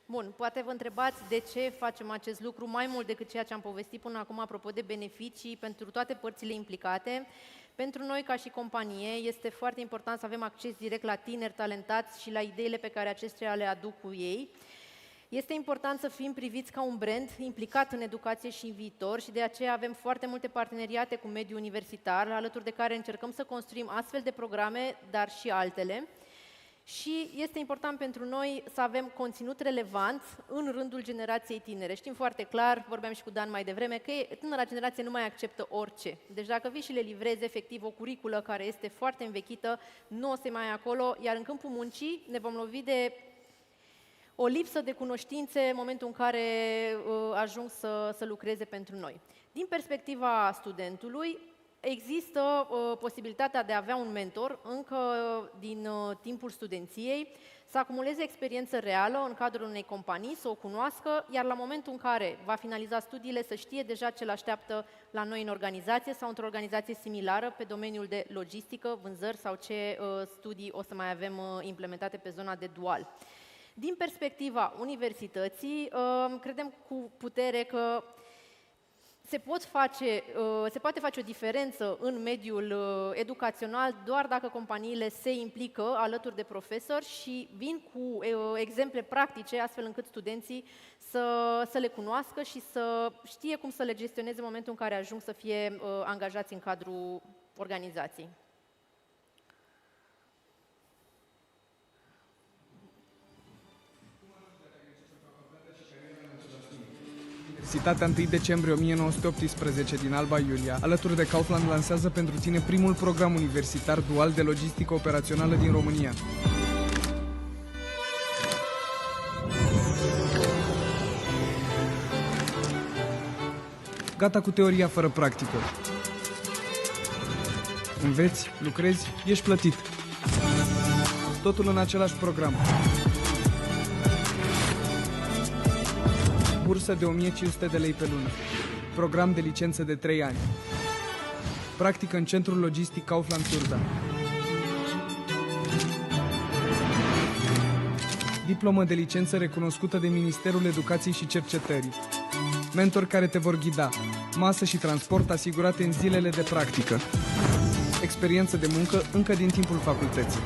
Bun, poate vă întrebați de ce facem acest lucru mai mult decât ceea ce am povestit până acum apropo de beneficii pentru toate părțile implicate. Pentru noi, ca și companie, este foarte important să avem acces direct la tineri talentați și la ideile pe care aceștia le aduc cu ei. Este important să fim priviți ca un brand implicat în educație și în viitor și de aceea avem foarte multe parteneriate cu mediul universitar, alături de care încercăm să construim astfel de programe, dar și altele. Și este important pentru noi să avem conținut relevant în rândul generației tinere. Știm foarte clar, vorbeam și cu Dan mai devreme, că tânăra generație nu mai acceptă orice. Deci dacă vii și le livrezi efectiv o curiculă care este foarte învechită, nu o să mai e acolo, iar în câmpul muncii ne vom lovi de o lipsă de cunoștințe în momentul în care ajung să lucreze pentru noi. Din perspectiva studentului, există posibilitatea de a avea un mentor încă din timpul studenției, să acumuleze experiență reală în cadrul unei companii, să o cunoască, iar la momentul în care va finaliza studiile să știe deja ce l-așteaptă la noi în organizație sau într-o organizație similară pe domeniul de logistică, vânzări sau ce studii o să mai avem implementate pe zona de dual. Din perspectiva universității, credem cu putere că se poate face o diferență în mediul educațional doar dacă companiile se implică alături de profesori și vin cu exemple practice, astfel încât studenții să le cunoască și să știe cum să le gestioneze în momentul în care ajung să fie angajați în cadrul organizației. Universitatea 1 decembrie 1918 din Alba Iulia, alături de Kaufland, lansează pentru tine primul program universitar dual de logistică operațională din România. Gata cu teoria fără practică. Înveți, lucrezi, ești plătit. Totul în același program. Bursă de 1500 de lei pe lună. Program de licență de 3 ani. Practică în centrul logistic Kaufland Turda. Diplomă de licență recunoscută de Ministerul Educației și Cercetării. Mentori care te vor ghida. Masă și transport asigurate în zilele de practică. Experiență de muncă încă din timpul facultății.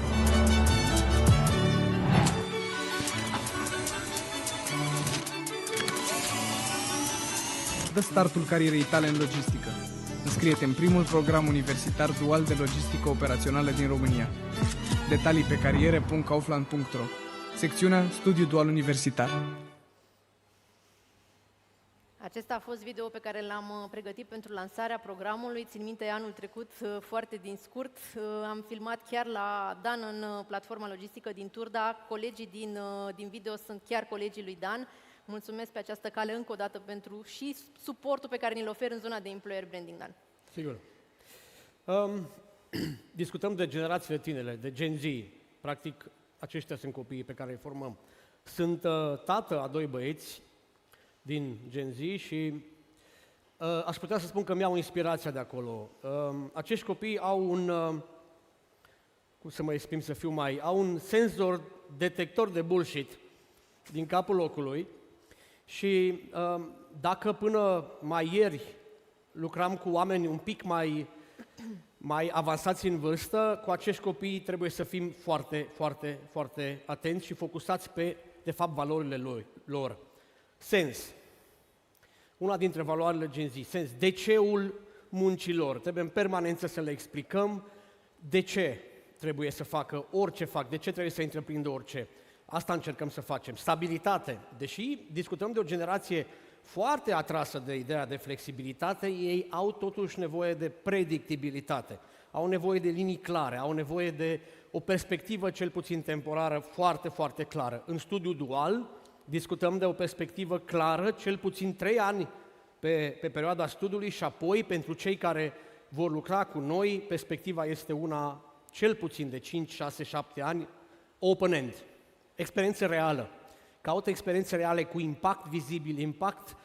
Dă startul carierei tale în logistică. Înscrie-te în primul program universitar dual de logistică operațională din România. Detalii pe cariere.Kaufland.Ro. Secțiunea Studiu Dual Universitar. Acesta a fost video pe care l-am pregătit pentru lansarea programului. Țin minte, anul trecut, foarte din scurt, am filmat chiar la Dan în platforma logistică din Turda. Colegii din video sunt chiar colegii lui Dan. Mulțumesc pe această cale încă o dată pentru și suportul pe care ni-l ofer în zona de employer branding, Dan. Sigur. Discutăm de generațiile tinere, de Gen Z. Practic, aceștia sunt copiii pe care îi formăm. Sunt tată a 2 băieți din Gen Z și aș putea să spun că mi-au inspirația de acolo. Acești copii au un, cum să mă exprim să fiu mai, au un senzor detector de bullshit din capul locului și dacă până mai ieri lucram cu oameni un pic mai avansați în vârstă, cu acești copii trebuie să fim foarte, foarte, foarte atenți și focusați pe, de fapt, valorile lor. Sens. Una dintre valorile Gen Z. Sens. De ce-ul muncilor. Trebuie în permanență să le explicăm de ce trebuie să facă orice fac, de ce trebuie să întreprindă orice. Asta încercăm să facem. Stabilitate. Deși discutăm de o generație foarte atrasă de ideea de flexibilitate, ei au totuși nevoie de predictibilitate. Au nevoie de linii clare, au nevoie de o perspectivă cel puțin temporară foarte, foarte clară. În studiu dual discutăm de o perspectivă clară, cel puțin 3 ani pe perioada studiului și apoi pentru cei care vor lucra cu noi, perspectiva este una cel puțin de 5, 6, 7 ani, open-end. Experiență reală. Caută experiențe reale cu impact vizibil, impact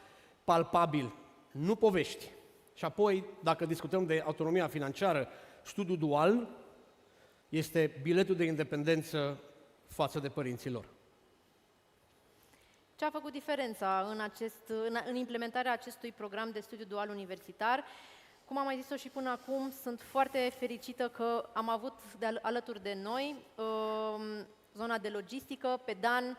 palpabil, nu povești. Și apoi, dacă discutăm de autonomia financiară, studiul dual este biletul de independență față de părinții lor. Ce a făcut diferența în implementarea acestui program de studiu dual universitar? Cum am mai zis-o și până acum, sunt foarte fericită că am avut alături de noi zona de logistică, pe Dan,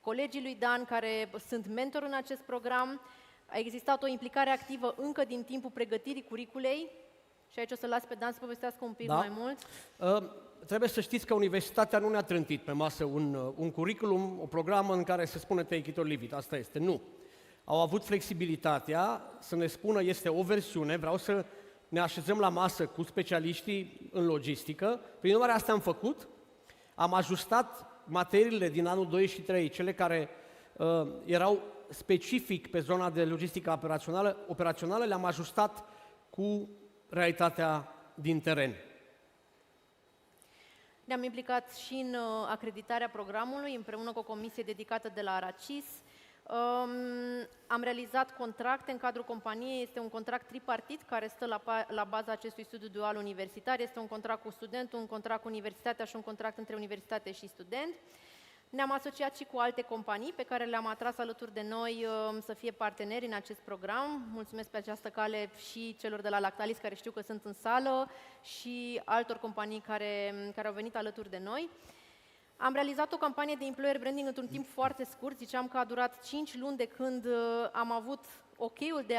colegii lui Dan, care sunt mentori în acest program. A existat o implicare activă încă din timpul pregătirii curiculei și aici o să las pe Dan să povestească un pic mai mult. Trebuie să știți că universitatea nu ne-a trântit pe masă un curriculum, o programă în care se spune take it or leave it. Asta este. Nu. Au avut flexibilitatea să ne spună este o versiune, vreau să ne așezăm la masă cu specialiștii în logistică. Prin urmare, asta am făcut. Am ajustat materiile din anul 2 și 3, cele care erau specific pe zona de logistică operațională, le-am ajustat cu realitatea din teren. Ne-am implicat și în acreditarea programului, împreună cu o comisie dedicată de la ARACIS. Am realizat contracte în cadrul companiei, este un contract tripartit care stă la baza acestui studiu dual universitar, este un contract cu studentul, un contract cu universitatea și un contract între universitate și student. Ne-am asociat și cu alte companii pe care le-am atras alături de noi să fie parteneri în acest program. Mulțumesc pe această cale și celor de la Lactalis care știu că sunt în sală și altor companii care au venit alături de noi. Am realizat o campanie de employer branding într-un timp foarte scurt, ziceam că a durat 5 luni de când am avut ok-ul de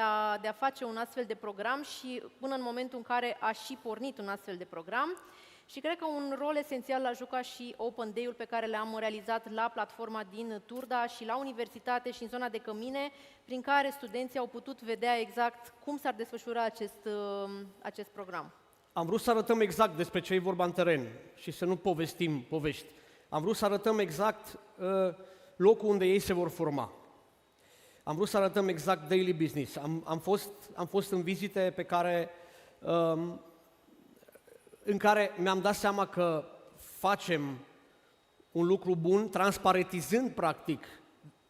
a face un astfel de program și până în momentul în care a și pornit un astfel de program. Și cred că un rol esențial l-a jucat și Open Day-ul pe care le-am realizat la platforma din Turda și la universitate și în zona de cămine, prin care studenții au putut vedea exact cum s-ar desfășura acest program. Am vrut să arătăm exact despre ce e vorba în teren și să nu povestim povești. Am vrut să arătăm exact locul unde ei se vor forma. Am vrut să arătăm exact daily business. Am fost în vizite pe care, în care mi-am dat seama că facem un lucru bun, transparentizând practic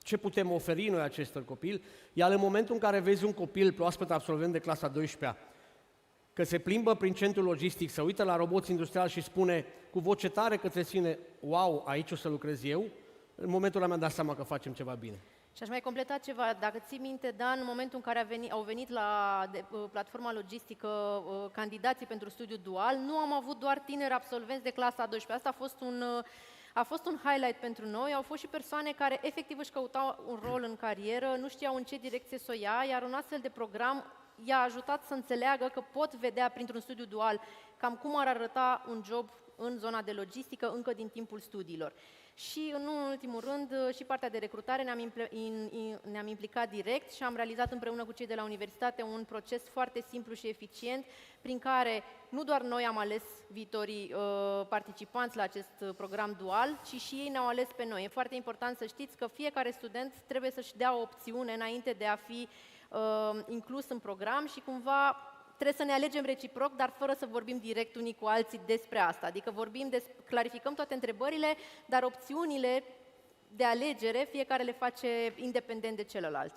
ce putem oferi noi acestor copii, iar în momentul în care vezi un copil proaspăt absolvent de clasa 12-a, că se plimbă prin centrul logistic, se uită la roboți industriali și spune cu voce tare către sine, wow, aici o să lucrez eu, în momentul ăla mi-am dat seama că facem ceva bine. Și aș mai completa ceva. Dacă ții minte, Dan, în momentul în care au venit la platforma logistică candidații pentru studiu dual, nu am avut doar tineri absolvenți de clasa 12-a. Asta a fost un highlight pentru noi. Au fost și persoane care efectiv își căutau un rol în carieră, nu știau în ce direcție să o ia, iar un astfel de program i-a ajutat să înțeleagă că pot vedea printr-un studiu dual cam cum ar arăta un job în zona de logistică încă din timpul studiilor. Și, în ultimul rând, și partea de recrutare ne-am implicat direct și am realizat împreună cu cei de la universitate un proces foarte simplu și eficient, prin care nu doar noi am ales viitorii participanți la acest program dual, ci și ei ne-au ales pe noi. E foarte important să știți că fiecare student trebuie să-și dea o opțiune înainte de a fi inclus în program și cumva trebuie să ne alegem reciproc, dar fără să vorbim direct unii cu alții despre asta. Adică clarificăm toate întrebările, dar opțiunile de alegere fiecare le face independent de celălalt.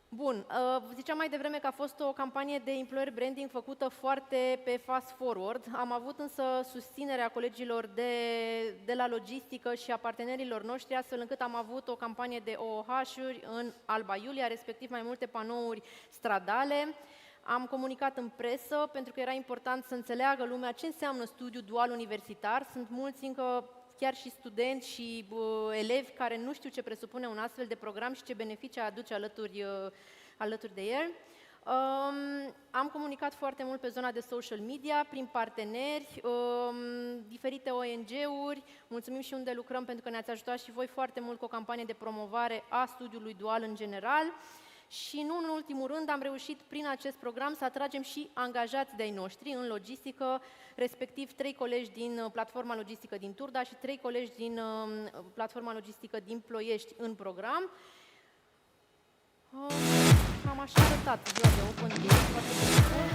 Bun, ziceam mai devreme că a fost o campanie de employer branding făcută foarte pe fast forward. Am avut însă susținerea colegilor de la logistică și a partenerilor noștri, astfel încât am avut o campanie de OOH-uri în Alba Iulia, respectiv mai multe panouri stradale. Am comunicat în presă pentru că era important să înțeleagă lumea ce înseamnă studiu dual universitar. Sunt mulți încă chiar și studenți și elevi care nu știu ce presupune un astfel de program și ce beneficii aduce alături de el. Am comunicat foarte mult pe zona de social media, prin parteneri, diferite ONG-uri. Mulțumim și Undelucram pentru că ne-ați ajutat și voi foarte mult cu o campanie de promovare a studiului dual în general. Și nu în ultimul rând am reușit prin acest program să atragem și angajați de-ai noștri în logistică, respectiv 3 colegi din platforma logistică din Turda și 3 colegi din platforma logistică din Ploiești în program. Am așa arătat ziua de Open Day, foarte bine.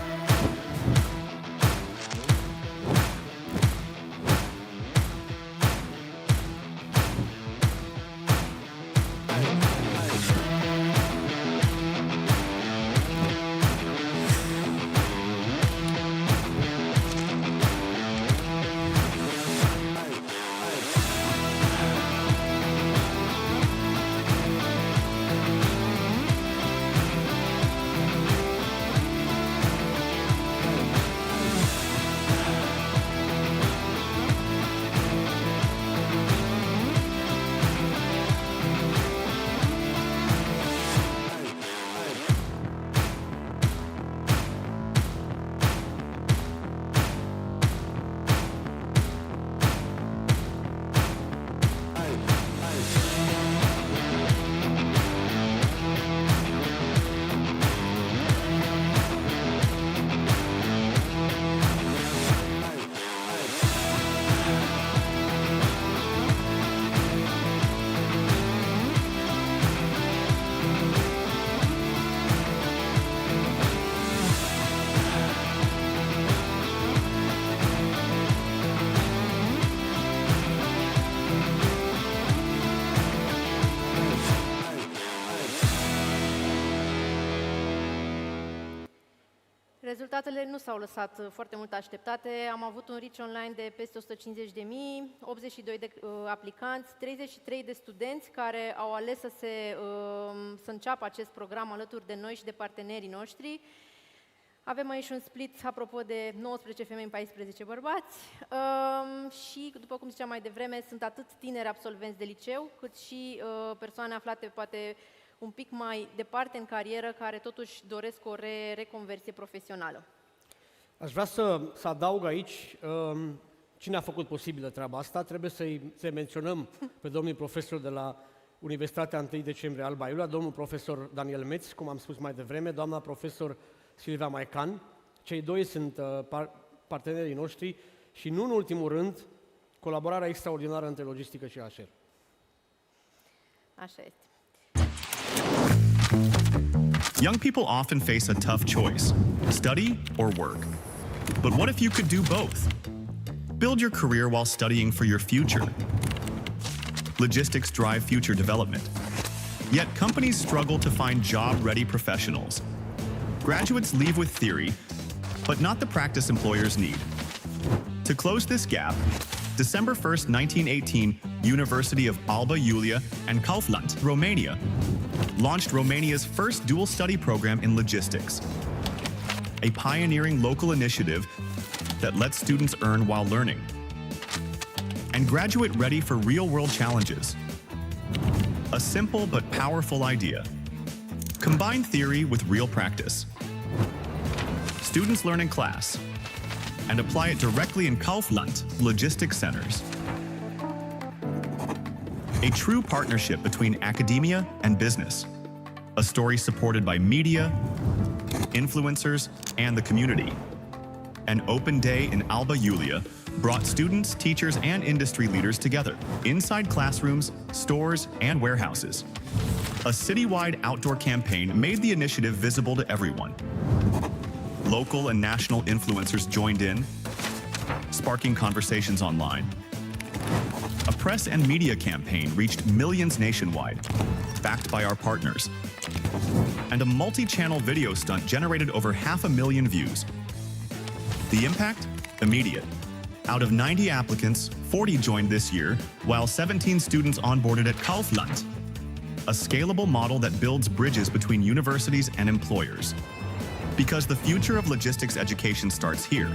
Rezultatele nu s-au lăsat foarte mult așteptate. Am avut un reach online de peste 150.000, 82 de aplicanți, 33 de studenți care au ales să înceapă acest program alături de noi și de partenerii noștri. Avem aici un split, apropo de 19 femei, 14 bărbați și, după cum ziceam mai devreme, sunt atât tineri absolvenți de liceu, cât și persoane aflate poate un pic mai departe în carieră, care totuși doresc o reconversie profesională. Aș vrea să adaug aici cine a făcut posibilă treaba asta. Trebuie să-i menționăm pe domnul profesor de la Universitatea 1 decembrie Alba Iulia, domnul profesor Daniel Meț, cum am spus mai devreme, doamna profesor Silvia Maican. Cei doi sunt partenerii noștri și, nu în ultimul rând, colaborarea extraordinară între logistică și HR. Așa este. Young people often face a tough choice, study or work. But what if you could do both? Build your career while studying for your future. Logistics drive future development. Yet companies struggle to find job-ready professionals. Graduates leave with theory, but not the practice employers need. To close this gap, December 1st, 1918, University of Alba Iulia and Kaufland, Romania, launched Romania's first dual study program in logistics, a pioneering local initiative that lets students earn while learning and graduate ready for real-world challenges. A simple but powerful idea. Combine theory with real practice. Students learn in class and apply it directly in Kaufland logistics centers. A true partnership between academia and business. A story supported by media, influencers, and the community. An open day in Alba Iulia brought students, teachers, and industry leaders together inside classrooms, stores, and warehouses. A citywide outdoor campaign made the initiative visible to everyone. Local and national influencers joined in, sparking conversations online. A press and media campaign reached millions nationwide, backed by our partners. And a multi-channel video stunt generated over 500,000 views. The impact? Immediate. Out of 90 applicants, 40 joined this year, while 17 students onboarded at Kaufland, a scalable model that builds bridges between universities and employers. Because the future of logistics education starts here.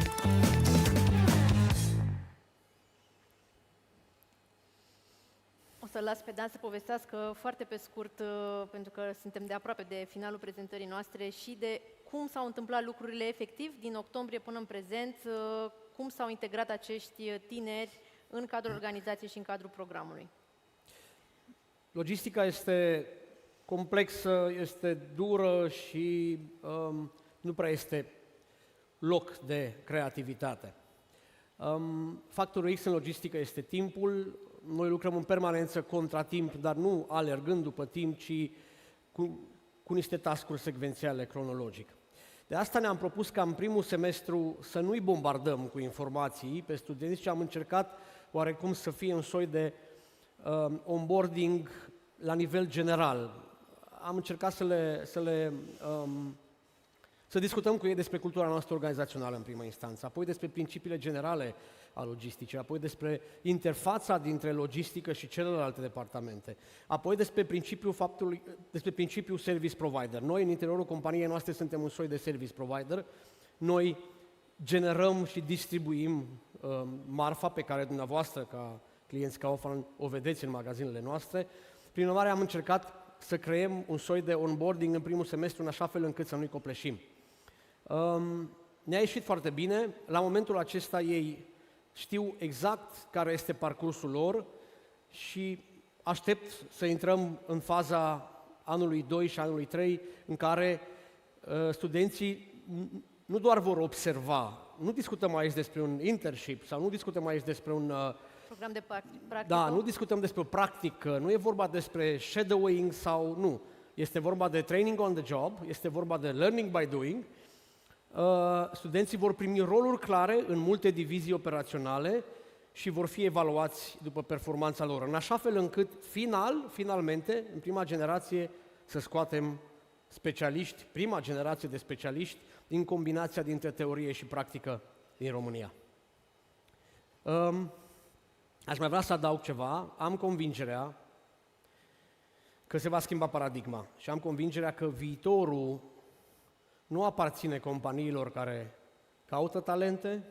O să las pe Dan să povestească foarte pe scurt, pentru că suntem de aproape de finalul prezentării noastre, și de cum s-au întâmplat lucrurile efectiv din octombrie până în prezent, cum s-au integrat acești tineri în cadrul organizației și în cadrul programului. Logistica este complexă, este dură și nu prea este loc de creativitate. Factorul X în logistică este timpul. Noi lucrăm în permanență contra timp, dar nu alergând după timp, ci cu niște task-uri secvențiale cronologic. De asta ne-am propus ca în primul semestru să nu-i bombardăm cu informații pe studenți, ci am încercat oarecum să fie un soi de onboarding la nivel general. Am încercat să discutăm cu ei despre cultura noastră organizațională în prima instanță, apoi despre principiile generale a logisticii, apoi despre interfața dintre logistică și celelalte departamente, apoi despre principiul service provider. Noi, în interiorul companiei noastre, suntem un soi de service provider. Noi generăm și distribuim marfa pe care dumneavoastră, ca clienți Kaufland, o vedeți în magazinele noastre. Prin urmare, am încercat să creăm un soi de onboarding în primul semestru, în așa fel încât să nu-i copleșim. Ne-a ieșit foarte bine. La momentul acesta ei știu exact care este parcursul lor și aștept să intrăm în faza anului 2 și anului 3, în care studenții nu doar vor observa, nu discutăm aici despre un internship sau nu discutăm aici despre un program de practică. Da, nu discutăm despre o practică, nu e vorba despre shadowing sau nu. Este vorba de training on the job, este vorba de learning by doing. Studenții vor primi roluri clare în multe divizii operaționale și vor fi evaluați după performanța lor, în așa fel încât finalmente, în prima generație, să scoatem specialiști, prima generație de specialiști, din combinația dintre teorie și practică din România. Aș mai vrea să adaug ceva. Am convingerea că se va schimba paradigma și am convingerea că viitorul nu aparține companiilor care caută talente,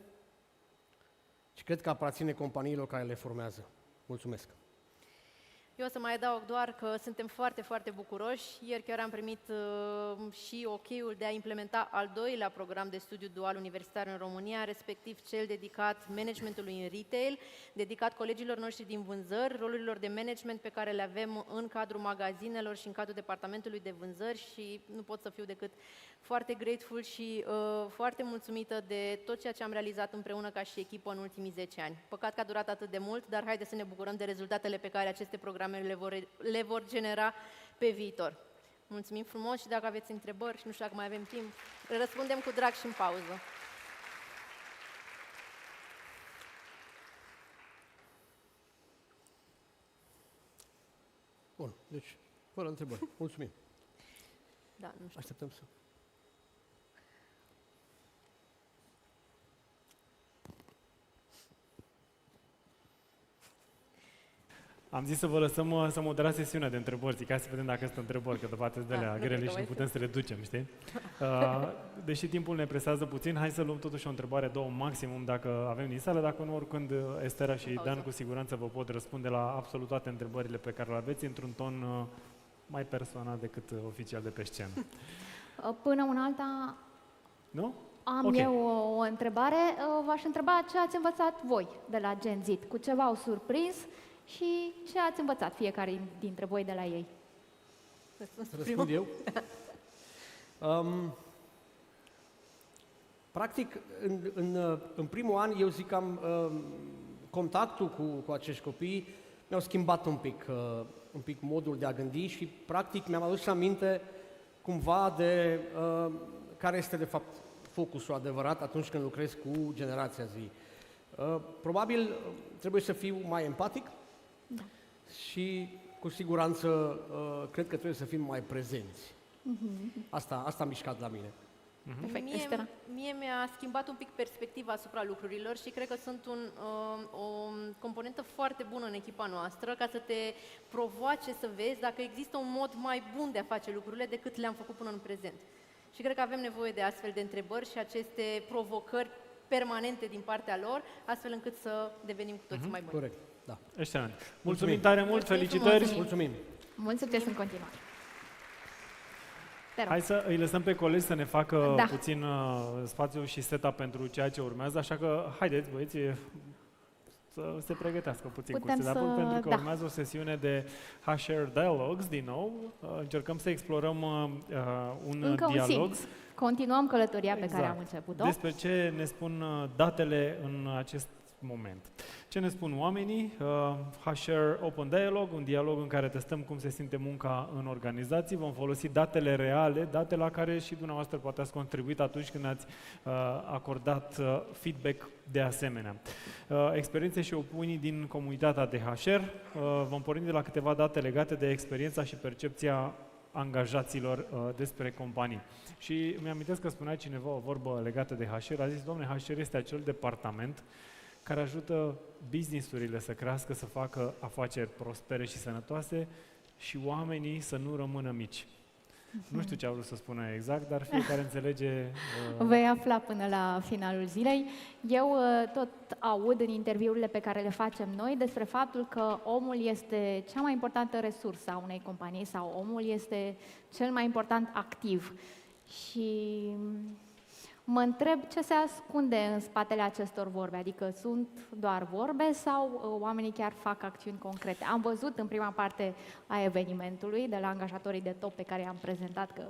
ci cred că aparține companiilor care le formează. Mulțumesc! Eu o să mai adaug doar că suntem foarte, foarte bucuroși. Ieri chiar am primit și ok-ul de a implementa al doilea program de studiu dual universitar în România, respectiv cel dedicat managementului în retail, dedicat colegilor noștri din vânzări, rolurilor de management pe care le avem în cadrul magazinelor și în cadrul departamentului de vânzări și nu pot să fiu decât foarte grateful și foarte mulțumită de tot ceea ce am realizat împreună ca și echipă în ultimii 10 ani. Păcat că a durat atât de mult, dar haideți să ne bucurăm de rezultatele pe care aceste programe le vor genera pe viitor. Mulțumim frumos și dacă aveți întrebări și nu știu dacă mai avem timp, le răspundem cu drag și în pauză. Bun, deci, fără întrebări. Mulțumim. Da, nu știu. Așteptăm să... Am zis să vă lăsăm să moderați sesiunea de întrebări, ca să vedem dacă sunt întrebări, că după atât de alea grele și putem să le ducem, știi? Deși timpul ne presează puțin, hai să luăm totuși o întrebare, două maximum, dacă avem din sală, dacă nu, oricând Estera și Dan cu siguranță vă pot răspunde la absolut toate întrebările pe care le aveți într-un ton mai personal decât oficial de pe scenă. Până una alta, nu? am eu o întrebare. V-aș întreba ce ați învățat voi de la Gen Z, cu ce v-au surprins și ce ați învățat fiecare dintre voi de la ei? Răspund eu? Practic, în primul an, eu zic că contactul cu acești copii mi-au schimbat un pic modul de a gândi și, practic, mi-am adus aminte cumva de care este, de fapt, focusul adevărat atunci când lucrez cu generația Z. Probabil trebuie să fiu mai empatic și, cu siguranță, cred că trebuie să fim mai prezenți. Asta a mișcat la mine. Mie mi-a schimbat un pic perspectiva asupra lucrurilor și cred că sunt o componentă foarte bună în echipa noastră ca să te provoace să vezi dacă există un mod mai bun de a face lucrurile decât le-am făcut până în prezent. Și cred că avem nevoie de astfel de întrebări și aceste provocări permanente din partea lor, astfel încât să devenim cu toții mai buni. Corect, da. Excelent. Mulțumim tare mult, felicitări! Mulțumim! Mult succes în continuare! Hai să îi lăsăm pe colegi să ne facă puțin spațiu și setup pentru ceea ce urmează, așa că haideți, băieți, să se pregătească puțin pentru că urmează o sesiune de HR Dialogues, din nou. Încercăm să explorăm un dialog. Continuăm călătoria pe care am început-o. Despre ce ne spun datele în acest moment. Ce ne spun oamenii? HR Open Dialogue, un dialog în care testăm cum se simte munca în organizații. Vom folosi datele reale, date la care și dumneavoastră poate ați contribuit atunci când ați acordat feedback de asemenea. Experiențe și opinii din comunitatea de HR. Vom porni de la câteva date legate de experiența și percepția angajaților despre companii. Și mi-amintesc că spunea cineva o vorbă legată de HR, a zis, dom'le, HR este acel departament care ajută business-urile să crească, să facă afaceri prospere și sănătoase și oamenii să nu rămână mici. Nu știu ce a vrut să spună exact, dar fiecare înțelege... Vei afla până la finalul zilei. Eu tot aud în interviurile pe care le facem noi despre faptul că omul este cea mai importantă resursă a unei companii sau omul este cel mai important activ. Și mă întreb ce se ascunde în spatele acestor vorbe, adică sunt doar vorbe sau oamenii chiar fac acțiuni concrete. Am văzut în prima parte a evenimentului, de la angajatorii de top pe care i-am prezentat că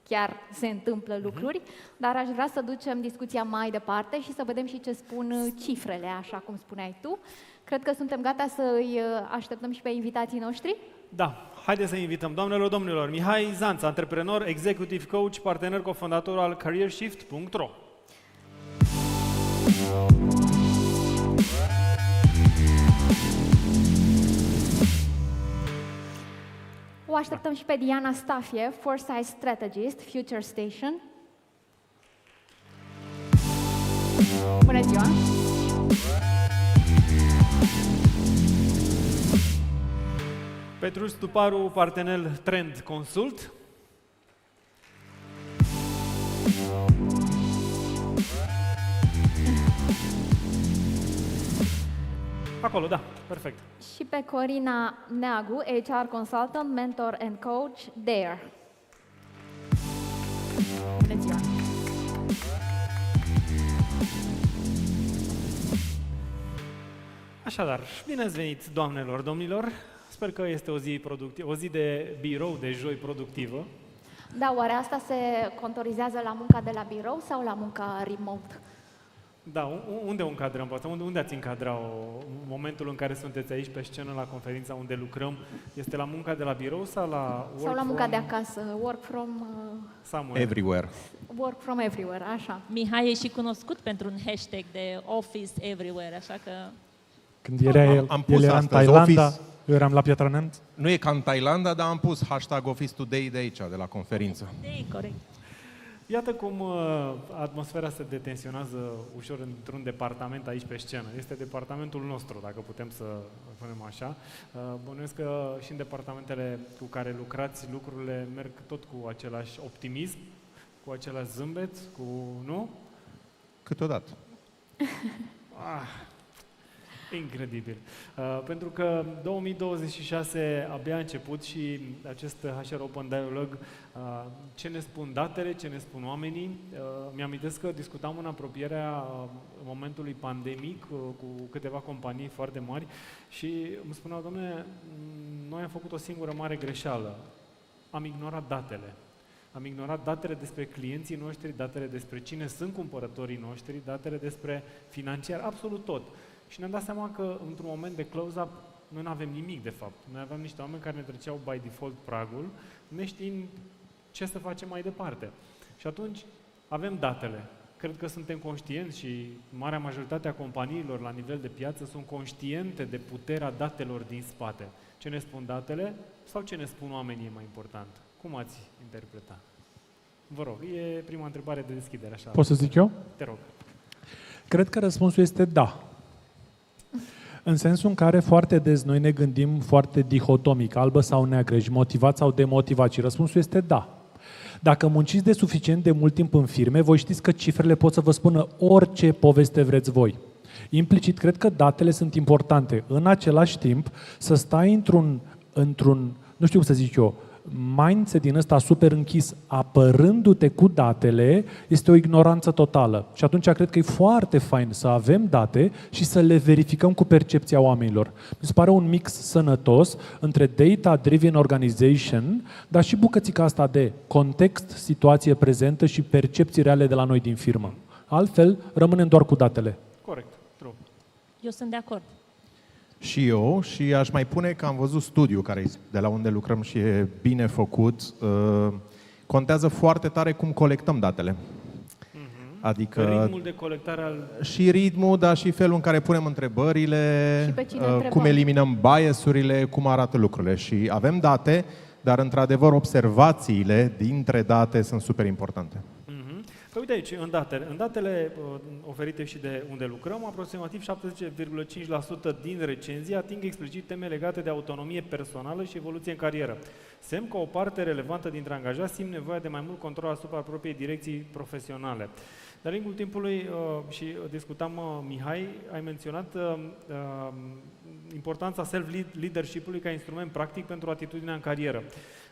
chiar se întâmplă lucruri, dar aș vrea să ducem discuția mai departe și să vedem și ce spun cifrele, așa cum spuneai tu. Cred că suntem gata să îi așteptăm și pe invitații noștri. Da, haideți să invităm, doamnelor, domnilor, Mihai Zanț, antreprenor, executive coach, partener cofondator al careershift.ro. O așteptăm și pe Diana Stafie, Foresight Strategist, Future Station. Bună ziua! Petruș Stuparu, partener Trend Consult. acolo, da, perfect. Și pe Corina Neagu, HR Consultant, Mentor and Coach, there. Bună ziua! Așadar, bine ați venit, doamnelor, domnilor. Sper că este o zi productivă, o zi de birou, de joi productivă. Da, oare asta se contorizează la munca de la birou sau la munca remote? Da, unde o încadrăm pe asta? Unde ați încadra momentul în care sunteți aici pe scenă la conferința unde lucrăm? Este la munca de la birou sau la work sau la munca from... de acasă, work from... Everywhere. Work from everywhere, așa. Mihai e și cunoscut pentru un hashtag de office everywhere, așa că... Când era el era în Thailanda, eu eram la Piatra Neamț. Nu e ca în Thailanda, dar am pus hashtag Office Today de aici, de la conferință. Corect. Iată cum atmosfera se detensionează ușor într-un departament aici pe scenă. Este departamentul nostru, dacă putem să spunem așa. Bănuiesc că și în departamentele cu care lucrați, lucrurile merg tot cu același optimism, cu același zâmbet, nu? Câteodată. Incredibil. Pentru că 2026 abia a început și acest HR Open Dialogue, ce ne spun datele, ce ne spun oamenii. Mi-amintesc că discutam în apropierea momentului pandemic cu câteva companii foarte mari și îmi spuneau, dom'le, noi am făcut o singură mare greșeală. Am ignorat datele. Am ignorat datele despre clienții noștri, datele despre cine sunt cumpărătorii noștri, datele despre financiar, absolut tot. Și ne-am dat seama că, într-un moment de close-up, noi nu avem nimic, de fapt. Noi aveam niște oameni care ne treceau by default pragul, neștiind ce să facem mai departe. Și atunci avem datele. Cred că suntem conștienți și marea majoritate a companiilor la nivel de piață sunt conștiente de puterea datelor din spate. Ce ne spun datele sau ce ne spun oamenii e mai important? Cum ați interpreta? Vă rog, e prima întrebare de deschidere. Așa. Pot să zic eu? Te rog. Cred că răspunsul este da. În sensul în care foarte des noi ne gândim foarte dihotomic, albă sau neagră, și motivat sau demotivat, și răspunsul este da. Dacă munciți de suficient de mult timp în firme, voi știți că cifrele pot să vă spună orice poveste vreți voi. Implicit, cred că datele sunt importante. În același timp, să stai într-un, nu știu cum să zic eu, mindset din ăsta super închis, apărându-te cu datele, este o ignoranță totală. Și atunci cred că e foarte fain să avem date și să le verificăm cu percepția oamenilor. Mi se pare un mix sănătos între data-driven organization, dar și bucățica asta de context, situație prezentă și percepții reale de la noi din firmă. Altfel, rămânem doar cu datele. Corect. True. Eu sunt de acord. Și eu, și aș mai pune că am văzut studiul care de la unde lucrăm și e bine făcut. Contează foarte tare cum colectăm datele. Adică ritmul de colectare al... Și ritmul, dar și felul în care punem întrebările, cum eliminăm bias-urile, cum arată lucrurile. Și avem date, dar într-adevăr observațiile dintre date sunt super importante. Păi uite aici, în datele oferite și de unde lucrăm, aproximativ 70,5% din recenzii ating explicit teme legate de autonomie personală și evoluție în carieră. Semn că o parte relevantă dintre angajați simt nevoia de mai mult control asupra propriei direcții profesionale. Dar în timpul timpului, și discutam, Mihai, ai menționat importanța self-leadership-ului ca instrument practic pentru atitudinea în carieră.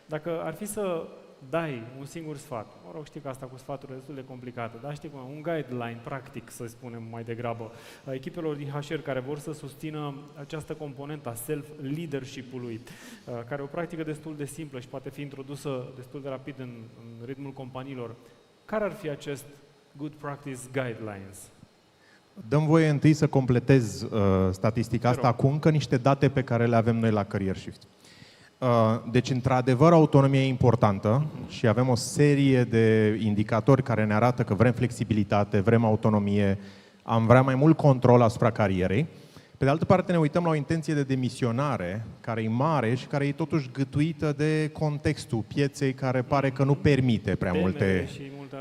Dacă ar fi să dai un singur sfat, mă rog, știi că asta cu sfaturile e destul de complicată, dar știi cum, un guideline practic, să spunem mai degrabă, echipelor din HR care vor să susțină această componentă a self-leadership-ului, care e o practică destul de simplă și poate fi introdusă destul de rapid în ritmul companiilor, care ar fi acest good practice guidelines? Dăm voie întâi să completez statistica asta cu încă niște date pe care le avem noi la Career Shift. Deci, într-adevăr, autonomia e importantă și avem o serie de indicatori care ne arată că vrem flexibilitate, vrem autonomie, am vrea mai mult control asupra carierei. Pe de altă parte, ne uităm la o intenție de demisionare care e mare și care e totuși gâtuită de contextul pieței care pare că nu permite prea multe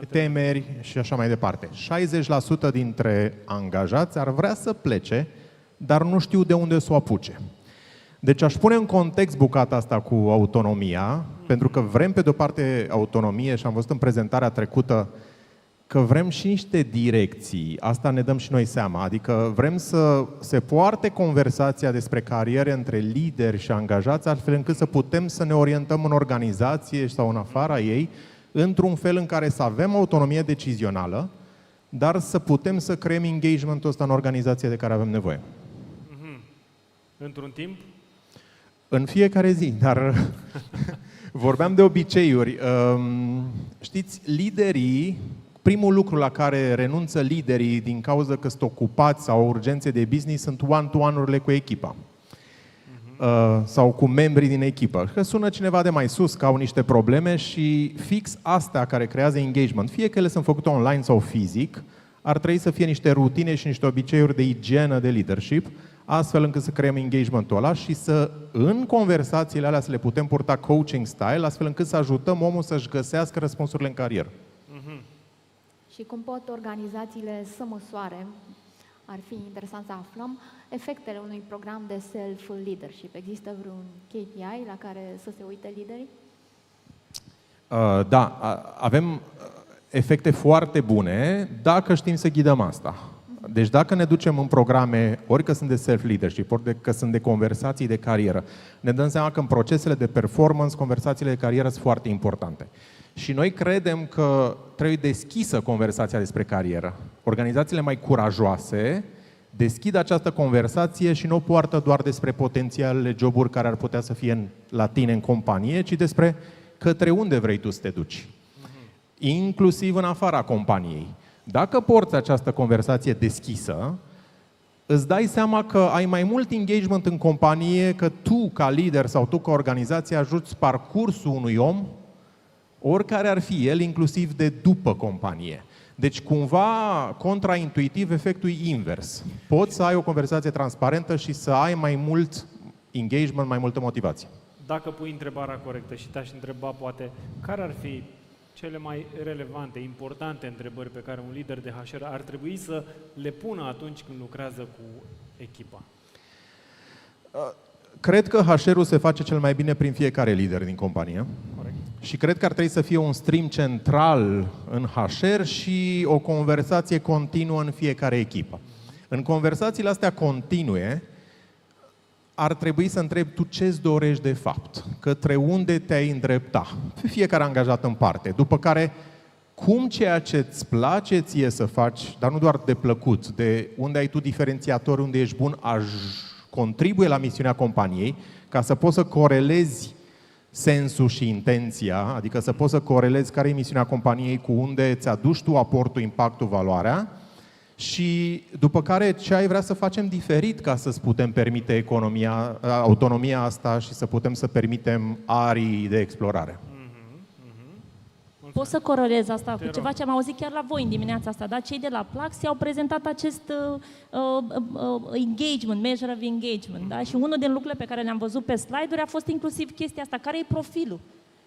temeri și așa mai departe. 60% dintre angajați ar vrea să plece, dar nu știu de unde să o apuce. Deci aș pune în context bucata asta cu autonomia, pentru că vrem pe de-o parte autonomie și am văzut în prezentarea trecută că vrem și niște direcții, asta ne dăm și noi seama, adică vrem să se poarte conversația despre cariere între lideri și angajați, astfel încât să putem să ne orientăm în organizație sau în afara ei, într-un fel în care să avem autonomie decizională, dar să putem să creăm engagement-ul ăsta în organizație de care avem nevoie. Într-un timp? În fiecare zi, dar vorbeam de obiceiuri. Știți, liderii, primul lucru la care renunță liderii din cauza că sunt ocupați sau urgențe de business sunt one-to-one-urile cu echipa. Sau cu membrii din echipă. Că sună cineva de mai sus, că au niște probleme și fix astea care creează engagement, fie că ele sunt făcute online sau fizic, ar trebui să fie niște rutine și niște obiceiuri de igienă de leadership, astfel încât să creăm engagement-ul ăla și să, în conversațiile alea, să le putem purta coaching style, astfel încât să ajutăm omul să-și găsească răspunsurile în carieră. Și cum pot organizațiile să măsoare, ar fi interesant să aflăm, efectele unui program de self-leadership. Există vreun KPI la care să se uite liderii? Da, avem efecte foarte bune dacă știm să ghidăm asta. Deci dacă ne ducem în programe, ori că sunt de self-leadership, ori că sunt de conversații de carieră, ne dăm seama că în procesele de performance, conversațiile de carieră sunt foarte importante. Și noi credem că trebuie deschisă conversația despre carieră. Organizațiile mai curajoase deschid această conversație și nu o poartă doar despre potențialele joburi care ar putea să fie la tine în companie, ci despre către unde vrei tu să te duci. Inclusiv în afara companiei. Dacă porți această conversație deschisă, îți dai seama că ai mai mult engagement în companie, că tu ca lider sau tu ca organizație ajuți parcursul unui om, oricare ar fi el, inclusiv de după companie. Deci cumva, contraintuitiv, efectul e invers. Poți să ai o conversație transparentă și să ai mai mult engagement, mai multă motivație. Dacă pui întrebarea corectă și te-aș întreba, poate, care ar fi cele mai relevante, importante întrebări pe care un lider de HR ar trebui să le pună atunci când lucrează cu echipa? Cred că HR-ul se face cel mai bine prin fiecare lider din companie. Corect. Și cred că ar trebui să fie un stream central în HR și o conversație continuă în fiecare echipă. În conversațiile astea continue, ar trebui să întrebi tu ce-ți dorești de fapt, către unde te-ai îndrepta, pe fiecare angajat în parte, după care cum ceea ce îți place ție să faci, dar nu doar de plăcut, de unde ai tu diferențiator, unde ești bun, contribuie la misiunea companiei, ca să poți să corelezi sensul și intenția, adică să poți să corelezi care e misiunea companiei cu unde îți aduci tu aportul, impactul, valoarea, și după care ce ai vrea să facem diferit ca să-ți putem permite autonomia asta și să putem să permitem arii de explorare. Pot să corelez asta cu ceva ce am auzit chiar la voi în dimineața asta, da? Cei de la Plaxi au prezentat acest engagement, measure of engagement, da? Și unul din lucrurile pe care le-am văzut pe slide-uri a fost inclusiv chestia asta, care e profilul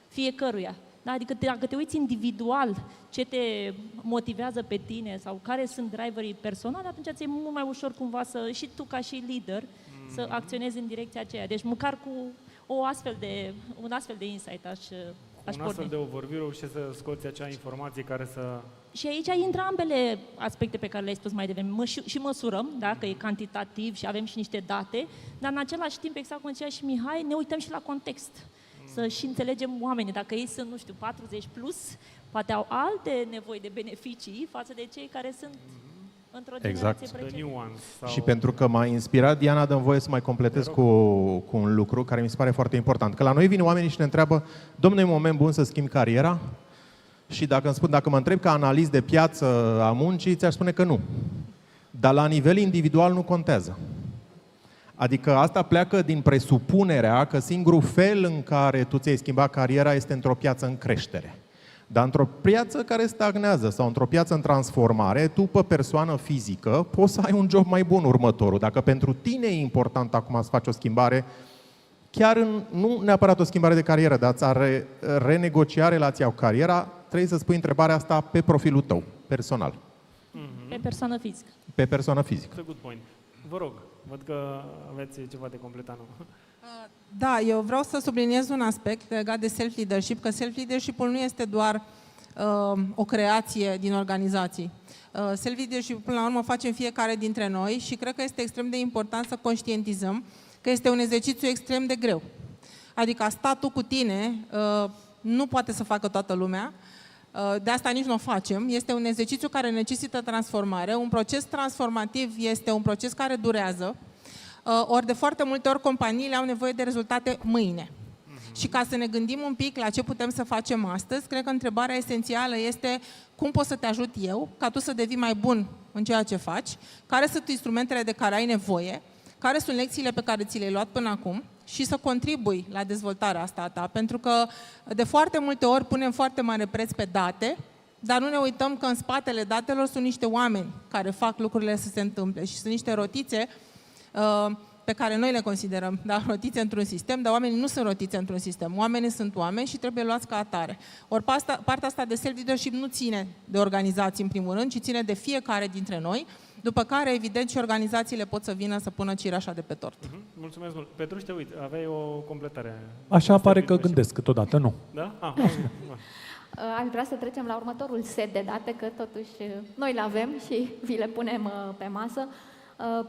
fiecăruia. Da? Adică dacă te uiți individual ce te motivează pe tine sau care sunt driverii personale, atunci ți-e mult mai ușor cumva să, și tu ca și lider, să acționezi în direcția aceea. Deci măcar cu un astfel de insight aș un astfel de overview reușești să scoți acea informație care să... Și aici intră ambele aspecte pe care le-ai spus mai devreme. Și măsurăm, da, că e cantitativ și avem și niște date, dar în același timp, exact cum zicea și Mihai, ne uităm și la context. Să și înțelegem oamenii. Dacă ei sunt, nu știu, 40 plus, poate au alte nevoi de beneficii față de cei care sunt într-o generație precedentă. Și pentru că m-a inspirat, Diana, dă-mi voie să mai completez cu un lucru care mi se pare foarte important. Că la noi vin oamenii și ne întreabă, dom'le, e un moment bun să schimb cariera? Și dacă mă întreb ca analist de piață a muncii, ți-aș spune că nu. Dar la nivel individual nu contează. Adică asta pleacă din presupunerea că singurul fel în care tu ți-ai schimbat cariera este într-o piață în creștere. Dar într-o piață care stagnează sau într-o piață în transformare, tu, pe persoană fizică, poți să ai un job mai bun următorul. Dacă pentru tine e important acum să faci o schimbare, nu neapărat o schimbare de carieră, dar ți-ar renegocia relația cu cariera, trebuie să spui întrebarea asta pe profilul tău, personal. Pe persoană fizică. Pe persoană fizică. That's a good point. Vă rog, văd că aveți ceva de completat, nu? Da, eu vreau să subliniez un aspect legat de self-leadership, că self-leadership-ul nu este doar o creație din organizații. Self-leadership, până la urmă, facem fiecare dintre noi și cred că este extrem de important să conștientizăm că este un exercițiu extrem de greu. Adică statul cu tine nu poate să facă toată lumea, de asta nici nu o facem. Este un exercițiu care necesită transformare. Un proces transformativ este un proces care durează, ori de foarte multe ori companiile au nevoie de rezultate mâine. Și ca să ne gândim un pic la ce putem să facem astăzi, cred că întrebarea esențială este cum pot să te ajut eu ca tu să devii mai bun în ceea ce faci, care sunt instrumentele de care ai nevoie, care sunt lecțiile pe care ți le-ai luat până acum și să contribui la dezvoltarea asta a ta. Pentru că de foarte multe ori punem foarte mare preț pe date, dar nu ne uităm că în spatele datelor sunt niște oameni care fac lucrurile să se întâmple și sunt niște rotițe pe care noi le considerăm, da, rotițe într-un sistem, dar oamenii nu sunt rotițe într-un sistem. Oamenii sunt oameni și trebuie luați ca atare. Ori partea asta de self-leadership nu ține de organizații, în primul rând, ci ține de fiecare dintre noi, după care, evident, și organizațiile pot să vină să pună cireașa de pe tort. Mulțumesc mult. Petruș, te uit, aveai o completare. Așa pare că gândesc câteodată, nu. Da? Aș vrea să trecem la următorul set de date, că totuși noi le avem și vi le punem pe masă.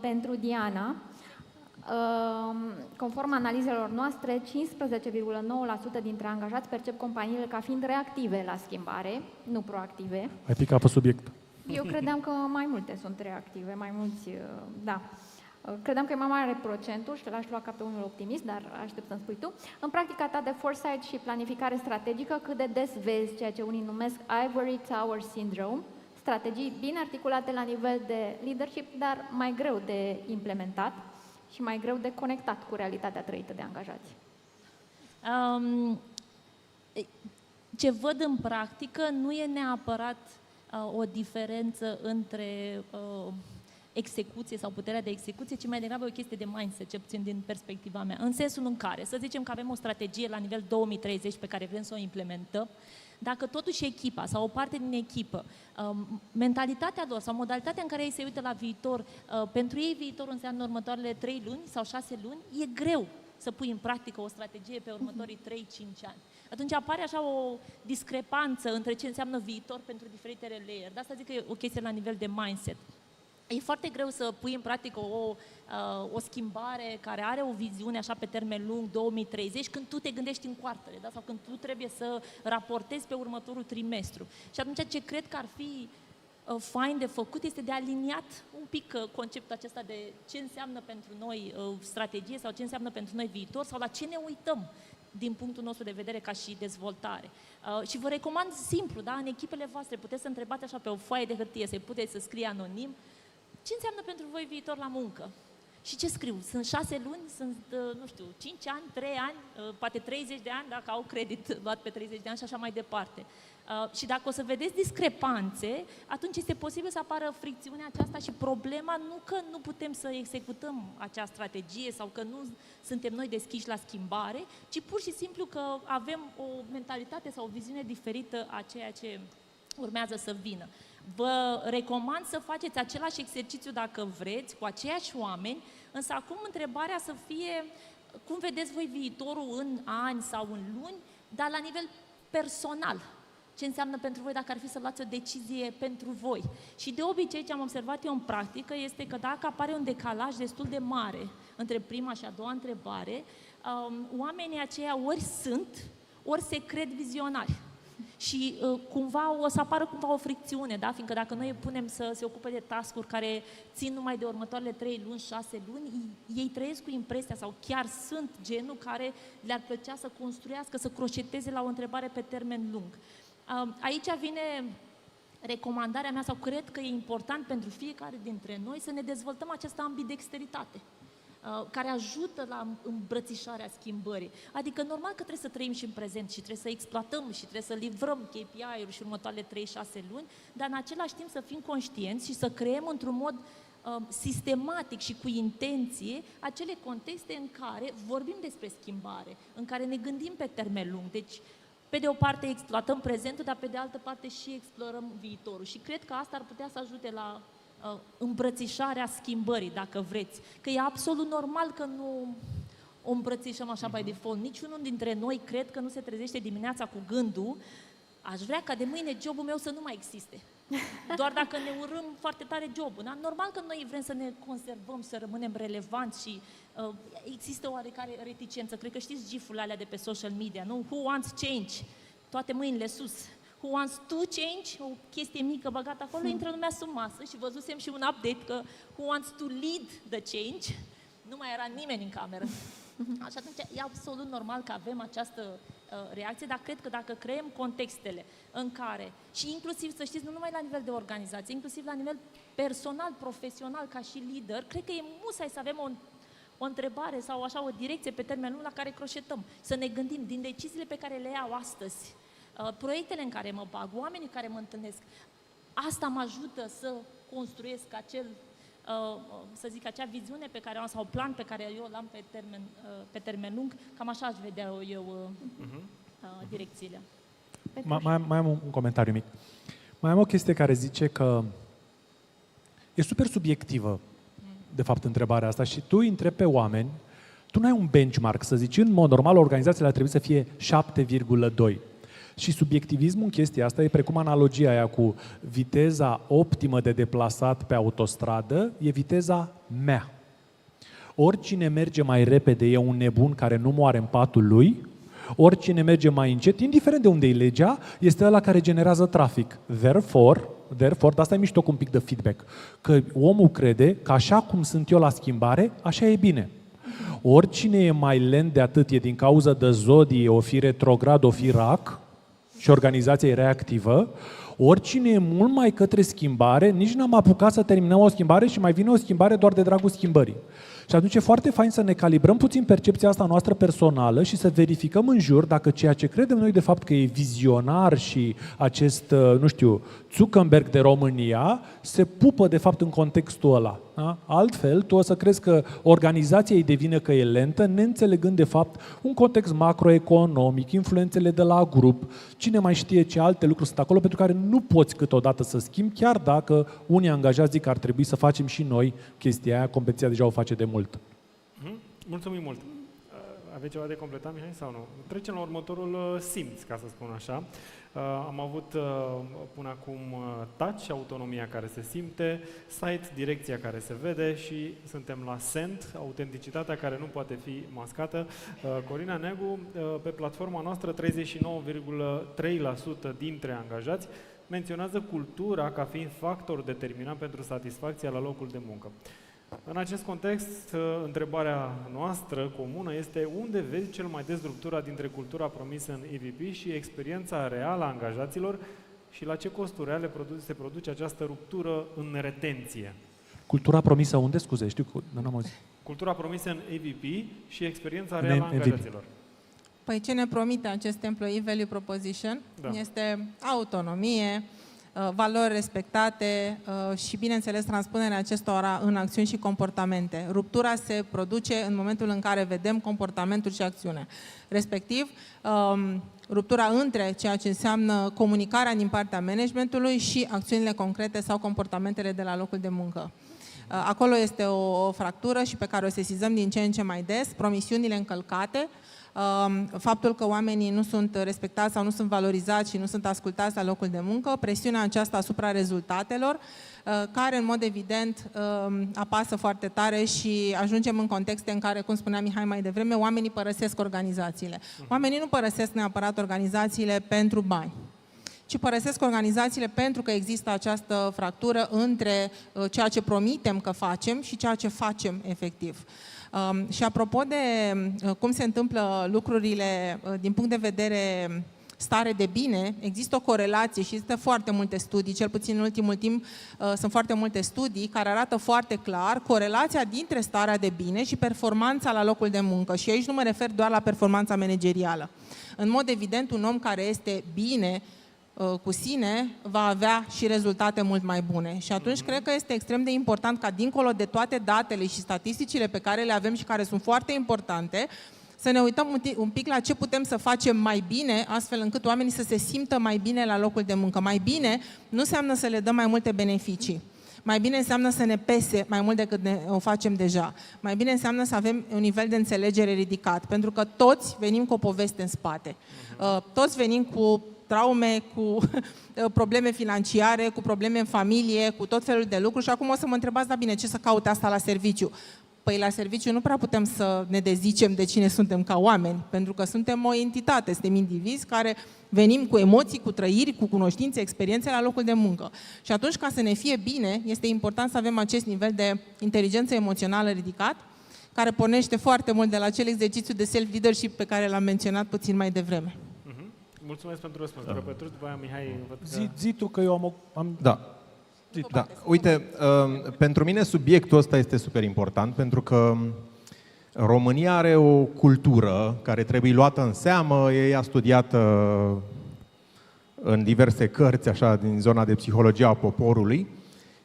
Pentru Diana, conform analizelor noastre, 15,9% dintre angajați percep companiile ca fiind reactive la schimbare, nu proactive. Ai picat pe subiect. Eu credeam că mai multe sunt reactive, mai mulți, da. Credeam că e mai mare procentul și l-aș lua ca pe unul optimist, dar aștept să-mi spui tu. În practica ta de foresight și planificare strategică, cât de des vezi ceea ce unii numesc Ivory Tower Syndrome, strategii bine articulate la nivel de leadership, dar mai greu de implementat și mai greu de conectat cu realitatea trăită de angajați? Ce văd în practică nu e neapărat o diferență între execuție sau puterea de execuție, ci mai degrabă o chestie de mindset, ce puțin din perspectiva mea. În sensul în care, să zicem că avem o strategie la nivel 2030 pe care vrem să o implementăm, dacă totuși echipa sau o parte din echipă, mentalitatea lor sau modalitatea în care ei se uită la viitor, pentru ei viitorul înseamnă următoarele 3 luni sau 6 luni, e greu să pui în practică o strategie pe următorii 3-5 ani. Atunci apare așa o discrepanță între ce înseamnă viitor pentru diferitele layer. De asta zic că e o chestie la nivel de mindset. E foarte greu să pui în practică o schimbare care are o viziune așa pe termen lung, 2030, când tu te gândești în coartele, da? Sau când tu trebuie să raportezi pe următorul trimestru. Și atunci ce cred că ar fi fain de făcut este de aliniat un pic conceptul acesta de ce înseamnă pentru noi strategie sau ce înseamnă pentru noi viitor sau la ce ne uităm din punctul nostru de vedere ca și dezvoltare. Și vă recomand simplu, da? În echipele voastre puteți să întrebați așa pe o foaie de hârtie, să-i puteți să scrie anonim, ce înseamnă pentru voi viitor la muncă? Și ce scriu? Sunt 6 luni, sunt, nu știu, 5 ani, 3 ani, poate 30 de ani, dacă au credit luat pe 30 de ani și așa mai departe. Și dacă o să vedeți discrepanțe, atunci este posibil să apară fricțiunea aceasta și problema nu că nu putem să executăm acea strategie sau că nu suntem noi deschiși la schimbare, ci pur și simplu că avem o mentalitate sau o viziune diferită a ceea ce urmează să vină. Vă recomand să faceți același exercițiu dacă vreți, cu aceiași oameni, însă acum întrebarea să fie cum vedeți voi viitorul în ani sau în luni, dar la nivel personal. Ce înseamnă pentru voi dacă ar fi să luați o decizie pentru voi. Și de obicei ce am observat eu în practică este că dacă apare un decalaj destul de mare între prima și a doua întrebare, oamenii aceia ori sunt, ori se cred vizionari. Și cumva o să apară cumva o fricțiune, da? Fiindcă dacă noi îi punem să se ocupe de task-uri care țin numai de următoarele 3 luni, 6 luni, ei trăiesc cu impresia sau chiar sunt genul care le-ar plăcea să construiască, să croșeteze la o întrebare pe termen lung. Aici vine recomandarea mea, sau cred că e important pentru fiecare dintre noi să ne dezvoltăm această ambidexteritate care ajută la îmbrățișarea schimbării. Adică normal că trebuie să trăim și în prezent și trebuie să exploatăm și trebuie să livrăm KPI-uri și următoarele 3-6 luni, dar în același timp să fim conștienți și să creăm într-un mod sistematic și cu intenție acele contexte în care vorbim despre schimbare, în care ne gândim pe termen lung. Deci, pe de o parte exploatăm prezentul, dar pe de altă parte și explorăm viitorul. Și cred că asta ar putea să ajute la îmbrățișarea schimbării, dacă vreți. Că e absolut normal că nu o îmbrățișăm așa by default. Niciunul dintre noi cred că nu se trezește dimineața cu gândul Aș vrea ca de mâine jobul meu să nu mai existe. Doar dacă ne urâm foarte tare jobul. Da? Normal că noi vrem să ne conservăm, să rămânem relevanți și există oarecare reticență. Cred că știți gif-urile alea de pe social media, nu? Who wants change? Toate mâinile sus. Who wants to change? O chestie mică băgată acolo, intră lumea sub masă și văzusem și un update că who wants to lead the change? Nu mai era nimeni în cameră. Așa atunci e absolut normal că avem această reacție, dar cred că dacă creăm contextele în care, și inclusiv, să știți, nu numai la nivel de organizație, inclusiv la nivel personal, profesional, ca și lider, cred că e musai să avem o întrebare sau așa o direcție pe termen lung la care croșetăm. Să ne gândim din deciziile pe care le iau astăzi, proiectele în care mă bag, oamenii care mă întâlnesc, asta mă ajută să construiesc acel să zic, acea viziune pe care o am sau plan pe care eu l-am pe termen lung, cam așa aș vedea eu direcțiile. Mai am un comentariu mic. Mai am o chestie care zice că e super subiectivă, de fapt, întrebarea asta și tu întrebi pe oameni, tu nu ai un benchmark, să zici, în mod normal, organizațiile ar trebui să fie 7,2. Și subiectivismul în chestia asta e precum analogia aia cu viteza optimă de deplasat pe autostradă, e viteza mea. Oricine merge mai repede e un nebun care nu moare în patul lui, oricine merge mai încet, indiferent de unde e legea, este ăla care generează trafic. Therefore, de asta e mișto cu un pic de feedback, că omul crede că așa cum sunt eu la schimbare, așa e bine. Oricine e mai lent de atât e din cauza de zodie, o fi retrograd, o fi rac, și organizația e reactivă, oricine e mult mai către schimbare, nici n-am apucat să terminăm o schimbare și mai vine o schimbare doar de dragul schimbării. Și atunci e foarte fain să ne calibrăm puțin percepția asta noastră personală și să verificăm în jur dacă ceea ce credem noi de fapt că e vizionar și acest, nu știu, Zuckerberg de România se pupă de fapt în contextul ăla. Da? Altfel, tu o să crezi că organizația îi devine că e lentă, neînțelegând de fapt un context macroeconomic, influențele de la grup, cine mai știe ce alte lucruri sunt acolo pentru care nu poți câteodată să schimbi, chiar dacă unii angajați zic că ar trebui să facem și noi chestia aia, competiția deja o face de mult. Mulțumim mult! Aveți ceva de completat, Mihai, sau nu? Trecem la următorul simț, ca să spun așa. Am avut până acum touch, autonomia care se simte, sight, direcția care se vede și suntem la send, autenticitatea care nu poate fi mascată. Corina Negu, pe platforma noastră 39,3% dintre angajați menționează cultura ca fiind factor determinant pentru satisfacția la locul de muncă. În acest context, întrebarea noastră comună este unde vezi cel mai des ruptura dintre cultura promisă în EVP și experiența reală a angajaților și la ce costuri reale se produce această ruptură în retenție? Cultura promisă unde? Scuze, știu că nu am auzit. Cultura promisă în EVP și experiența reală a angajaților. Păi ce ne promite acest Employee Value Proposition este autonomie, valori respectate și, bineînțeles, transpunerea acestora în acțiuni și comportamente. Ruptura se produce în momentul în care vedem comportamentul și acțiunea. Respectiv, ruptura între ceea ce înseamnă comunicarea din partea managementului și acțiunile concrete sau comportamentele de la locul de muncă. Acolo este o fractură și pe care o sesizăm din ce în ce mai des, promisiunile încălcate, faptul că oamenii nu sunt respectați sau nu sunt valorizați și nu sunt ascultați la locul de muncă, presiunea aceasta asupra rezultatelor, care în mod evident apasă foarte tare și ajungem în contexte în care, cum spunea Mihai mai devreme, oamenii părăsesc organizațiile. Oamenii nu părăsesc neapărat organizațiile pentru bani, ci părăsesc organizațiile pentru că există această fractură între ceea ce promitem că facem și ceea ce facem efectiv. Și apropo de cum se întâmplă lucrurile din punct de vedere stare de bine, există o corelație și există foarte multe studii, cel puțin în ultimul timp sunt foarte multe studii care arată foarte clar corelația dintre starea de bine și performanța la locul de muncă. Și aici nu mă refer doar la performanța managerială. În mod evident, un om care este bine cu sine va avea și rezultate mult mai bune. Și atunci cred că este extrem de important ca, dincolo de toate datele și statisticile pe care le avem și care sunt foarte importante, să ne uităm un pic la ce putem să facem mai bine, astfel încât oamenii să se simtă mai bine la locul de muncă. Mai bine nu înseamnă să le dăm mai multe beneficii. Mai bine înseamnă să ne pese mai mult decât o facem deja. Mai bine înseamnă să avem un nivel de înțelegere ridicat, pentru că toți venim cu o poveste în spate. Toți venim cu traume, cu probleme financiare, cu probleme în familie, cu tot felul de lucruri și acum o să mă întrebați, da bine, ce să caute asta la serviciu? Păi la serviciu nu prea putem să ne dezicem de cine suntem ca oameni, pentru că suntem o entitate, suntem indivizi care venim cu emoții, cu trăiri, cu cunoștințe, experiențe la locul de muncă. Și atunci, ca să ne fie bine, este important să avem acest nivel de inteligență emoțională ridicat, care pornește foarte mult de la acel exercițiu de self-leadership pe care l-am menționat puțin mai devreme. Mulțumesc pentru răspuns, Petruș. După aia, Mihai, văd că... Zi tu, că eu am... Da. Da. Uite, pentru mine subiectul ăsta este super important, pentru că România are o cultură care trebuie luată în seamă, ea studiată în diverse cărți, așa, din zona de psihologie a poporului.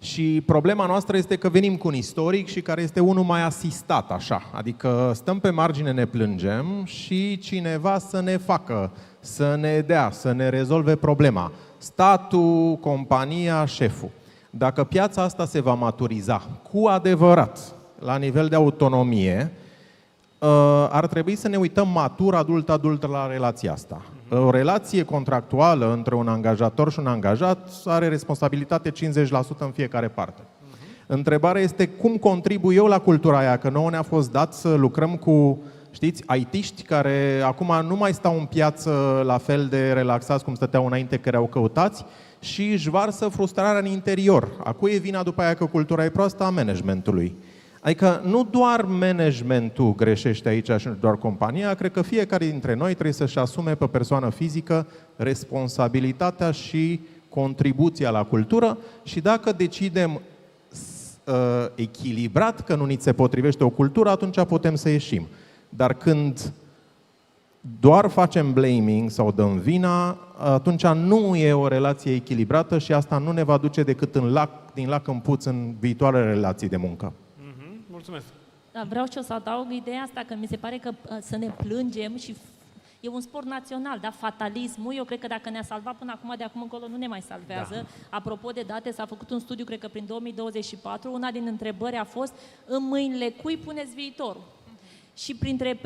Și problema noastră este că venim cu un istoric și care este unul mai asistat, așa. Adică stăm pe margine, ne plângem și cineva să ne facă, să ne dea, să ne rezolve problema. Statul, compania, șeful. Dacă piața asta se va maturiza cu adevărat la nivel de autonomie, ar trebui să ne uităm matur, adult la relația asta. O relație contractuală între un angajator și un angajat are responsabilitate 50% în fiecare parte. Întrebarea este cum contribui eu la cultura aia, că nouă ne-a fost dat să lucrăm cu, știți, IT-ști care acum nu mai stau în piață la fel de relaxați cum stăteau înainte, că erau căutați, și își varsă frustrarea în interior. A cui e vina după aia că cultura e proastă? A managementului. Adică nu doar managementul greșește aici și nu doar compania, cred că fiecare dintre noi trebuie să-și asume pe persoană fizică responsabilitatea și contribuția la cultură și dacă decidem echilibrat că nu ni se potrivește o cultură, atunci putem să ieșim. Dar când doar facem blaming sau dăm vina, atunci nu e o relație echilibrată și asta nu ne va duce decât din lac în puț în viitoarele relații de muncă. Mulțumesc. Da, vreau și o să adaug ideea asta, că mi se pare că să ne plângem și e un sport național, da? Fatalismul, eu cred că dacă ne-a salvat până acum, de acum încolo nu ne mai salvează. Da. Apropo de date, s-a făcut un studiu, cred că prin 2024, una din întrebări a fost în mâinile cui puneți viitorul? Și printre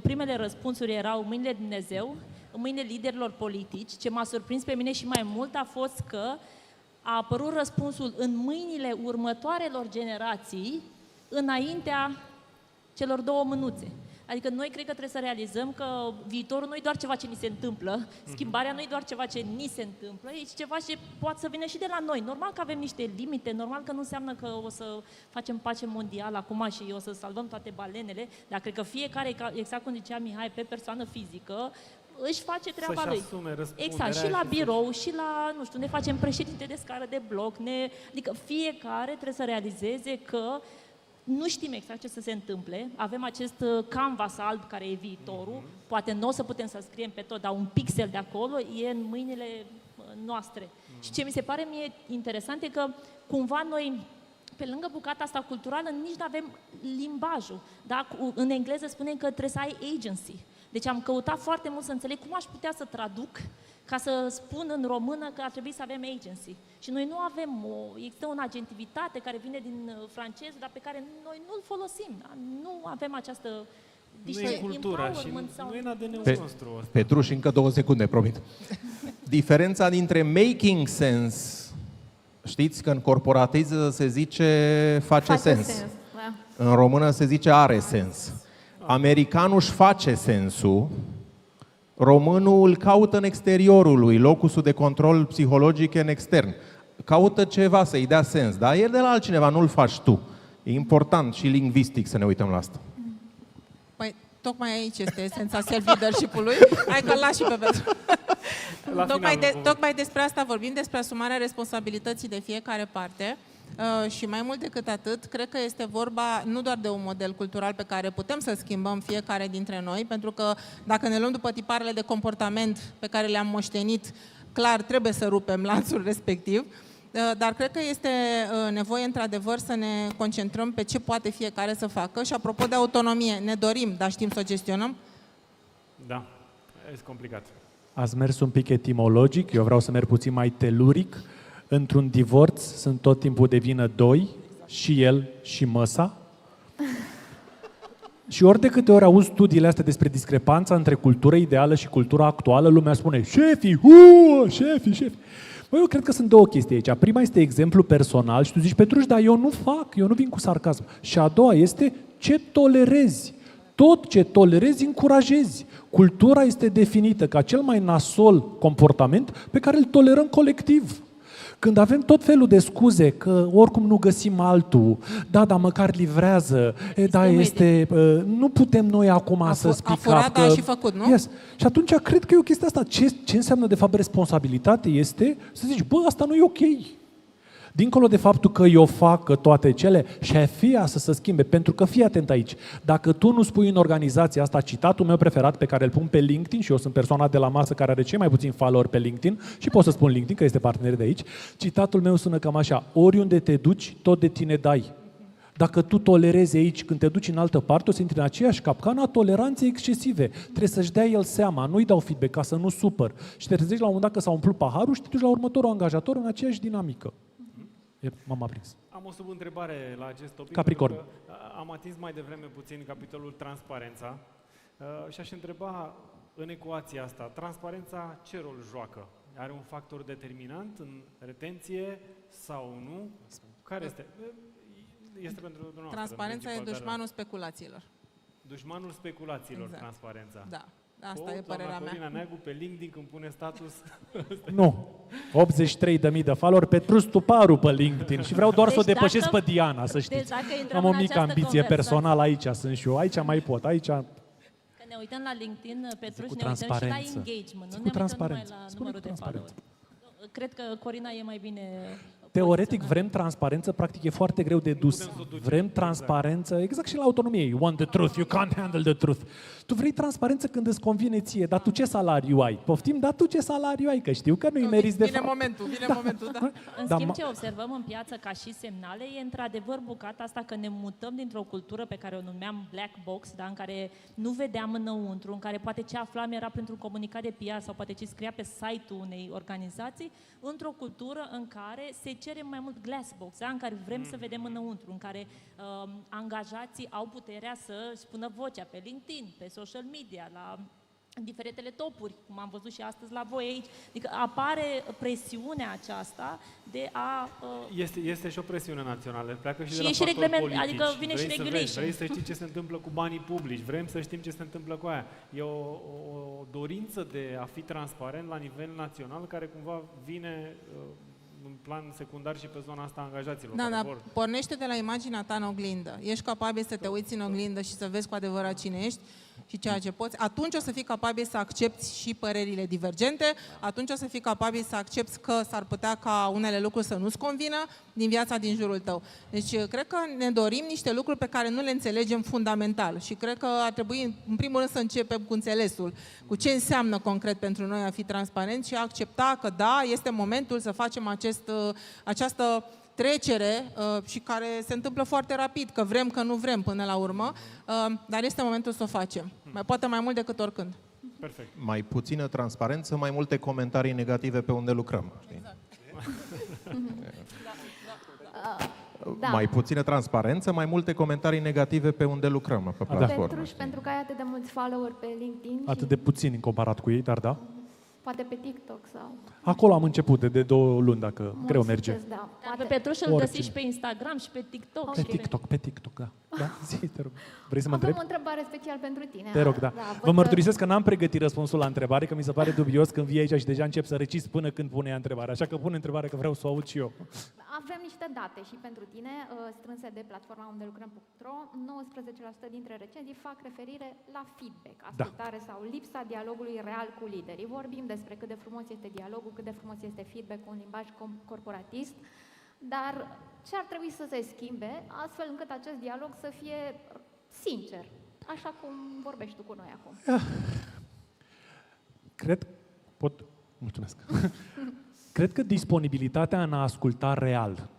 primele răspunsuri erau în mâinile Dumnezeu, în mâinile liderilor politici. Ce m-a surprins pe mine și mai mult a fost că a apărut răspunsul în mâinile următoarelor generații, înaintea celor două mânuțe. Adică noi cred că trebuie să realizăm că viitorul nu e doar ceva ce ni se întâmplă, schimbarea nu e doar ceva ce ni se întâmplă, e ceva ce poate să vină și de la noi. Normal că avem niște limite, normal că nu înseamnă că o să facem pace mondială acum și o să salvăm toate balenele, dar cred că fiecare, exact cum zicea Mihai, pe persoană fizică, își face treaba lui. Exact, și la birou, și la, nu știu, ne facem președinte de scară de bloc, adică fiecare trebuie să realizeze că nu știm exact ce să se întâmple, avem acest canvas alb care e viitorul, poate nu o să putem să scriem pe tot, dar un pixel de acolo e în mâinile noastre. Și ce mi se pare mie interesant e că cumva noi, pe lângă bucata asta culturală, nici nu avem limbajul. Da? În engleză spunem că trebuie să ai agency. Deci am căutat foarte mult să înțeleg cum aș putea să traduc ca să spun în română că ar trebui să avem agency. Și noi nu avem, există o agentivitate care vine din franceză, dar pe care noi nu-l folosim. Da? Nu avem această nu e cultura și nu e în ADN-ul nostru ăsta. Petruș, încă 2 secunde, promit. Diferența dintre making sense, știți că în corporatism se zice face sens. Da. În română se zice are sens. Americanul își face sensul, românul îl caută în exteriorul lui, locusul de control psihologic e în extern. Caută ceva să-i dea sens, dar e de la altcineva, nu-l faci tu. E important și lingvistic să ne uităm la asta. Păi, tocmai aici este esența self-leadership-ului. Hai că-l lași și pe Petru. Tocmai despre asta vorbim, despre asumarea responsabilității de fiecare parte. Și mai mult decât atât, cred că este vorba nu doar de un model cultural pe care putem să schimbăm fiecare dintre noi, pentru că dacă ne luăm după tiparele de comportament pe care le-am moștenit, clar trebuie să rupem lanțul respectiv, dar cred că este nevoie într-adevăr să ne concentrăm pe ce poate fiecare să facă și apropo de autonomie, ne dorim, dar știm să o gestionăm? Da, e complicat. Ați mers un pic etimologic, eu vreau să merg puțin mai teluric. Într-un divorț sunt tot timpul de vină 2, și el și măsa. Și ori de câte ori auzi studiile astea despre discrepanța între cultura ideală și cultura actuală, lumea spune, șefii, șefii. Băi, eu cred că sunt două chestii aici. Prima este exemplu personal și tu zici, Petruș, dar eu nu vin cu sarcasm. Și a doua este ce tolerezi. Tot ce tolerezi, încurajezi. Cultura este definită ca cel mai nasol comportament pe care îl tolerăm colectiv. Când avem tot felul de scuze că oricum nu găsim altul, dar măcar livrează, nu putem noi acum să speak up. A furat, și făcut, nu? Yes. Și atunci cred că e o chestie asta. Ce înseamnă de fapt responsabilitate este să zici, bă, asta nu e ok. Dincolo de faptul că eu fac toate cele, șefia să se schimbe, pentru că fii atent aici. Dacă tu nu spui în organizația asta citatul meu preferat pe care îl pun pe LinkedIn, și eu sunt persoana de la masă care are cei mai puțin follower pe LinkedIn, și pot să spun LinkedIn, că este partener de aici, citatul meu sună cam așa: oriunde te duci, tot de tine dai. Dacă tu tolerezi aici, când te duci în altă parte, o să intri în aceeași capcană a toleranței excesive. Trebuie să-și dea el seama, nu-i dau feedback ca să nu supăr. Și te trezești la un moment dat că s-a umplut paharul și te duci la următorul angajator în aceeași dinamică. M-am aprins. Am o subîntrebare la acest topic. Capricorn. Am atins mai devreme puțin capitolul transparența și aș întreba în ecuația asta, transparența ce rol joacă? Are un factor determinant în retenție sau nu? Care este? Este pentru dumneavoastră. Transparența e dușmanul speculațiilor. Dușmanul speculațiilor, exact. Transparența. Da. Asta e părerea mea. Corina Neagu pe LinkedIn când pune status... Nu. 83.000 de follower, Petruș Tuparu pe LinkedIn și vreau doar să o depășesc pe Diana, să știți. Am o mică ambiție personală, aici sunt și eu, aici mai pot, aici... Că ne uităm la LinkedIn, Petruș, ne uităm și la engagement, nu ne uităm numai la numărul de follower. Cred că Corina e mai bine... Teoretic vrem transparență, practic e foarte greu de dus. Vrem transparență, exact și la autonomie. You want the truth, you can't handle the truth. Tu vrei transparență când îți convine ție, dar tu ce salariu ai? Poftim, dar tu ce salariu ai? Că știu că nu-i meriți de fapt. Vine momentul, da. În schimb, ce observăm în piață ca și semnale e într-adevăr bucata asta că ne mutăm dintr-o cultură pe care o numeam black box, da, în care nu vedeam înăuntru, în care poate ce aflam era printr-un comunicat de PR sau poate ce scria pe site-ul unei organizații, într-o cultură în care se cerem mai mult glass box, da? În care vrem să vedem înăuntru, în care angajații au puterea să spună vocea pe LinkedIn, pe social media, la diferitele topuri, cum am văzut și astăzi la voi aici. Adică apare presiunea aceasta de a... Este și o presiune națională, pleacă și de e la și factori politici. adică vine vrei și regulation. Vrei să știi ce se întâmplă cu banii publici, vrem să știm ce se întâmplă cu aia. E o dorință de a fi transparent la nivel național care cumva vine... în plan secundar și pe zona asta a angajaților. Da, pornește de la imaginea ta în oglindă. Ești capabil să te uiți în oglindă și să vezi cu adevărat cine ești și ceea ce poți. Atunci o să fii capabil să accepti și părerile divergente, atunci o să fii capabil să accepti că s-ar putea ca unele lucruri să nu-ți convină din viața din jurul tău. Deci, cred că ne dorim niște lucruri pe care nu le înțelegem fundamental și cred că ar trebui, în primul rând, să începem cu înțelesul, cu ce înseamnă concret pentru noi a fi transparent și a accepta că, da, este momentul să facem această trecere și care se întâmplă foarte rapid, că vrem, că nu vrem până la urmă, dar este momentul să o facem. Poate mai mult decât oricând. Perfect. Mai puțină transparență, mai multe comentarii negative pe unde lucrăm. Știi? Exact. Da. Mai puțină transparență, mai multe comentarii negative pe unde lucrăm, pe platformă. Petruș, pentru că ai atât de mulți follower pe LinkedIn. Atât de puțini comparat cu ei, dar da. Poate pe TikTok sau... Acolo am început de 2 luni, dacă greu merge. Da. Pe Petruș îl găsiți și pe Instagram și pe TikTok. Okay. Pe TikTok, da. Da? Zi, te rog. Vrei să mă întreb? Am o întrebare special pentru tine. Te rog, da. Vă mărturisesc că n-am pregătit răspunsul la întrebare, că mi se pare dubios când vii aici și deja încep să reciți până când pune întrebarea. Așa că pun întrebarea că vreau să o aud și eu. Avem niște date și pentru tine, strânse de platforma Undelucram.Ro. 19% dintre recenzii fac referire la feedback, ascultare sau lipsa dialogului real cu liderii. Vorbim despre cât de frumos este dialogul, cât de frumos este feedback, un limbaj corporatist, dar ce ar trebui să se schimbe astfel încât acest dialog să fie sincer, așa cum vorbești tu cu noi acum? Mulțumesc. Cred că disponibilitatea în a asculta real.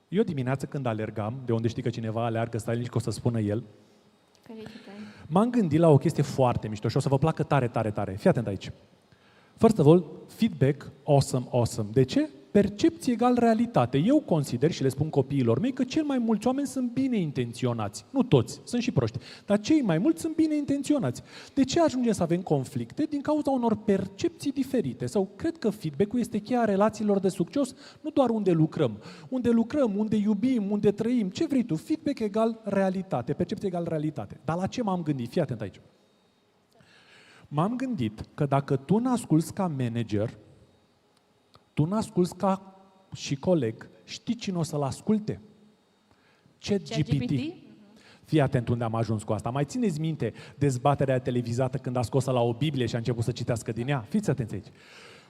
Eu dimineața când alergam, de unde știi că cineva aleargă, stai liniștit că o să spună el, m-am gândit la o chestie foarte mișto și o să vă placă tare, tare, tare. Fii atent aici. First of all, feedback, awesome. De ce? Percepție egal realitate. Eu consider și le spun copiilor mei că cel mai mulți oameni sunt bine intenționați. Nu toți, sunt și proști. Dar cei mai mulți sunt bine intenționați. De ce ajungem să avem conflicte? Din cauza unor percepții diferite. Sau cred că feedback-ul este cheia relațiilor de succes, nu doar unde lucrăm. Unde lucrăm, unde iubim, unde trăim. Ce vrei tu? Feedback egal realitate. Percepție egal realitate. Dar la ce m-am gândit? Fii atent aici. M-am gândit că dacă tu n-asculți ca manager, tu n-asculți ca și coleg, știi cine o să-l asculte? ChatGPT. Fii atent unde am ajuns cu asta. Mai țineți minte dezbaterea televizată când a scos la o Biblie și a început să citească din ea? Fiți atenți aici.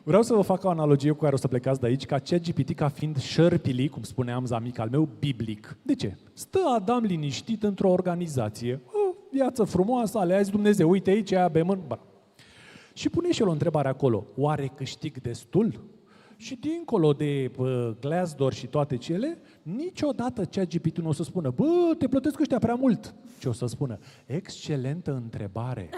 Vreau să vă fac o analogie cu care o să plecați de aici, ca ChatGPT ca fiind șerpili, cum spuneam zamic al meu, biblic. De ce? Stă Adam liniștit într-o organizație, o viață frumoasă, ale azi Dumnezeu, uite aici, aia bem. Și pune și el o întrebare acolo, oare câștig destul? Și dincolo de Glassdoor și toate cele, niciodată ChatGPT nu o să spună, bă, te plătesc ăștia prea mult. Ce o să spună? Excelentă întrebare.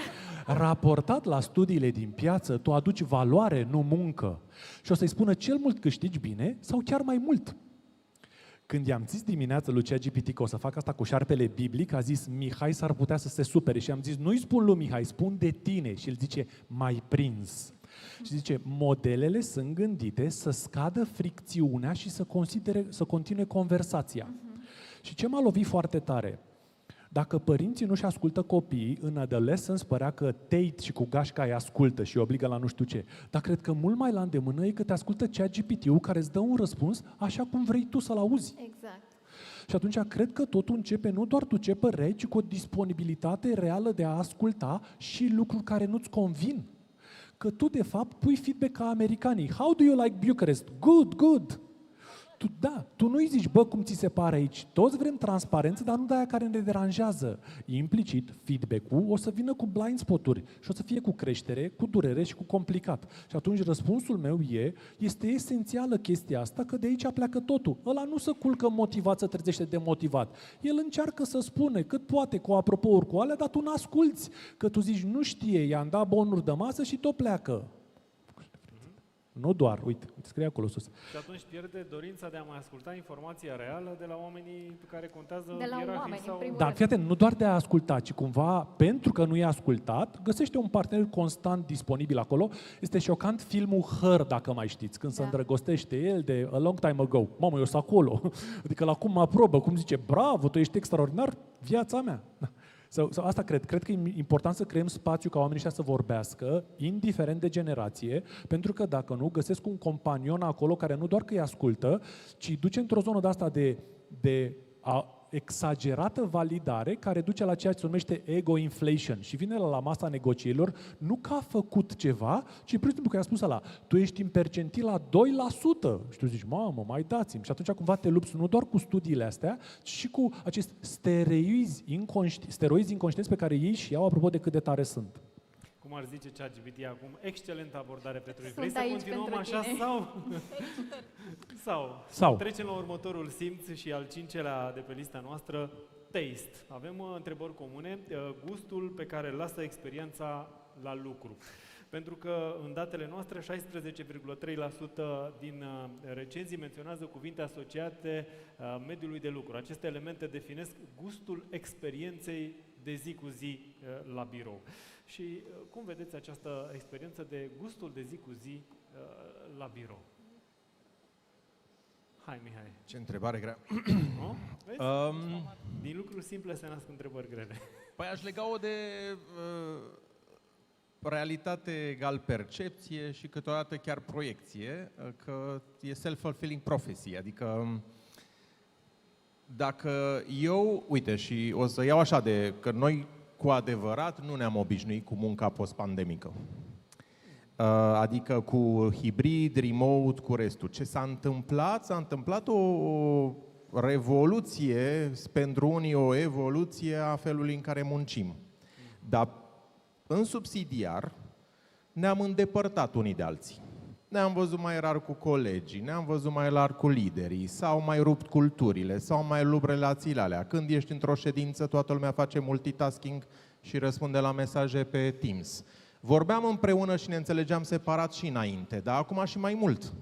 Raportat la studiile din piață, tu aduci valoare, nu muncă. Și o să-i spună cel mult câștigi bine sau chiar mai mult. Când i-am zis dimineața lui ChatGPT că o să fac asta cu șarpele biblic, a zis, Mihai s-ar putea să se supere. Și am zis, nu-i spun lui Mihai, spun de tine. Și el zice, mai prins. Și zice, modelele sunt gândite să scadă fricțiunea și să continue conversația. Și ce m-a lovit foarte tare? Dacă părinții nu-și ascultă copiii, în adolescence părea că Tate și cu gașca îi ascultă și îi obligă la nu știu ce. Dar cred că mult mai la îndemână e că te ascultă ChatGPT-ul care îți dă un răspuns așa cum vrei tu să-l auzi. Exact. Și atunci cred că totul începe nu doar cu ce păreri, ci cu o disponibilitate reală de a asculta și lucruri care nu-ți convin. Că tu, de fapt, pui feedback ca americanii. How do you like Bucharest? Good, good. Tu nu-i zici, bă, cum ți se pare aici. Toți vrem transparență, dar nu de aia care ne deranjează. Implicit, feedback-ul o să vină cu blind spot-uri și o să fie cu creștere, cu durere și cu complicat. Și atunci răspunsul meu este esențială chestia asta, că de aici pleacă totul. Ăla nu se culcă motivat, să trezește demotivat. El încearcă să spune cât poate, cu apropouri cu alea, dar tu n-asculți. Că tu zici, nu știe, i-am dat bonuri de masă și tot pleacă. Nu doar, uite, scrie acolo sus. Și atunci pierde dorința de a mai asculta informația reală de la oamenii care contează de la oameni, sau... în primul Dar fii atent, nu doar de a asculta, ci cumva, pentru că nu e ascultat, găsește un partener constant disponibil acolo. Este șocant filmul Her, dacă mai știți, când se îndrăgostește el de A Long Time Ago. Mamă, eu sunt acolo. Adică la cum mă aprobă, cum zice, bravo, tu ești extraordinar, viața mea. Sau asta cred că e important să creăm spațiu ca oamenii ăștia să vorbească, indiferent de generație, pentru că dacă nu, găsesc un companion acolo care nu doar că îi ascultă, ci duce într-o zonă de asta de exagerată validare care duce la ceea ce se numește ego inflation și vine la masa negocierilor nu că a făcut ceva, ci pur și simplu că i-a spus ăla, tu ești în percentil la 2% și tu zici, mamă, mai dați-mi. Și atunci cumva te lupți nu doar cu studiile astea, ci și cu acești steroizi inconștienți pe care ei și iau apropo de cât de tare sunt. Cum ar zice ChatGPT acum, excelentă abordare, Petru. Vrei să continuăm așa sau trecem la următorul simț și al cincelea de pe lista noastră, taste. Avem întrebări comune, gustul pe care îl lasă experiența la lucru. Pentru că în datele noastre 16,3% din recenzii menționează cuvinte asociate mediului de lucru. Aceste elemente definesc gustul experienței de zi cu zi la birou. Și cum vedeți această experiență de gustul de zi cu zi la birou? Hai, Mihai. Ce întrebare grea. Vezi? Din lucruri simple se nasc întrebări grele. Păi aș lega-o de realitate egal percepție și câteodată chiar proiecție, că e self-fulfilling prophecy, adică dacă eu, uite, și o să iau așa că noi cu adevărat nu ne-am obișnuit cu munca post-pandemică. Adică cu hibrid, remote, cu restul. Ce s-a întâmplat? S-a întâmplat o revoluție, pentru unii o evoluție a felului în care muncim. Dar în subsidiar ne-am îndepărtat unii de alții. Ne-am văzut mai rar cu colegii, ne-am văzut mai rar cu liderii, s-au mai rupt culturile, s-au mai rupt relațiile alea. Când ești într-o ședință, toată lumea face multitasking și răspunde la mesaje pe Teams. Vorbeam împreună și ne înțelegeam separat și înainte, dar acum și mai mult.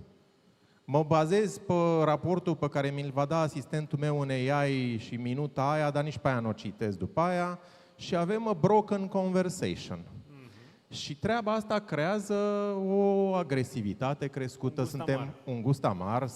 Mă bazez pe raportul pe care mi-l va da asistentul meu în AI și minuta aia, dar nici pe aia nu o citesc după aia, și avem a broken conversation. Și treaba asta creează o agresivitate crescută, un gust amar,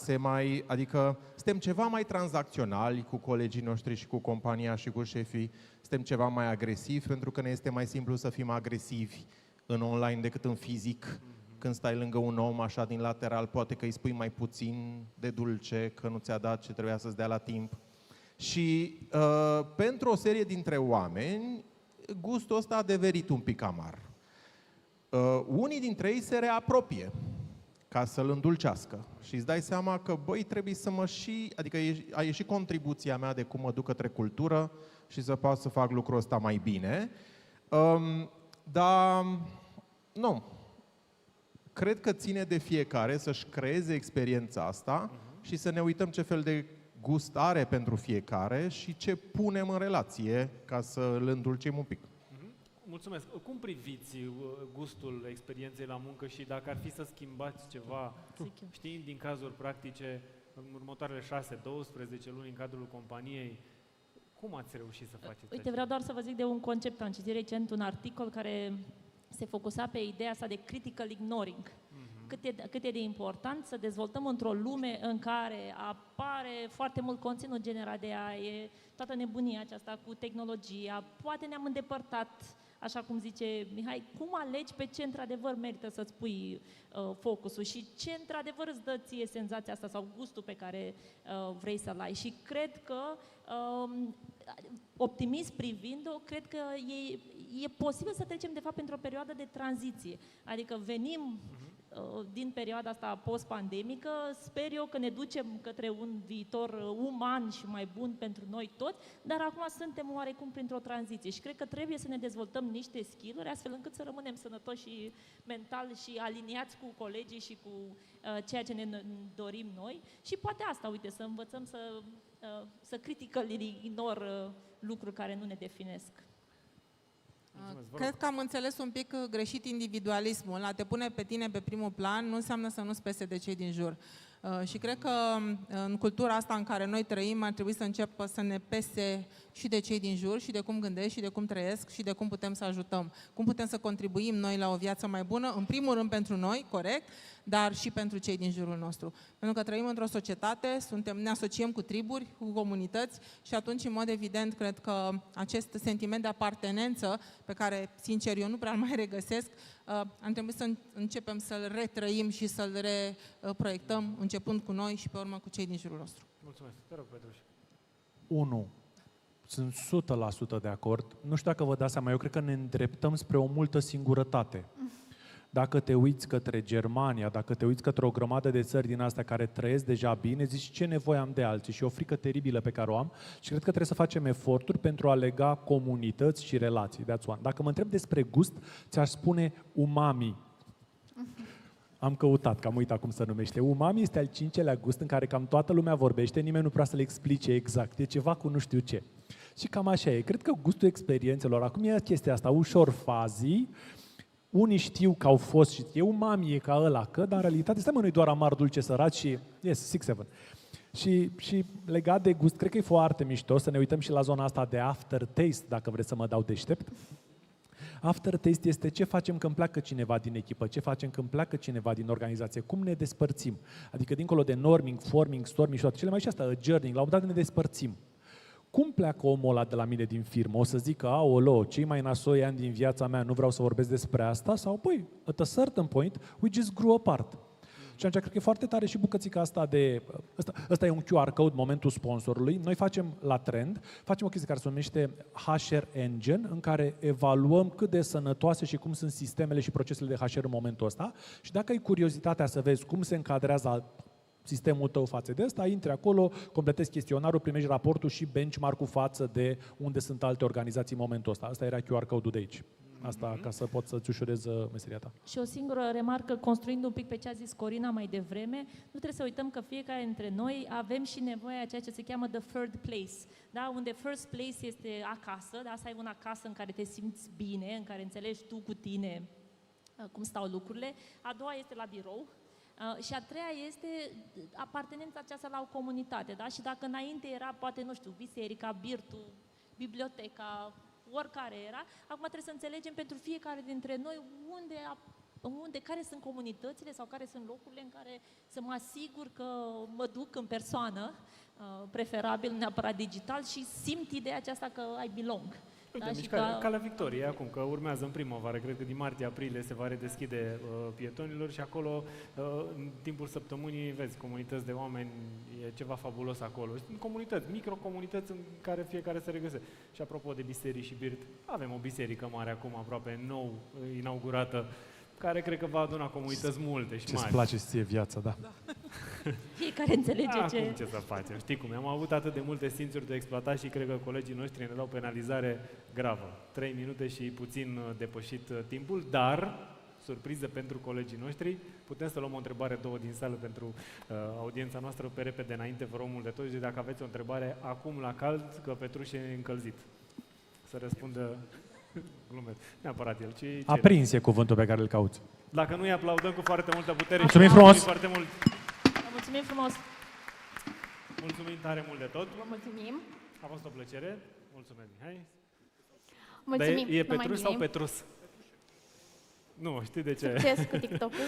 adică suntem ceva mai tranzacționali cu colegii noștri și cu compania și cu șefii, suntem ceva mai agresivi, pentru că ne este mai simplu să fim agresivi în online decât în fizic. Când stai lângă un om așa din lateral, poate că îi spui mai puțin de dulce, că nu ți-a dat ce trebuia să-ți dea la timp. Și pentru o serie dintre oameni, gustul ăsta a devenit un pic amar. Unii dintre ei se reapropie ca să-l îndulcească și îți dai seama că, băi, trebuie să mă și... Adică a ieșit contribuția mea de cum mă duc către cultură și să pot să fac lucrul ăsta mai bine. Dar, nu. Cred că ține de fiecare să-și creeze experiența asta și să ne uităm ce fel de gust are pentru fiecare și ce punem în relație ca să îl îndulcim un pic. Mulțumesc. Cum priviți gustul experienței la muncă și dacă ar fi să schimbați ceva, știind din cazuri practice, în următoarele 6-12 luni în cadrul companiei, cum ați reușit să faceți Uite, așa? vreau doar să vă zic de un concept. Am citit recent un articol care se focusa pe ideea asta de critical ignoring. Cât e de important să dezvoltăm într-o lume în care apare foarte mult conținut generat de AI, toată nebunia aceasta cu tehnologia, poate ne-am îndepărtat, așa cum zice Mihai, cum alegi pe ce într-adevăr merită să-ți pui focusul și ce într-adevăr îți dă ție senzația asta sau gustul pe care vrei să-l ai. Și cred că, optimist privind-o, cred că e posibil să trecem de fapt într-o perioadă de tranziție. Adică venim din perioada asta post-pandemică, sper eu că ne ducem către un viitor uman și mai bun pentru noi toți, dar acum suntem oarecum printr-o tranziție și cred că trebuie să ne dezvoltăm niște skill-uri astfel încât să rămânem sănătoși și mental și aliniați cu colegii și cu ceea ce ne dorim noi și poate asta, uite, să învățăm să critically ignor lucruri care nu ne definesc. Cred că am înțeles un pic greșit individualismul. A te pune pe tine pe primul plan nu înseamnă să nu-ți pese de cei din jur. Și cred că în cultura asta în care noi trăim ar trebui să începă să ne pese și de cei din jur, și de cum gândesc, și de cum trăiesc, și de cum putem să ajutăm. Cum putem să contribuim noi la o viață mai bună, în primul rând pentru noi, corect, dar și pentru cei din jurul nostru. Pentru că trăim într-o societate, ne asociem cu triburi, cu comunități și atunci, în mod evident, cred că acest sentiment de apartenență, pe care, sincer, eu nu prea mai regăsesc, am trebuit să începem să-l retrăim și să-l reproiectăm, începând cu noi și pe urmă cu cei din jurul nostru. Mulțumesc. Te rog, Petruș. 1. Sunt 100% de acord. Nu știu dacă vă dați seama, eu cred că ne îndreptăm spre o multă singurătate. Dacă te uiți către Germania, dacă te uiți către o grămadă de țări din astea care trăiesc deja bine, zici ce nevoie am de alții și o frică teribilă pe care o am și cred că trebuie să facem eforturi pentru a lega comunități și relații. Dacă mă întreb despre gust, ți-aș spune umami. Am căutat, că am uitat cum se numește. Umami este al 5-lea gust în care cam toată lumea vorbește, nimeni nu vrea să le explice exact. E ceva cu nu știu ce. Și cam așa e. Cred că gustul experiențelor, acum e chestia asta ușor fazii, unii știu că au fost și e umami, e ca ăla, că, dar în realitate suntem noi doar amar, dulce, sărat și, yes, 6-7. Și legat de gust, cred că e foarte mișto să ne uităm și la zona asta de aftertaste, dacă vreți să mă dau deștept. Aftertaste este ce facem când pleacă cineva din echipă, ce facem când pleacă cineva din organizație, cum ne despărțim. Adică dincolo de norming, forming, storming și toate cele mai și asta, adjourning, la un moment dat ne despărțim. Cum pleacă omul ăla de la mine din firmă? O să zică, aolo, cei mai nasoi ani din viața mea, nu vreau să vorbesc despre asta? Sau, păi, at a certain point, we just grew apart. Și atunci cred că e foarte tare și bucățica asta de... Ăsta e un QR code, momentul sponsorului. Noi facem la Trend, facem o chestie care se numește HR Engine, în care evaluăm cât de sănătoase și cum sunt sistemele și procesele de HR în momentul ăsta. Și dacă ai curiozitatea să vezi cum se încadrează sistemul tău față de ăsta, intri acolo, completezi chestionarul, primești raportul și benchmark-ul față de unde sunt alte organizații în momentul ăsta. Asta era QR code-ul de aici. Asta ca să poți să-ți ușurezi meseria ta. Și o singură remarcă, construind un pic pe ce a zis Corina mai devreme, nu trebuie să uităm că fiecare dintre noi avem și nevoia ceea ce se cheamă the third place. Da? Unde first place este acasă, da? Să ai un acasă în care te simți bine, în care înțelegi tu cu tine cum stau lucrurile. A doua este la birou. Și a treia este apartenența aceasta la o comunitate, da? Și dacă înainte era, poate, nu știu, biserica, birtul, biblioteca, oricare era, acum trebuie să înțelegem pentru fiecare dintre noi care sunt comunitățile sau care sunt locurile în care să mă asigur că mă duc în persoană, preferabil neapărat digital, și simt ideea aceasta că I belong. Uite, Calea Victoriei, acum că urmează în primăvară, cred că din martie-aprilie se va redeschide pietonilor și acolo, în timpul săptămânii, vezi, comunități de oameni, e ceva fabulos acolo. Sunt comunități, microcomunități în care fiecare se regăsește. Și apropo de biserici și birt, avem o biserică mare acum, aproape nou, inaugurată, care cred că va aduna comunități multe și mari. Ce-ți place ție viața, da. Fiecare înțelege Acum ce să facem, știi cum, am avut atât de multe simțuri de exploatat și cred că colegii noștri ne dau penalizare gravă. 3 minute și puțin depășit timpul, dar, surpriză pentru colegii noștri, putem să luăm o întrebare, 2 din sală pentru audiența noastră pe repede înainte, vă rog mult de tot, și dacă aveți o întrebare acum la cald, că Petruș e încălzit. Să răspundă... Glumesc, neapărat el, ci Aprins e cuvântul pe care îl cauți. Dacă nu îi aplaudăm cu foarte multă putere. Mulțumim frumos! Foarte mult. Mulțumim frumos! Mulțumim tare mult de tot! Vă mulțumim! A fost o plăcere. Mulțumim, Mihai! Mulțumim! Dar e Petruș sau Petrus? Nu, știi de ce? Succes cu TikTok-ul!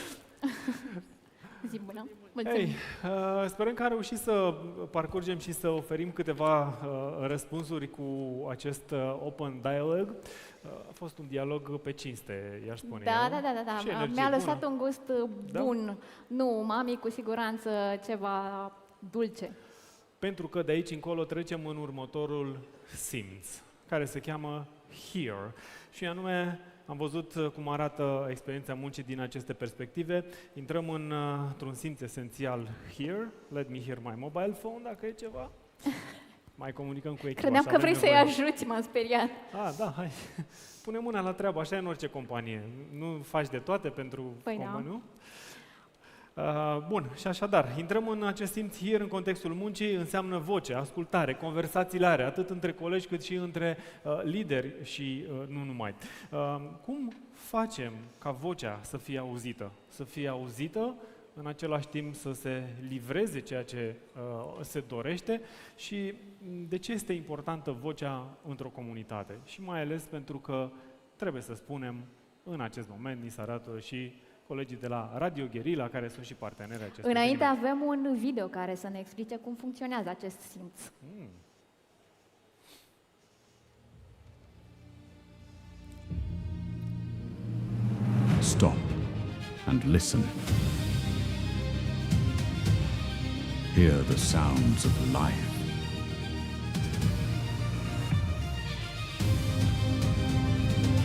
Zi bună! Mulțumim! Hey, sperăm că am reușit să parcurgem și să oferim câteva răspunsuri cu acest Open Dialogue. A fost un dialog pe cinste, i-aș spune eu. Da. Mi-a lăsat un gust bun. Da? Nu, mami, cu siguranță ceva dulce. Pentru că de aici încolo trecem în următorul simț, care se cheamă Here. Și anume, am văzut cum arată experiența muncii din aceste perspective. Intrăm într-un simț esențial, Here. Let me hear my mobile phone, dacă e ceva. Mai comunicăm cu echipa. Credeam că vrei să-i ajuți, m-am speriat. Da, hai. Pune mâna la treabă, așa e în orice companie. Nu faci de toate pentru companie, nu? Bun, și așadar, intrăm în acest simț Here în contextul muncii, înseamnă voce, ascultare, conversațiile atât între colegi cât și între lideri și nu numai. Cum facem ca vocea să fie auzită? Să fie auzită, în același timp să se livreze ceea ce se dorește și de ce este importantă vocea într-o comunitate? Și mai ales pentru că, trebuie să spunem, în acest moment ni se arată și colegii de la Radio Guerilla, care sunt și parteneri acestui Înainte avem un video care să ne explice cum funcționează acest simț. Stop and listen. Hear the sounds of life.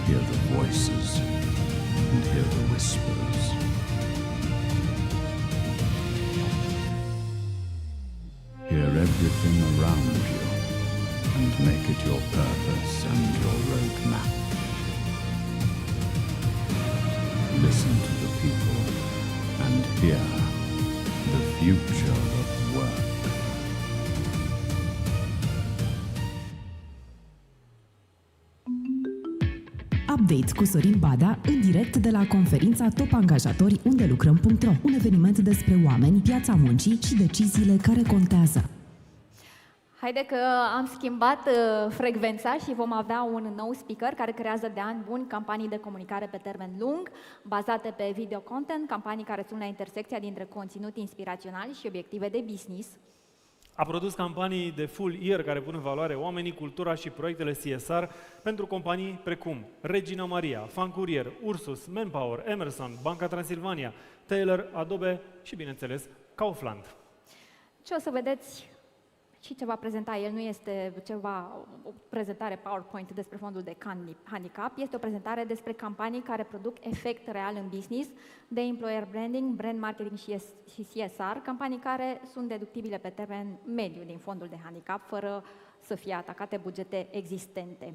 Hear the voices and hear the whispers. Hear everything around you and make it your purpose and your roadmap. Listen to the people and hear the future of work. Updates cu Sorin Bada în direct de la conferința Top Angajatori Undelucram.Ro, un eveniment despre oameni, piața muncii și deciziile care contează. Haide că am schimbat frecvența și vom avea un nou speaker care creează de ani buni campanii de comunicare pe termen lung, bazate pe video content, campanii care sunt la intersecția dintre conținut inspirațional și obiective de business. A produs campanii de full year care pun în valoare oamenii, cultura și proiectele CSR pentru companii precum Regina Maria, Fan Courier, Ursus, Manpower, Emerson, Banca Transilvania, Taylor, Adobe și, bineînțeles, Kaufland. Ce o să vedeți și ce va prezenta el nu este o prezentare PowerPoint despre fondul de handicap, este o prezentare despre campanii care produc efect real în business, de employer branding, brand marketing și CSR, campanii care sunt deductibile pe termen mediu din fondul de handicap, fără să fie atacate bugete existente.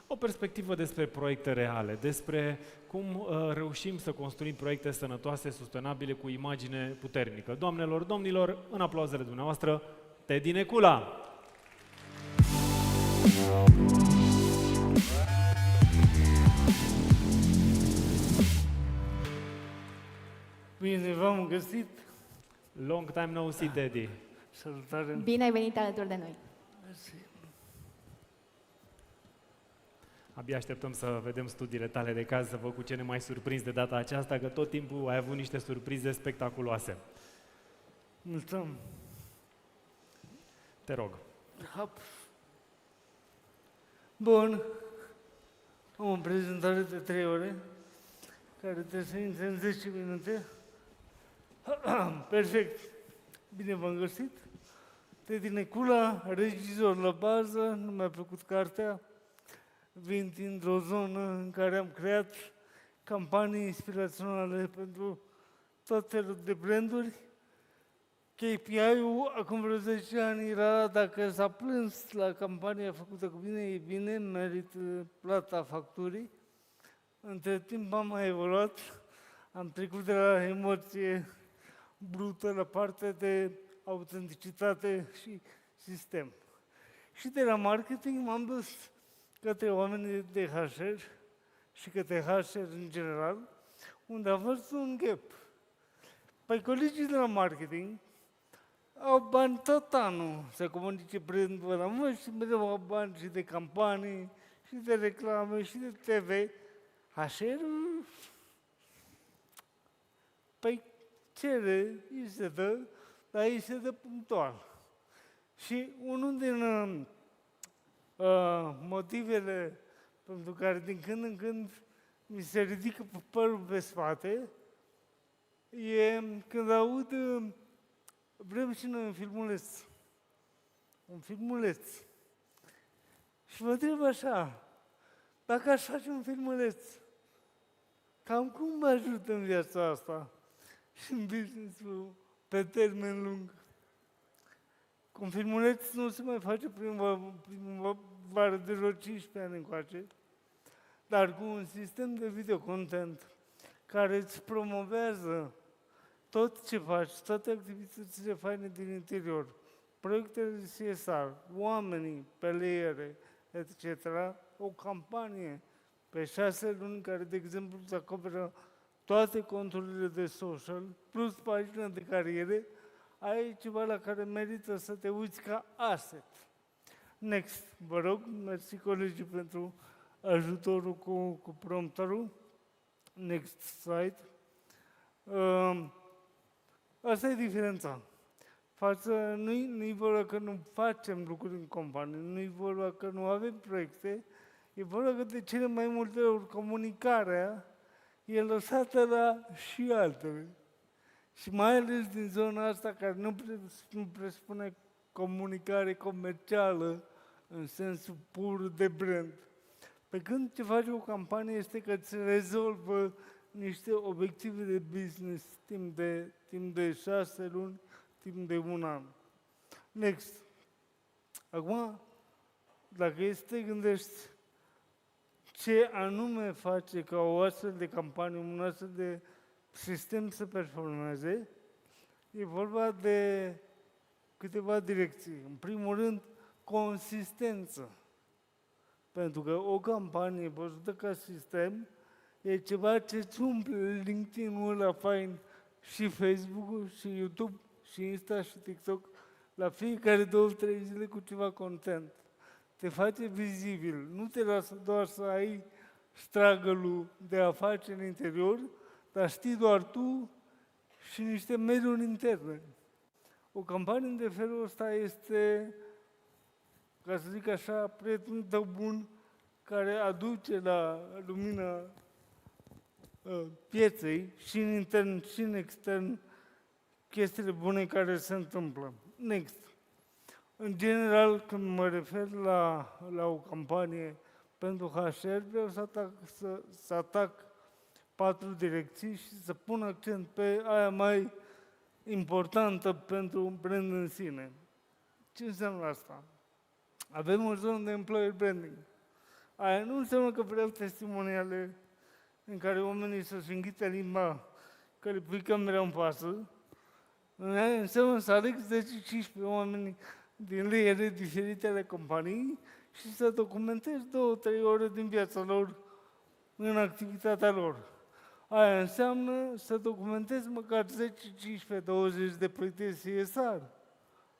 O perspectivă despre proiecte reale, despre cum reușim să construim proiecte sănătoase, sustenabile, cu imagine puternică. Doamnelor, domnilor, în aplauzele dumneavoastră, Teddy Necula! Bine, v-am găsit. Long time no see, Daddy. Salutare. Bine ai venit alături de noi. Mersi. Abia așteptăm să vedem studiile tale de caz, să văd cu ce ne mai surprinzi de data aceasta, că tot timpul ai avut niște surprize spectaculoase. Mulțumim. Te rog. Bun. Am o prezentare de 3 ore, care trebuie să intre în 10 minute. Perfect. Bine v-am găsit. Teddy Necula, regizor la bază, nu mi-a plăcut cartea. Vin dintr-o zonă în care am creat campanii inspiraționale pentru tot felul de branduri. KPI-ul acum vreo 10 ani era dacă s-a plâns la campania făcută cu mine, e bine, merit plata facturii. Între timp am mai evoluat, am trecut de la emoție brută la partea de autenticitate și sistem. Și de la marketing m-am dus către oamenii de HR și către HR în general, unde a fost un gap. Păi colegii de la marketing au bani tot anul să comunice brandul la mână și mereu au bani și de campanii, și de reclame, și de TV. HR-ul, păi Cele, îi se dă, dar îi se dă punctual. Și unul din motivele pentru care din când în când mi se ridică părul pe spate e când aud vrem și noi un filmuleț. Un filmuleț. Și mă întreb așa, dacă aș face un filmuleț, cam cum mă ajută în viața asta și în business-ul pe termen lung? Cu un filmuleț nu se mai face primăvară de vreo 15 ani încoace, dar cu un sistem de videocontent care îți promovează tot ce faci, toate activitățile faine din interior, proiectele de CSR, oamenii pe leiere, etc., o campanie pe 6 luni care, de exemplu, îți acoperă toate conturile de social, plus pagina de cariere, ai ceva la care merită să te uiți ca asset. Next, vă rog, mersi colegii pentru ajutorul cu prompterul. Next slide. Asta e diferența. Nu-i vorba că nu facem lucruri în companie, nu-i vorba că nu avem proiecte, e vorba că de cele mai multe ori comunicarea e lăsată la și altele. Și mai ales din zona asta care nu presupune comunicare comercială în sensul pur de brand. Pe când ce face o campanie este că îți rezolvă niște obiective de business timp de 6 luni, timp de 1 an. Next. Acum, dacă este să te gândești ce anume face ca o astfel de campanie, un astfel de sistem să performeze, e vorba de câteva direcții. În primul rând, consistență. Pentru că o campanie văzută ca sistem e ceva ce îți umple LinkedIn-ul ăla fain și Facebook-ul și YouTube și Insta și TikTok la fiecare 2-3 zile cu ceva content. Te face vizibil, nu te lasă doar să ai struggle-ul de a face în interior, dar știi doar tu și niște mediuri interne. O campanie de felul ăsta este, ca să zic așa, prietenul tău bun care aduce la lumina pieței și în intern și în extern chestiile bune care se întâmplă. Next. În general, când mă refer la o campanie pentru HR, vreau să atac 4 direcții și să pun accent pe aia mai importantă pentru un brand în sine. Ce înseamnă asta? Avem o zonă de employer branding. Aia nu înseamnă că vreau testimoniale în care oamenii să-și înghite limba, că le pui camera în față. Aia înseamnă să aleg 10-15 oameni din leiere diferite ale companiei și să documentezi 2-3 ore din viața lor în activitatea lor. Aia înseamnă să documentezi măcar 10, 15, 20 de proiecte CSR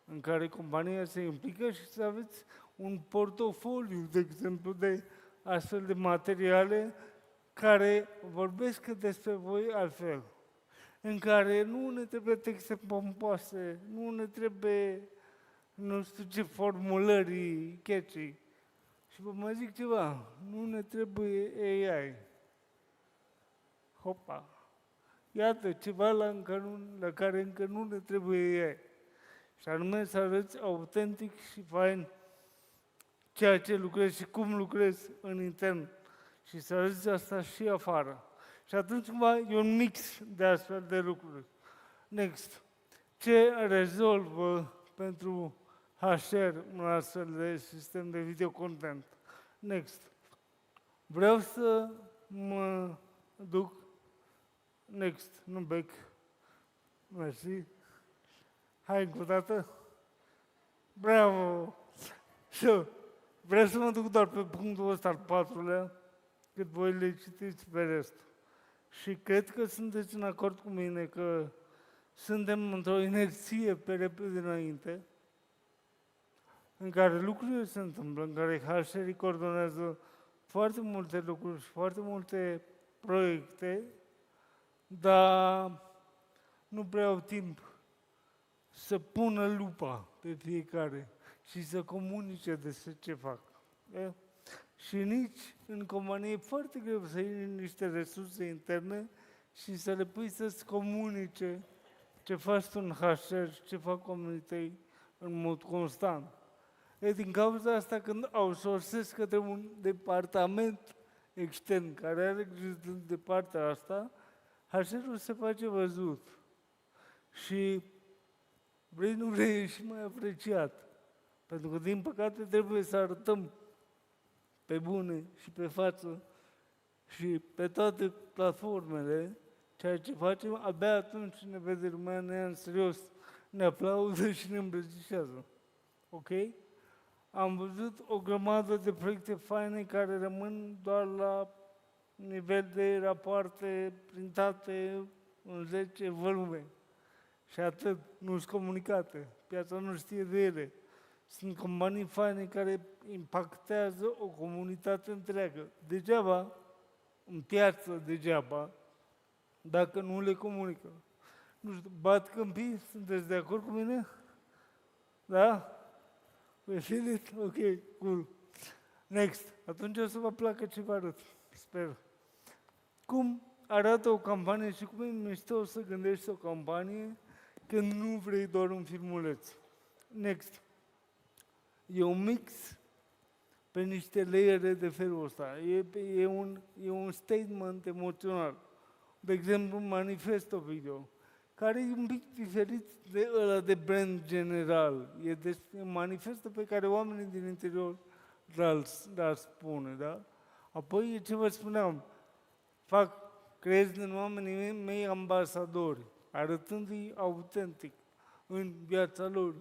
în care compania se implică și să aveți un portofoliu, de exemplu, de astfel de materiale care vorbesc despre voi altfel, în care nu ne trebuie texte pompoase, nu ne trebuie nu știu ce formulări catchy. Și vă mai zic ceva, nu ne trebuie AI. Hopa! Iată ceva la care încă nu ne trebuie AI. Și anume să arăți autentic și fain ceea ce lucrezi și cum lucrezi în intern. Și să arăți asta și afară. Și atunci cumva e un mix de astfel de lucruri. Next. Ce rezolvă pentru HR un astfel de sistem de video content? Next. Vreau să mă duc. Next. Nu back. Mersi. Hai încă o dată. Bravo! Și vreau să mă duc doar pe punctul ăsta al 4-lea, cât voi le citiți pe restul. Și cred că sunteți în acord cu mine că suntem într-o inerție pe repede înainte, în care lucrurile se întâmplă, în care HR-ii coordonează foarte multe lucruri și foarte multe proiecte, dar nu prea au timp să pună lupa pe fiecare și să comunice despre ce fac. E? Și nici în companie e foarte greu să iei niște resurse interne și să le pui să-ți comunice ce faci tu în HR și ce fac comunității în mod constant. E din cauza asta, când outsourcezi către un departament extern care are grijă de partea asta, HR-ul se face văzut. Și vrei, nu vrei, e și mai apreciat. Pentru că, din păcate, trebuie să arătăm pe bune și pe față și pe toate platformele ceea ce facem, abia atunci ne vede lumea, ne ia în serios, ne aplaudă și ne îmbrățișează. Ok? Am văzut o grămadă de proiecte faine care rămân doar la nivel de rapoarte printate în 10 volume. Și atât, nu sunt comunicate. Piața nu știe de ele. Sunt companii faine care impactează o comunitate întreagă. Degeaba, în piață degeaba, dacă nu le comunică. Nu știu, bat câmpii? Sunteți de acord cu mine? Da? We feel it? Ok, cool. Next. Atunci o să vă placă ce vă arăt. Sper. Cum arată o campanie și cum e mișto să gândești o campanie când nu vrei doar un filmuleț. Next. E un mix pe niște layere de felul ăsta. E un statement emoțional. De exemplu, un manifesto video, care e un pic diferit de ăla de brand general. E un manifesto pe care oamenii din interior l-ar spune, da? Apoi e ce vă spuneam, creez din oamenii mei ambasadori, arătându-i autentic în viața lor,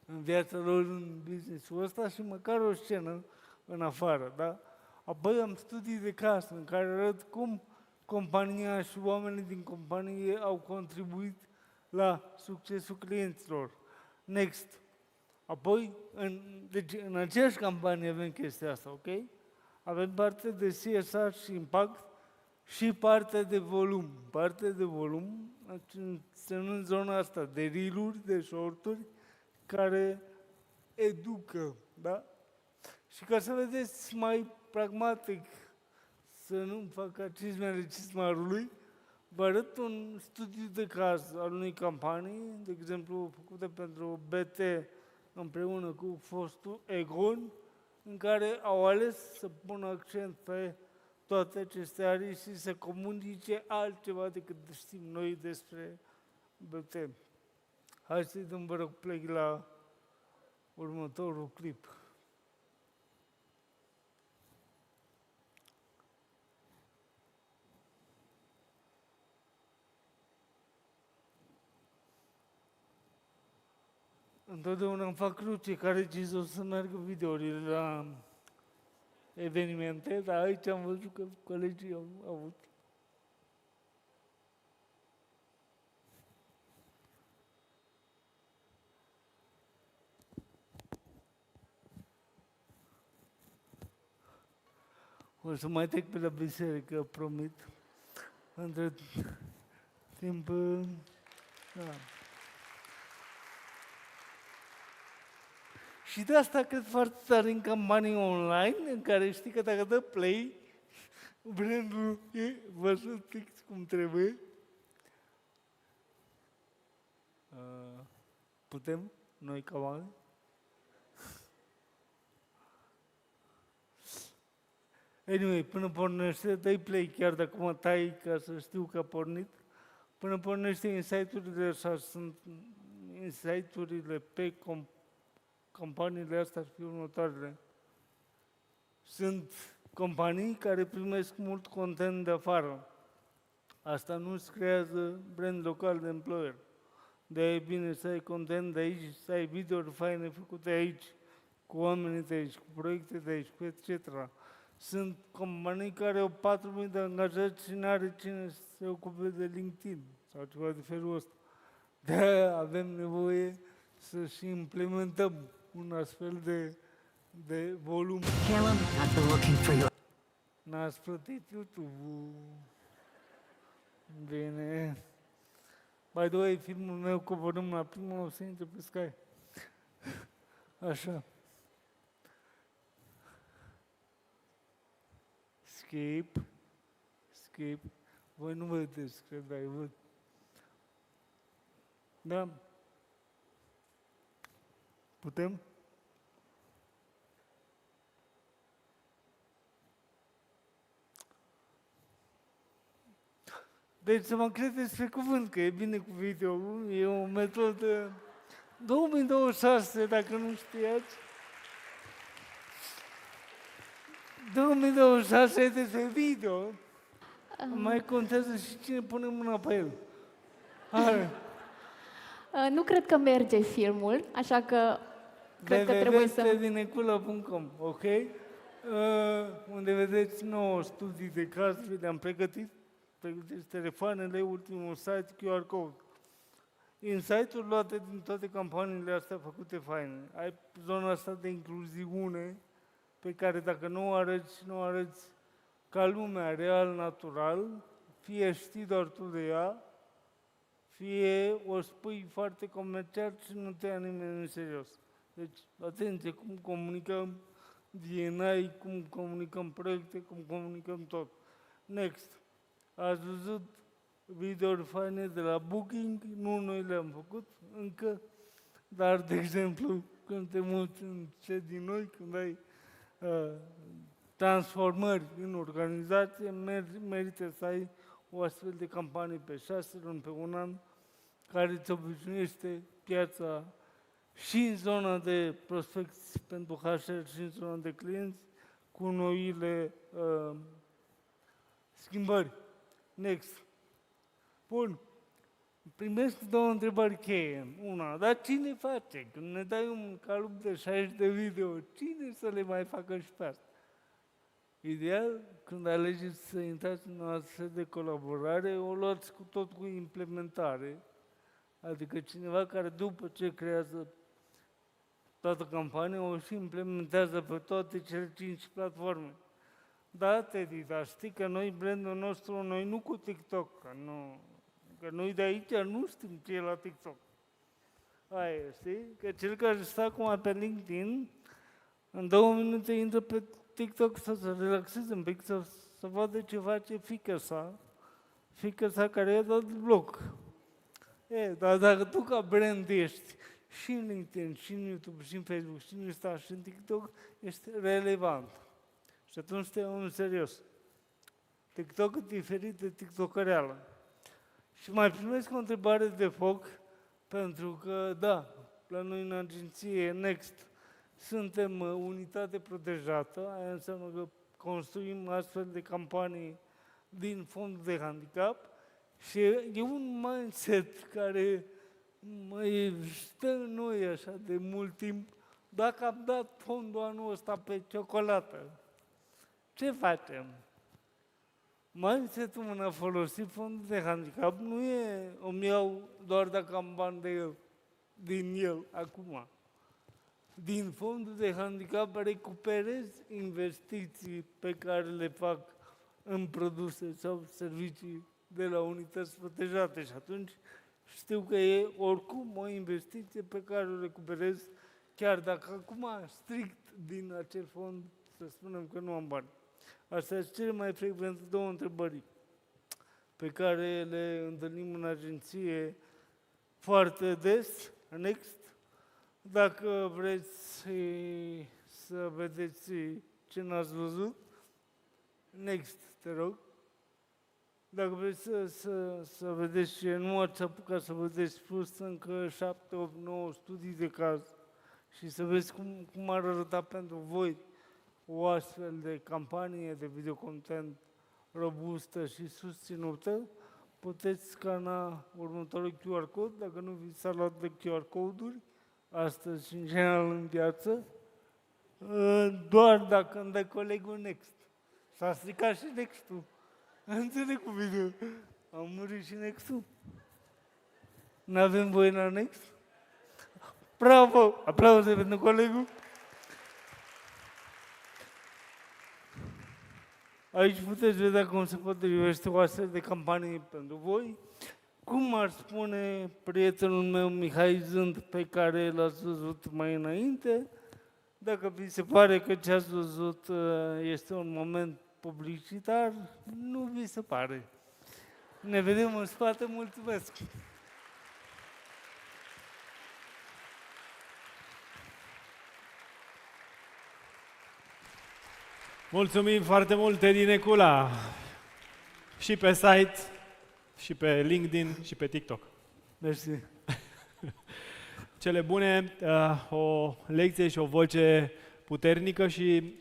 în business-ul ăsta și măcar o scenă în afară, da? Apoi am studii de casă în care arăt cum compania și oamenii din companie au contribuit la succesul clienților. Next. Apoi, în aceeași campanie avem chestia asta, ok? Avem parte de CSR și impact și parte de volum. Parte de volum, în zona asta de reel-uri, de short-uri, care educă, da? Și ca să vedeți mai pragmatic, să nu fac cizmele cizmarului, vă arăt un studiu de caz al unei campanii, de exemplu, făcute pentru BT împreună cu fostul Egon, în care au ales să pună accent pe toate aceste arii și să comunice altceva decât știm noi despre BT. Hai să-i dăm, vă rog, plec la următorul clip. Întotdeauna îmi fac cruce care o să meargă videourile la evenimente, dar aici am văzut că colegii au avut. O să mai trec pe la biserică, promit. Între timp... Da. Și de asta cred foarte tare în campanii online, în care știi că dacă dă play, brandul e văzut fix cum trebuie. Putem? Noi ca oameni? Anyway, până pornește, dai play chiar dacă mă tai ca să știu că a pornit. Până pornește insight-urile, așa sunt insight-urile pe companiile astea ar fi următoarele. Sunt companii care primesc mult content de afară. Asta nu îți creează brand local de employer. De-aia e bine să ai content de aici, să ai videouri faine făcute aici, cu oamenii de aici, cu proiecte de aici, cu etc. Sunt companii care au 4.000 de angajați și n-are cine să se ocupe de LinkedIn sau ceva de felul ăsta. De-aia avem nevoie să și implementăm un astfel de volum. N-ați plătit YouTube-ul. Bine. By the way, filmul meu coborâm la primul, o să intre pe Sky. Așa. Skip. Voi nu vedeți, cred, dar eu văd. Da. Putem? Deci să mă credeți pe cuvânt că e bine cu video, e o metodă 2026, dacă nu știați. 2026 e despre video. Mai contează și cine pune mâna pe el. Nu cred că merge filmul, așa că cred că trebuie să... www.dinecula.com, ok? Unde vedeți 9 studii de caz, le-am pregătit telefoanele, ultimul site, QR code. Insight-uri luate din toate campaniile astea făcute faine. Ai zona asta de incluziune pe care dacă nu o arăți ca lumea real, natural, fie știi doar tu de ea, fie o spui foarte comercial și nu te ia nimeni în serios. Deci, atenție, cum comunicăm DNA, cum comunicăm proiecte, cum comunicăm tot. Next. Ați văzut videouri faine de la Booking, nu noi le-am făcut încă, dar, de exemplu, când te muți în ce din noi, când ai transformări în organizație, merită să ai o astfel de campanie pe 6 luni, pe un an, care îți obișnuiește piața și în zona de prospecți pentru HR și în zona de clienți cu noile schimbări. Next. Bun. Primesc 2 întrebări cheie. Una, dar cine face? Când ne dai un calup de 60 de video, cine să le mai facă și pe asta? Ideal, când alegeți să intrați în o astfel de colaborare, o luați cu tot cu implementare, adică cineva care după ce creează toată campania, o și implementează pe toate cele 5 platforme. Da, Teddy, dar știi că noi, brandul nostru, noi nu cu TikTok, că noi de aici nu știm ce e la TikTok. Aia, știi? Că cel care stă acum pe LinkedIn, în 2 minute intră pe TikTok să se relaxeze un pic, să vadă ce face fiica sa care i-a dat bloc. Dar dacă tu ca brand ești și în LinkedIn, și în YouTube, și în Facebook, și în Insta, și în TikTok, ești relevant. Și atunci te iau în serios. TikTok e diferit de TikTokăreală. Și mai primesc o întrebare de foc, pentru că, da, la noi în agenție Next suntem unitate protejată, aia înseamnă că construim astfel de campanii din fondul de handicap și e un mindset care mai stă în noi așa de mult timp. Dacă am dat fondul anul ăsta pe ciocolată, ce facem? Mindset-ul în a folosi fondul de handicap nu e îmi iau doar dacă am bani de el, din el, acum. din fondul de handicap recuperez investiții pe care le fac în produse sau servicii de la unități protejate și atunci știu că e oricum o investiție pe care o recuperez, chiar dacă acum strict din acel fond să spunem că nu am bani. Astea sunt cele mai frecvente două întrebări pe care le întâlnim în agenție foarte des. Next. Dacă vreți să vedeți ce n-ați văzut, next, te rog. Dacă vreți să vedeți ce nu ați apucat să vedeți, plus încă 7, 8, 9 studii de caz și să vezi cum ar arăta pentru voi o astfel de campanie de videocontent robustă și susținută, puteți scana următorul QR code, dacă nu vi s-a luat de QR code-uri, astăzi și în general în viață, doar dacă îmi dă colegul Next. S-a stricat și Next-ul. Înțeleg cu video. Am murit și Next-ul. N-avem voie la Next? Bravo! Aplauze pentru colegul. Aici puteți vedea cum se potrivește o astfel de campanie pentru voi. Cum ar spune prietenul meu Mihai Zând, pe care l-ați văzut mai înainte, dacă vi se pare că ce ați văzut este un moment publicitar, nu vi se pare. Ne vedem în spate, mulțumesc! Mulțumim foarte mult, Edi Necula, și pe site, și pe LinkedIn, și pe TikTok. Mersi. Cele bune, o lecție și o voce puternică și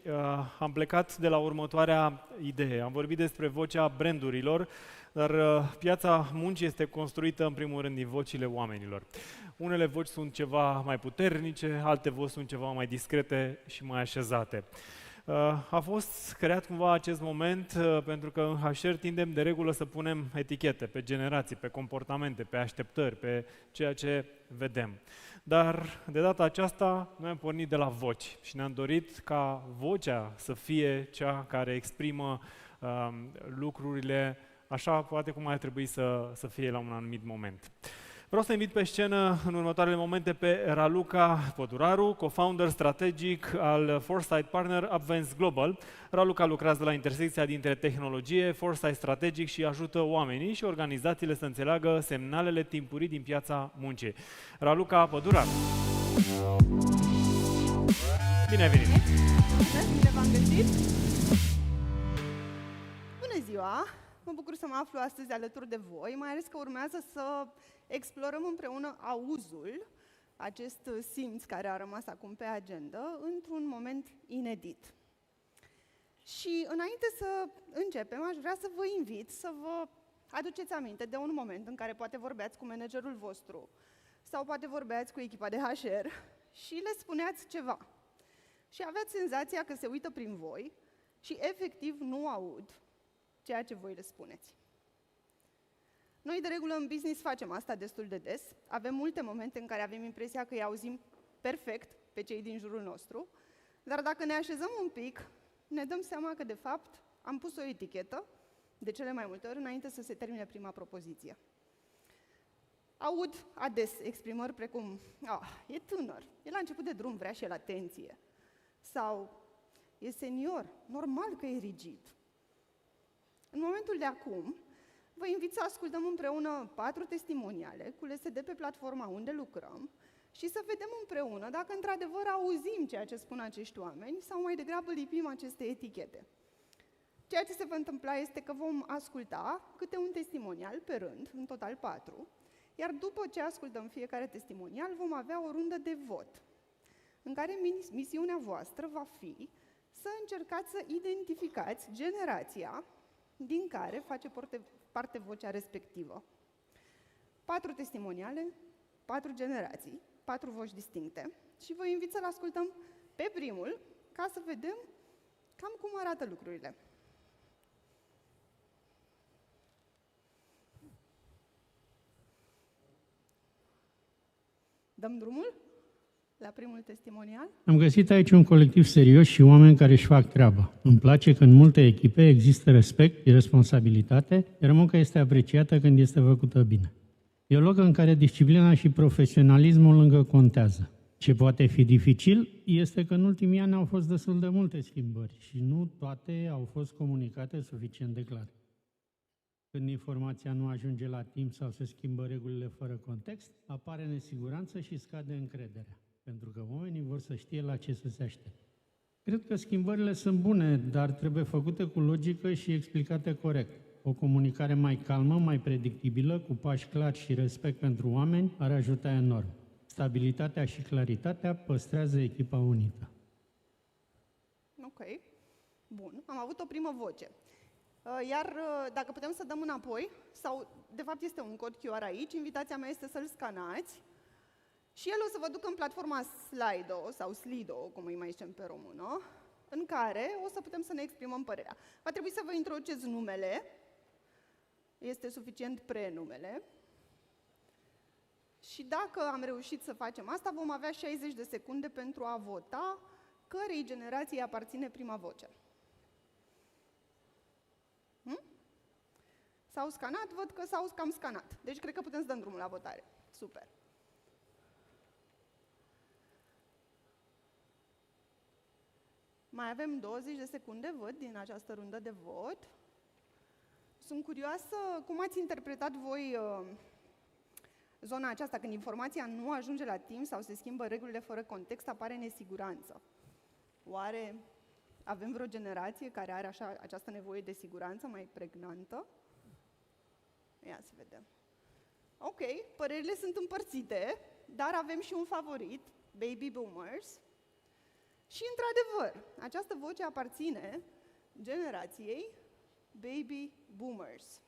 am plecat de la următoarea idee. Am vorbit despre vocea brandurilor, dar piața muncii este construită în primul rând din vocile oamenilor. Unele voci sunt ceva mai puternice, alte voci sunt ceva mai discrete și mai așezate. A fost creat cumva acest moment pentru că în HR tindem de regulă să punem etichete pe generații, pe comportamente, pe așteptări, pe ceea ce vedem. Dar de data aceasta noi am pornit de la voci și ne-am dorit ca vocea să fie cea care exprimă lucrurile așa poate cum ar trebui să fie la un anumit moment. Vreau să invit pe scenă în următoarele momente pe Raluca Păduraru, co-founder strategic al Foresight Partner Advance Global. Raluca lucrează la intersecția dintre tehnologie, foresight strategic și ajută oamenii și organizațiile să înțeleagă semnalele timpurii din piața muncii. Raluca Păduraru. Bine ai venit! Bine v-am găsit! Bună ziua! Mă bucur să mă aflu astăzi alături de voi, mai ales că urmează să explorăm împreună auzul, acest simț care a rămas acum pe agenda, într-un moment inedit. Și înainte să începem, aș vrea să vă invit să vă aduceți aminte de un moment în care poate vorbeați cu managerul vostru sau poate vorbeați cu echipa de HR și le spuneați ceva. Și aveați senzația că se uită prin voi și efectiv nu aud ceea ce voi le spuneți. Noi, de regulă, în business facem asta destul de des. Avem multe momente în care avem impresia că îi auzim perfect pe cei din jurul nostru, dar dacă ne așezăm un pic, ne dăm seama că, de fapt, am pus o etichetă, de cele mai multe ori, înainte să se termine prima propoziție. Aud ades exprimări precum, e tânăr, e la început de drum, vrea și el atenție. Sau, e senior, normal că e rigid. În momentul de acum, vă invit să ascultăm împreună 4 testimoniale culese de pe platforma unde lucrăm și să vedem împreună dacă într-adevăr auzim ceea ce spun acești oameni sau mai degrabă lipim aceste etichete. Ceea ce se va întâmpla este că vom asculta câte un testimonial pe rând, în total 4, iar după ce ascultăm fiecare testimonial vom avea o rundă de vot, în care misiunea voastră va fi să încercați să identificați generația din care face parte vocea respectivă. 4 testimoniale, 4 generații, 4 voci distincte și vă invit să-l ascultăm pe primul ca să vedem cam cum arată lucrurile. Dăm drumul? La primul testimonial. Am găsit aici un colectiv serios și oameni care își fac treaba. Îmi place că în multe echipe există respect și responsabilitate, iar munca este apreciată când este făcută bine. E un loc în care disciplina și profesionalismul încă contează. Ce poate fi dificil este că în ultimii ani au fost destul de multe schimbări și nu toate au fost comunicate suficient de clar. Când informația nu ajunge la timp sau se schimbă regulile fără context, apare nesiguranță și scade încrederea, pentru că oamenii vor să știe la ce să se aștepte. Cred că schimbările sunt bune, dar trebuie făcute cu logică și explicate corect. O comunicare mai calmă, mai predictibilă, cu pași clari și respect pentru oameni ar ajuta enorm. Stabilitatea și claritatea păstrează echipa unită. Ok. Bun. Am avut o primă voce. Iar dacă putem să dăm înapoi, sau de fapt este un cod QR aici, invitația mea este să-l scanați și el o să vă ducă în platforma Slido sau Slido, cum îi mai zicem pe română, în care o să putem să ne exprimăm părerea. Va trebui să vă introduceți numele, este suficient prenumele. Și dacă am reușit să facem asta, vom avea 60 de secunde pentru a vota cărei generații aparține prima voce. S-au scanat? Văd că s-au cam scanat. Deci cred că putem să dăm drumul la votare. Super. Mai avem 20 de secunde, văd, din această rundă de vot. Sunt curioasă cum ați interpretat voi zona aceasta, când informația nu ajunge la timp sau se schimbă regulile fără context, apare nesiguranță. Oare avem vreo generație care are această nevoie de siguranță mai pregnantă? Ia să vedem. Ok, părerile sunt împărțite, dar avem și un favorit, Baby Boomers. Și, într-adevăr, această voce aparține generației Baby Boomers.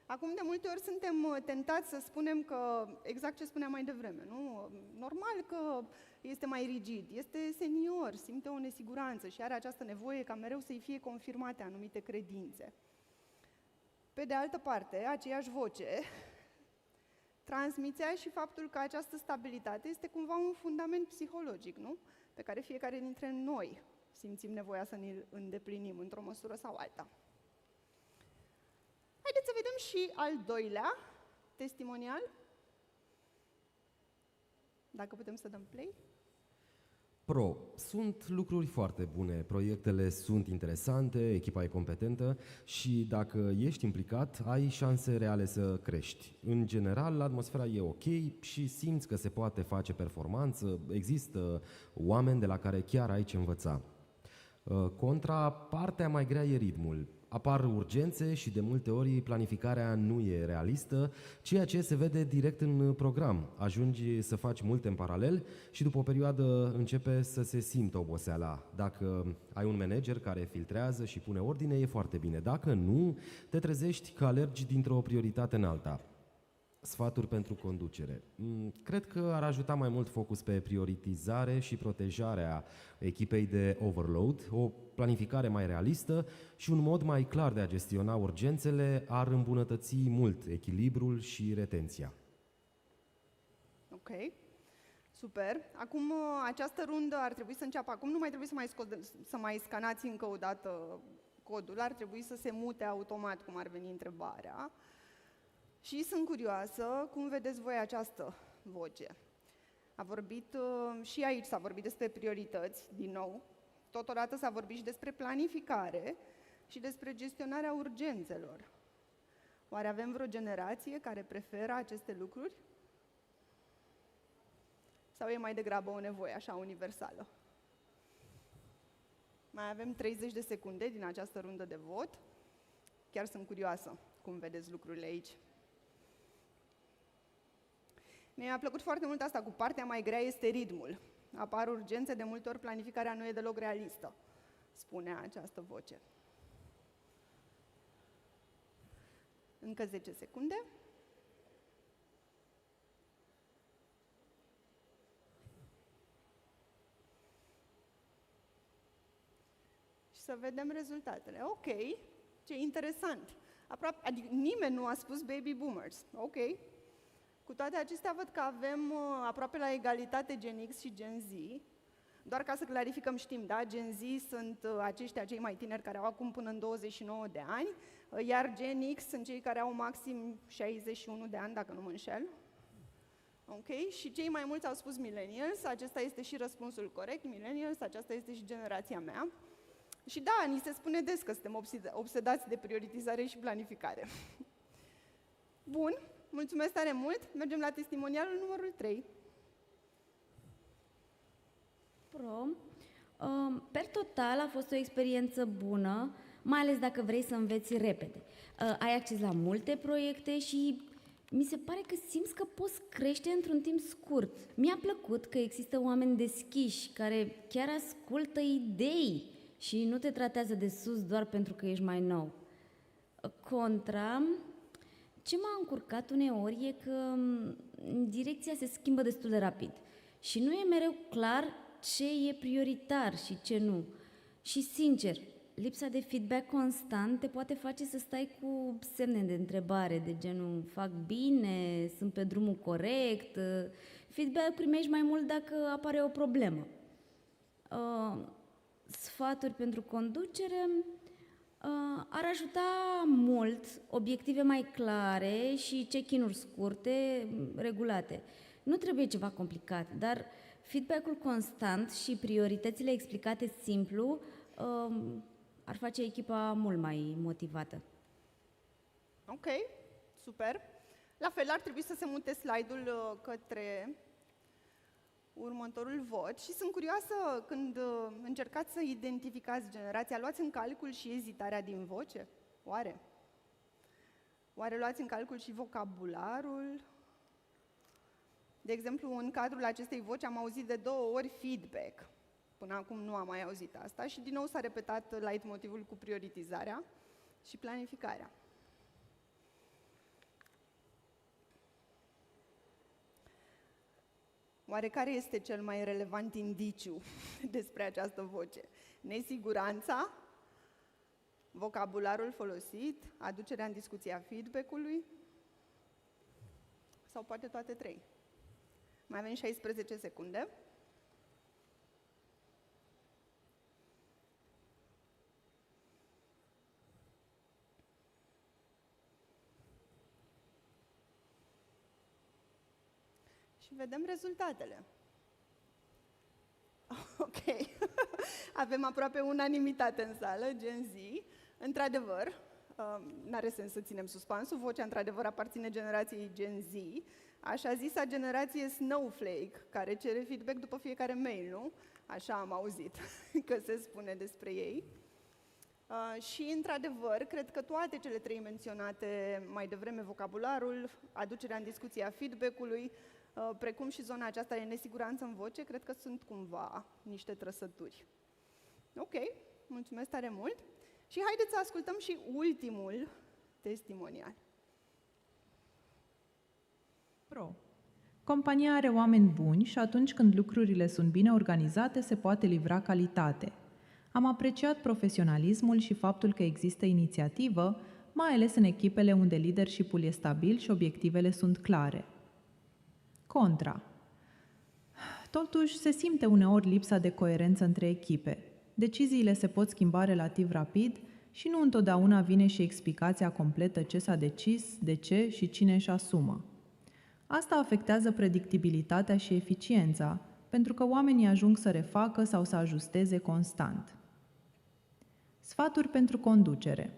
Acum, de multe ori suntem tentați să spunem că, exact ce spuneam mai devreme, nu? Normal că este mai rigid, este senior, simte o nesiguranță și are această nevoie ca mereu să-i fie confirmate anumite credințe. Pe de altă parte, aceeași voce transmitea și faptul că această stabilitate este cumva un fundament psihologic, nu? Pe care fiecare dintre noi simțim nevoia să ne îndeplinim într-o măsură sau alta. Haideți să vedem și al doilea testimonial. Dacă putem să dăm play. Sunt lucruri foarte bune, proiectele sunt interesante, echipa e competentă și dacă ești implicat, ai șanse reale să crești. În general, atmosfera e ok și simți că se poate face performanță, există oameni de la care chiar ai ce învăța. Contra, partea mai grea e ritmul. Apar urgențe și de multe ori planificarea nu e realistă, ceea ce se vede direct în program. Ajungi să faci multe în paralel și după o perioadă începe să se simtă oboseala. Dacă ai un manager care filtrează și pune ordine, e foarte bine. Dacă nu, te trezești că alergi dintr-o prioritate în alta. Sfaturi pentru conducere. Cred că ar ajuta mai mult focus pe prioritizare și protejarea echipei de overload, o planificare mai realistă și un mod mai clar de a gestiona urgențele ar îmbunătăți mult echilibrul și retenția. Ok, super. Acum această rundă ar trebui să înceapă. Acum nu mai trebuie să mai scanați încă o dată codul, ar trebui să se mute automat cum ar veni întrebarea. Și sunt curioasă cum vedeți voi această voce. A vorbit, și aici s-a vorbit despre priorități, din nou. Totodată s-a vorbit și despre planificare și despre gestionarea urgențelor. Oare avem vreo generație care preferă aceste lucruri? Sau e mai degrabă o nevoie așa universală? Mai avem 30 de secunde din această rundă de vot. Chiar sunt curioasă cum vedeți lucrurile aici. Mi-a plăcut foarte mult asta cu partea mai grea este ritmul. Apar urgențe, de multe ori planificarea nu e deloc realistă, spunea această voce. Încă 10 secunde. Și să vedem rezultatele. Ok, ce interesant. Adică nimeni nu a spus baby boomers. Ok. cu toate acestea văd că avem aproape la egalitate Gen X și Gen Z. Doar ca să clarificăm, știm, da? Gen Z sunt aceștia cei mai tineri care au acum până în 29 de ani, iar Gen X sunt cei care au maxim 61 de ani, dacă nu mă înșel. Ok? Și cei mai mulți au spus millennials, acesta este și răspunsul corect, millennials, aceasta este și generația mea. Și da, ni se spune des că suntem obsedați de prioritizare și planificare. Bun, mulțumesc tare mult, mergem la testimonialul numărul 3. Per total a fost o experiență bună, mai ales dacă vrei să înveți repede. Ai acces la multe proiecte și mi se pare că simți că poți crește într-un timp scurt. Mi-a plăcut că există oameni deschiși care chiar ascultă idei și nu te tratează de sus doar pentru că ești mai nou. Contra, ce m-a încurcat uneori e că direcția se schimbă destul de rapid și nu e mereu clar ce e prioritar și ce nu. Și sincer, lipsa de feedback constant te poate face să stai cu semne de întrebare, de genul fac bine, sunt pe drumul corect. Feedback primești mai mult dacă apare o problemă. Sfaturi pentru conducere ar ajuta mult, obiective mai clare și check-in-uri scurte, regulate. Nu trebuie ceva complicat, dar feedback-ul constant și prioritățile explicate simplu ar face echipa mult mai motivată. Ok, super. La fel, ar trebui să se mute slide-ul către următorul vot și sunt curioasă, când încercați să identificați generația, luați în calcul și ezitarea din voce? Oare? Oare luați în calcul și vocabularul? De exemplu, în cadrul acestei voci am auzit de 2 ori feedback. Până acum nu am mai auzit asta și din nou s-a repetat leitmotivul cu prioritizarea și planificarea. Oare care este cel mai relevant indiciu despre această voce? Nesiguranța, vocabularul folosit, aducerea în discuție a feedback-ului sau poate toate 3? Mai avem 16 secunde. Și vedem rezultatele. Ok. Avem aproape unanimitate în sală, Gen Z. Într-adevăr, n-are sens să ținem suspansul, vocea într-adevăr aparține generației Gen Z, așa zisa generație Snowflake, care cere feedback după fiecare mail, nu? Așa am auzit că se spune despre ei. Și, într-adevăr, cred că toate cele 3 menționate mai devreme, vocabularul, aducerea în discuție a feedback-ului, precum și zona aceasta de nesiguranță în voce, cred că sunt cumva niște trăsături. Ok, mulțumesc tare mult. Și haideți să ascultăm și ultimul testimonial. Compania are oameni buni și atunci când lucrurile sunt bine organizate, se poate livra calitate. Am apreciat profesionalismul și faptul că există inițiativă, mai ales în echipele unde leadership-ul e stabil și obiectivele sunt clare. Contra. Totuși, se simte uneori lipsa de coerență între echipe. Deciziile se pot schimba relativ rapid și nu întotdeauna vine și explicația completă ce s-a decis, de ce și cine își asumă. Asta afectează predictibilitatea și eficiența, pentru că oamenii ajung să refacă sau să ajusteze constant. Sfaturi pentru conducere.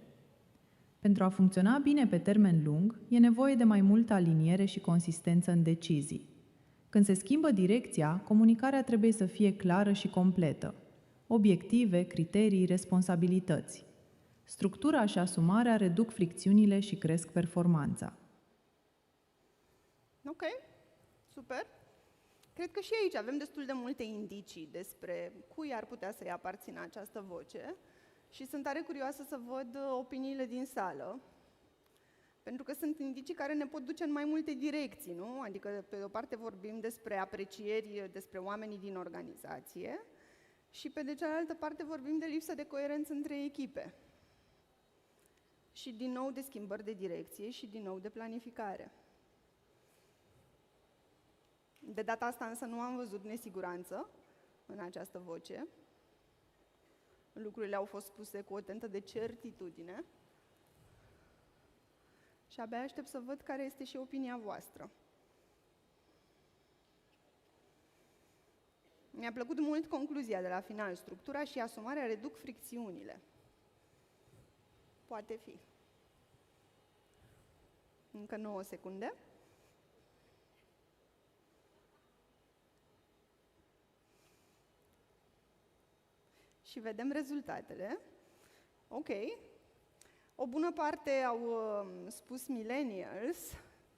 Pentru a funcționa bine pe termen lung, e nevoie de mai multă aliniere și consistență în decizii. Când se schimbă direcția, comunicarea trebuie să fie clară și completă. Obiective, criterii, responsabilități. Structura și asumarea reduc fricțiunile și cresc performanța. Ok, super. Cred că și aici avem destul de multe indicii despre cui ar putea să-i aparțină această voce și sunt tare curioasă să văd opiniile din sală, pentru că sunt indicii care ne pot duce în mai multe direcții, nu? Adică, pe de o parte vorbim despre aprecieri despre oamenii din organizație și pe de cealaltă parte vorbim de lipsă de coerență între echipe. Și din nou de schimbări de direcție și din nou de planificare. De data asta însă nu am văzut nesiguranță în această voce. Lucrurile au fost spuse cu o tentă de certitudine și abia aștept să văd care este și opinia voastră. Mi-a plăcut mult concluzia de la final. Structura și asumarea reduc fricțiunile. Poate fi. Încă 9 secunde. Și vedem rezultatele. Ok. O bună parte au spus millennials,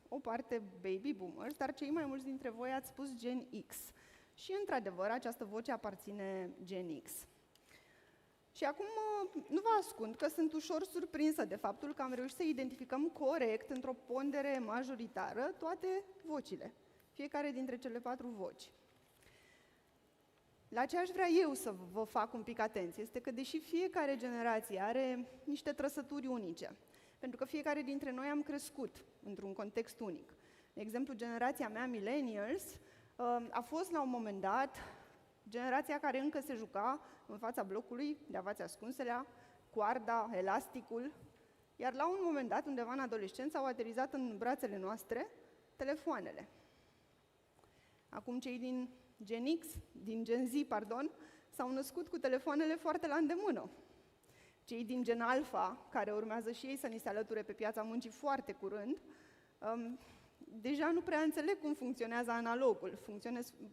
o parte baby boomers, dar cei mai mulți dintre voi ați spus Gen X. Și, într-adevăr, această voce aparține Gen X. Și acum nu vă ascund că sunt ușor surprinsă de faptul că am reușit să identificăm corect, într-o pondere majoritară, toate vocile, fiecare dintre cele 4 voci. La ce aș vrea eu să vă fac un pic atenție este că, deși fiecare generație are niște trăsături unice, pentru că fiecare dintre noi am crescut într-un context unic. De exemplu, generația mea, millennials, a fost la un moment dat generația care încă se juca în fața blocului, de avați ascunselea, coarda, elasticul, iar la un moment dat, undeva în adolescență, au aterizat în brațele noastre telefoanele. Acum cei din Gen Z, s-au născut cu telefoanele foarte la îndemână. Cei din Gen Alpha, care urmează și ei să ni se alăture pe piața muncii foarte curând, deja nu prea înțeleg cum funcționează analogul,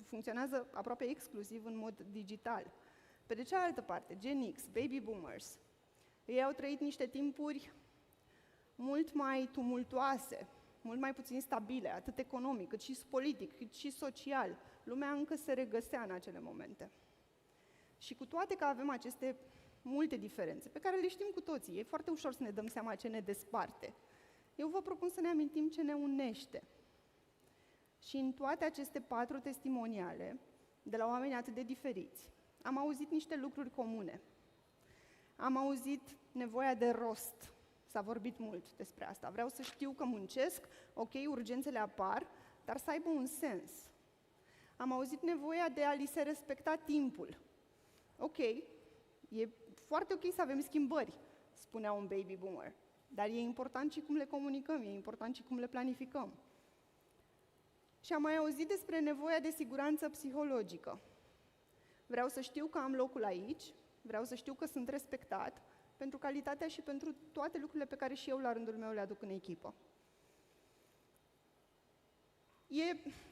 funcționează aproape exclusiv în mod digital. Pe de cealaltă parte, Gen X, baby boomers, ei au trăit niște timpuri mult mai tumultuoase, mult mai puțin stabile, atât economic, cât și politic, cât și social. Lumea încă se regăsea în acele momente. Și cu toate că avem aceste multe diferențe, pe care le știm cu toții, e foarte ușor să ne dăm seama ce ne desparte. Eu vă propun să ne amintim ce ne unește. Și în toate aceste 4 testimoniale, de la oameni atât de diferiți, am auzit niște lucruri comune. Am auzit nevoia de rost. S-a vorbit mult despre asta. Vreau să știu că muncesc, ok, urgențele apar, dar să aibă un sens. Am auzit nevoia de a li se respecta timpul. Ok, e foarte ok să avem schimbări, spunea un baby boomer. Dar e important și cum le comunicăm, e important și cum le planificăm. Și am mai auzit despre nevoia de siguranță psihologică. Vreau să știu că am locul aici, vreau să știu că sunt respectat pentru calitatea și pentru toate lucrurile pe care și eu la rândul meu le aduc în echipă.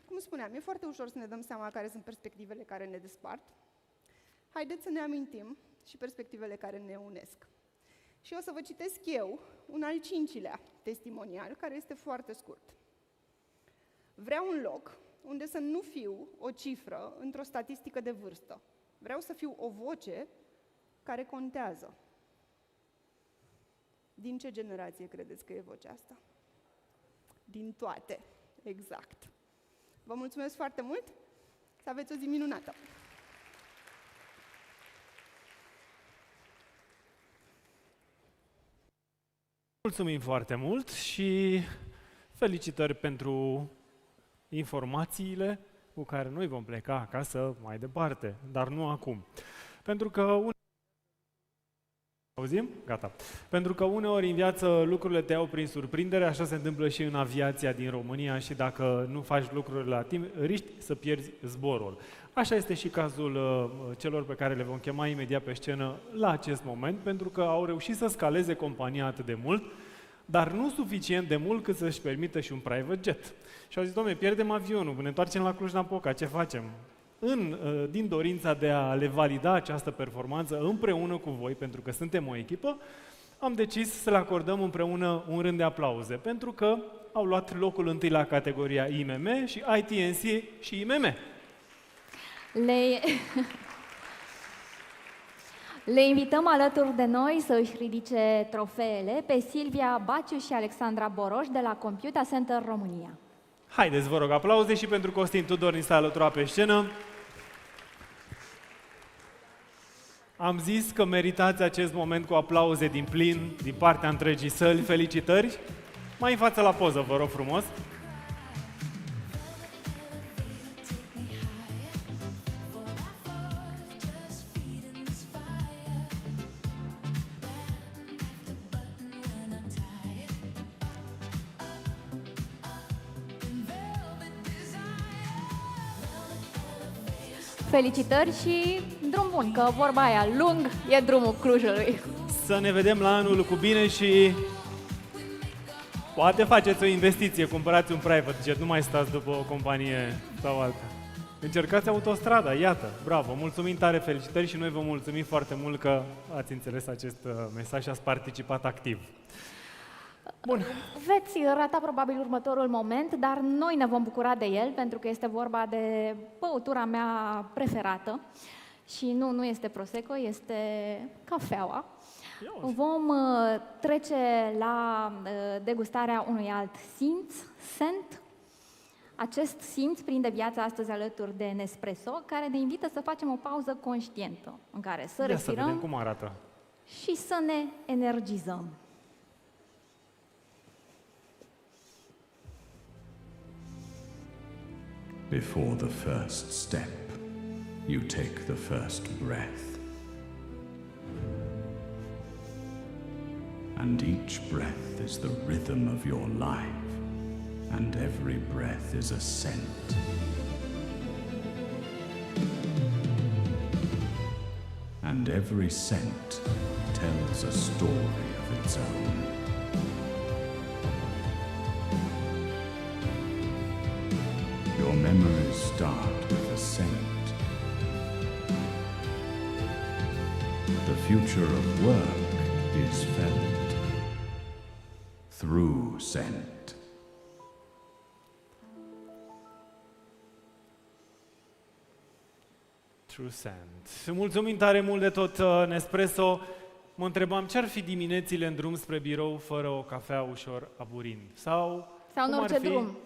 Cum spuneam, e foarte ușor să ne dăm seama care sunt perspectivele care ne despart. Haideți să ne amintim și perspectivele care ne unesc. Și o să vă citesc eu un al 5-lea testimonial, care este foarte scurt. Vreau un loc unde să nu fiu o cifră într-o statistică de vârstă. Vreau să fiu o voce care contează. Din ce generație credeți că e vocea asta? Din toate, exact. Vă mulțumesc foarte mult, să aveți o zi minunată! Mulțumim foarte mult și felicitări pentru informațiile cu care noi vom pleca acasă mai departe, dar nu acum. Pentru că auzim? Gata. Pentru că uneori în viață lucrurile te iau prin surprindere, așa se întâmplă și în aviația din România și dacă nu faci lucrurile la timp, riști să pierzi zborul. Așa este și cazul celor pe care le vom chema imediat pe scenă la acest moment, pentru că au reușit să scaleze compania atât de mult, dar nu suficient de mult cât să-și permită și un private jet. Și au zis, dom'le, pierdem avionul, ne întoarcem la Cluj-Napoca, ce facem? Din dorința de a le valida această performanță împreună cu voi, pentru că suntem o echipă, am decis să le acordăm împreună un rând de aplauze, pentru că au luat locul întâi la categoria IMM și ITNC și IMM. Le invităm alături de noi să își ridice trofeele pe Silvia Baciu și Alexandra Boroș de la Computer Center România. Haideți, vă rog, aplauze și pentru Costin Tudor, ni s-a alăturat pe scenă. Am zis că meritați acest moment cu aplauze din plin, din partea întregii săli. Felicitări! Mai în față la poză, vă rog frumos. Felicitări și drum bun, că vorba aia, lung e drumul Clujului. Să ne vedem la anul cu bine și poate faceți o investiție, cumpărați un private jet, nu mai stați după o companie sau alta. Încercați autostrada, iată, bravo, mulțumim tare, felicitări și noi vă mulțumim foarte mult că ați înțeles acest mesaj și ați participat activ. Bun. Veți rata probabil următorul moment, dar noi ne vom bucura de el, pentru că este vorba de băutura mea preferată. Și nu este Prosecco, este cafeaua. Vom trece la degustarea unui alt simț, scent. Acest simț prinde viața astăzi alături de Nespresso, care ne invită să facem o pauză conștientă, în care să respirăm să vedem cum arată. Și să ne energizăm. Before the first step, you take the first breath. And each breath is the rhythm of your life, and every breath is a scent. And every scent tells a story of its own. Your memories start with a scent. The future of work is felt through scent. True scent. Mulțumim tare mult de tot, Nespresso. Mă întrebam ce ar fi diminețile în drum spre birou fără o cafea ușor aburind? Sau în orice drum.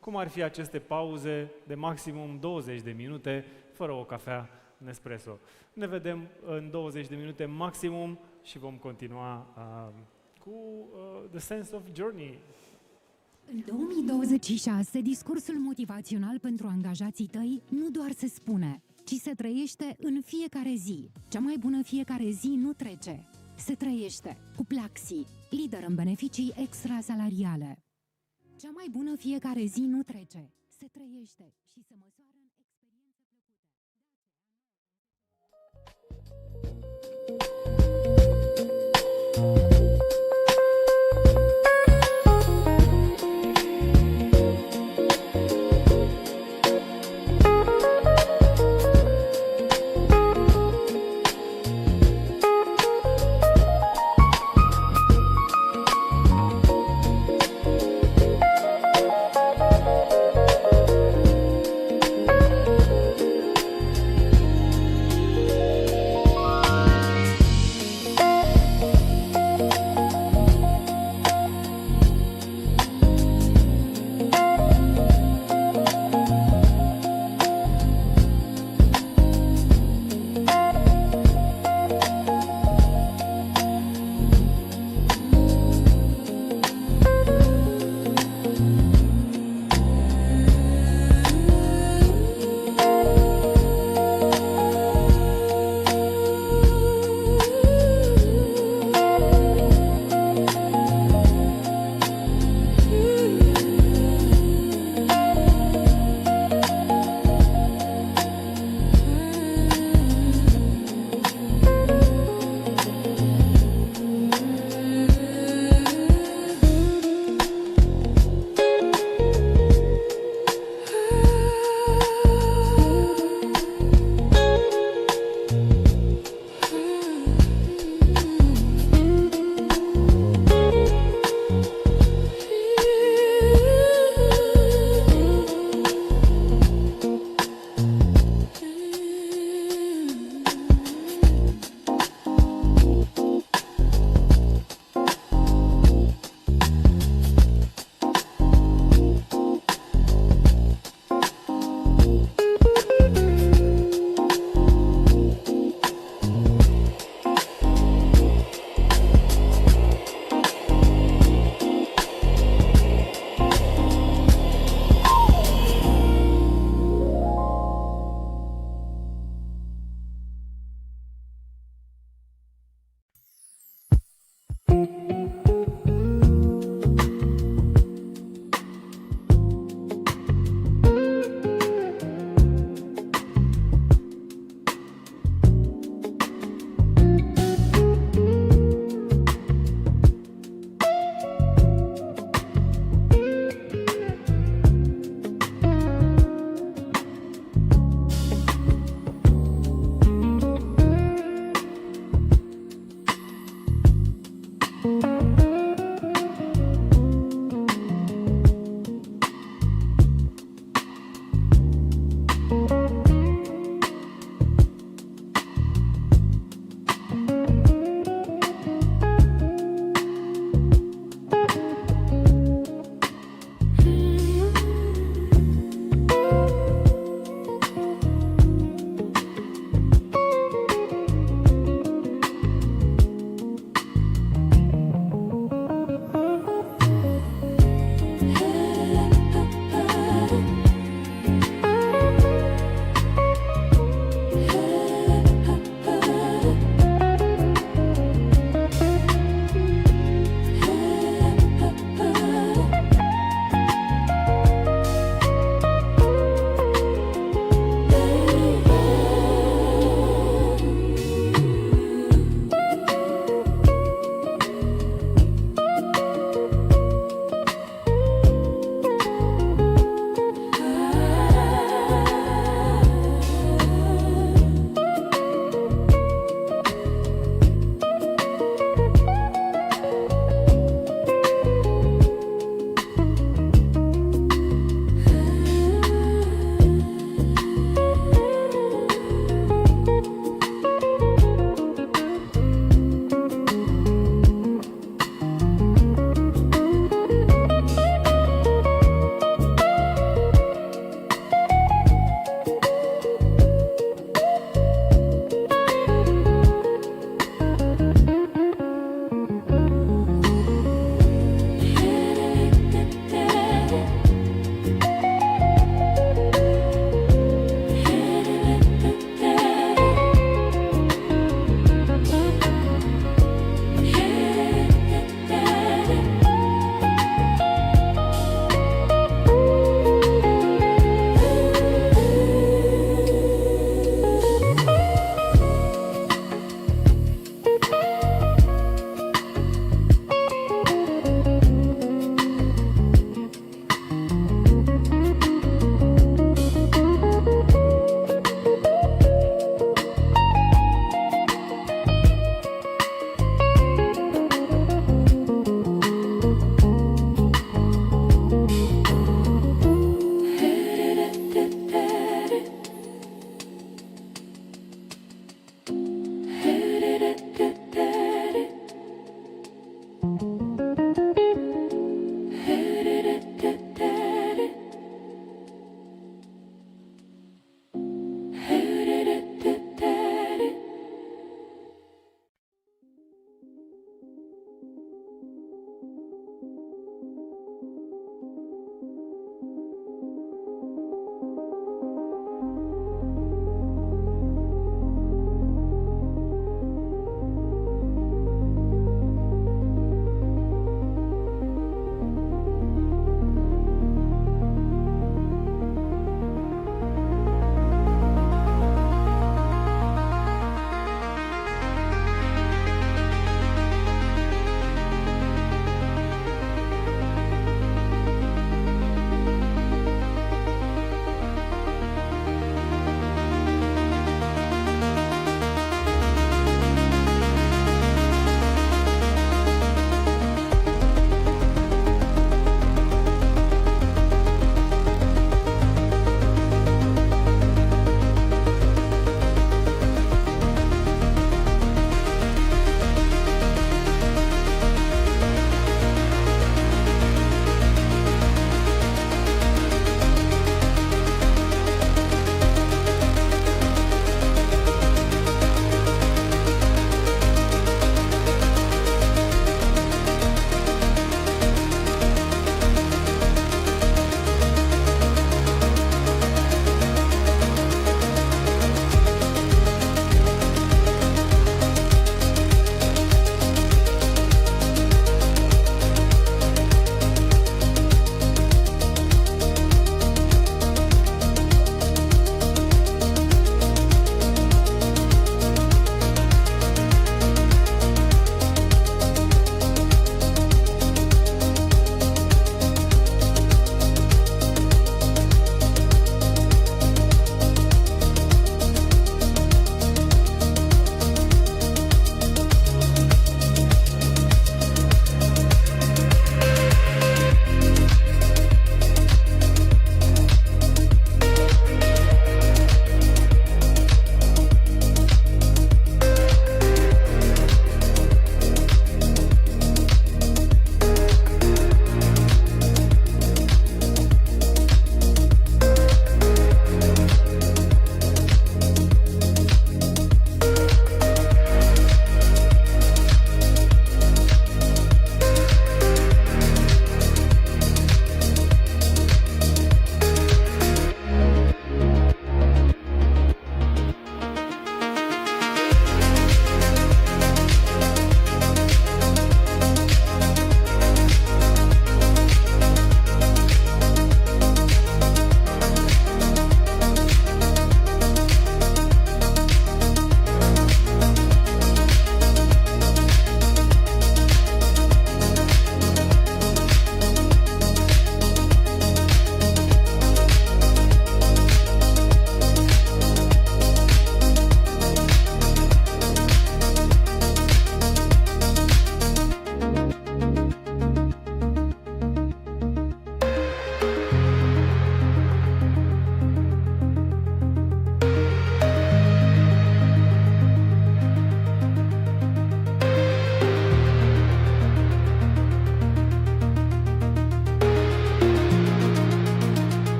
Cum ar fi aceste pauze de maximum 20 de minute fără o cafea Nespresso? Ne vedem în 20 de minute maximum și vom continua cu The Sense of Journey. În 2026, discursul motivațional pentru angajații tăi nu doar se spune, ci se trăiește în fiecare zi. Cea mai bună fiecare zi nu trece, se trăiește. Cu Plaxi, lider în beneficii extrasalariale. Cea mai bună fiecare zi nu trece, se trăiește și se măsoară în experiențe plăcute.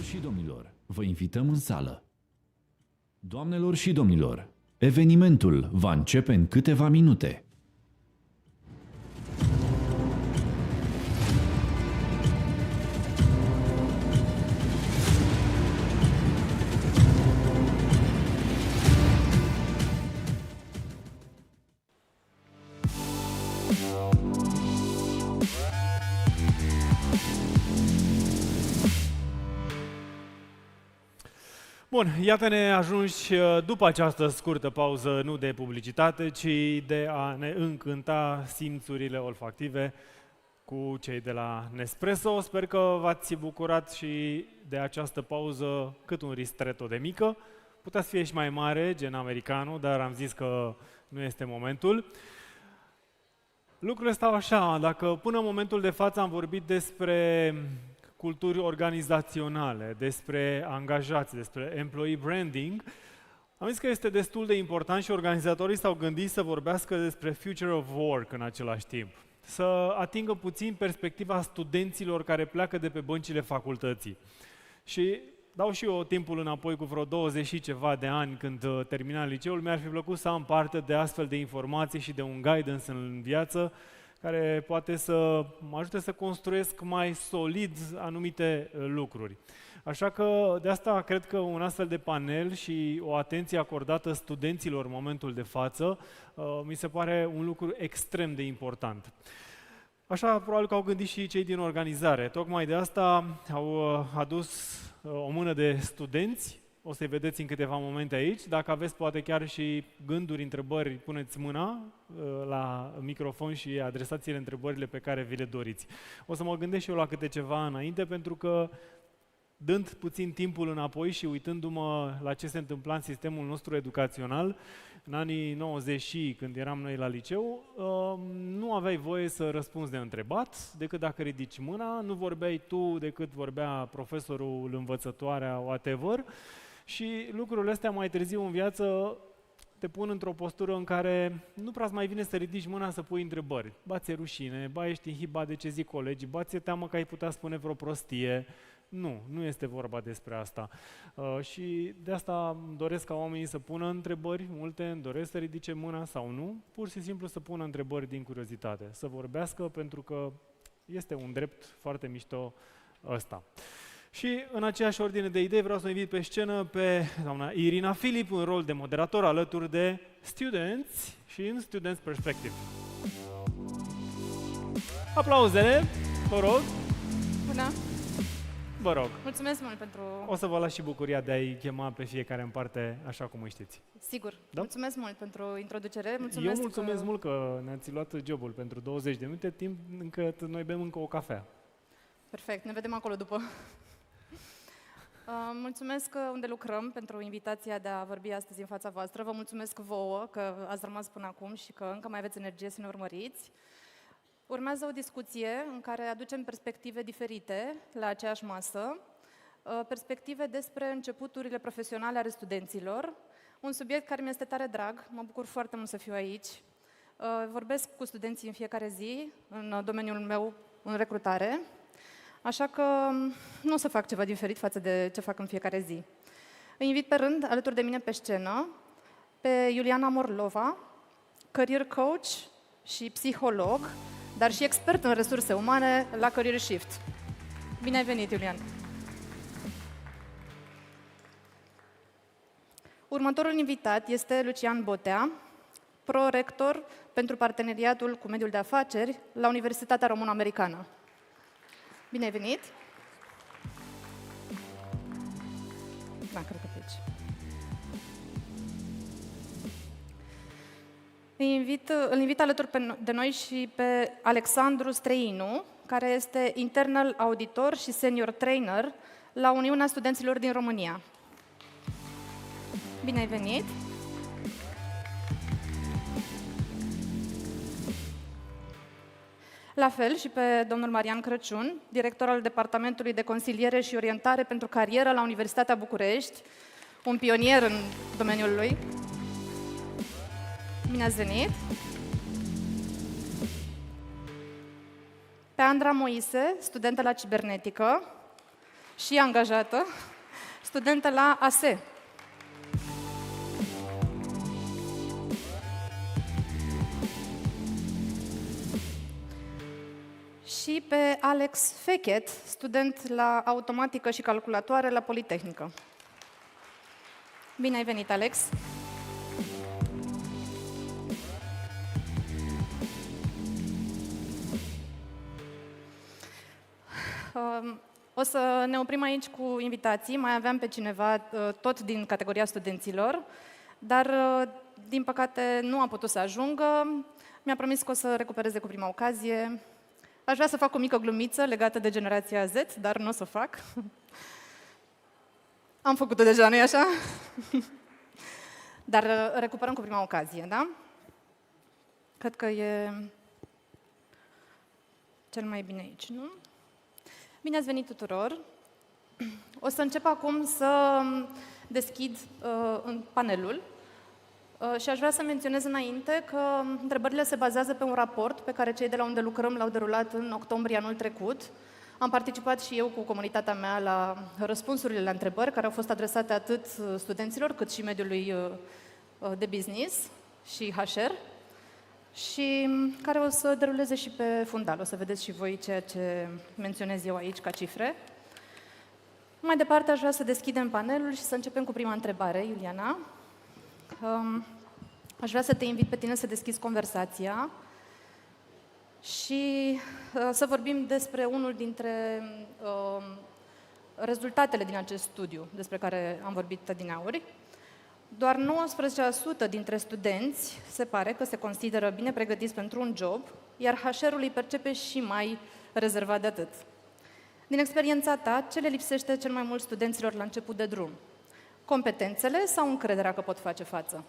și domnilor, vă invităm în sală. Doamnelor și domnilor, evenimentul va începe în câteva minute. Bun, iată-ne ajunși după această scurtă pauză, nu de publicitate, ci de a ne încânta simțurile olfactive cu cei de la Nespresso. Sper că v-ați bucurat și de această pauză cât un ristretto de mică. Putea să fie și mai mare, gen americano, dar am zis că nu este momentul. Lucrurile stau așa, dacă până în momentul de față am vorbit despre culturi organizaționale, despre angajați, despre employee branding, am zis că este destul de important și organizatorii s-au gândit să vorbească despre future of work în același timp. Să atingă puțin perspectiva studenților care pleacă de pe băncile facultății. Și dau și eu timpul înapoi cu vreo 20 și ceva de ani când terminam liceul, mi-ar fi plăcut să am parte de astfel de informații și de un guidance în viață care poate să mă ajute să construiesc mai solid anumite lucruri. Așa că de asta cred că un astfel de panel și o atenție acordată studenților în momentul de față mi se pare un lucru extrem de important. Așa probabil că au gândit și cei din organizare. Tocmai de asta au adus o mână de studenți. O să-i vedeți în câteva momente aici. Dacă aveți poate chiar și gânduri, întrebări, puneți mâna la microfon și adresați-le întrebările pe care vi le doriți. O să mă gândesc și eu la câte ceva înainte, pentru că dând puțin timpul înapoi și uitându-mă la ce se întâmpla în sistemul nostru educațional, în anii 90 și când eram noi la liceu, nu aveai voie să răspunzi de întrebat, decât dacă ridici mâna, nu vorbeai tu decât vorbea profesorul, învățătoarea, whatever. Și lucrurile astea mai târziu în viață te pun într-o postură în care nu prea mai vine să ridici mâna să pui întrebări. Ba ți-e rușine, ba ești inhibat de ce zic colegii, ba ți-e teamă că ai putea spune vreo prostie. Nu este vorba despre asta. Și de asta îmi doresc ca oamenii să pună întrebări multe, îmi doresc să ridice mâna sau nu, pur și simplu să pună întrebări din curiozitate, să vorbească, pentru că este un drept foarte mișto ăsta. Și în aceeași ordine de idei vreau să o invit pe scenă pe doamna Irina Filip, în rol de moderator alături de Students și în Students Perspective. Aplauzele, vă rog. Bună! Vă rog. Mulțumesc mult pentru... O să vă las și bucuria de a-i chema pe fiecare în parte, așa cum îi știți. Sigur. Da? Mulțumesc mult pentru introducere. Mulțumesc. Eu mulțumesc mult că ne-ați luat jobul pentru 20 de minute, timp încât noi bem încă o cafea. Perfect, ne vedem acolo după. Mulțumesc Undelucrăm pentru invitația de a vorbi astăzi în fața voastră. Vă mulțumesc vouă că ați rămas până acum și că încă mai aveți energie să ne urmăriți. Urmează o discuție în care aducem perspective diferite la aceeași masă, perspective despre începuturile profesionale ale studenților, un subiect care mi este tare drag, mă bucur foarte mult să fiu aici. Vorbesc cu studenții în fiecare zi, în domeniul meu, în recrutare, așa că nu o să fac ceva diferit față de ce fac în fiecare zi. Îi invit pe rând, alături de mine pe scenă, pe Iuliana Morlova, career coach și psiholog, dar și expert în resurse umane la Career Shift. Bine ai venit, Iulian! Următorul invitat este Lucian Botea, prorector pentru parteneriatul cu mediul de afaceri la Universitatea Româno-Americană. Bine ai venit! Da, cred că pe aici. Îl invit alături de noi și pe Alexandru Streinu, care este internal auditor și senior trainer la Uniunea Studenților din România. Bine ai venit! La fel și pe domnul Marian Crăciun, director al Departamentului de Consiliere și Orientare pentru Carieră la Universitatea București, un pionier în domeniul lui. Bine ați venit! Pe Andra Moise, studentă la cibernetică, și angajată, studentă la ASE. Și pe Alex Fechet, student la automatică și calculatoare la Politehnică. Bine ai venit, Alex! O să ne oprim aici cu invitații. Mai aveam pe cineva tot din categoria studenților, dar din păcate nu a putut să ajungă. Mi-a promis că o să recupereze cu prima ocazie. Aș vrea să fac o mică glumiță legată de generația Z, dar nu o să fac. Am făcut-o deja, nu-i așa? Dar recuperăm cu prima ocazie, da? Cred că e cel mai bine aici, nu? Bine ați venit tuturor! O să încep acum să deschid panelul și aș vrea să menționez înainte că întrebările se bazează pe un raport pe care cei de la Undelucrăm l-au derulat în octombrie anul trecut. Am participat și eu cu comunitatea mea la răspunsurile la întrebări care au fost adresate atât studenților cât și mediului de business și HR și care o să deruleze și pe fundal. O să vedeți și voi ceea ce menționez eu aici ca cifre. Mai departe aș vrea să deschidem panelul și să începem cu prima întrebare, Iuliana. Aș vrea să te invit pe tine să deschizi conversația și să vorbim despre unul dintre rezultatele din acest studiu despre care am vorbit adineauri. Doar 19% dintre studenți se pare că se consideră bine pregătiți pentru un job, iar HR-ul îi percepe și mai rezervat de atât. Din experiența ta, ce le lipsește cel mai mult studenților la început de drum? Competențele sau încrederea că pot face față?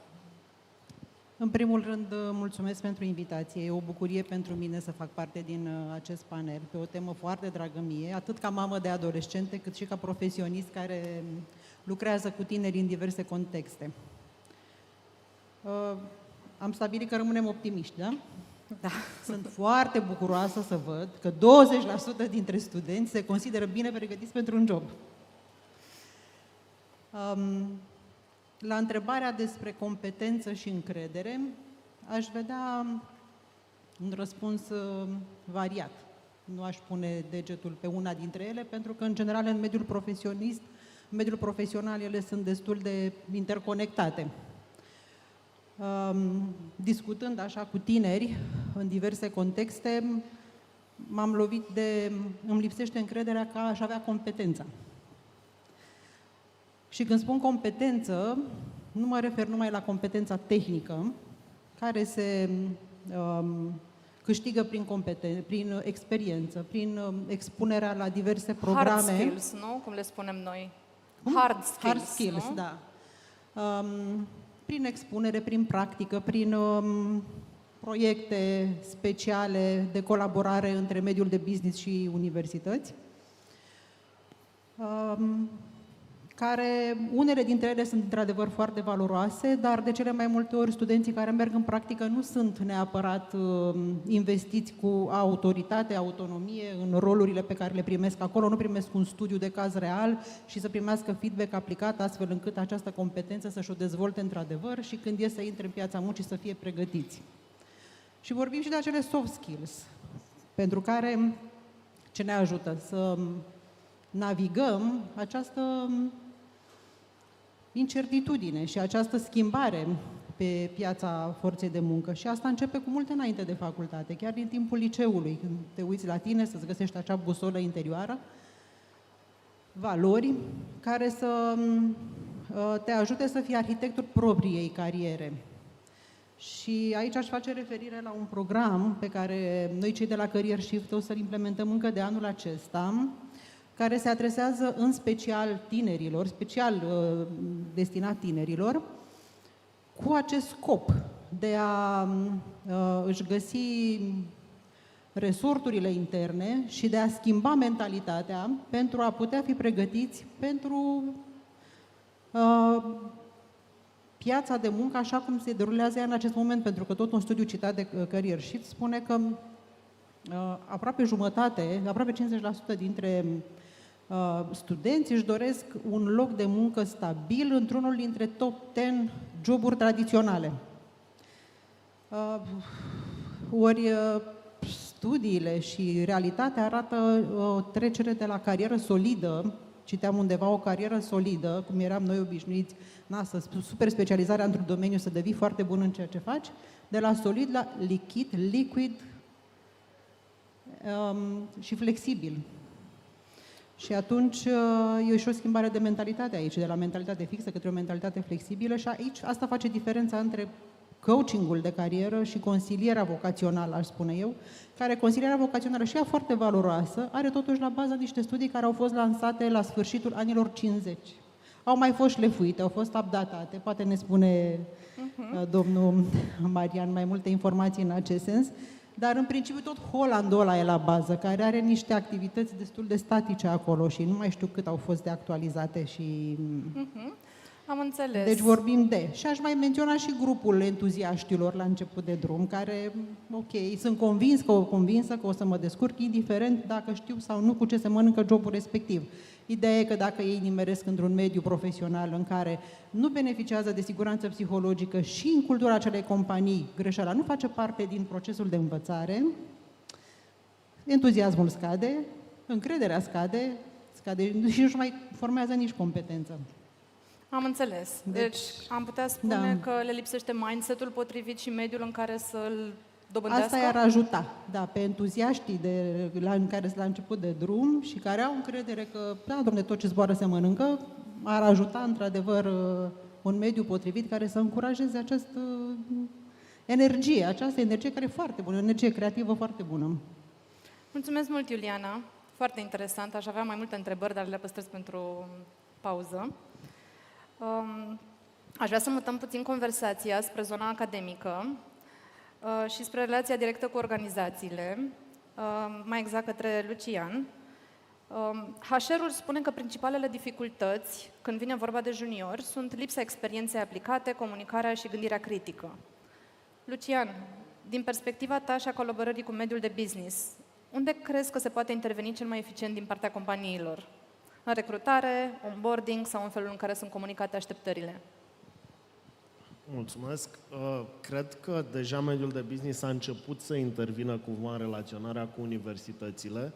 În primul rând, mulțumesc pentru invitație. E o bucurie pentru mine să fac parte din acest panel pe o temă foarte dragă mie, atât ca mamă de adolescente, cât și ca profesionist care lucrează cu tineri în diverse contexte. Am stabilit că rămânem optimiști, da? Da. Sunt foarte bucuroasă să văd că 20% dintre studenți se consideră bine pregătiți pentru un job. La întrebarea despre competență și încredere, aș vedea un răspuns variat. Nu aș pune degetul pe una dintre ele, pentru că, în general, în mediul profesional, ele sunt destul de interconectate. Discutând așa cu tineri, în diverse contexte, m-am lovit de... îmi lipsește încrederea că aș avea competența. Și când spun competență, nu mă refer numai la competența tehnică, care se câștigă prin experiență, prin expunerea la diverse programe. Hard skills, nu? Cum le spunem noi. Hard skills, Hard skills, nu? da. Prin expunere, prin practică, prin proiecte speciale de colaborare între mediul de business și universități, care unele dintre ele sunt într-adevăr foarte valoroase, dar de cele mai multe ori studenții care merg în practică nu sunt neapărat investiți cu autoritate, autonomie în rolurile pe care le primesc acolo, nu primesc un studiu de caz real și să primească feedback aplicat astfel încât această competență să-și o dezvolte într-adevăr și când e să intre în piața muncii să fie pregătiți. Și vorbim și de acele soft skills, pentru care ce ne ajută să navigăm această incertitudine și această schimbare pe piața forței de muncă. Și asta începe cu multe înainte de facultate, chiar din timpul liceului, când te uiți la tine să-ți găsești acea busolă interioară, valori care să te ajute să fii arhitectul propriei cariere. Și aici aș face referire la un program pe care noi cei de la Career Shift o să-l implementăm încă de anul acesta, care se adresează în special tinerilor, special destinat tinerilor, cu acest scop de a își găsi resorturile interne și de a schimba mentalitatea pentru a putea fi pregătiți pentru piața de muncă așa cum se derulează ea în acest moment, pentru că tot un studiu citat de Career Shift spune că aproape 50% dintre Studenții își doresc un loc de muncă stabil într-unul dintre top 10 joburi tradiționale. Ori studiile și realitatea arată o trecere de la carieră solidă, citeam undeva o carieră solidă, cum eram noi obișnuiți, super specializarea într-un domeniu să devii foarte bun în ceea ce faci, de la solid la liquid și flexibil. Și atunci e și o schimbare de mentalitate aici, de la mentalitate fixă către o mentalitate flexibilă și aici asta face diferența între coachingul de carieră și consilierea vocațională, aș spune eu, care consilierea vocațională și ea foarte valoroasă, are totuși la bază niște studii care au fost lansate la sfârșitul anilor 50. Au mai fost șlefuite, au fost updatate, poate ne spune domnul Marian mai multe informații în acest sens, dar în principiu tot Hollandul ăla e la bază, care are niște activități destul de statice acolo și nu mai știu cât au fost de actualizate și... Am înțeles. Deci vorbim de... Și aș mai menționa și grupul entuziaștilor la început de drum, care, ok, sunt convinsă că o să mă descurc, indiferent dacă știu sau nu cu ce se mănâncă jobul respectiv. Ideea e că dacă ei nimeresc într-un mediu profesional în care nu beneficiază de siguranță psihologică și în cultura acelei companii, greșeala nu face parte din procesul de învățare, entuziasmul scade, încrederea scade și nu-și mai formează nici competență. Am înțeles. Deci am putea spune că le lipsește mindset-ul potrivit și mediul în care să-l dobândească? Asta i-ar ajuta, da, pe entuziaștii care sunt la început de drum și care au încredere că, da, dom'le, tot ce zboară se mănâncă, ar ajuta, într-adevăr, un mediu potrivit care să încurajeze această energie care e foarte bună, o energie creativă foarte bună. Mulțumesc mult, Iuliana. Foarte interesant. Aș avea mai multe întrebări, dar le păstrez pentru pauză. Aș vrea să mutăm puțin conversația spre zona academică și spre relația directă cu organizațiile, mai exact către Lucian. HR-ul spune că principalele dificultăți când vine vorba de juniori sunt lipsa experienței aplicate, comunicarea și gândirea critică. Lucian, din perspectiva ta și a colaborării cu mediul de business, unde crezi că se poate interveni cel mai eficient din partea companiilor? În recrutare, onboarding sau în felul în care sunt comunicate așteptările? Mulțumesc. Cred că deja mediul de business a început să intervină cumva în relaționarea cu universitățile.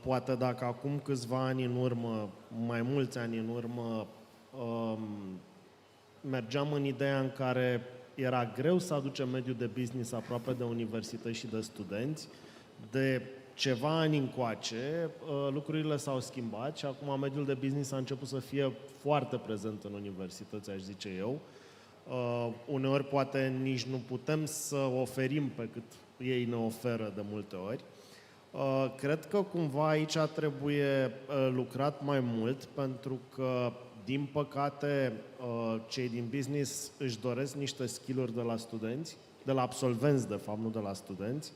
Poate dacă acum câțiva ani în urmă, mai mulți ani în urmă, mergeam în ideea în care era greu să aducem mediul de business aproape de universități și de studenți, de ceva ani încoace, lucrurile s-au schimbat și acum mediul de business a început să fie foarte prezent în universități, aș zice eu. Uneori poate nici nu putem să oferim pe cât ei ne oferă de multe ori. Cred că cumva aici trebuie lucrat mai mult pentru că, din păcate, cei din business își doresc niște skill-uri de la studenți, de la absolvenți, de fapt, nu de la studenți,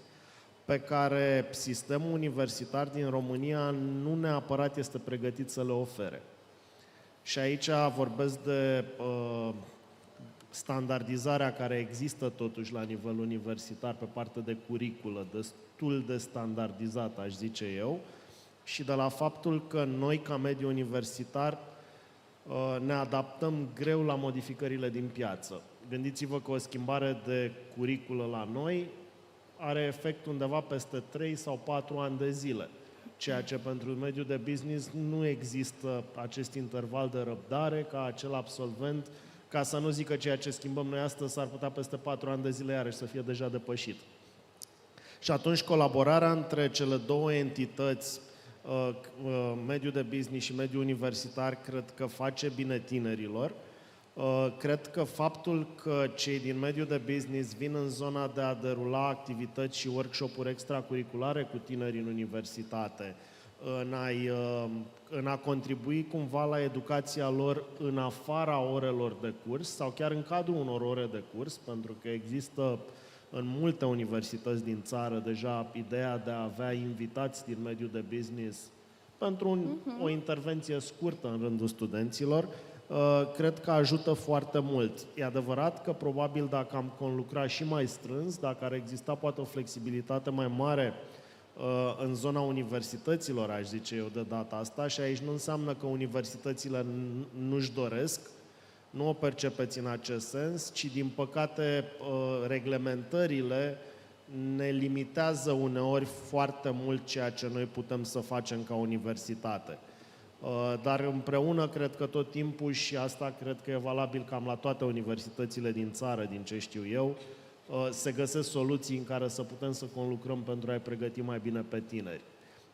pe care sistemul universitar din România nu neapărat este pregătit să le ofere. Și aici vorbesc de standardizarea care există totuși la nivel universitar pe partea de curiculă, destul de standardizată, aș zice eu, și de la faptul că noi, ca mediu universitar, ne adaptăm greu la modificările din piață. Gândiți-vă că o schimbare de curiculă la noi are efect undeva peste 3 sau 4 ani de zile, ceea ce pentru mediul de business nu există acest interval de răbdare ca acel absolvent, ca să nu zică ceea ce schimbăm noi astăzi s-ar putea peste 4 ani de zile iarăși să fie deja depășit. Și atunci colaborarea între cele două entități, mediul de business și mediul universitar, cred că face bine tinerilor. Cred că faptul că cei din mediul de business vin în zona de a derula activități și workshop-uri extracurriculare cu tinerii în universitate, în a contribui cumva la educația lor în afara orelor de curs sau chiar în cadrul unor ore de curs, pentru că există în multe universități din țară deja ideea de a avea invitați din mediul de business pentru o intervenție scurtă în rândul studenților, cred că ajută foarte mult. E adevărat că probabil dacă am conlucra și mai strâns, dacă ar exista poate o flexibilitate mai mare în zona universităților, aș zice eu, de data asta, și aici nu înseamnă că universitățile nu-și doresc, nu o percepeți în acest sens, ci din păcate reglementările ne limitează uneori foarte mult ceea ce noi putem să facem ca universitate. Dar împreună cred că tot timpul, și asta cred că e valabil cam la toate universitățile din țară, din ce știu eu, se găsesc soluții în care să putem să conlucrăm pentru a-i pregăti mai bine pe tineri.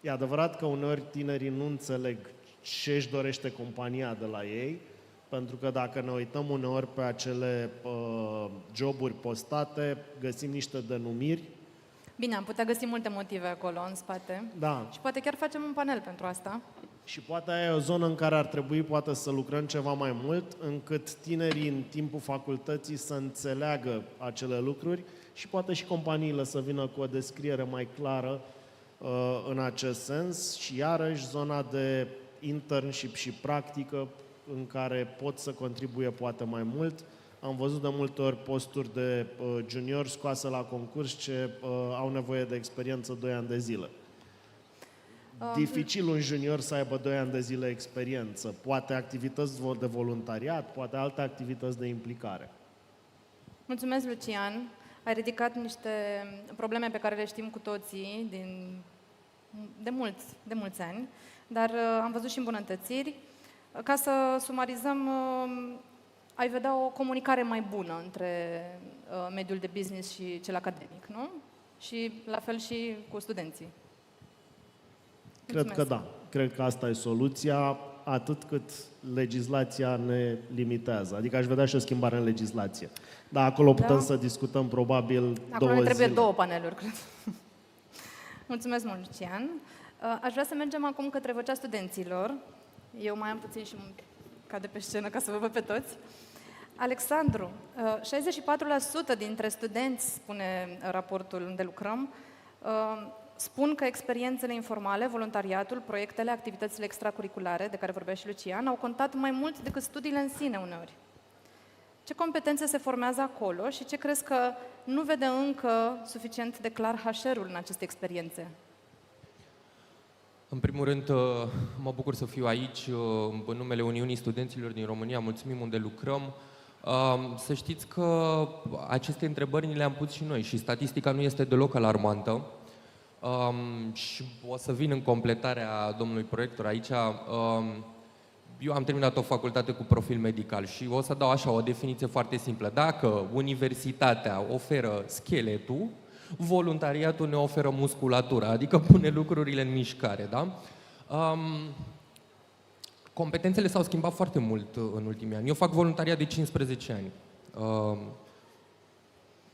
E adevărat că uneori tinerii nu înțeleg ce își dorește compania de la ei, pentru că dacă ne uităm uneori pe acele joburi postate, găsim niște denumiri. Bine, am putea găsi multe motive acolo în spate. Da. Și poate chiar facem un panel pentru asta. Și poate aia e o zonă în care ar trebui poate să lucrăm ceva mai mult, încât tinerii în timpul facultății să înțeleagă acele lucruri și poate și companiile să vină cu o descriere mai clară în acest sens. Și iarăși zona de internship și practică în care pot să contribuie poate mai mult. Am văzut de multe ori posturi de junior scoase la concurs ce au nevoie de experiență 2 ani de zile. Dificil un junior să aibă 2 ani de zile experiență. Poate activități de voluntariat, poate alte activități de implicare. Mulțumesc, Lucian. Ai ridicat niște probleme pe care le știm cu toții de mulți ani, dar am văzut și îmbunătățiri. Ca să sumarizăm, ai vedea o comunicare mai bună între mediul de business și cel academic, nu? Și la fel și cu studenții. Cred că da. Cred că asta e soluția, atât cât legislația ne limitează. Adică aș vedea și o schimbare în legislație. Dar acolo putem să discutăm probabil 2 zile. Acolo ne trebuie 2 paneluri, cred. Mulțumesc mult, Lucian. Aș vrea să mergem acum către vocea studenților. Eu mai am puțin și cad de pe scenă ca să vă văd pe toți. Alexandru, 64% dintre studenți, spune raportul Undelucram, spun că experiențele informale, voluntariatul, proiectele, activitățile extracurriculare, de care vorbea și Lucian, au contat mai mult decât studiile în sine uneori. Ce competențe se formează acolo și ce crezi că nu vede încă suficient de clar HR-ul în aceste experiențe? În primul rând, mă bucur să fiu aici în numele Uniunii Studenților din România. Mulțumim unde lucrăm. Să știți că aceste întrebări ni le-am pus și noi și statistica nu este deloc alarmantă. Și o să vin în completarea domnului proiector aici. Eu am terminat o facultate cu profil medical și o să dau așa o definiție foarte simplă. Dacă universitatea oferă scheletul, voluntariatul ne oferă musculatura, adică pune lucrurile în mișcare, da? Competențele s-au schimbat foarte mult în ultimii ani. Eu fac voluntariat de 15 ani.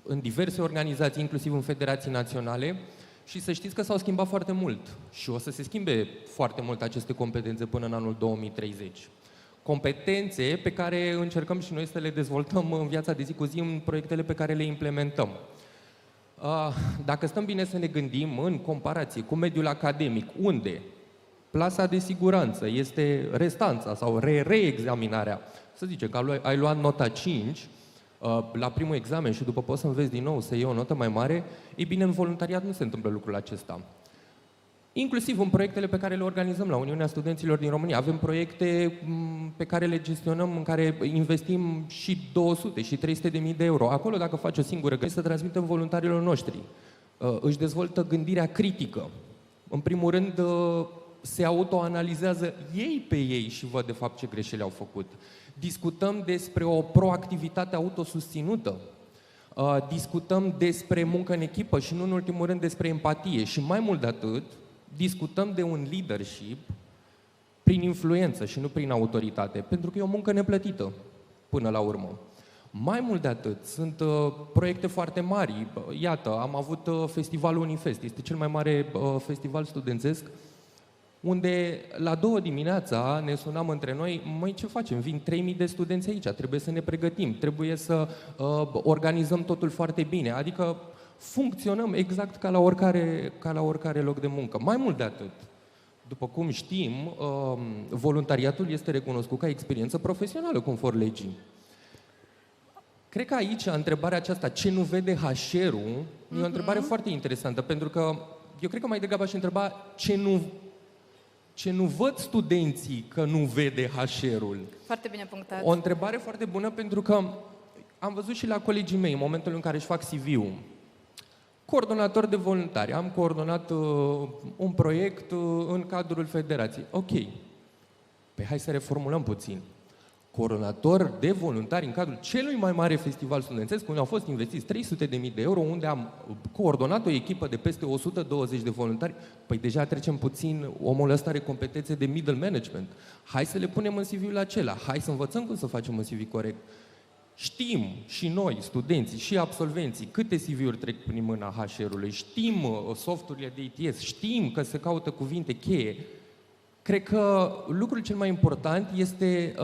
În diverse organizații, inclusiv în federații naționale, și să știți că s-au schimbat foarte mult și o să se schimbe foarte mult aceste competențe până în anul 2030. Competențe pe care încercăm și noi să le dezvoltăm în viața de zi cu zi, în proiectele pe care le implementăm. Dacă stăm bine să ne gândim în comparație cu mediul academic, unde plasa de siguranță este restanța sau reexaminarea, să zicem că ai luat nota 5 la primul examen și după poți să înveți din nou să iei o notă mai mare, ei bine, în voluntariat nu se întâmplă lucrul acesta. Inclusiv în proiectele pe care le organizăm la Uniunea Studenților din România. Avem proiecte pe care le gestionăm, în care investim și 200 și 300.000 de euro. Acolo, dacă faci o singură gândire, să transmitem voluntarilor noștri. Își dezvoltă gândirea critică. În primul rând, se autoanalizează ei pe ei și văd de fapt ce greșeli au făcut. Discutăm despre o proactivitate autosusținută. Discutăm despre muncă în echipă și nu în ultimul rând despre empatie. Și mai mult de atât, discutăm de un leadership prin influență și nu prin autoritate, pentru că e o muncă neplătită până la urmă. Mai mult de atât, sunt proiecte foarte mari. Iată, am avut festivalul Unifest, este cel mai mare festival studențesc, unde la 2 dimineața ne sunam între noi, măi, ce facem? Vin 3.000 de studenți aici, trebuie să ne pregătim, trebuie să organizăm totul foarte bine, adică funcționăm exact ca la oricare loc de muncă. Mai mult de atât, după cum știm, voluntariatul este recunoscut ca experiență profesională conform legii. Cred că aici întrebarea aceasta, ce nu vede HR-ul, e o întrebare foarte interesantă, pentru că Eu cred că mai degrabă aș întreba ce nu văd studenții că nu vede HR-ul. Foarte bine punctat. O întrebare foarte bună, pentru că am văzut și la colegii mei, în momentul în care își fac CV-ul, coordonator de voluntari, am coordonat un proiect în cadrul federației. Ok. Păi hai să reformulăm puțin. Coordonator de voluntari în cadrul celui mai mare festival studențesc, unde au fost investiți 300.000 de euro, unde am coordonat o echipă de peste 120 de voluntari. Păi deja trecem puțin, omul ăsta are competențe de middle management. Hai să le punem în CV-ul acela, hai să învățăm cum să facem un CV corect. Știm și noi, studenții și absolvenții, câte CV-uri trec prin mâna HR-ului, știm softurile de ATS, știm că se caută cuvinte cheie. Cred că lucrul cel mai important este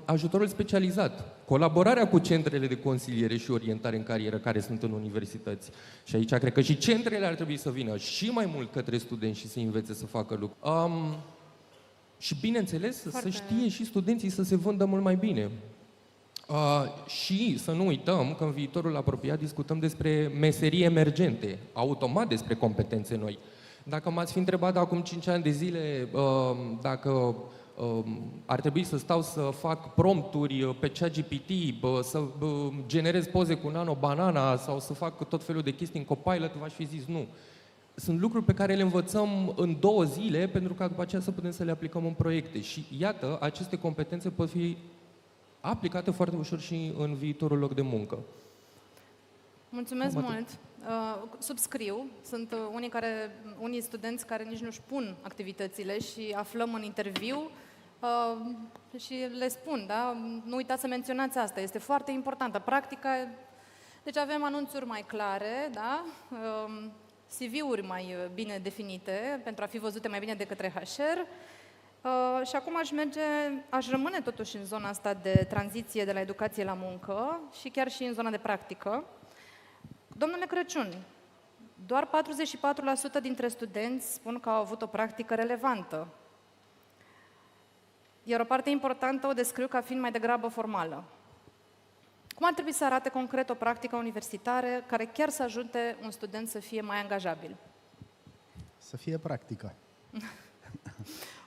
ajutorul specializat, colaborarea cu centrele de consiliere și orientare în carieră care sunt în universități. Și aici cred că și centrele ar trebui să vină și mai mult către studenți și să învețe să facă lucruri. Și bineînțeles să știe și studenții să se vândă mult mai bine. Și să nu uităm că în viitorul apropiat discutăm despre meserii emergente, automat despre competențe noi. Dacă m-ați fi întrebat acum 5 ani de zile dacă ar trebui să stau să fac prompturi pe ChatGPT, să generez poze cu Nano Banana sau să fac tot felul de chestii în Copilot, v-aș fi zis nu. Sunt lucruri pe care le învățăm în 2 zile pentru ca după aceea să putem să le aplicăm în proiecte. Și iată, aceste competențe pot fi aplicate foarte ușor și în viitorul loc de muncă. Mulțumesc mult! Subscriu. Sunt unii studenți care nici nu-și pun activitățile și aflăm în interviu și le spun, da? Nu uitați să menționați asta, este foarte importantă. Practica, deci avem anunțuri mai clare, da? CV-uri mai bine definite pentru a fi văzute mai bine de către HR. Și acum aș rămâne totuși în zona asta de tranziție de la educație la muncă și chiar și în zona de practică. Domnule Crăciun, doar 44% dintre studenți spun că au avut o practică relevantă. Iar o parte importantă o descriu ca fiind mai degrabă formală. Cum ar trebui să arate concret o practică universitară care chiar să ajute un student să fie mai angajabil? Să fie practică.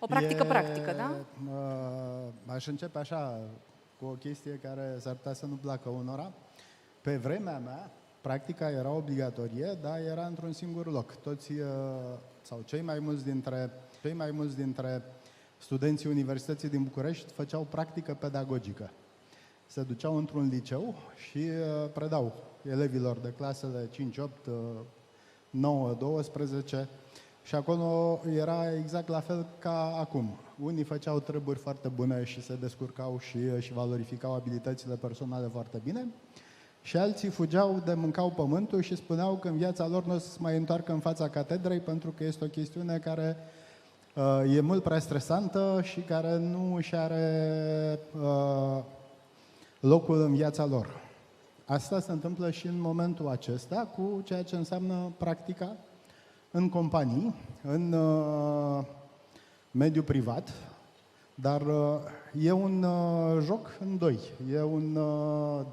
O practică practică, da? Aș începe așa, cu o chestie care s-ar putea să nu placă unora. Pe vremea mea, practica era obligatorie, dar era într-un singur loc. Toți, sau cei mai mulți dintre studenții Universității din București făceau practică pedagogică. Se duceau într-un liceu și predau elevilor de clasele 5, 8, 9, 12 și acolo era exact la fel ca acum. Unii făceau treburi foarte bune și se descurcau și valorificau abilitățile personale foarte bine și alții fugeau de mâncau pământul și spuneau că în viața lor nu o să se mai întoarcă în fața catedrei pentru că este o chestiune care e mult prea stresantă și care nu își are locul în viața lor. Asta se întâmplă și în momentul acesta cu ceea ce înseamnă practica în companii, în mediul privat, dar e un joc în doi. E un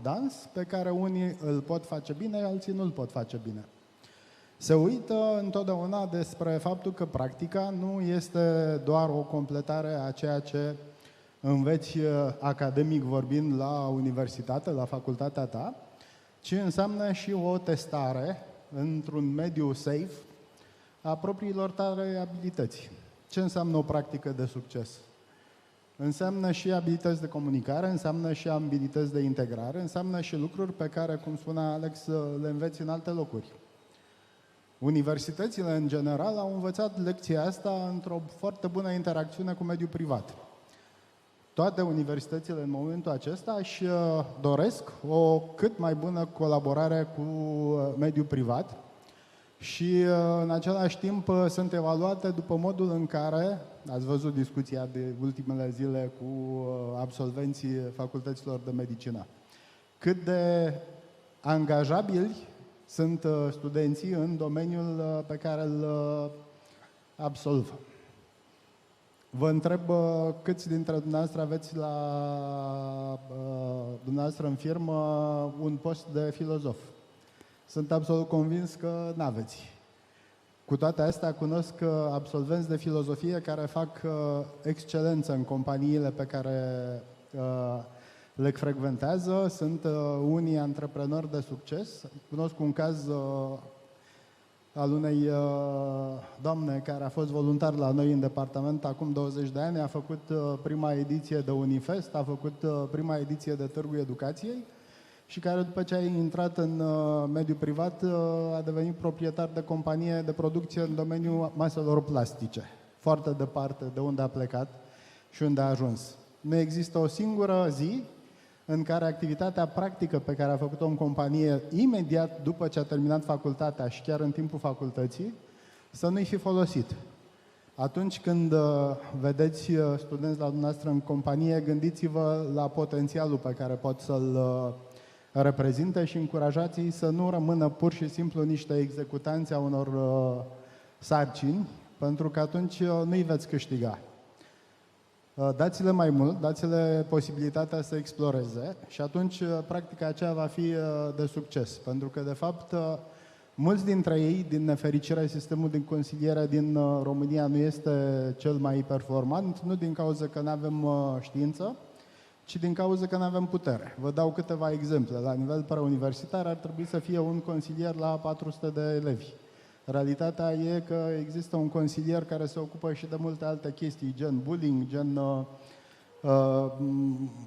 dans pe care unii îl pot face bine, alții nu îl pot face bine. Se uită întotdeauna despre faptul că practica nu este doar o completare a ceea ce înveți academic vorbind la universitate, la facultatea ta, ci înseamnă și o testare într-un mediu safe a propriilor tale abilități. Ce înseamnă o practică de succes? Înseamnă și abilități de comunicare, înseamnă și abilități de integrare, înseamnă și lucruri pe care, cum spunea Alex, le înveți în alte locuri. Universitățile, în general, au învățat lecția asta într-o foarte bună interacțiune cu mediul privat. Toate universitățile, în momentul acesta, își doresc o cât mai bună colaborare cu mediul privat și, în același timp, sunt evaluate după modul în care, ați văzut discuția de ultimele zile cu absolvenții facultăților de medicină, cât de angajabili sunt studenții în domeniul pe care îl absolvă. Vă întreb câți dintre dumneavoastră aveți la dumneavoastră în firmă un post de filozof. Sunt absolut convins că n-aveți. Cu toate astea, cunosc absolvenți de filozofie care fac excelență în companiile pe care le frecventează. Sunt unii antreprenori de succes. Cunosc un caz al unei doamne care a fost voluntar la noi în departament acum 20 de ani, a făcut prima ediție de Unifest, a făcut prima ediție de Târgul Educației și care după ce a intrat în mediul privat a devenit proprietar de companie de producție în domeniul maselor plastice, foarte departe de unde a plecat și unde a ajuns. Nu există o singură zi în care activitatea practică pe care a făcut-o în companie imediat după ce a terminat facultatea și chiar în timpul facultății, să nu-i fi folosit. Atunci când vedeți studenți la dumneavoastră în companie, gândiți-vă la potențialul pe care pot să-l reprezinte și încurajați-i să nu rămână pur și simplu niște executanți a unor sarcini, pentru că atunci nu-i veți câștiga. Dați-le mai mult, dați-le posibilitatea să exploreze și atunci practica aceea va fi de succes. Pentru că, de fapt, mulți dintre ei, din nefericire, sistemul de consiliere din România nu este cel mai performant, nu din cauza că nu avem știință, ci din cauza că nu avem putere. Vă dau câteva exemple. La nivel preuniversitar ar trebui să fie un consilier la 400 de elevi. Realitatea e că există un consilier care se ocupă și de multe alte chestii, gen bullying, gen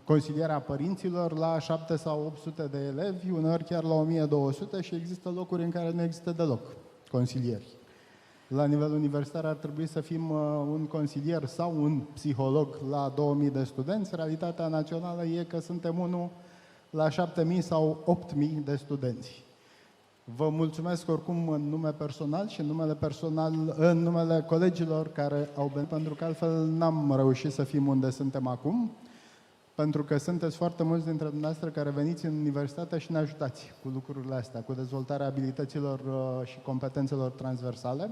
consilierea părinților la 7 sau 800 de elevi, uneori chiar la 1200 și există locuri în care nu există deloc consilieri. La nivel universitar ar trebui să fim un consilier sau un psiholog la 2000 de studenți. Realitatea națională e că suntem unul la 7000 sau 8000 de studenți. Vă mulțumesc oricum în nume personal și în numele colegilor care au venit, pentru că altfel n-am reușit să fim unde suntem acum, pentru că sunteți foarte mulți dintre dumneavoastră care veniți în universitate și ne ajutați cu lucrurile astea, cu dezvoltarea abilităților și competențelor transversale,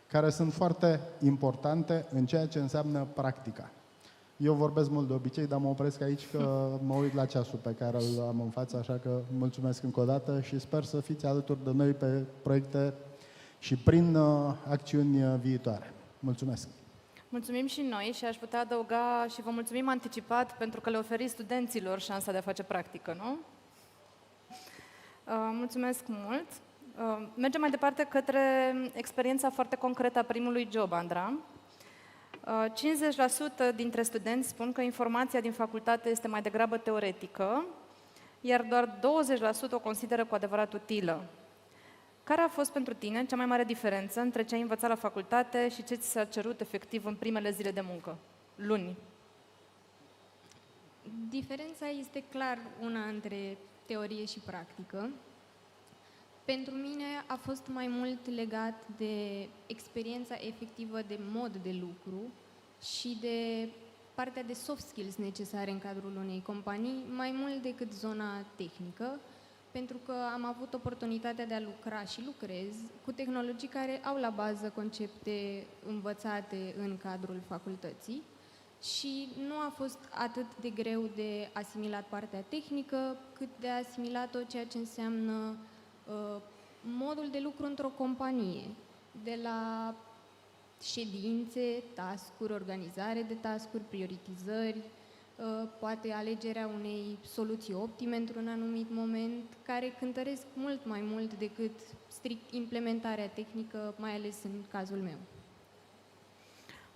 care sunt foarte importante în ceea ce înseamnă practica. Eu vorbesc mult de obicei, dar mă opresc aici că mă uit la ceasul pe care îl am în față, așa că mulțumesc încă o dată și sper să fiți alături de noi pe proiecte și prin acțiuni viitoare. Mulțumesc! Mulțumim și noi și aș putea adăuga și vă mulțumim anticipat pentru că le oferiți studenților șansa de a face practică, nu? Mulțumesc mult! Mergem mai departe către experiența foarte concretă a primului job, Andra. 50% dintre studenți spun că informația din facultate este mai degrabă teoretică, iar doar 20% o consideră cu adevărat utilă. Care a fost pentru tine cea mai mare diferență între ce ai învățat la facultate și ce ți s-a cerut efectiv în primele zile de muncă? Luni. Diferența este clar una între teorie și practică. Pentru mine a fost mai mult legat de experiența efectivă de mod de lucru și de partea de soft skills necesare în cadrul unei companii, mai mult decât zona tehnică, pentru că am avut oportunitatea de a lucra și lucrez cu tehnologii care au la bază concepte învățate în cadrul facultății și nu a fost atât de greu de asimilat partea tehnică, cât de asimilat tot ceea ce înseamnă modul de lucru într-o companie, de la ședințe, task-uri, organizare de task-uri, prioritizări, poate alegerea unei soluții optime într-un anumit moment, care cântăresc mult mai mult decât strict implementarea tehnică, mai ales în cazul meu.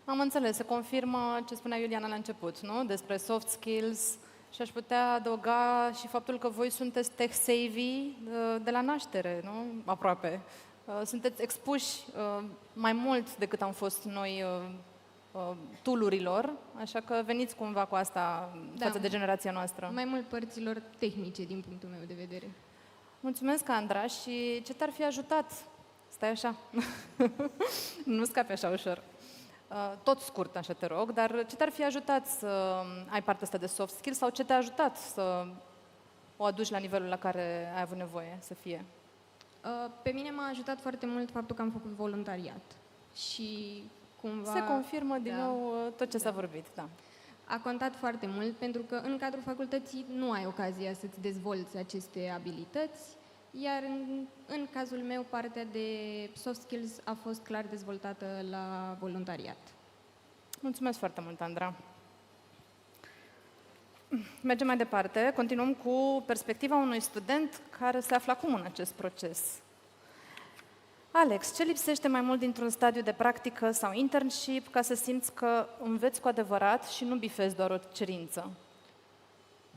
Am înțeles, se confirmă ce spunea Iuliana la început, nu? Despre soft skills și aș putea adăuga și faptul că voi sunteți tech-savvy de la naștere, nu? Aproape. Sunteți expuși mai mult decât am fost noi tool-urilor, așa că veniți cumva cu asta față de generația noastră. Mai mult părților tehnice din punctul meu de vedere. Mulțumesc, Andra, și ce te-ar fi ajutat? Stai așa. Nu scapi așa ușor. Tot scurt, așa te rog, dar ce te-ar fi ajutat să ai partea asta de soft skills sau ce te-a ajutat să o aduci la nivelul la care ai avut nevoie să fie? Pe mine m-a ajutat foarte mult faptul că am făcut voluntariat și cumva... Se confirmă din nou tot ce s-a vorbit, da. A contat foarte mult pentru că în cadrul facultății nu ai ocazia să-ți dezvolți aceste abilități Iar în cazul meu, partea de soft skills a fost clar dezvoltată la voluntariat. Mulțumesc foarte mult, Andra. Mergem mai departe. Continuăm cu perspectiva unui student care se află acum în acest proces. Alex, ce lipsește mai mult dintr-un stadiu de practică sau internship ca să simți că înveți cu adevărat și nu bifezi doar o cerință?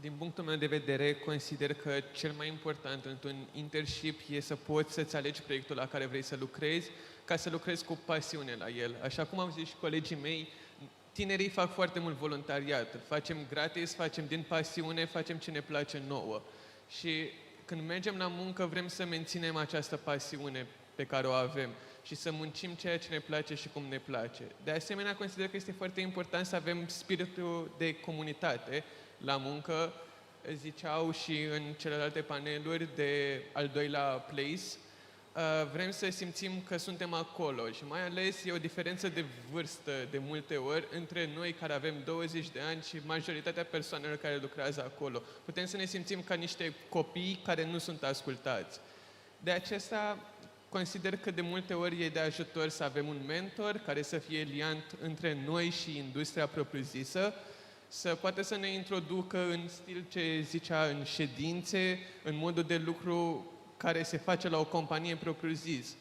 Din punctul meu de vedere, consider că cel mai important într-un internship e să poți să-ți alegi proiectul la care vrei să lucrezi, ca să lucrezi cu pasiune la el. Așa cum am zis și colegii mei, tinerii fac foarte mult voluntariat. Facem gratis, facem din pasiune, facem ce ne place nouă. Și când mergem la muncă, vrem să menținem această pasiune pe care o avem și să muncim ceea ce ne place și cum ne place. De asemenea, consider că este foarte important să avem spiritul de comunitate la muncă. Ziceau și în celelalte paneluri de al doilea place, vrem să simțim că suntem acolo și mai ales e o diferență de vârstă de multe ori între noi care avem 20 de ani și majoritatea persoanelor care lucrează acolo. Putem să ne simțim ca niște copii care nu sunt ascultați. De acesta consider că de multe ori e de ajutor să avem un mentor care să fie liant între noi și industria propriu-zisă, să poată să ne introducă în stil ce zicea, în ședințe, în modul de lucru care se face la o companie propriu-zis.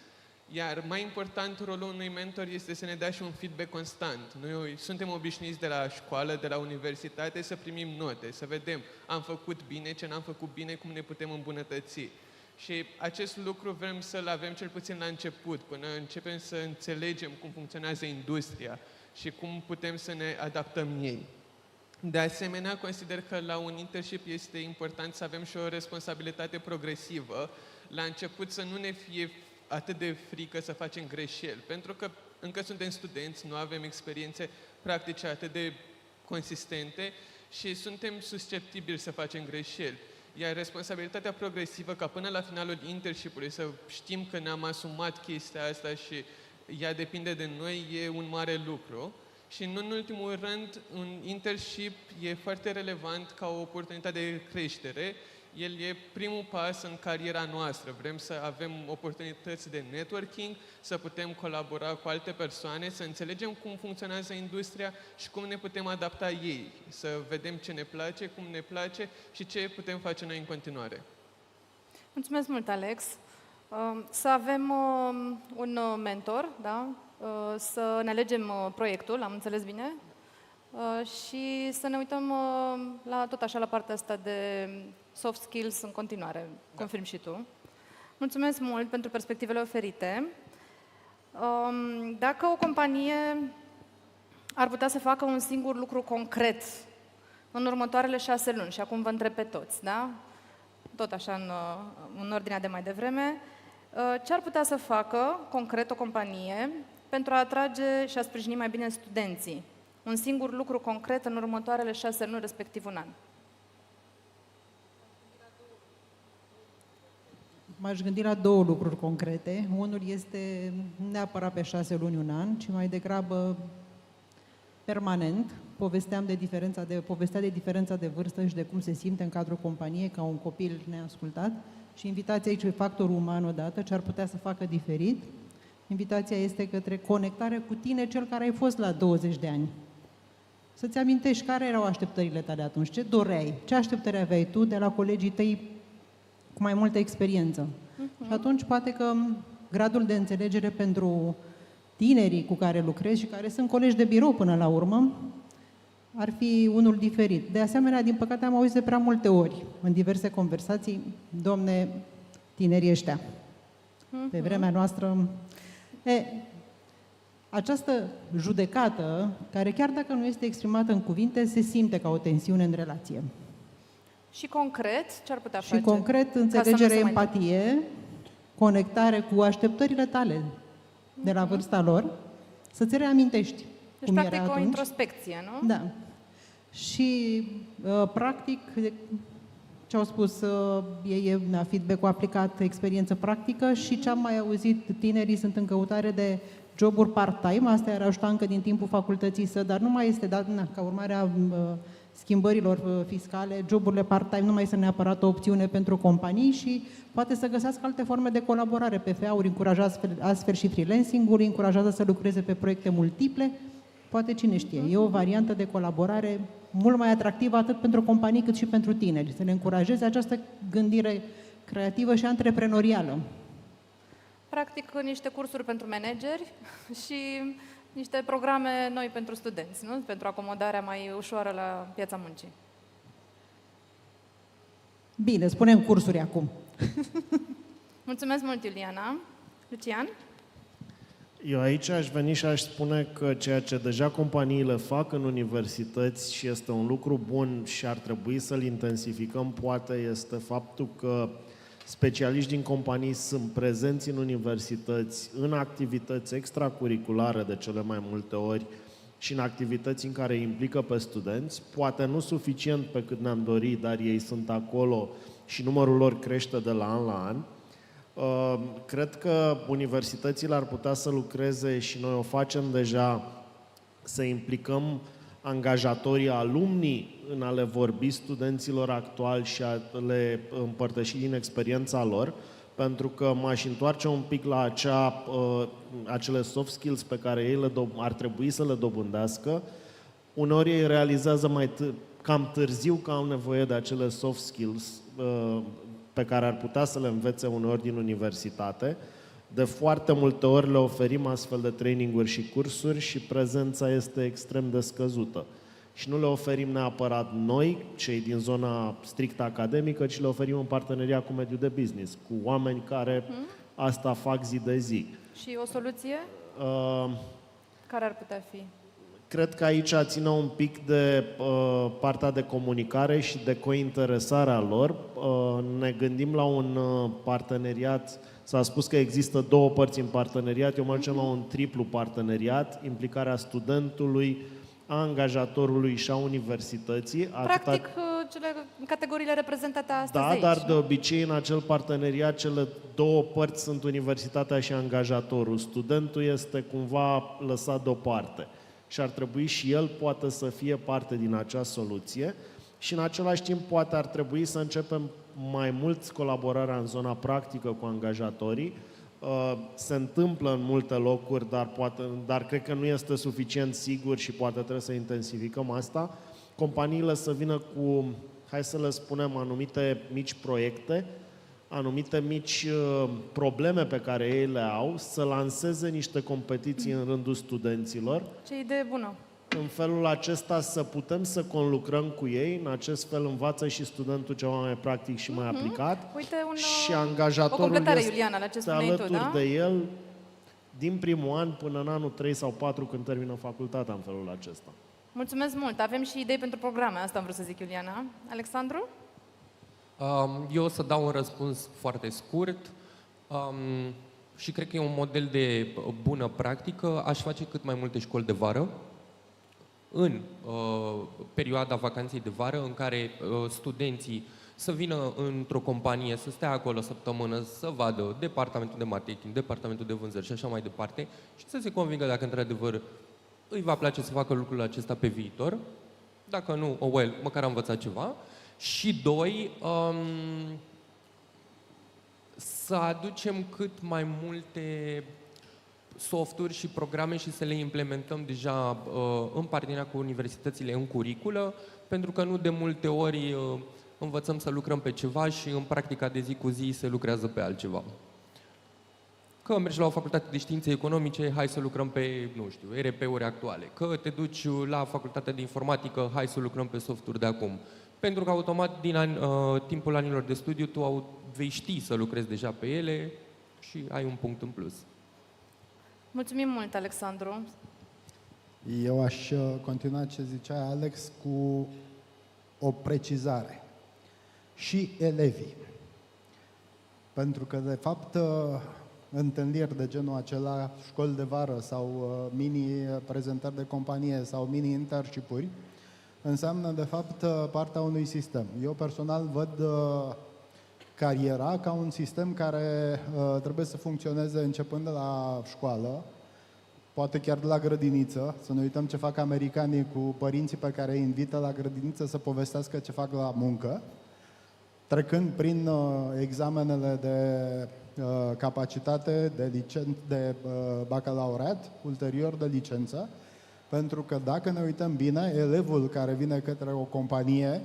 Iar mai important, rolul unui mentor este să ne dea și un feedback constant. Noi suntem obișnuiți de la școală, de la universitate, să primim note, să vedem am făcut bine, ce n-am făcut bine, cum ne putem îmbunătăți. Și acest lucru vrem să-l avem cel puțin la început, până începem să înțelegem cum funcționează industria și cum putem să ne adaptăm ei. De asemenea, consider că la un internship este important să avem și o responsabilitate progresivă. La început să nu ne fie atât de frică să facem greșeli, pentru că încă suntem studenți, nu avem experiențe practice atât de consistente și suntem susceptibili să facem greșeli. Iar responsabilitatea progresivă, ca până la finalul internship-ului să știm că ne-am asumat chestia asta și ea depinde de noi, e un mare lucru. Și nu în ultimul rând, un internship e foarte relevant ca o oportunitate de creștere. El e primul pas în cariera noastră. Vrem să avem oportunități de networking, să putem colabora cu alte persoane, să înțelegem cum funcționează industria și cum ne putem adapta ei. Să vedem ce ne place, cum ne place și ce putem face noi în continuare. Mulțumesc mult, Alex. Să avem un mentor, da? Să ne alegem proiectul, am înțeles bine, și să ne uităm la tot așa la partea asta de soft skills în continuare. Confirm și tu. Mulțumesc mult pentru perspectivele oferite. Dacă o companie ar putea să facă un singur lucru concret în următoarele 6 luni, și acum vă întreb pe toți, da? Tot așa în ordinea de mai devreme, ce ar putea să facă concret o companie pentru a atrage și a sprijini mai bine studenții? Un singur lucru concret în următoarele 6 luni, respectiv un an. M-aș gândi la 2 lucruri concrete. Unul este neapărat pe 6 luni, un an, ci mai degrabă permanent. Povestea de diferența de vârstă și de cum se simte în cadrul companiei ca un copil neascultat. Și invitația aici e factorul uman odată, ce ar putea să facă diferit. Invitația este către conectare cu tine, cel care ai fost la 20 de ani. Să-ți amintești care erau așteptările tale atunci, ce doreai, ce așteptări aveai tu de la colegii tăi cu mai multă experiență. Și atunci poate că gradul de înțelegere pentru tinerii cu care lucrezi și care sunt colegi de birou până la urmă, ar fi unul diferit. De asemenea, din păcate, am auzit de prea multe ori, în diverse conversații, domne, tinerii ăștia. Pe vremea noastră... Această judecată, care chiar dacă nu este exprimată în cuvinte, se simte ca o tensiune în relație. Și concret, ce ar putea face? Și concret, înțelegere, empatie, conectare cu așteptările tale de la vârsta lor, să-ți reamintești deci, cum practic, era atunci. o introspecție, nu? Da. Și, practic, ce au spus ei, feedback-ul aplicat, experiență practică și ce am mai auzit, tinerii sunt în căutare de joburi part-time, asta era ajutat încă din timpul facultății dar nu mai este dat, ca urmare a schimbărilor fiscale, joburile part-time nu mai sunt neapărat o opțiune pentru companii și poate să găsească alte forme de colaborare. PFA-uri încurajează astfel și freelancing-ul, încurajează să lucreze pe proiecte multiple. Poate cine știe, e o variantă de colaborare mult mai atractivă atât pentru companii cât și pentru tineri. Să le încurajeze această gândire creativă și antreprenorială. Practic, niște cursuri pentru manageri și niște programe noi pentru studenți, nu? Pentru acomodarea mai ușoară la piața muncii. Bine, spunem cursuri acum. Mulțumesc mult, Iuliana. Lucian? Eu aici aș veni și aș spune că ceea ce deja companiile fac în universități și este un lucru bun și ar trebui să-l intensificăm, poate, este faptul că specialiști din companii sunt prezenți în universități, în activități extracurriculare de cele mai multe ori și în activități în care implică pe studenți, poate nu suficient pe cât ne-am dorit, dar ei sunt acolo și numărul lor crește de la an la an. Cred că universitățile ar putea să lucreze și noi o facem deja, să implicăm angajatorii, alumnii în a le vorbi studenților actuali și a le împărtăși din experiența lor, pentru că m-aș întoarce un pic la acele soft skills pe care ei ar trebui să le dobândească. Uneori ei realizează cam târziu că au nevoie de acele soft skills pe care ar putea să le învețe uneori din universitate. De foarte multe ori le oferim astfel de traininguri și cursuri și prezența este extrem de scăzută. Și nu le oferim neapărat noi, cei din zona strict academică, ci le oferim în parteneria cu mediul de business, cu oameni care asta fac zi de zi. Și o soluție? Care ar putea fi? Cred că aici ține un pic de partea de comunicare și de cointeresarea lor. Ne gândim la un parteneriat. S-a spus că există două părți în parteneriat. Eu mă ducem la un triplu parteneriat, implicarea studentului, a angajatorului și a universității. Practic, categoriile reprezentate astăzi aici. Dar de obicei în acel parteneriat cele două părți sunt universitatea și angajatorul. Studentul este cumva lăsat deoparte și ar trebui și el poate să fie parte din acea soluție și în același timp poate ar trebui să începem mai mult colaborarea în zona practică cu angajatorii. Se întâmplă în multe locuri, dar cred că nu este suficient sigur și poate trebuie să intensificăm asta. Companiile să vină cu, hai să le spunem, anumite mici proiecte, anumite mici probleme pe care ei le au, să lanseze niște competiții în rândul studenților. Ce idee bună! În felul acesta să putem să conlucrăm cu ei, în acest fel învață și studentul ceva mai practic și mai aplicat. Uite, și angajatorul o completare, este Iuliana, la ce spuneai tu, da? de el din primul an până în anul 3 sau 4 când termină facultatea în felul acesta. Mulțumesc mult! Avem și idei pentru programe, asta am vrut să zic, Iuliana. Alexandru? Eu o să dau un răspuns foarte scurt și cred că e un model de bună practică. Aș face cât mai multe școli de vară în perioada vacanței de vară, în care studenții să vină într-o companie, să stea acolo o săptămână, să vadă departamentul de marketing, departamentul de vânzări și așa mai departe și să se convingă dacă într-adevăr îi va place să facă lucrul acesta pe viitor. Dacă nu, măcar am învățat ceva. Și doi, să aducem cât mai multe softuri și programe și să le implementăm deja în parteneriat cu universitățile în curiculă, pentru că nu de multe ori învățăm să lucrăm pe ceva și în practica de zi cu zi se lucrează pe altceva. Că mergi la o facultate de științe economice, hai să lucrăm pe, nu știu, ERP-uri actuale. Că te duci la facultatea de informatică, hai să lucrăm pe softuri de acum. Pentru că automat din timpul anilor de studiu tu vei ști să lucrezi deja pe ele și ai un punct în plus. Mulțumim mult, Alexandru. Eu aș continua ce zicea Alex cu o precizare. Și elevii. Pentru că, de fapt, întâlniri de genul acela, școli de vară sau mini-prezentări de companie sau mini-internship-uri, înseamnă, de fapt, partea unui sistem. Eu, personal, văd cariera ca un sistem care trebuie să funcționeze începând de la școală, poate chiar de la grădiniță, să ne uităm ce fac americanii cu părinții pe care îi invită la grădiniță să povestească ce fac la muncă, trecând prin examenele de capacitate, de bacalaureat, ulterior de licență, pentru că dacă ne uităm bine, elevul care vine către o companie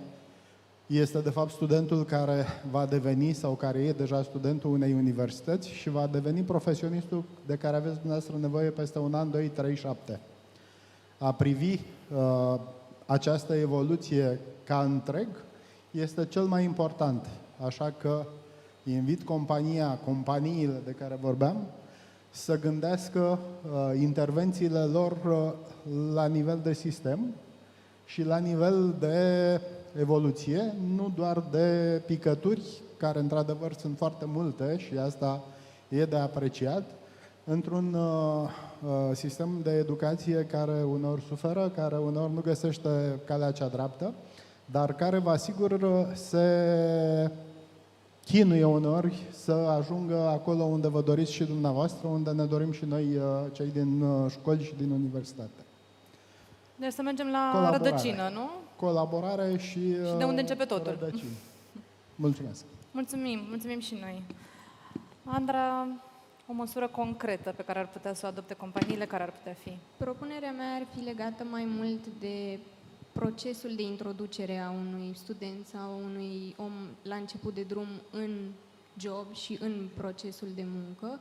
este de fapt studentul care va deveni sau care e deja studentul unei universități și va deveni profesionistul de care aveți dumneavoastră nevoie peste 1 an, 2, 3, 7. A privi această evoluție ca întreg este cel mai important. Așa că invit companiile de care vorbeam să gândească intervențiile lor la nivel de sistem și la nivel de evoluție, nu doar de picături, care într-adevăr sunt foarte multe și asta e de apreciat, într-un sistem de educație care uneori suferă, care uneori nu găsește calea cea dreaptă, dar care, vă asigur, se chinuie uneori să ajungă acolo unde vă doriți și dumneavoastră, unde ne dorim și noi, cei din școli și din universitate. Deci să mergem la rădăcină, nu? Colaborare și de unde începe totul. Rădăcini. Mulțumesc! Mulțumim și noi. Andra, o măsură concretă pe care ar putea să o adopte companiile, care ar putea fi? Propunerea mea ar fi legată mai mult de procesul de introducere a unui student sau unui om la început de drum în job și în procesul de muncă,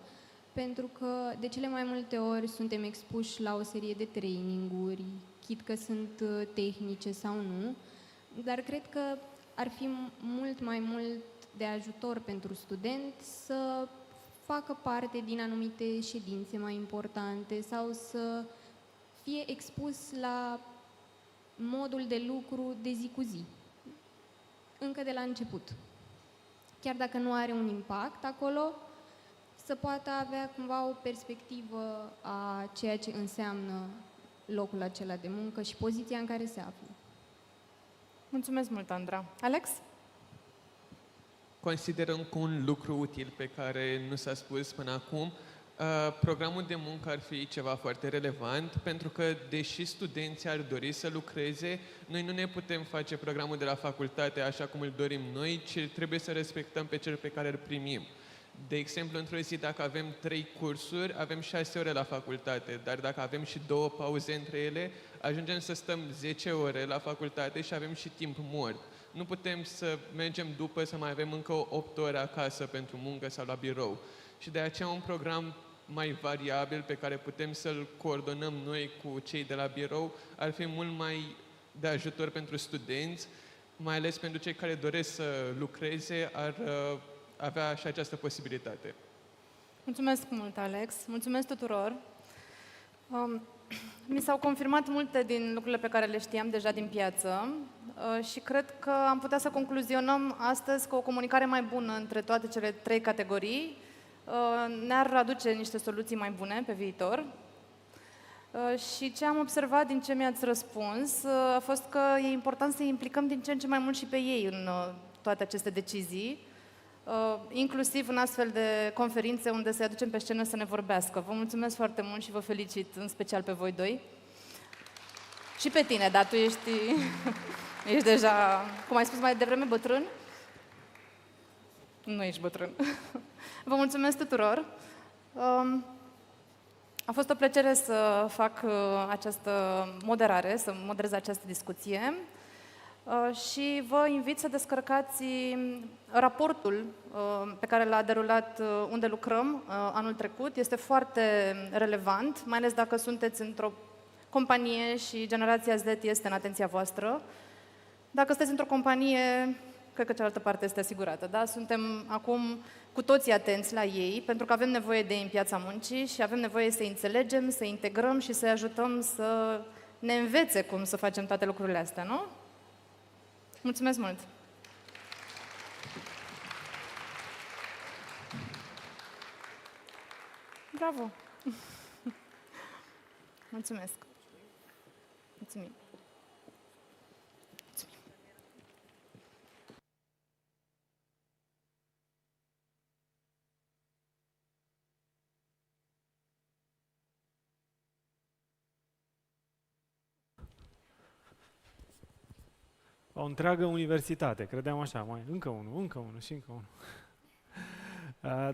pentru că de cele mai multe ori suntem expuși la o serie de traininguri, chit că sunt tehnice sau nu, dar cred că ar fi mult mai mult de ajutor pentru student să facă parte din anumite ședințe mai importante sau să fie expus la modul de lucru de zi cu zi, încă de la început. Chiar dacă nu are un impact acolo, să poată avea cumva o perspectivă a ceea ce înseamnă locul acela de muncă și poziția în care se află. Mulțumesc mult, Andra. Alex? Considerăm că un lucru util pe care nu s-a spus până acum, programul de muncă ar fi ceva foarte relevant, pentru că, deși studenții ar dori să lucreze, noi nu ne putem face programul de la facultate așa cum îl dorim noi, ci trebuie să respectăm pe cel pe care îl primim. De exemplu, într-o zi, dacă avem 3 cursuri, avem 6 ore la facultate, dar dacă avem și 2 pauze între ele, ajungem să stăm 10 ore la facultate și avem și timp mort. Nu putem să mergem după să mai avem încă 8 ore acasă pentru muncă sau la birou. Și de aceea un program mai variabil pe care putem să-l coordonăm noi cu cei de la birou ar fi mult mai de ajutor pentru studenți, mai ales pentru cei care doresc să lucreze, ar avea și această posibilitate. Mulțumesc mult, Alex. Mulțumesc tuturor. Mi s-au confirmat multe din lucrurile pe care le știam deja din piață și cred că am putea să concluzionăm astăzi că o comunicare mai bună între toate cele 3 categorii ne-ar aduce niște soluții mai bune pe viitor. Și ce am observat din ce mi-ați răspuns a fost că e important să implicăm din ce în ce mai mult și pe ei în toate aceste decizii, inclusiv în astfel de conferințe unde să-i aducem pe scenă să ne vorbească. Vă mulțumesc foarte mult și vă felicit, în special pe voi 2. Și pe tine, dar tu ești deja, cum ai spus mai devreme, bătrân? Nu ești bătrân. Vă mulțumesc tuturor. A fost o plăcere să fac această moderare, să moderez această discuție. Și vă invit să descărcați raportul pe care l-a derulat Undelucram anul trecut. Este foarte relevant, mai ales dacă sunteți într-o companie și generația Z este în atenția voastră. Dacă sunteți într-o companie, cred că cealaltă parte este asigurată. Da? Suntem acum cu toții atenți la ei, pentru că avem nevoie de ei în piața muncii și avem nevoie să-i înțelegem, să-i integrăm și să-i ajutăm să ne învețe cum să facem toate lucrurile astea, nu? Mulțumesc mult! Bravo! Mulțumesc! Mulțumim! o întreagă universitate. Credeam așa, mai încă unul și încă unul.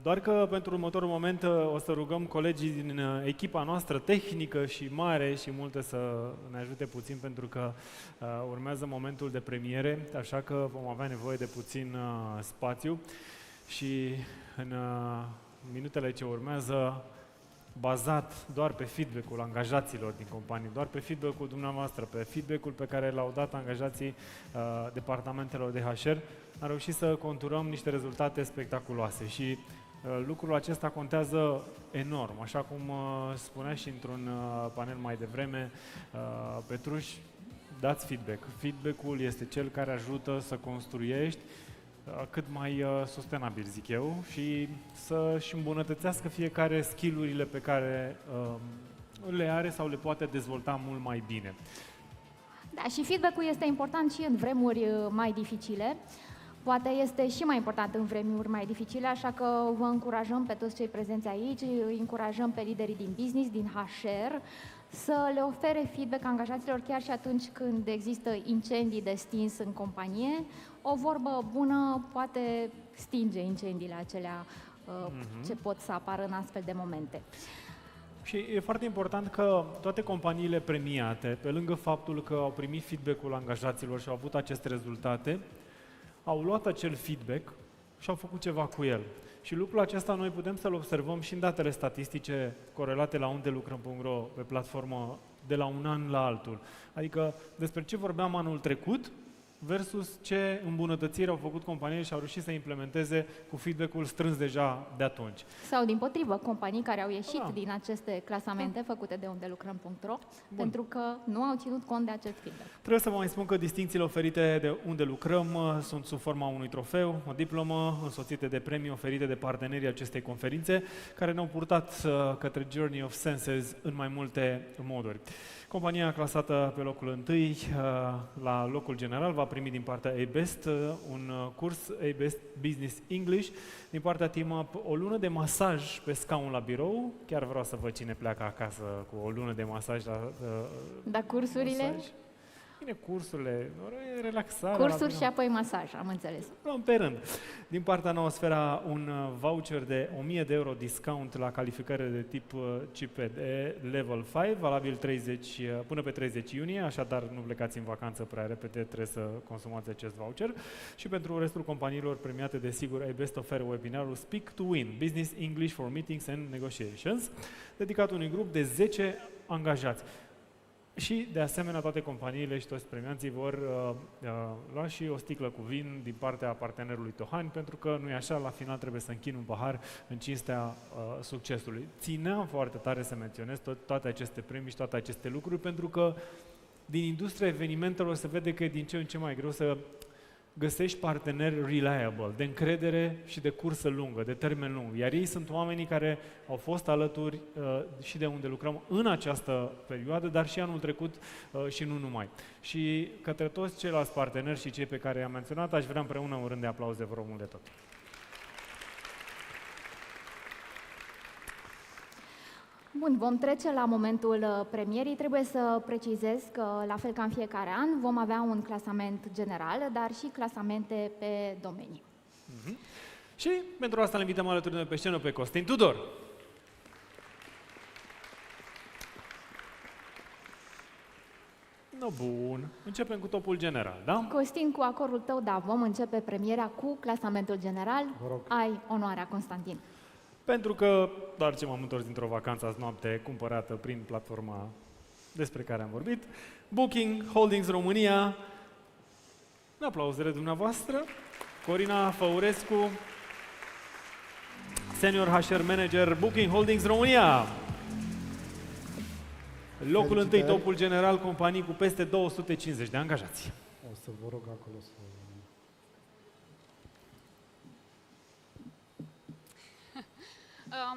Doar că pentru următorul moment o să rugăm colegii din echipa noastră tehnică și mare și multe să ne ajute puțin, pentru că urmează momentul de premiere, așa că vom avea nevoie de puțin spațiu și în minutele ce urmează, bazat doar pe feedback-ul angajaților din companie, doar pe feedback-ul dumneavoastră, pe feedback-ul pe care l-au dat angajații departamentelor de HR, am reușit să conturăm niște rezultate spectaculoase și lucrul acesta contează enorm. Așa cum spunea și într-un panel mai devreme Petruș, dați feedback. Feedback-ul este cel care ajută să construiești cât mai sustenabil, zic eu, și să-și îmbunătățească fiecare skill-urile pe care le are sau le poate dezvolta mult mai bine. Da, și feedback-ul este important și în vremuri mai dificile. Poate este și mai important în vremuri mai dificile, așa că vă încurajăm pe toți cei prezenți aici, îi încurajăm pe liderii din business, din HR, să le ofere feedback angajaților chiar și atunci când există incendii de stins în companie. O vorbă bună poate stinge incendiile acelea ce pot să apară în astfel de momente. Și e foarte important că toate companiile premiate, pe lângă faptul că au primit feedback-ul angajaților și au avut aceste rezultate, au luat acel feedback și au făcut ceva cu el. Și lucrul acesta noi putem să-l observăm și în datele statistice corelate la Undelucram.Ro pe platformă de la un an la altul. Adică despre ce vorbeam anul trecut versus ce îmbunătățiri au făcut companiile și au reușit să implementeze cu feedback-ul strâns deja de atunci. Sau dimpotrivă, companii care au ieșit din aceste clasamente făcute de Undelucram.Ro pentru că nu au ținut cont de acest feedback. Trebuie să vă mai spun că distincțiile oferite de Unde lucrăm sunt sub forma unui trofeu, o diplomă însoțite de premii oferite de partenerii acestei conferințe, care ne-au purtat către Journey of Senses în mai multe moduri. Compania clasată pe locul 1 la locul general va primi din partea A-Best un curs A-Best Business English, din partea Team-Up o lună de masaj pe scaun la birou. Chiar vreau să văd cine pleacă acasă cu o lună de masaj la Dar cursurile? Masaj. Bine, cursurile, relaxare. Cursuri și apoi masaj, am înțeles. Luăm pe rând. Din partea Noosfera, un voucher de 1000 de euro discount la calificare de tip CIPE de Level 5, valabil până pe 30 iunie, așadar nu plecați în vacanță prea repede, trebuie să consumați acest voucher. Și pentru restul companiilor premiate, desigur, A-Best oferă webinarul Speak to Win, Business English for Meetings and Negotiations, dedicat unui grup de 10 angajați. Și, de asemenea, toate companiile și toți premianții vor lua și o sticlă cu vin din partea partenerului Tohani, pentru că, nu-i așa, la final trebuie să închin un pahar în cinstea succesului. Țineam foarte tare să menționez toate aceste premii și toate aceste lucruri, pentru că din industria evenimentelor se vede că e din ce în ce mai greu să găsești parteneri reliable, de încredere și de cursă lungă, de termen lung. Iar ei sunt oamenii care au fost alături și de unde lucrăm în această perioadă, dar și anul trecut și nu numai. Și către toți ceilalți parteneri și cei pe care i-am menționat, aș vrea împreună un rând de aplauze, vă rog mult de tot. Bun, vom trece la momentul premierii. Trebuie să precizez că, la fel ca în fiecare an, vom avea un clasament general, dar și clasamente pe domenii. Și pentru asta îl invităm alături de noi pe scenă pe Costin Tudor. No, bun. Începem cu topul general, da? Costin, cu acordul tău, da, vom începe premierea cu clasamentul general. Ai onoarea, Constantin. Pentru că doar ce m-am întors dintr-o vacanță azi noapte cumpărată prin platforma despre care am vorbit, Booking Holdings România, în aplauzele dumneavoastră, Corina Făurescu, Senior HR Manager Booking Holdings România. Locul întâi, topul general, companii cu peste 250 de angajați. O să vă rog acolo să...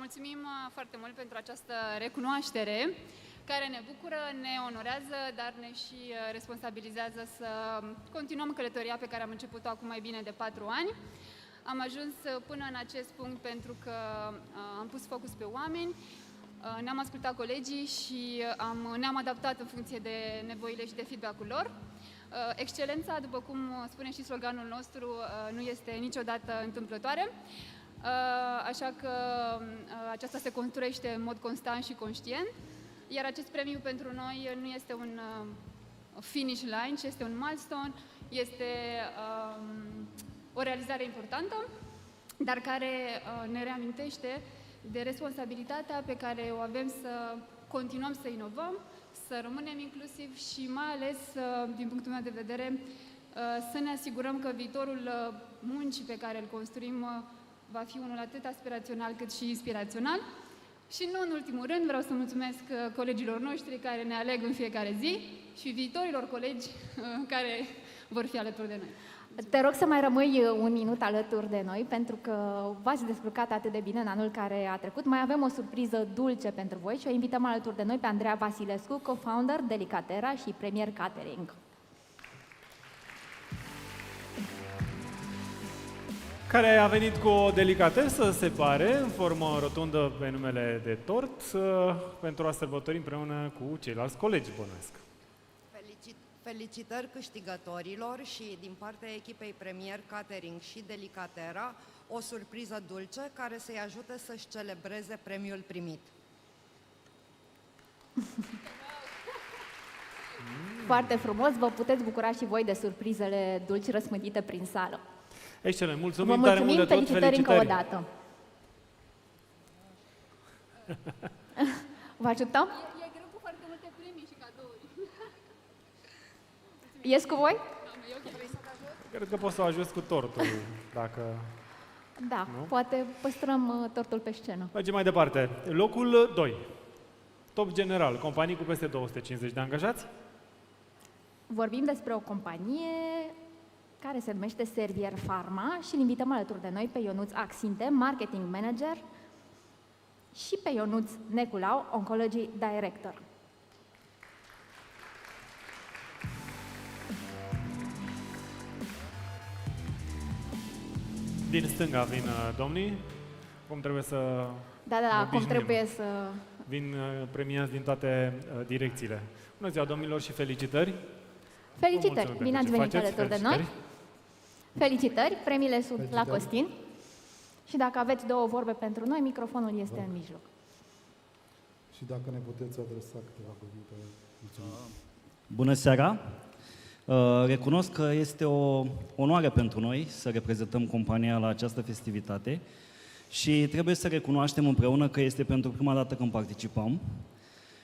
Mulțumim foarte mult pentru această recunoaștere care ne bucură, ne onorează, dar ne și responsabilizează să continuăm călătoria pe care am început-o acum mai bine de 4 ani. Am ajuns până în acest punct pentru că am pus focus pe oameni, Ne-am ascultat colegii și ne-am adaptat în funcție de nevoile și de feedback-ul lor. Excelența, după cum spune și sloganul nostru, nu este niciodată întâmplătoare, așa că aceasta se construiește în mod constant și conștient, iar acest premiu pentru noi nu este un finish line, ci este un milestone, este o realizare importantă, dar care ne reamintește de responsabilitatea pe care o avem să continuăm să inovăm, să rămânem inclusivi și mai ales, din punctul meu de vedere, să ne asigurăm că viitorul muncii pe care îl construim va fi unul atât aspirațional cât și inspirațional. Și nu în ultimul rând vreau să mulțumesc colegilor noștri care ne aleg în fiecare zi și viitorilor colegi care vor fi alături de noi. Te rog să mai rămâi un minut alături de noi, pentru că v-ați descurcat atât de bine în anul care a trecut. Mai avem o surpriză dulce pentru voi și o invităm alături de noi pe Andreea Vasilescu, co-founder Delicatera și premier catering. Care a venit cu o delicatesă, se pare, în formă rotundă pe numele de tort, pentru a sărbători împreună cu ceilalți colegi, bănuiesc. Felicitări câștigătorilor și din partea echipei Premier Catering și Delicatera, o surpriză dulce care să-i ajute să-și celebreze premiul primit. Foarte frumos, vă puteți bucura și voi de surprizele dulci răspândite prin sală. Excelent, mulțumim, vă tare mult de tot, felicitări încă o dată. Vă ajutăm? E greu cu foarte multe premii și cadouri. Ies cu voi? Cred că poți să o ajuți cu tortul, dacă... Da, nu? poate păstrăm tortul pe scenă. Mergem mai departe. Locul 2. Top general, companii cu peste 250 de angajați. Vorbim despre o companie care se numește Servier Pharma și îl invităm alături de noi pe Ionuț Axinte, marketing manager, și pe Ionuț Neculau, oncology director. Din stânga vin domnii. Cum trebuie să... Da, cum trebuie să... Vin premiați din toate direcțiile. Bună ziua, domnilor, și felicitări! Felicitări! Bine ați venit alături de noi! Felicitări! Premiile sunt la Costin. Și dacă aveți două vorbe pentru noi, microfonul este în mijloc. Și dacă ne puteți adresa câteva cuvinte. Mulțumesc. Bună seara! Recunosc că este o onoare pentru noi să reprezentăm compania la această festivitate și trebuie să recunoaștem împreună că este pentru prima dată când participăm.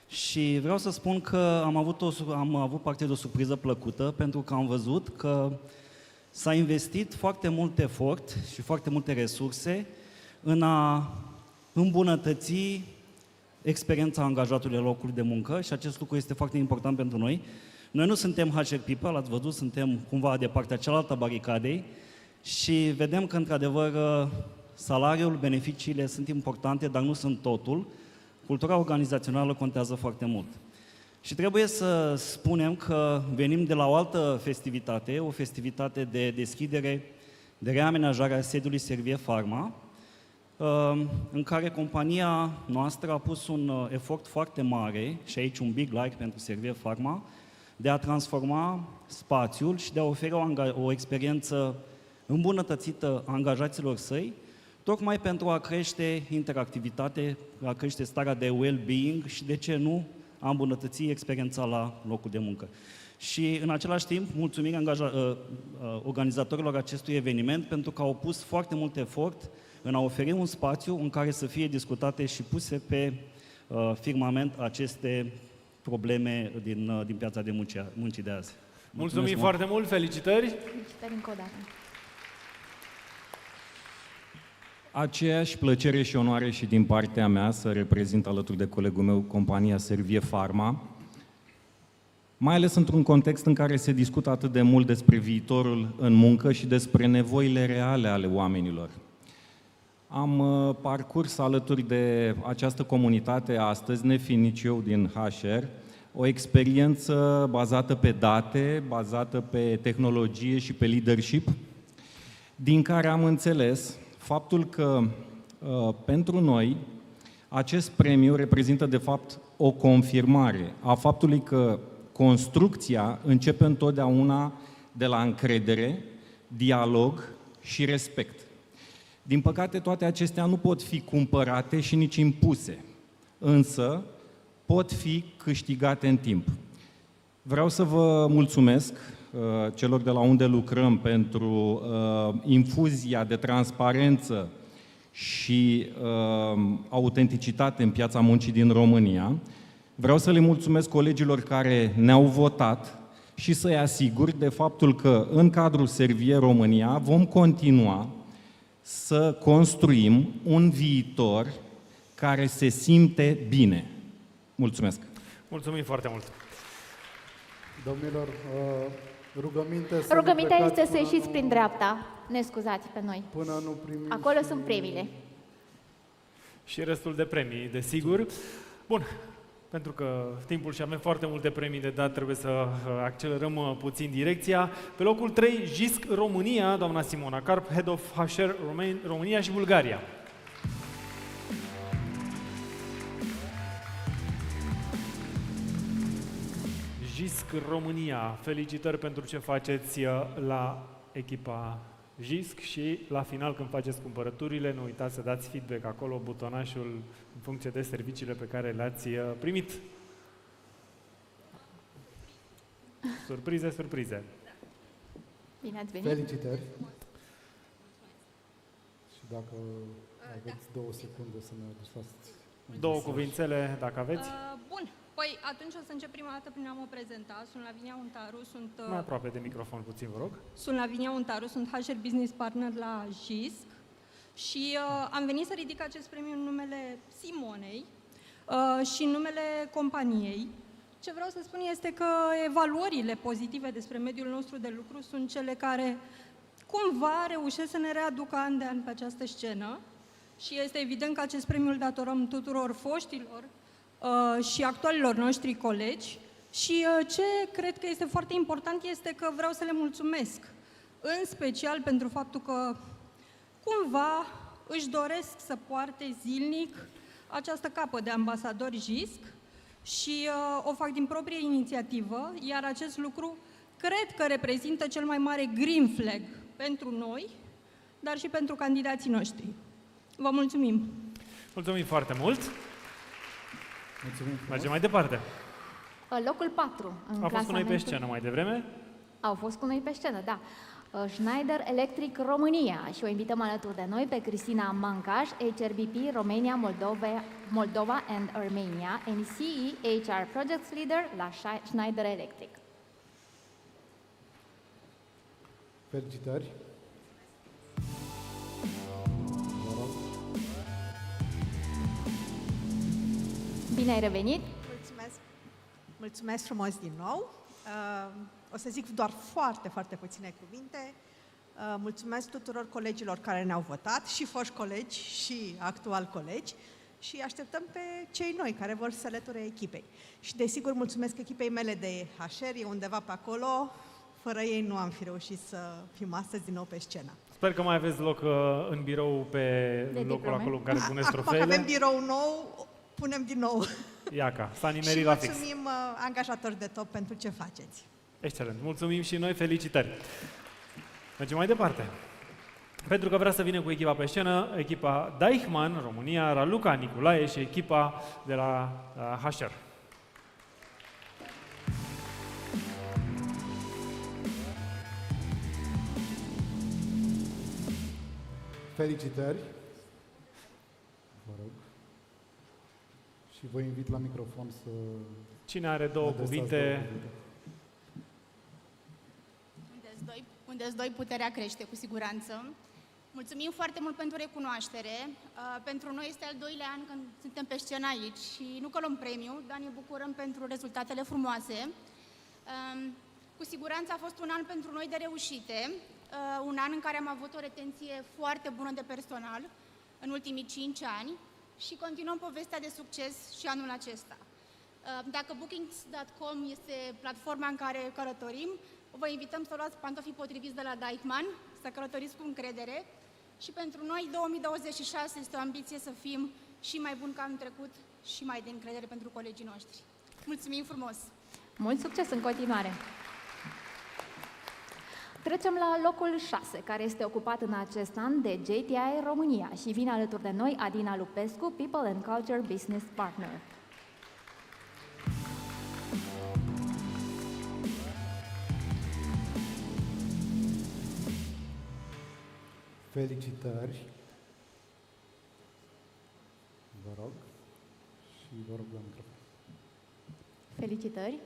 Și vreau să spun că am avut parte de o surpriză plăcută, pentru că am văzut că s-a investit foarte mult efort și foarte multe resurse în a îmbunătăți experiența angajatului la locul de muncă și acest lucru este foarte important pentru noi. Noi nu suntem HR people, ați văzut, suntem cumva de partea cealaltă a baricadei și vedem că, într-adevăr, salariul, beneficiile sunt importante, dar nu sunt totul. Cultura organizațională contează foarte mult. Și trebuie să spunem că venim de la o altă festivitate, o festivitate de deschidere, de reamenajare a sediului Servier Pharma, în care compania noastră a pus un efort foarte mare, și aici un big like pentru Servier Pharma, de a transforma spațiul și de a oferi o experiență îmbunătățită angajaților săi, tocmai pentru a crește interactivitate, a crește starea de well-being și, de ce nu, a îmbunătăți experiența la locul de muncă. Și, în același timp, mulțumim organizatorilor acestui eveniment pentru că au pus foarte mult efort în a oferi un spațiu în care să fie discutate și puse pe firmament aceste probleme din piața de muncii de azi. Mulțumim foarte mult, felicitări! Felicitări încă o dată! Aceeași plăcere și onoare și din partea mea să reprezint alături de colegul meu compania Servier Pharma, mai ales într-un context în care se discută atât de mult despre viitorul în muncă și despre nevoile reale ale oamenilor. Am parcurs alături de această comunitate astăzi, nefiind nici eu din HR, o experiență bazată pe date, bazată pe tehnologie și pe leadership, din care am înțeles faptul că pentru noi Acest premiu reprezintă, de fapt, o confirmare a faptului că construcția începe întotdeauna de la încredere, dialog și respect. Din păcate, toate acestea nu pot fi cumpărate și nici impuse, însă pot fi câștigate în timp. Vreau să vă mulțumesc celor de la Unde lucrăm pentru infuzia de transparență și autenticitate în piața muncii din România. Vreau să le mulțumesc colegilor care ne-au votat și să-i asigur de faptul că în cadrul Servie România vom continua să construim un viitor care se simte bine. Mulțumesc! Mulțumim foarte mult! Domnilor, rugămintea este să ieșiți prin dreapta. Ne scuzați pe noi. Până nu primim. Acolo sunt premiile. Și restul de premii, desigur. Bun, pentru că timpul și avem foarte multe premii de dat, trebuie să accelerăm puțin direcția. Pe locul 3, JISC România, doamna Simona Carp, Head of HR România și Bulgaria. JISC România, felicitări pentru ce faceți la echipa JISC și la final, când faceți cumpărăturile, nu uitați să dați feedback acolo, butonașul, în funcție de serviciile pe care le-ați primit. Surprize, surprize! Bine ați venit! Felicitări! Și dacă aveți 2 secunde să ne adresați... 2 cuvințele, dacă aveți. Bun, păi atunci o să încep prima dată prin a mă prezenta. Sunt Lavinia Untaru, sunt... Mai aproape de microfon puțin, vă rog. Sunt Lavinia Untaru, sunt HR Business Partner la JISC și am venit să ridic acest premiu în numele Simonei și în numele companiei. Ce vreau să spun este că evaluările pozitive despre mediul nostru de lucru sunt cele care cumva reușesc să ne readucă an de an pe această scenă și este evident că acest premiu îl datorăm tuturor foștilor și actualilor noștri colegi și ce cred că este foarte important este că vreau să le mulțumesc, în special pentru faptul că cumva își doresc să poarte zilnic această capă de ambasadori JISC și o fac din proprie inițiativă, iar acest lucru cred că reprezintă cel mai mare green flag pentru noi, dar și pentru candidații noștri. Vă mulțumim! Mulțumim foarte mult! Mulțumim! Mergem mai departe! Locul 4 în Au fost cu noi pe scenă mai devreme? Au fost cu noi pe scenă, da. Schneider Electric România și o invităm alături de noi pe Cristina Mancaș, HRBP Romania, Moldova and Armenia, and CE HR Projects Leader la Schneider Electric. Felicitări! Bine ai revenit! Mulțumesc! Mulțumesc frumos din nou! O să zic doar foarte, foarte puține cuvinte. Mulțumesc tuturor colegilor care ne-au votat, și foști colegi și actuali colegi, și așteptăm pe cei noi care vor să se alăture echipei. Și desigur mulțumesc echipei mele de HR, e undeva pe acolo, fără ei nu am fi reușit să fim astăzi din nou pe scenă. Sper că mai aveți loc în birou pe locul acolo în care puneți trofeele. Acum că avem birou nou, punem din nou. Iaca, s-a nimerit la fix. Și mulțumim angajatori de top pentru ce faceți. Excelent, mulțumim și noi, felicitări! Mergem mai departe. Pentru că vrea să vină cu echipa pe scenă, echipa Deichmann, România, Raluca Nicolae și echipa de la HR. Felicitări! Vă rog. Și vă invit la microfon să... Cine are 2 cuvinte? Unde-s doi, puterea crește, cu siguranță. Mulțumim foarte mult pentru recunoaștere. Pentru noi este al 2-lea an când suntem pe scenă aici și nu că luăm premiu, dar ne bucurăm pentru rezultatele frumoase. Cu siguranță a fost un an pentru noi de reușite, un an în care am avut o retenție foarte bună de personal în ultimii 5 ani și continuăm povestea de succes și anul acesta. Dacă Bookings.com este platforma în care călătorim, vă invităm să luați pantofii potriviți de la Deichmann, să călătoriți cu încredere și pentru noi 2026 este o ambiție să fim și mai bun ca anul trecut și mai de încredere pentru colegii noștri. Mulțumim frumos! Mult succes în continuare! Trecem la locul 6, care este ocupat în acest an de JTI România și vine alături de noi Adina Lupescu, People and Culture Business Partner. Felicitări! Vă rog. Și vă rog la microfon. Felicitări!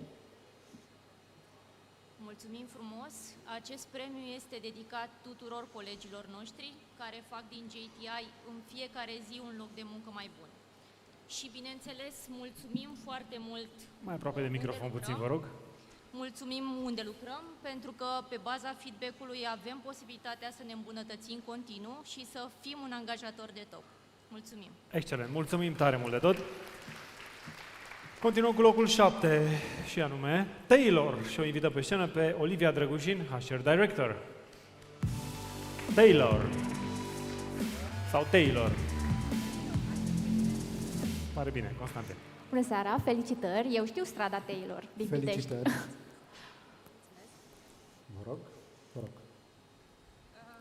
Mulțumim frumos! Acest premiu este dedicat tuturor colegilor noștri care fac din JTI în fiecare zi un loc de muncă mai bun. Și bineînțeles, mulțumim foarte mult... Mai aproape de microfon puțin, vă rog. Mulțumim Undelucrăm, pentru că pe baza feedback-ului avem posibilitatea să ne îmbunătățim continuu și să fim un angajator de top. Mulțumim! Excelent! Mulțumim tare mult de tot! Continuăm cu locul 7 și anume Taylor și o invită pe scenă pe Olivia Drăgușin, HR Director. Taylor. Sau Taylor. Pare bine, Constantin. Bună seara, felicitări! Eu știu strada Taylor din Pitești. Felicitări! Vă rog, vă rog.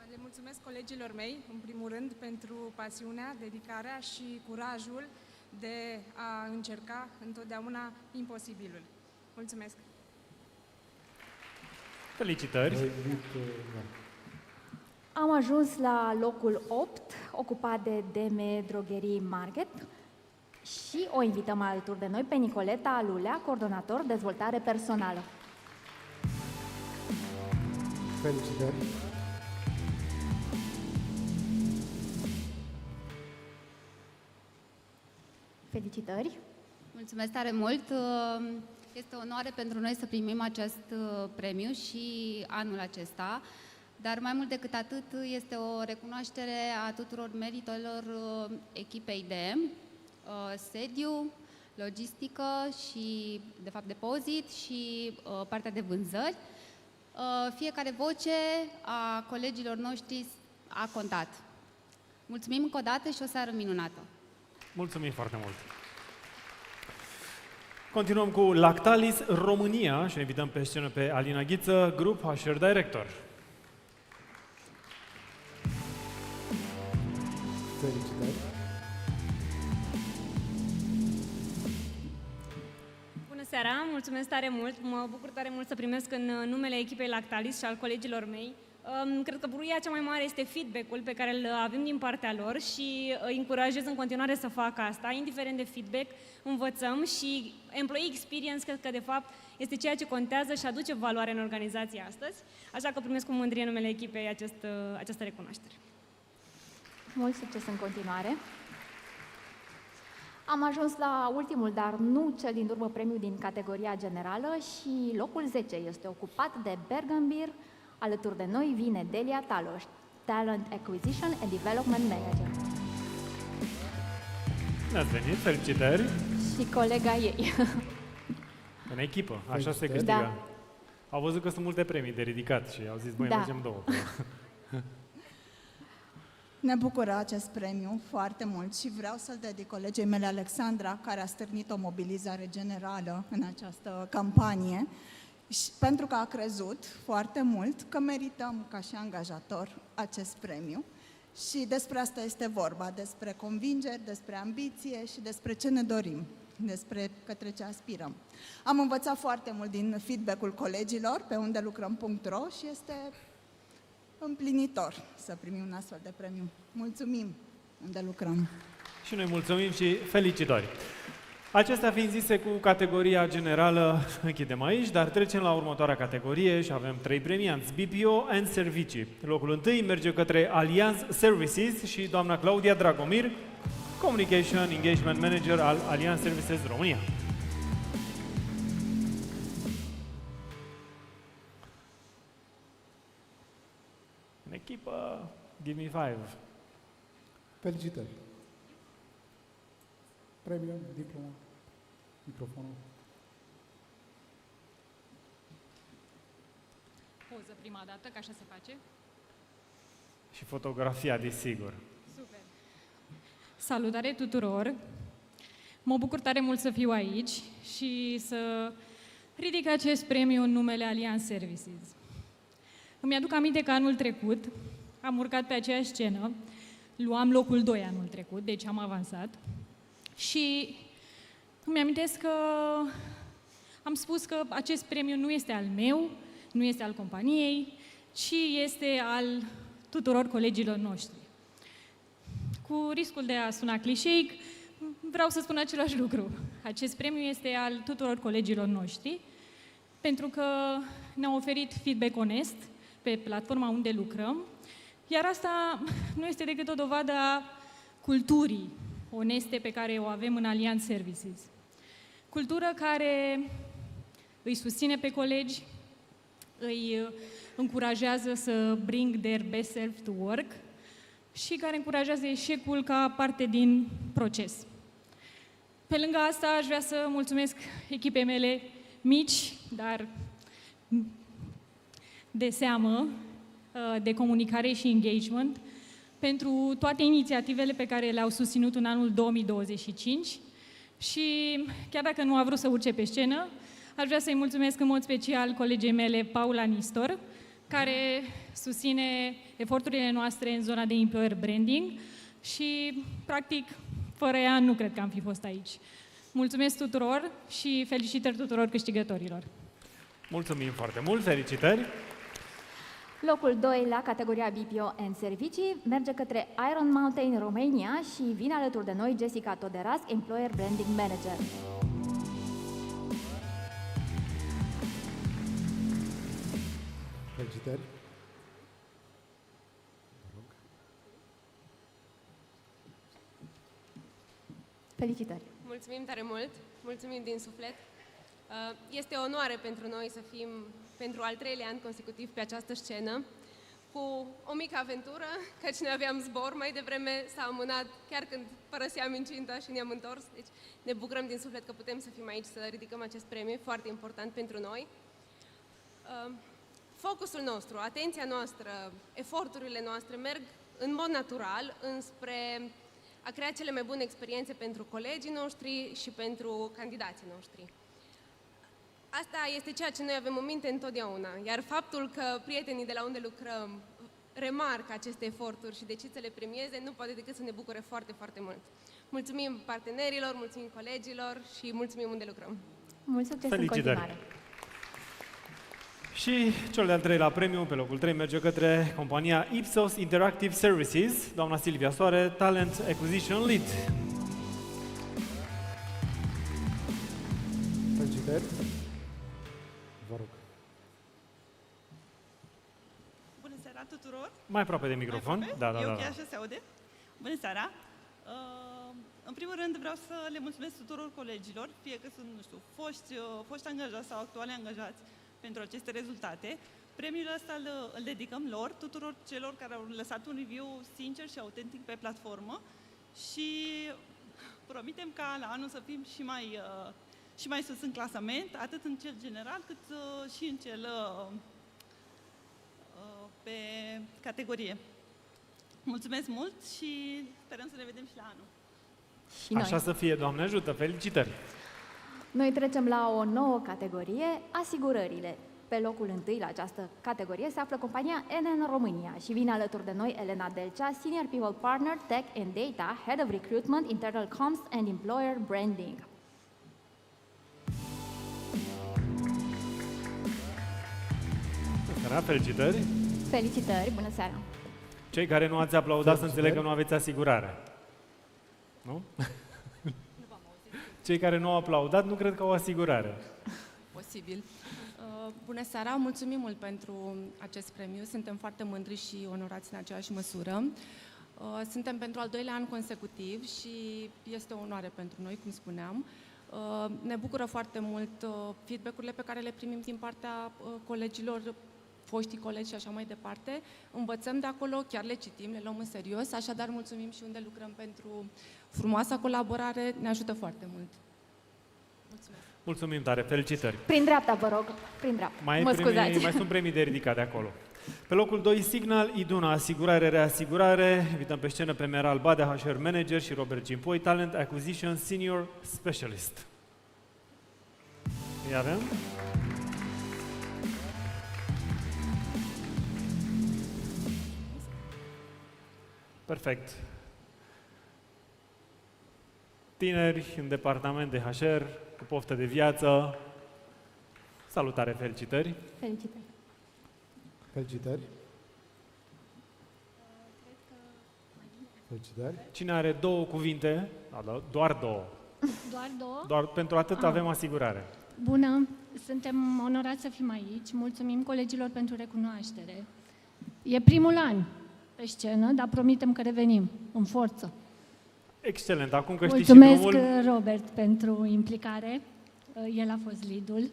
Le mulțumesc colegilor mei, în primul rând, pentru pasiunea, dedicarea și curajul de a încerca întotdeauna imposibilul. Mulțumesc! Felicitări! Am ajuns la locul 8, ocupat de DM Drogherii Market și o invităm alături de noi pe Nicoleta Alulea, coordonator dezvoltare personală. Felicitări! Felicitări! Mulțumesc tare mult! Este o onoare pentru noi să primim acest premiu și anul acesta, dar mai mult decât atât este o recunoaștere a tuturor meritelor echipei DM, sediu, logistică și, de fapt, depozit și partea de vânzări. Fiecare voce a colegilor noștri a contat. Mulțumim încă o dată și o seară minunată! Mulțumim foarte mult! Continuăm cu Lactalis România și invităm pe scenă pe Alina Ghiță, Grup HR Director. Felicitări! Bună seara, mulțumesc tare mult, mă bucur tare mult să primesc în numele echipei Lactalis și al colegilor mei. Cred că bucuria cea mai mare este feedback-ul pe care îl avem din partea lor și îi încurajez în continuare să facă asta. Indiferent de feedback, învățăm și employee experience cred că de fapt este ceea ce contează și aduce valoare în organizație astăzi. Așa că primesc cu mândrie în numele echipei această recunoaștere. Mult succes în continuare! Am ajuns la ultimul, dar nu cel din urmă premiu din categoria generală și locul 10 este ocupat de Bergambir. Alături de noi vine Delia Taloș, Talent Acquisition and Development Manager. Ne-ați venit, felicitări! Și colega ei. În echipă, așa se câștigă. Da. Au văzut că sunt multe premii de ridicat și au zis, băi, Da. mergem două. Ne bucură acest premiu foarte mult și vreau să-l dedic colegei mele Alexandra, care a stârnit o mobilizare generală în această campanie, și pentru că a crezut foarte mult că merităm ca și angajator acest premiu. Și despre asta este vorba, despre convingeri, despre ambiție și despre ce ne dorim, despre către ce aspirăm. Am învățat foarte mult din feedback-ul colegilor pe Undelucram.Ro și este împlinitor să primim un astfel de premiu. Mulțumim, Undelucram! Și noi mulțumim și felicitări! Acestea fiind zise cu categoria generală, închidem aici, dar trecem la următoarea categorie și avem 3 premianți, BPO and Servicii. Locul întâi merge către Allianz Services și doamna Claudia Dragomir, Communication Engagement Manager al Allianz Services România. În echipă, give me 5. Felicitări! Premiu, diploma, microfonul. Poză prima dată, că așa se face. Și fotografia, desigur. Super. Salutare tuturor! Mă bucur tare mult să fiu aici și să ridic acest premiu în numele Allianz Services. Îmi aduc aminte că anul trecut am urcat pe aceeași scenă, luam locul 2 anul trecut, deci am avansat, și îmi amintesc că am spus că acest premiu nu este al meu, nu este al companiei, ci este al tuturor colegilor noștri. Cu riscul de a suna clișeic, vreau să spun același lucru. Acest premiu este al tuturor colegilor noștri, pentru că ne-au oferit feedback onest pe platforma unde lucrăm, iar asta nu este decât o dovadă a culturii oneste pe care o avem în Allianz Services. Cultură care îi susține pe colegi, îi încurajează să bring their best self to work și care încurajează eșecul ca parte din proces. Pe lângă asta, aș vrea să mulțumesc echipei mele mici, dar de seamă, de comunicare și engagement, pentru toate inițiativele pe care le-au susținut în anul 2025 și, chiar dacă nu a vrut să urce pe scenă, aș vrea să-i mulțumesc în mod special colegei mele, Paula Nistor, care susține eforturile noastre în zona de employer branding și, practic, fără ea nu cred că am fi fost aici. Mulțumesc tuturor și felicitări tuturor câștigătorilor! Mulțumim foarte mult, felicitări! Locul 2 la categoria BPO and Servicii merge către Iron Mountain Romania și vine alături de noi Jessica Toderas, Employer Branding Manager. Felicitări! Felicitări! Mulțumim tare mult, mulțumim din suflet. Este o onoare pentru noi să fim pentru al 3-lea an consecutiv pe această scenă, cu o mică aventură, căci noi aveam zbor, mai devreme s-a amânat chiar când părăseam incinta și ne-am întors, deci ne bucurăm din suflet că putem să fim aici, să ridicăm acest premiu, foarte important pentru noi. Focusul nostru, atenția noastră, eforturile noastre merg în mod natural înspre a crea cele mai bune experiențe pentru colegii noștri și pentru candidații noștri. Asta este ceea ce noi avem în minte întotdeauna, iar faptul că prietenii de la unde lucrăm remarcă aceste eforturi și decid să le premieze, nu poate decât să ne bucure foarte, foarte mult. Mulțumim partenerilor, mulțumim colegilor și mulțumim unde lucrăm. Mult succes în continuare! Și cel de-al 3-lea premiu, pe locul 3, merge către compania Ipsos Interactive Services, doamna Silvia Soare, Talent Acquisition Lead. Felicitări! Vă rog. Bună seara tuturor! Mai aproape de microfon. Da. E ok, așa se aude? Bună seara! În primul rând vreau să le mulțumesc tuturor colegilor, fie că sunt, nu știu, foști angajați sau actuali angajați, pentru aceste rezultate. Premiul ăsta îl dedicăm lor, tuturor celor care au lăsat un review sincer și autentic pe platformă și promitem ca la anul să fim și mai sus în clasament, atât în cel general, cât și în cel pe categorie. Mulțumesc mult și sperăm să ne vedem și la anul. Și noi. Așa să fie, Doamne ajută! Felicitări! Noi trecem la o nouă categorie, asigurările. Pe locul 1 la această categorie se află compania NN România și vine alături de noi Elena Delcea, Senior People Partner, Tech and Data, Head of Recruitment, Internal Comms and Employer Branding. Bună seara, felicitări! Felicitări, bună seara! Cei care nu ați aplaudat să înțeleg că nu aveți asigurare. Nu? Cei care nu au aplaudat nu cred că au asigurare. Posibil. Bună seara, mulțumim mult pentru acest premiu. Suntem foarte mândri și onorați în aceeași măsură. Suntem pentru al 2-lea an consecutiv și este o onoare pentru noi, cum spuneam. Ne bucură foarte mult feedback-urile pe care le primim din partea colegilor, foștii colegi și așa mai departe. Învățăm de acolo, chiar le citim, le luăm în serios, așadar mulțumim și unde lucrăm pentru frumoasa colaborare, ne ajută foarte mult. Mulțumesc! Mulțumim tare, felicitări! Prin dreapta, vă rog, prin dreapta. Mă scuzați. Mai sunt premii de ridicat acolo. Pe locul 2, Signal, Iduna, asigurare, reasigurare. Invităm pe scenă pe Meral Badea, HR Manager, și Robert Gimpoi, Talent Acquisition Senior Specialist. Îi avem? Perfect. Tineri în departament de HR, cu poftă de viață. Salutare, felicitări! Felicitări! Felicitări! Felicitări! Cine are 2 cuvinte? Doar 2. Doar 2? Doar pentru atât avem asigurare. Bună! Suntem onorați să fim aici. Mulțumim colegilor pentru recunoaștere. E primul an pe scenă, dar promitem că revenim în forță. Excelent! Acum că știți Mulțumesc, și drumul... Robert, pentru implicare. El a fost lead-ul.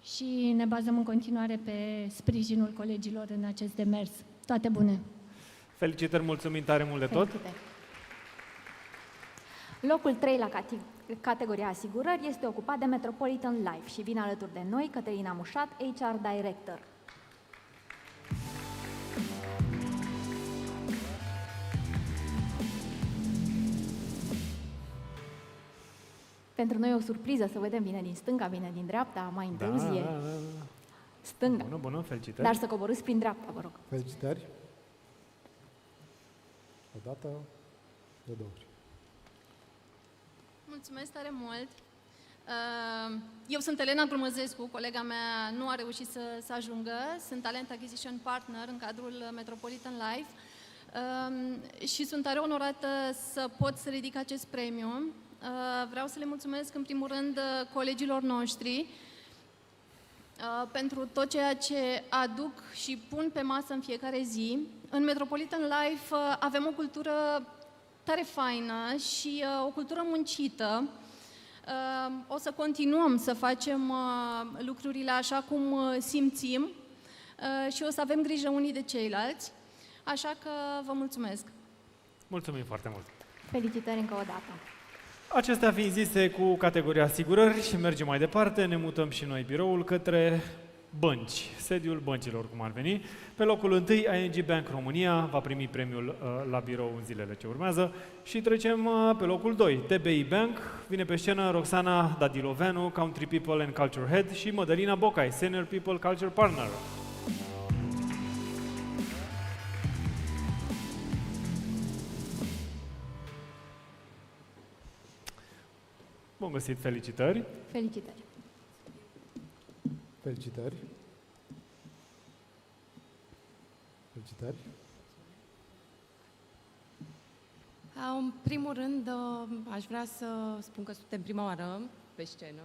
Și ne bazăm în continuare pe sprijinul colegilor în acest demers. Toate bune! Felicitări, mulțumim tare mult de tot! Locul 3 la categoria asigurări este ocupat de Metropolitan Life și vine alături de noi Cătălina Mușat, HR Director. Pentru noi e o surpriză să vedem, vine din stânga, vine din dreapta, mai întârzie. Stânga. Bună, bună, felicitări! Dar să coborâți prin dreapta, vă rog. Felicitări! O dată, de 2 ori. Mulțumesc tare mult! Eu sunt Elena Grumăzescu, colega mea nu a reușit să ajungă. Sunt Talent Acquisition Partner în cadrul Metropolitan Life și sunt tare onorată să pot să ridic acest premiu. Vreau să le mulțumesc în primul rând colegilor noștri pentru tot ceea ce aduc și pun pe masă în fiecare zi. În Metropolitan Life avem o cultură tare faină și o cultură muncită. O să continuăm să facem lucrurile așa cum simțim și o să avem grijă unii de ceilalți. Așa că vă mulțumesc! Mulțumim foarte mult! Felicitări încă o dată! Acestea fiind zise cu categoria asigurări și mergem mai departe, ne mutăm și noi biroul către bănci, sediul băncilor, cum ar veni. Pe locul 1, ING Bank România va primi premiul la birou în zilele ce urmează și trecem pe locul 2, TBI Bank. Vine pe scenă Roxana Dadiloveanu, Country People and Culture Head, și Mădălina Bocai, Senior People Culture Partner. Bun găsit, felicitări! Felicitări! Felicitări! Felicitări! În primul rând, aș vrea să spun că suntem prima oară pe scenă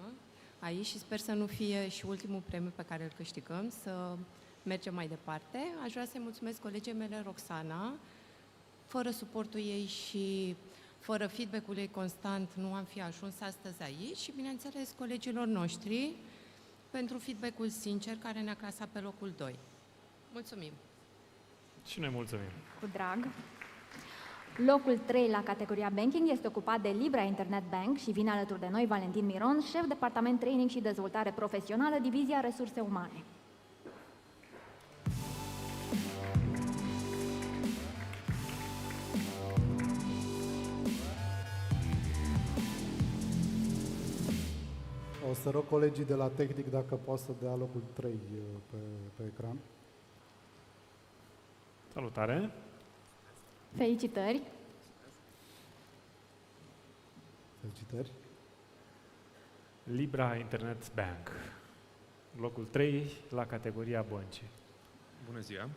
aici și sper să nu fie și ultimul premiu pe care îl câștigăm, să mergem mai departe. Aș vrea să-i mulțumesc colegii mele, Roxana. Fără suportul ei și fără feedback-ul ei constant nu am fi ajuns astăzi aici și, bineînțeles, colegilor noștri pentru feedback-ul sincer care ne-a clasat pe locul 2. Mulțumim! Și noi mulțumim! Cu drag! Locul 3 la categoria Banking este ocupat de Libra Internet Bank și vine alături de noi Valentin Miron, șef Departament Training și Dezvoltare Profesională, Divizia Resurse Umane. O să rog colegii de la tehnic dacă pot să dea locul 3 pe ecran. Salutare! Felicitări! Felicitări! Libra Internet Bank. Locul 3 la categoria bănci. Bună ziua!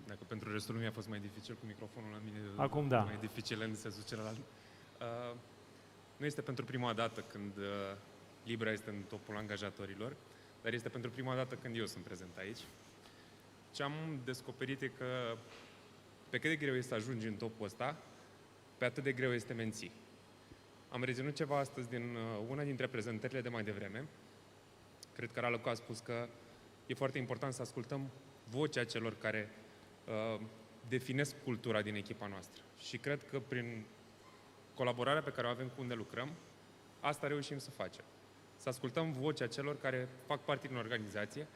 Dacă pentru restul lumii a fost mai dificil cu microfonul la mine, acum da. Mai dificil în sensul celălalt. Nu este pentru prima dată când Libra este în topul angajatorilor, dar este pentru prima dată când eu sunt prezent aici. Ce am descoperit e că pe cât de greu este să ajungi în topul ăsta, pe atât de greu este menții. Am reținut ceva astăzi din una dintre prezentările de mai devreme. Cred că Raluca a spus că e foarte important să ascultăm vocea celor care definesc cultura din echipa noastră. Și cred că prin colaborarea pe care o avem cu Undelucrăm, asta reușim să facem. să ascultăm vocea celor care fac parte din organizație,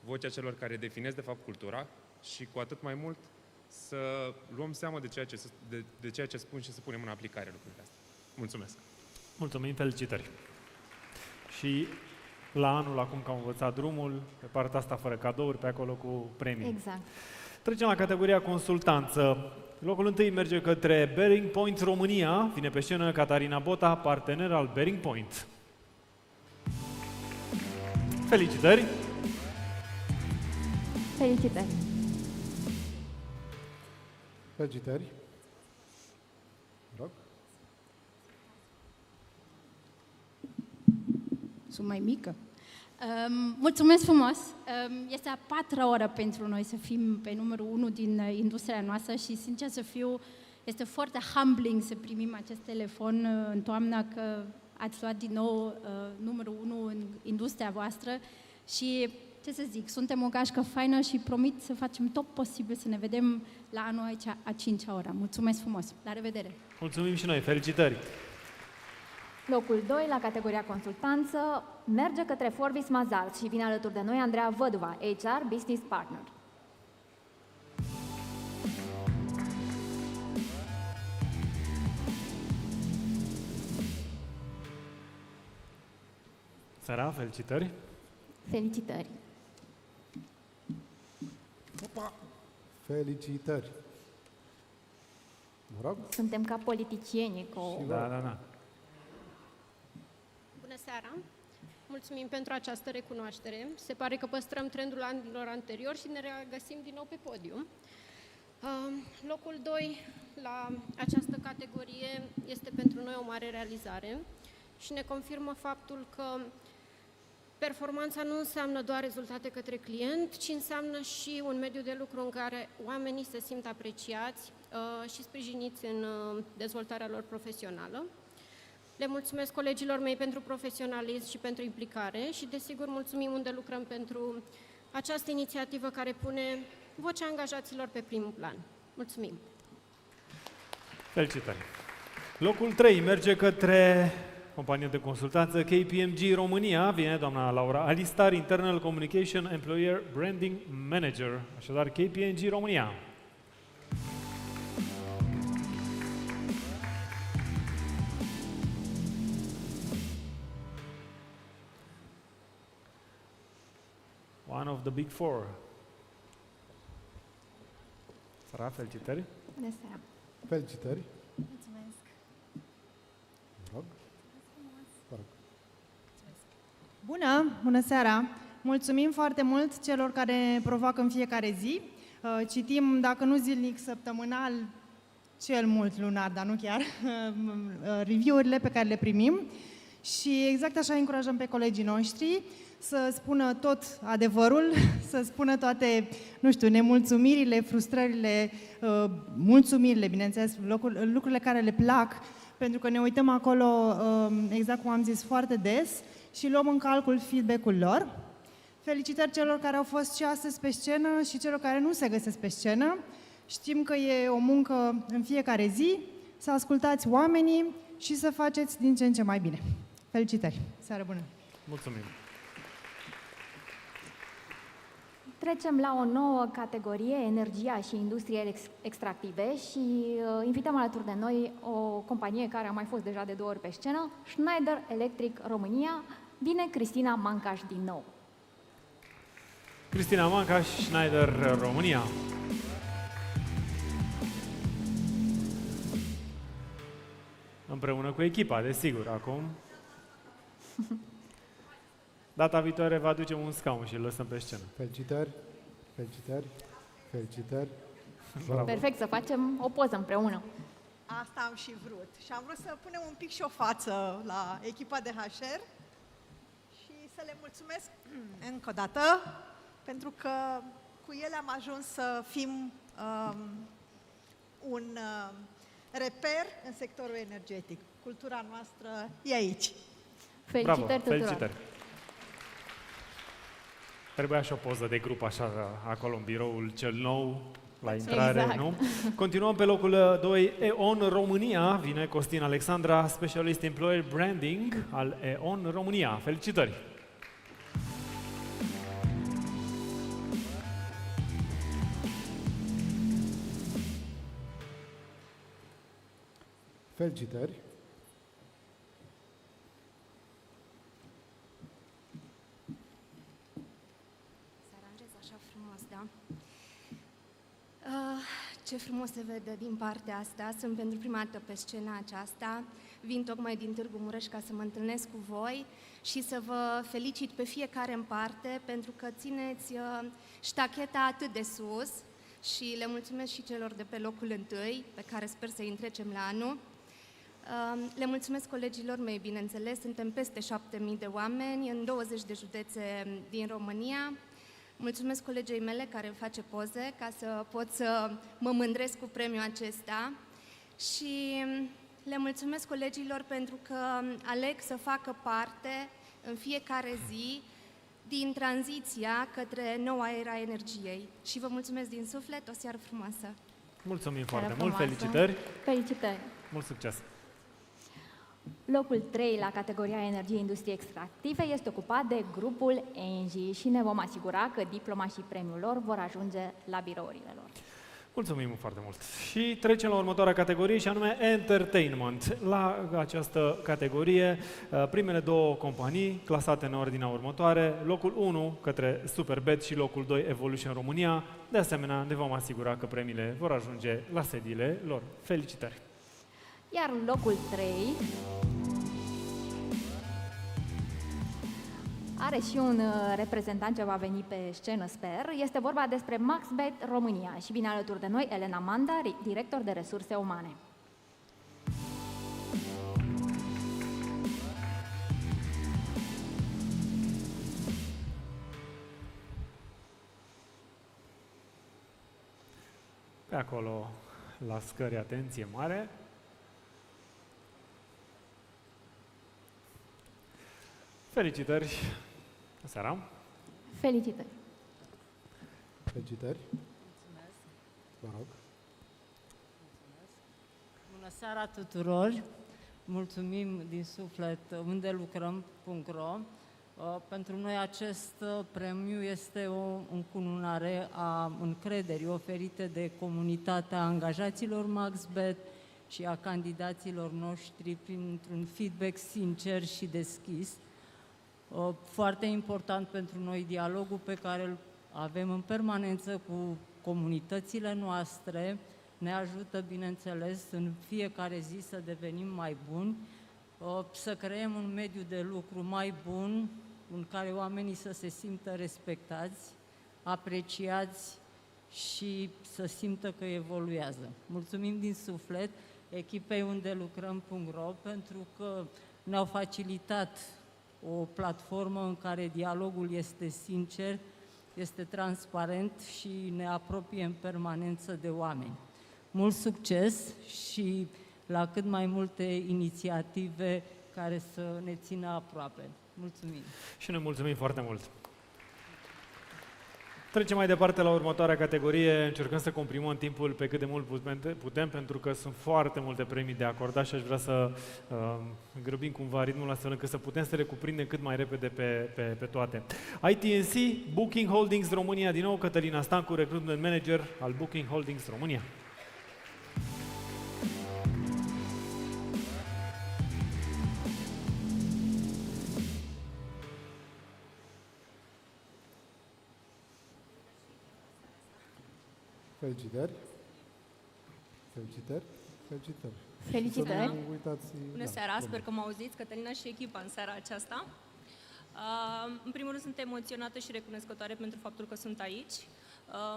vocea celor care definesc de fapt cultura și cu atât mai mult să luăm seama de ceea ce spun și să punem în aplicare lucrurile astea. Mulțumesc! Mulțumim, felicitări! Și la anul, acum că am învățat drumul, pe partea asta fără cadouri, pe acolo cu premii. Exact. Trecem la categoria consultanță. Locul întâi merge către Bearing Point România. Vine pe scenă Catarina Bota, partener al Bearing Point. Felicitări! Felicitări! Felicitări! Rog. Sunt mai mică. Mulțumesc frumos! Este a 4-a oră pentru noi să fim pe numărul 1 din industria noastră și, sincer să fiu, este foarte humbling să primim acest telefon în toamnă că ați luat din nou numărul 1 în industria voastră și, ce să zic, suntem o gașcă faină și promit să facem tot posibil să ne vedem la anul aici a 5-a oră. Mulțumesc frumos! La revedere! Mulțumim și noi! Felicitări! Locul 2 la categoria consultanță merge către Forbis Mazar și vine alături de noi Andreea Văduva, HR Business Partner. Sara, felicitări! Felicitări! Opa! Felicitări! Mă rog? Suntem ca politicienii cu... Da. Bună seara! Mulțumim pentru această recunoaștere. Se pare că păstrăm trendul anilor anteriori și ne regăsim din nou pe podium. Locul 2 la această categorie este pentru noi o mare realizare și ne confirmă faptul că performanța nu înseamnă doar rezultate către client, ci înseamnă și un mediu de lucru în care oamenii se simt apreciați și sprijiniți în dezvoltarea lor profesională. Le mulțumesc colegilor mei pentru profesionalism și pentru implicare și, desigur, mulțumim Undelucrăm pentru această inițiativă care pune vocea angajaților pe primul plan. Mulțumim! Felicitări! Locul 3 merge către compania de consultanță KPMG România. Vine doamna Laura Alistar, Internal Communication Employer Branding Manager. Așadar, KPMG România. One of the big four. Sara, felicitări! Bună seara! Felicitări! Mulțumesc! Rog. Bună seara! Mulțumim foarte mult celor care provoacă în fiecare zi. Citim, dacă nu zilnic, săptămânal, cel mult lunar, dar nu chiar, review-urile pe care le primim și exact așa încurajăm pe colegii noștri să spună tot adevărul, să spună toate, nu știu, nemulțumirile, frustrările, mulțumirile, bineînțeles, lucrurile care le plac, pentru că ne uităm acolo, exact cum am zis, foarte des și luăm în calcul feedback-ul lor. Felicitări celor care au fost și astăzi pe scenă și celor care nu se găsesc pe scenă. Știm că e o muncă în fiecare zi, să ascultați oamenii și să faceți din ce în ce mai bine. Felicitări! Seară bună! Mulțumim! Trecem la o nouă categorie, energia și industrie extractive și invităm alături de noi o companie care a mai fost deja de 2 ori pe scenă, Schneider Electric România. Vine Cristina Mancaș din nou. Cristina Mancaș, Schneider România. Împreună cu echipa, desigur, acum. Data viitoare vă aducem un scaun și îl lăsăm pe scenă. Felicitări, felicitări, felicitări. Bravo. Perfect, să facem o poză împreună. Asta am și vrut. Și am vrut să punem un pic și o față la echipa de HR și să le mulțumesc încă o dată, pentru că cu ele am ajuns să fim un reper în sectorul energetic. Cultura noastră e aici. Felicitări Bravo, tuturor! felicitări! Trebuia și o poză de grup așa acolo în biroul cel nou, la intrare, Exact. nu? Continuăm pe locul 2, E.ON România. Vine Costin Alexandra, Specialist Employer Branding al E.ON România. Felicitări! Felicitări! Să aranjez așa frumos, da? Ce frumos se vede din partea asta. Sunt pentru prima dată pe scena aceasta. Vin tocmai din Târgu Mureș ca să mă întâlnesc cu voi și să vă felicit pe fiecare în parte pentru că țineți ștacheta atât de sus și le mulțumesc și celor de pe locul întâi, pe care sper să-i întrecem la anul. Le mulțumesc colegilor mei, bineînțeles, suntem peste 7.000 de oameni în 20 de județe din România. Mulțumesc colegei mele care îmi face poze ca să pot să mă mândresc cu premiul acesta și le mulțumesc colegilor pentru că aleg să facă parte în fiecare zi din tranziția către noua era energiei. Și vă mulțumesc din suflet, o seară frumoasă! Mulțumim foarte mult, frumoasă. felicitări! Felicitări! Mult succes! Locul 3 la categoria energie industrie extractive este ocupat de grupul ENGIE și ne vom asigura că diploma și premiul lor vor ajunge la birourile lor. Mulțumim foarte mult! Și trecem la următoarea categorie și anume Entertainment. La această categorie, primele două companii clasate în ordinea următoare, locul 1 către Superbet și locul 2 Evolution România. De asemenea, ne vom asigura că premiile vor ajunge la sediile lor. Felicitări! Iar locul 3 are și un reprezentant ce va veni pe scenă, sper. Este vorba despre MaxBet România și vine alături de noi Elena Manda, director de resurse umane. Pe acolo, la scări, atenție mare. Felicitări! Bună seara! Felicitări! Felicitări! Mulțumesc! Vă rog! Bună seara tuturor! Mulțumim din suflet Undelucram.Ro. Pentru noi acest premiu este o încununare a încrederii oferite de comunitatea angajaților MaxBet și a candidaților noștri printr-un feedback sincer și deschis. Foarte important pentru noi dialogul pe care îl avem în permanență cu comunitățile noastre ne ajută, bineînțeles, în fiecare zi să devenim mai buni, să creăm un mediu de lucru mai bun, în care oamenii să se simtă respectați, apreciați și să simtă că evoluează. Mulțumim din suflet echipei Undelucram.Ro pentru că ne-au facilitat o platformă în care dialogul este sincer, este transparent și ne apropie în permanență de oameni. Mult succes și la cât mai multe inițiative care să ne țină aproape. Mulțumim! Și noi mulțumim foarte mult! Trecem mai departe la următoarea categorie. Încercăm să comprimăm timpul pe cât de mult putem, pentru că sunt foarte multe premii de acordat și aș vrea să grăbim cumva ritmul astfel încât să putem să le cuprindem cât mai repede pe toate. ITNC, Booking Holdings România, din nou Cătălina Stancu, Recruitment Manager al Booking Holdings România. Felicitări! Felicitări! Felicitări! Felicitări! Să nu uitați, Bună seara, sper că mă auziți, Cătălina și echipa în seara aceasta. În primul rând sunt emoționată și recunoscătoare pentru faptul că sunt aici.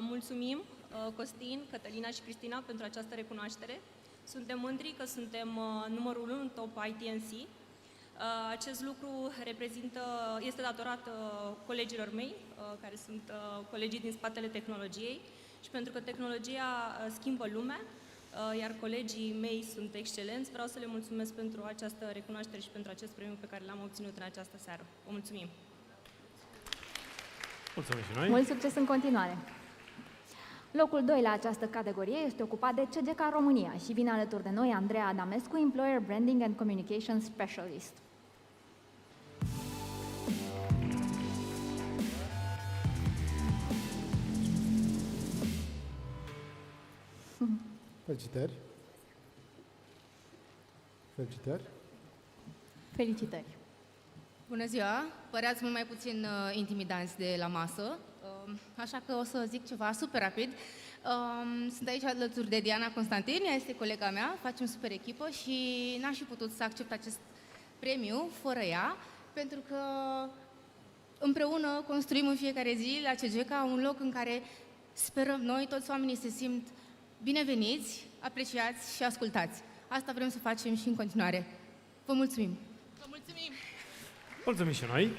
Mulțumim Costin, Cătălina și Cristina pentru această recunoaștere. Suntem mândri că suntem numărul 1 în top ITNC. Acest lucru este datorat colegilor mei, care sunt colegii din spatele tehnologiei, și pentru că tehnologia schimbă lumea, iar colegii mei sunt excelenți, vreau să le mulțumesc pentru această recunoaștere și pentru acest premiu pe care l-am obținut în această seară. Vă mulțumim! Mulțumim și noi! Mult succes în continuare! Locul 2 la această categorie este ocupat de CGK România și vine alături de noi Andreea Adamescu, Employer Branding and Communication Specialist. Felicitări! Felicitări! Felicitări! Bună ziua! Păreați mult mai puțin intimidanți de la masă, așa că o să zic ceva super rapid. Sunt aici alături de Diana Constantin, ea este colega mea, facem super echipă și n-aș fi putut să accept acest premiu fără ea, pentru că împreună construim în fiecare zi la CGK un loc în care sperăm noi, toți oamenii se simt bineveniți, apreciați și ascultați. Asta vrem să facem și în continuare. Vă mulțumim! Vă mulțumim! Mulțumim și noi!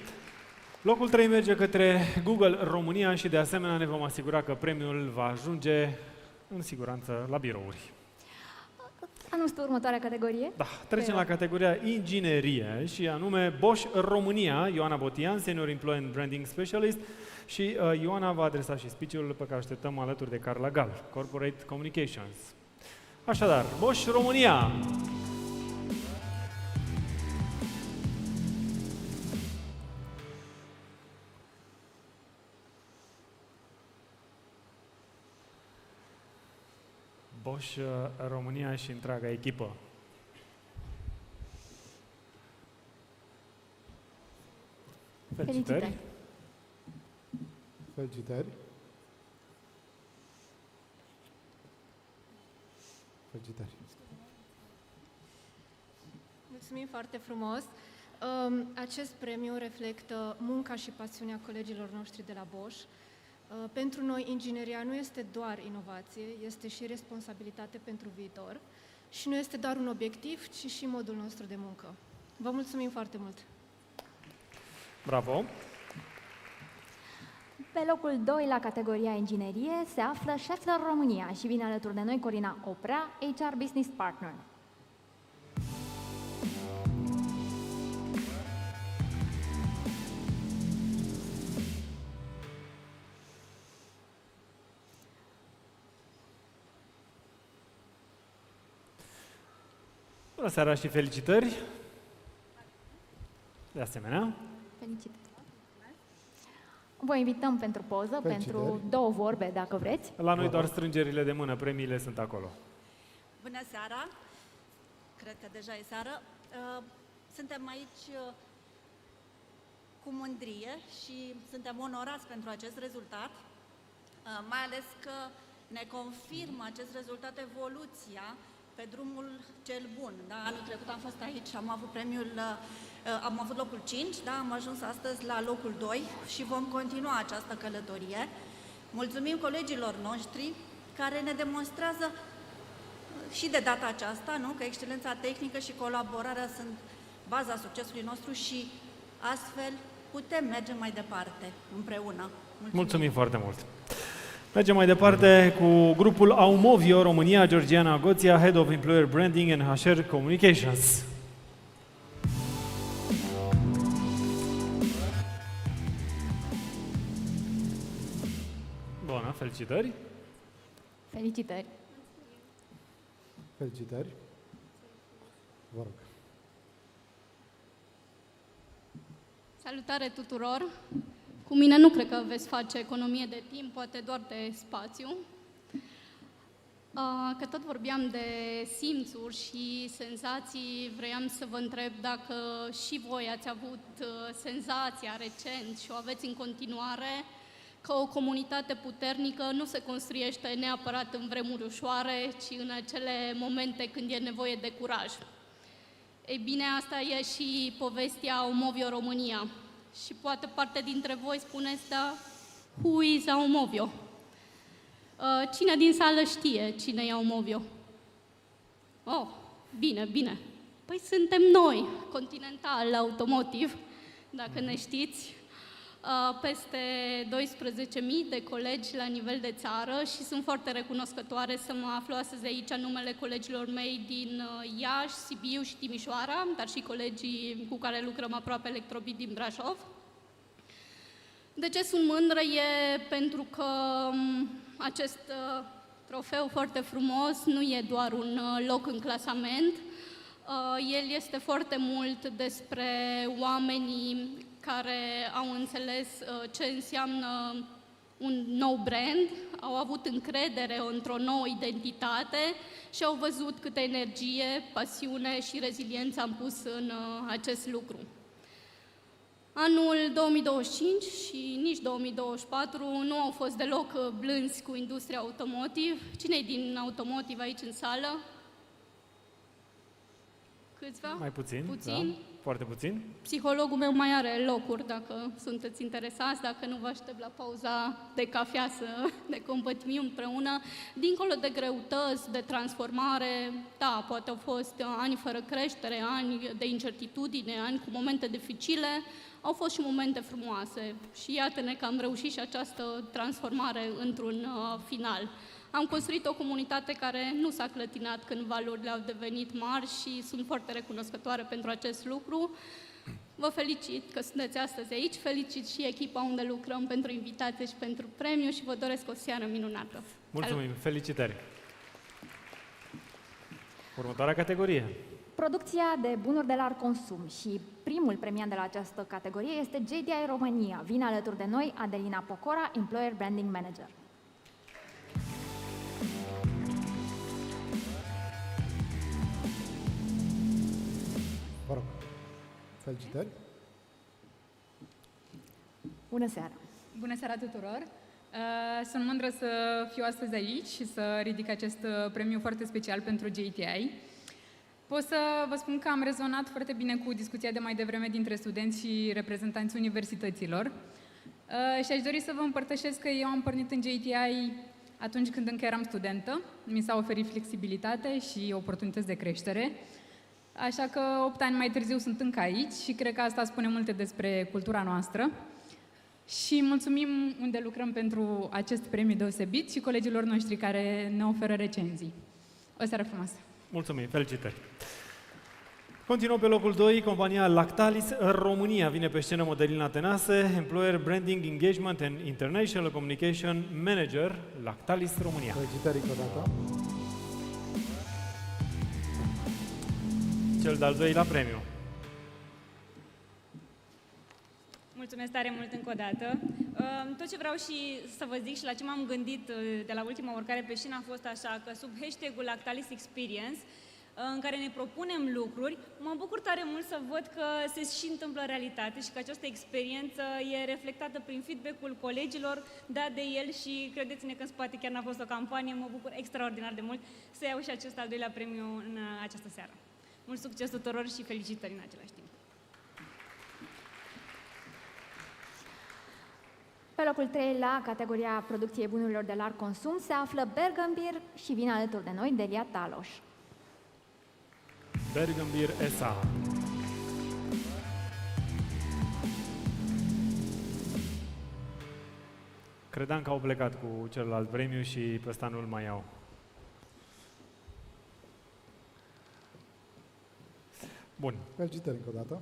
Locul 3 merge către Google România și de asemenea ne vom asigura că premiul va ajunge în siguranță la birouri. Anunț următoarea categorie? Da, trecem la categoria inginerie și anume Bosch România, Ioana Botian, Senior Employee and Branding Specialist și Ioana va adresa și speech-ul pe care așteptăm alături de Carla Gal, Corporate Communications. Așadar, Bosch România! Bosch România și întreaga echipă. Felicitări! Felicitări! Felicitări! Mulțumim foarte frumos! Acest premiu reflectă munca și pasiunea colegilor noștri de la Bosch. Pentru noi, ingineria nu este doar inovație, este și responsabilitate pentru viitor și nu este doar un obiectiv, ci și modul nostru de muncă. Vă mulțumim foarte mult! Bravo! Pe locul 2 la categoria inginerie se află Schaeffler România și vine alături de noi Corina Oprea, HR Business Partner. Bună seara și felicitări! De asemenea. Felicitări! Vă invităm pentru poză, pentru 2 vorbe, dacă vreți. La noi doar strângerile de mână, premiile sunt acolo. Bună seara! Cred că deja e seară. Suntem aici cu mândrie și suntem onorați pentru acest rezultat, mai ales că ne confirmă acest rezultat evoluția pe drumul cel bun. Da? Anul trecut am fost aici, am avut premiul, am avut locul 5, da? Am ajuns astăzi la locul 2 și vom continua această călătorie. Mulțumim colegilor noștri care ne demonstrează și de data aceasta, nu? Că excelența tehnică și colaborarea sunt baza succesului nostru și astfel putem merge mai departe împreună. Mulțumim foarte mult! Mergem mai departe cu grupul Aumovio România, Georgiana Goția, Head of Employer Branding and HR Communications. Bună, felicitări! Felicitări! Felicitări! Vă rog! Salutare tuturor! Cu mine nu cred că veți face economie de timp, poate doar de spațiu. Că tot vorbeam de simțuri și senzații, vroiam să vă întreb dacă și voi ați avut senzația recent și o aveți în continuare că o comunitate puternică nu se construiește neapărat în vremuri ușoare, ci în acele momente când e nevoie de curaj. Ei bine, asta e și povestea Aumovio România. Și poate parte dintre voi spuneți, da, who is Aumovio? Cine din sală știe cine e Aumovio? Oh, bine, bine. Păi suntem noi, Continental Automotive, dacă ne știți. Peste 12.000 de colegi la nivel de țară și sunt foarte recunoscătoare să mă aflu astăzi aici în numele colegilor mei din Iași, Sibiu și Timișoara, dar și colegii cu care lucrăm aproape Electrobit din Brașov. De ce sunt mândră e pentru că acest trofeu foarte frumos nu e doar un loc în clasament, el este foarte mult despre oamenii care au înțeles ce înseamnă un nou brand, au avut încredere într-o nouă identitate și au văzut câtă energie, pasiune și reziliență am pus în acest lucru. Anul 2025 și nici 2024 nu au fost deloc blânzi cu industria automotive. Cine-i din automotive aici în sală? Câțiva? Mai puțin, Puțin? Da, foarte puțin. Psihologul meu mai are locuri, dacă sunteți interesați, dacă nu vă aștept la pauza de cafea să ne compătimim împreună. Dincolo de greutăți, de transformare, da, poate au fost ani fără creștere, ani de incertitudine, ani cu momente dificile, au fost și momente frumoase. Și iată-ne că am reușit și această transformare într-un final. Am construit o comunitate care nu s-a clătinat când valurile au devenit mari și sunt foarte recunoscătoare pentru acest lucru. Vă felicit că sunteți astăzi aici, felicit și echipa unde lucrăm pentru invitație și pentru premiu și vă doresc o seară minunată. Mulțumim, felicitări! Următoarea categorie. Producția de bunuri de larg consum și primul premiat de la această categorie este JDI România. Vine alături de noi Adelina Pocora, Employer Branding Manager. Vă rog, felicitări! Bună seara! Bună seara tuturor! Sunt mândră să fiu astăzi aici și să ridic acest premiu foarte special pentru JTI. Pot să vă spun că am rezonat foarte bine cu discuția de mai devreme dintre studenți și reprezentanții universităților și aș dori să vă împărtășesc că eu am pornit în JTI atunci când încă eram studentă. Mi s-a oferit flexibilitate și oportunități de creștere. Așa că 8 ani mai târziu sunt încă aici și cred că asta spune multe despre cultura noastră. Și mulțumim Undelucrăm pentru acest premiu deosebit și colegilor noștri care ne oferă recenzii. O seară frumoasă! Mulțumim, felicitări! Continuăm pe locul 2, compania Lactalis România. Vine pe scenă Modelina Tenase, Employer Branding Engagement and International Communication Manager, Lactalis România. Felicitări încă o dată! Cel de-al doilea premiu. Mulțumesc tare mult încă o dată. Tot ce vreau și să vă zic și la ce m-am gândit de la ultima urcare pe scenă a fost așa, că sub hashtag-ul Lactalis Experience, în care ne propunem lucruri, mă bucur tare mult să văd că se și întâmplă realitate și că această experiență e reflectată prin feedback-ul colegilor dat de el și credeți-ne că în spate chiar n-a fost o campanie, mă bucur extraordinar de mult să iau și acest al doilea premiu în această seară. Mult succes tuturor și felicitări în același timp! Pe locul 3, la categoria producției bunurilor de larg consum, se află Bergambir și vine alături de noi Delia Taloș. Bergambir S.A. Credeam că au plecat cu celălalt premiu și pe ăsta nu-l mai iau. Bun. Felicitări încă o dată.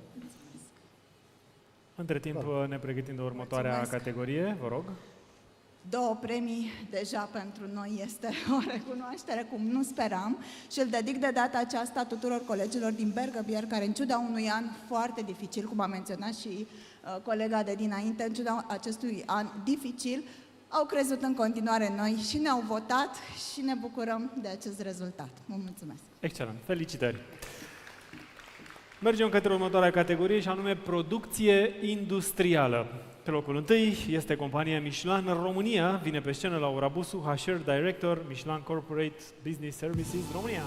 Între timp ne pregătim de următoarea categorie, vă rog. 2 premii deja pentru noi este o recunoaștere cum nu speram și îl dedic de data aceasta tuturor colegilor din Bergambir care în ciuda unui an foarte dificil, cum a menționat și colega de dinainte, în ciuda acestui an dificil, au crezut în continuare în noi și ne-au votat și ne bucurăm de acest rezultat. Vă mulțumesc! Excelent! Felicitări! Mergem către următoarea categorie și anume producție industrială. Pe locul 1 este compania Michelin România, vine pe scenă Laura Busu, HR Director, Michelin Corporate Business Services România.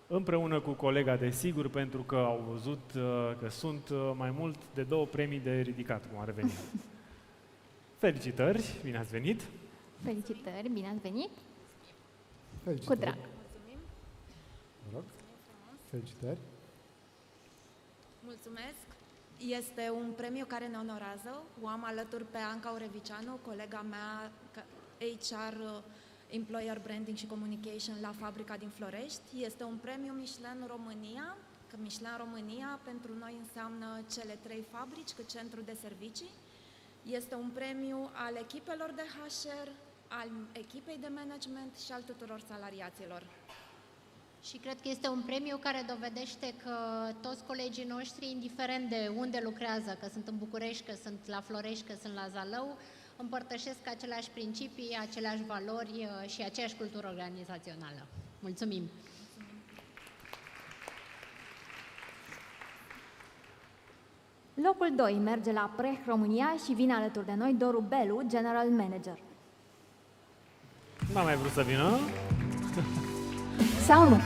Împreună cu colega, desigur, pentru că au văzut că sunt mai mult de 2 premii de ridicat, cum ar veni. Felicitări, bine ați venit! Felicitări, bine ați venit! Felicitări. Cu drag! Vă rog. Felicitări! Mulțumesc! Este un premiu care ne onorează. O am alături pe Anca Urevicianu, colega mea HR Employer Branding și Communication la fabrica din Florești. Este un premiu Michelin România, că Michelin România pentru noi înseamnă cele 3 fabrici cât centru de servicii. Este un premiu al echipelor de HR, al echipei de management și al tuturor salariaților. Și cred că este un premiu care dovedește că toți colegii noștri, indiferent de unde lucrează, că sunt în București, că sunt la Florești, că sunt la Zalău, împărtășesc aceleași principii, aceleași valori și aceeași cultură organizațională. Mulțumim! Locul 2 merge la Preh România și vine alături de noi Doru Belu, General Manager. N-a mai vrut să vină? Sau nu?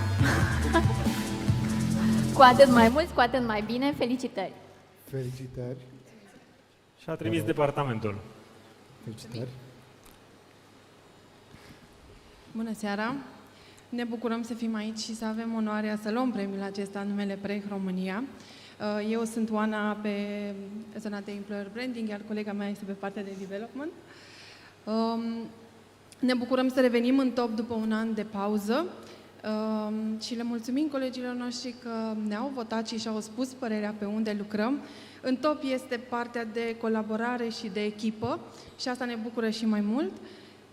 Cu atât mai mulți, cu atât mai bine, felicitări! Felicitări! Și a trimis departamentul. Felicitări! Bună seara! Ne bucurăm să fim aici și să avem onoarea să luăm premiul acesta în numele Preh România. Eu sunt Oana pe zona de Employer Branding, iar colega mea este pe partea de Development. Ne bucurăm să revenim în top după un an de pauză și le mulțumim colegilor noștri că ne-au votat și și-au spus părerea pe unde lucrăm. În top este partea de colaborare și de echipă și asta ne bucură și mai mult.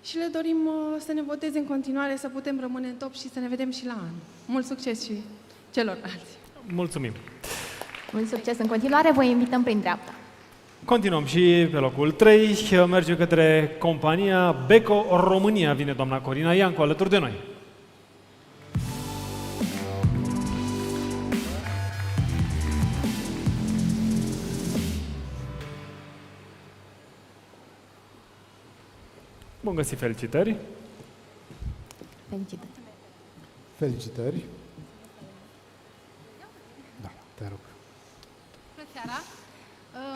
Și le dorim să ne voteze în continuare, să putem rămâne în top și să ne vedem și la an. Mult succes și celorlalți! Mulțumim! Mult succes în continuare, vă invităm prin dreapta. Continuăm și pe locul 3, mergem către compania Beko România. Vine doamna Corina Iancu alături de noi. Bun găsit, felicitări! Felicitări! Felicitări! Da, te rog. Bună seara!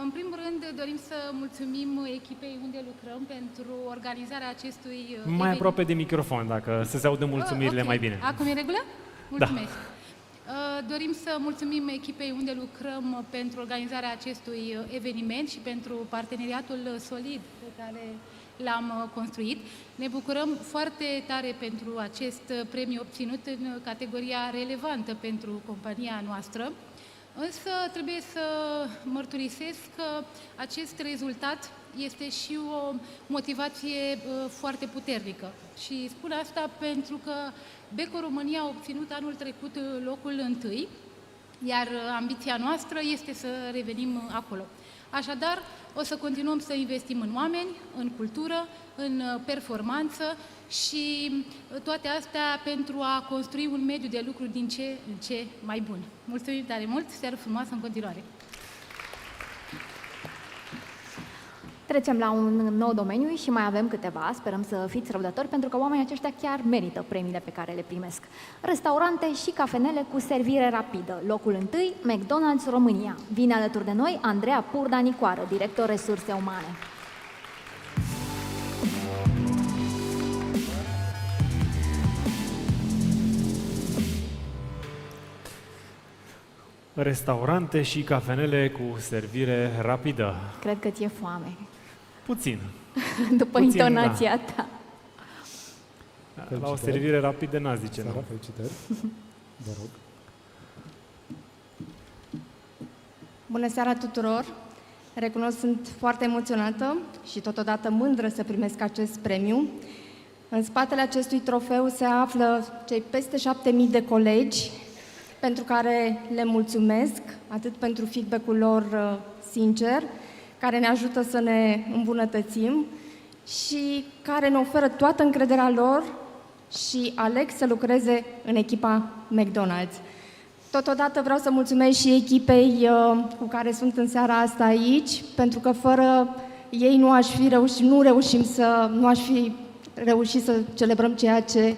În primul rând, dorim să mulțumim echipei unde lucrăm pentru organizarea acestui Mai aproape de microfon, dacă se audă mulțumirile mai bine. Acum e regulă? Mulțumesc! Da. Dorim să mulțumim echipei unde lucrăm pentru organizarea acestui eveniment și pentru parteneriatul solid pe care l-am construit. Ne bucurăm foarte tare pentru acest premiu obținut în categoria relevantă pentru compania noastră. Însă trebuie să mărturisesc că acest rezultat este și o motivație foarte puternică. Și spun asta pentru că Beko România a obținut anul trecut locul 1, iar ambiția noastră este să revenim acolo. Așadar, o să continuăm să investim în oameni, în cultură, în performanță și toate astea pentru a construi un mediu de lucru din ce în ce mai bun. Mulțumim tare mult, seară frumoasă în continuare! Trecem la un nou domeniu și mai avem câteva, sperăm să fiți răbdători, pentru că oamenii aceștia chiar merită premiile pe care le primesc. Restaurante și cafenele cu servire rapidă. Locul 1, McDonald's România. Vine alături de noi Andreea Purda Nicoară, director resurse umane. Restaurante și cafenele cu servire rapidă. Cred că ți-e foame. Puțin. După Puțin, intonația ta. La o servire rapidă n-a zice, nu? Felicitări. Vă rog. Bună seara tuturor! Recunosc, sunt foarte emoționată și totodată mândră să primesc acest premiu. În spatele acestui trofeu se află cei peste 7.000 de colegi pentru care le mulțumesc, atât pentru feedback-ul lor sincer, care ne ajută să ne îmbunătățim și care ne oferă toată încrederea lor și aleg să lucreze în echipa McDonald's. Totodată vreau să mulțumesc și echipei cu care sunt în seara asta aici, pentru că fără ei nu aș fi reușit să celebrăm ceea ce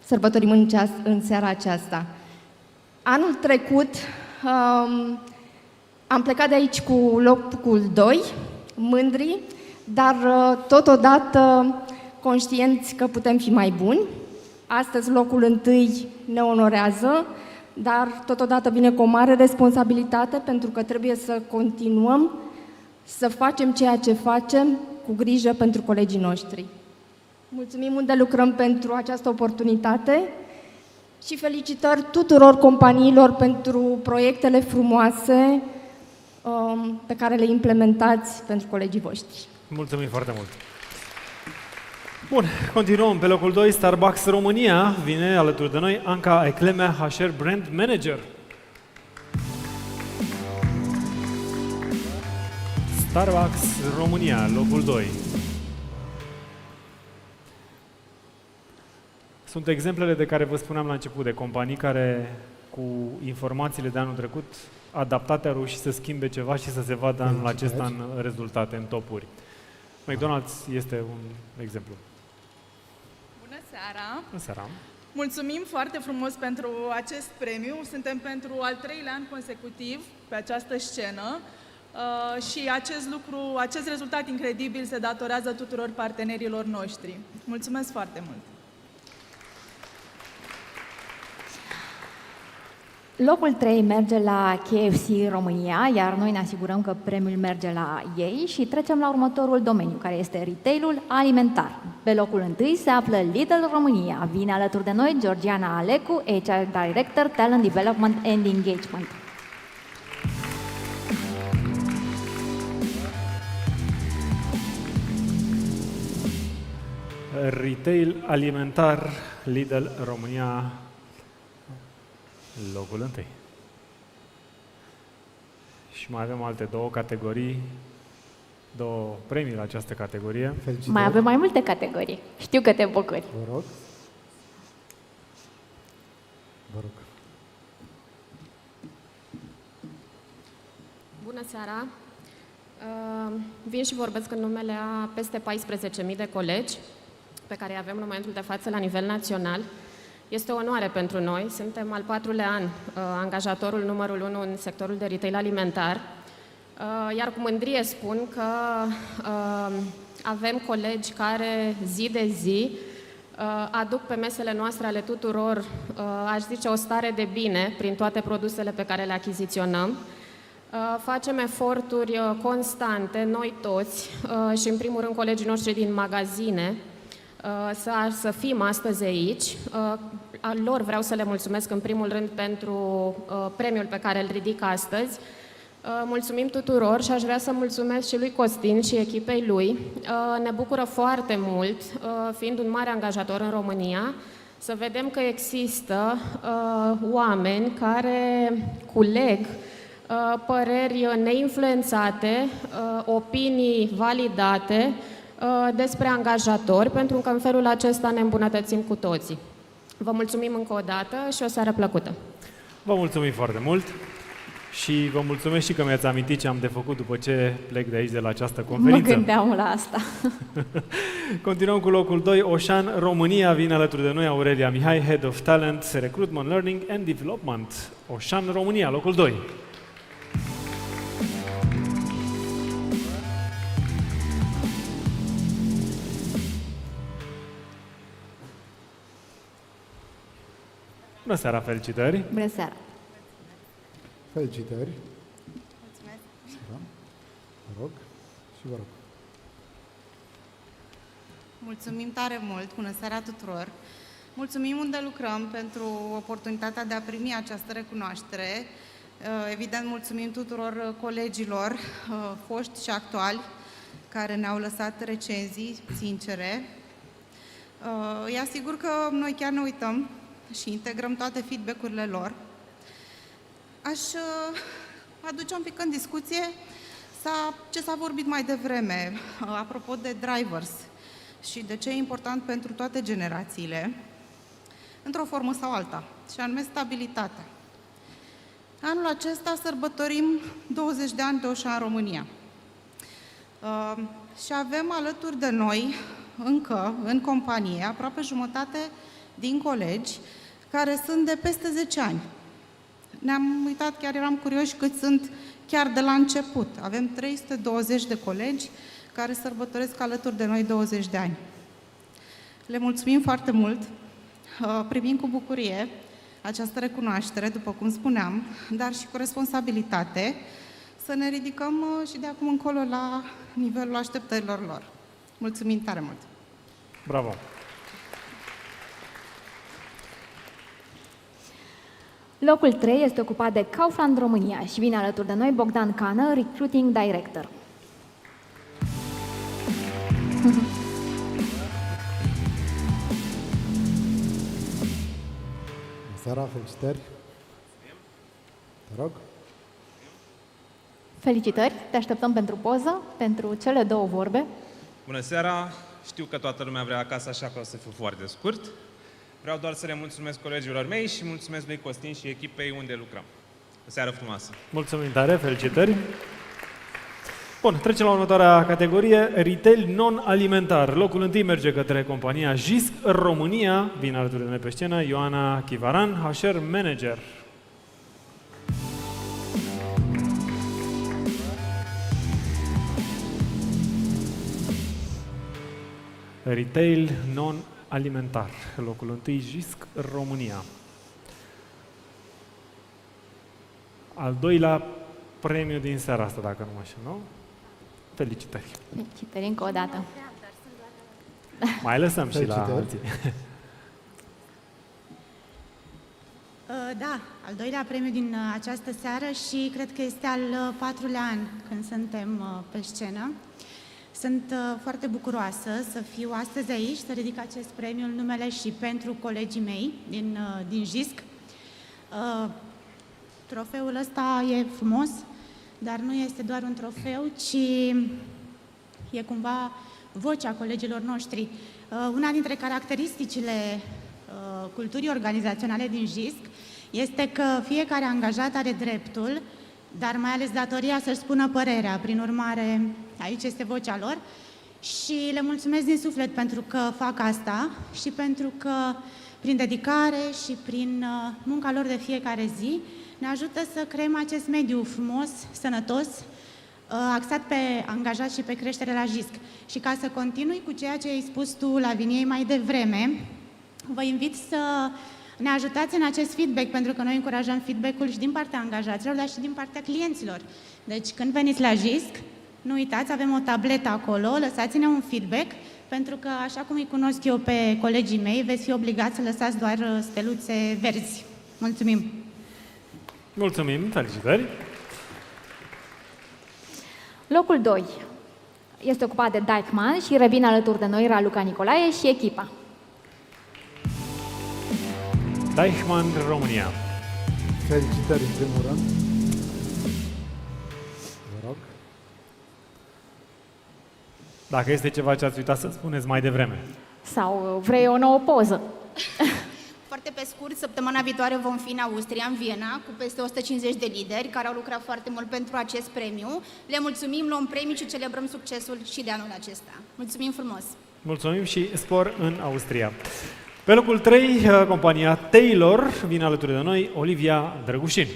sărbătorim în seara aceasta. Anul trecut am plecat de aici cu locul 2, mândri, dar totodată conștienți că putem fi mai buni. Astăzi locul 1 ne onorează, dar totodată vine cu o mare responsabilitate pentru că trebuie să continuăm să facem ceea ce facem cu grijă pentru colegii noștri. Mulțumim Undelucrăm pentru această oportunitate și felicitări tuturor companiilor pentru proiectele frumoase pe care le implementați pentru colegii voștri. Mulțumim foarte mult! Bun, continuăm. Pe locul 2, Starbucks România. Vine alături de noi Anca Eclemea, HR Brand Manager. Starbucks România, locul 2. Sunt exemplele de care vă spuneam la început, de companii care, cu informațiile de anul trecut, adaptate, au reușit să schimbe ceva și să se vadă anul acesta în rezultate, în topuri. McDonald's este un exemplu. Bună seara! Bună seara! Mulțumim foarte frumos pentru acest premiu. Suntem pentru al 3-lea an consecutiv pe această scenă și acest rezultat incredibil se datorează tuturor partenerilor noștri. Mulțumesc foarte mult! Locul 3 merge la KFC România, iar noi ne asigurăm că premiul merge la ei și trecem la următorul domeniu, care este retailul alimentar. Pe locul 1 se află Lidl România. Vine alături de noi Georgiana Alecu, HR Director, Talent Development and Engagement. Retail alimentar, Lidl România, locul 1. Și mai avem alte două categorii, două premii la această categorie. Felicitări. Mai avem mai multe categorii. Știu că te bucuri. Vă rog. Vă rog. Bună seara! Vin și vorbesc în numele a peste 14.000 de colegi pe care îi avem în momentul de față la nivel național. Este o onoare pentru noi. Suntem al 4-lea an angajatorul numărul 1 în sectorul de retail alimentar, iar cu mândrie spun că avem colegi care zi de zi aduc pe mesele noastre ale tuturor, aș zice, o stare de bine prin toate produsele pe care le achiziționăm. Facem eforturi constante, noi toți și în primul rând colegii noștri din magazine, să fim astăzi aici. Lor vreau să le mulțumesc în primul rând pentru premiul pe care îl ridic astăzi. Mulțumim tuturor și aș vrea să mulțumesc și lui Costin și echipei lui. Ne bucură foarte mult, fiind un mare angajator în România, să vedem că există oameni care culeg păreri neinfluențate, opinii validate despre angajatori, pentru că în felul acesta ne îmbunătățim cu toții. Vă mulțumim încă o dată și o seară plăcută! Vă mulțumim foarte mult și vă mulțumesc și că mi-ați amintit ce am de făcut după ce plec de aici, de la această conferință. Mă gândeam la asta. Continuăm cu locul 2, Oșan România. Vine alături de noi Aurelia Mihai, Head of Talent, Recruitment, Learning and Development. Oșan România, locul 2. Bună seara, felicitări! Bună seara! Felicitări! Mulțumesc! Vă rog și vă rog. Mulțumim tare mult! Bună seara tuturor! Mulțumim Undelucrăm pentru oportunitatea de a primi această recunoaștere. Evident, mulțumim tuturor colegilor, foști și actuali, care ne-au lăsat recenzii sincere. Îi asigur că noi chiar ne uităm și integrăm toate feedback-urile lor. Aș aduce un pic în discuție ce s-a vorbit mai devreme, apropo de drivers și de ce e important pentru toate generațiile, într-o formă sau alta, și anume stabilitatea. Anul acesta sărbătorim 20 de ani de Oșan România. Și avem alături de noi, încă, în companie, aproape jumătate din colegi care sunt de peste 10 ani. Ne-am uitat, chiar eram curioși cât sunt chiar de la început. Avem 320 de colegi care sărbătoresc alături de noi 20 de ani. Le mulțumim foarte mult, primim cu bucurie această recunoaștere, după cum spuneam, dar și cu responsabilitate, să ne ridicăm și de acum încolo la nivelul așteptărilor lor. Mulțumim tare mult! Bravo! Locul 3 este ocupat de Kaufland România și vine alături de noi Bogdan Cană, Recruiting Director. Bună seara, felicitări! Te rog! Felicitări, te așteptăm pentru poză, pentru cele 2 vorbe. Bună seara! Știu că toată lumea vrea acasă, așa că o să fiu foarte scurt. Vreau doar să le mulțumesc colegilor mei și mulțumesc lui Costin și echipei unde lucrăm. O seară frumoasă! Mulțumim tare, felicitări! Bun, trecem la următoarea categorie, retail non-alimentar. Locul 1 merge către compania JISC România. Vine alături de noi pe scenă Ioana Chivaran, HR Manager. Retail non-alimentar. Locul 1, JISC România. Al 2-lea premiu din seara asta, dacă nu mă înșel, nu? Felicitări! Felicitări încă o dată! Mai lăsăm și la alții. Da, al 2-lea premiu din această seară și cred că este al 4-lea an când suntem pe scenă. Sunt foarte bucuroasă să fiu astăzi aici, să ridic acest premiu în numele și pentru colegii mei din JISC. Trofeul ăsta e frumos, dar nu este doar un trofeu, ci e cumva vocea colegilor noștri. Una dintre caracteristicile culturii organizaționale din JISC este că fiecare angajat are dreptul, dar mai ales datoria să-și spună părerea. Prin urmare, aici este vocea lor și le mulțumesc din suflet pentru că fac asta și pentru că prin dedicare și prin munca lor de fiecare zi ne ajută să creăm acest mediu frumos, sănătos, axat pe angajați și pe creștere la JISC. Și ca să continui cu ceea ce ai spus tu, Laviniei, mai devreme, vă invit să ne ajutați în acest feedback, pentru că noi încurajăm feedback-ul și din partea angajaților, dar și din partea clienților. Deci când veniți la JISC, nu uitați, avem o tabletă acolo, lăsați-ne un feedback, pentru că, așa cum îi cunosc eu pe colegii mei, veți fi obligați să lăsați doar steluțe verzi. Mulțumim! Mulțumim, felicitări! Locul 2 este ocupat de Deichmann și revin alături de noi Raluca Nicolae și echipa. Deichmann România. Felicitări în primul rând. Vă rog. Dacă este ceva ce ați uitat să spuneți mai devreme. Sau vrei o nouă poză? Foarte pe scurt, săptămâna viitoare vom fi în Austria, în Viena, cu peste 150 de lideri care au lucrat foarte mult pentru acest premiu. Le mulțumim, luăm premii și celebrăm succesul și de anul acesta. Mulțumim frumos! Mulțumim și spor în Austria. Pe locul 3, compania Taylor, vine alături de noi Olivia Drăgușin.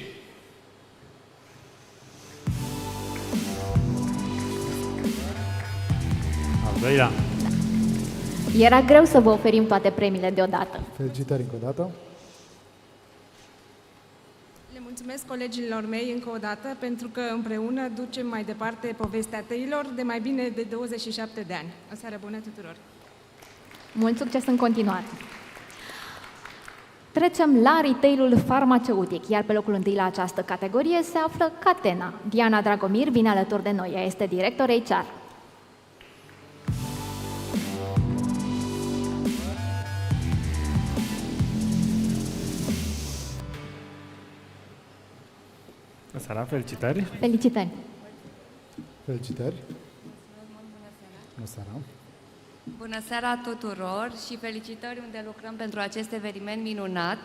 Al 2-lea. Era greu să vă oferim toate premiile deodată. Felicitări încă o dată. Le mulțumesc colegilor mei încă o dată pentru că împreună ducem mai departe povestea Taylor de mai bine de 27 de ani. O seară bună tuturor! Mult succes în continuare! Trecem la retail-ul farmaceutic, iar pe locul 1 la această categorie se află Catena. Diana Dragomir vine alături de noi, ea este director HR. Seara, felicitări! Felicitări! Felicitări! Bună seara! Bună seara tuturor și felicitări unde lucrăm pentru acest eveniment minunat.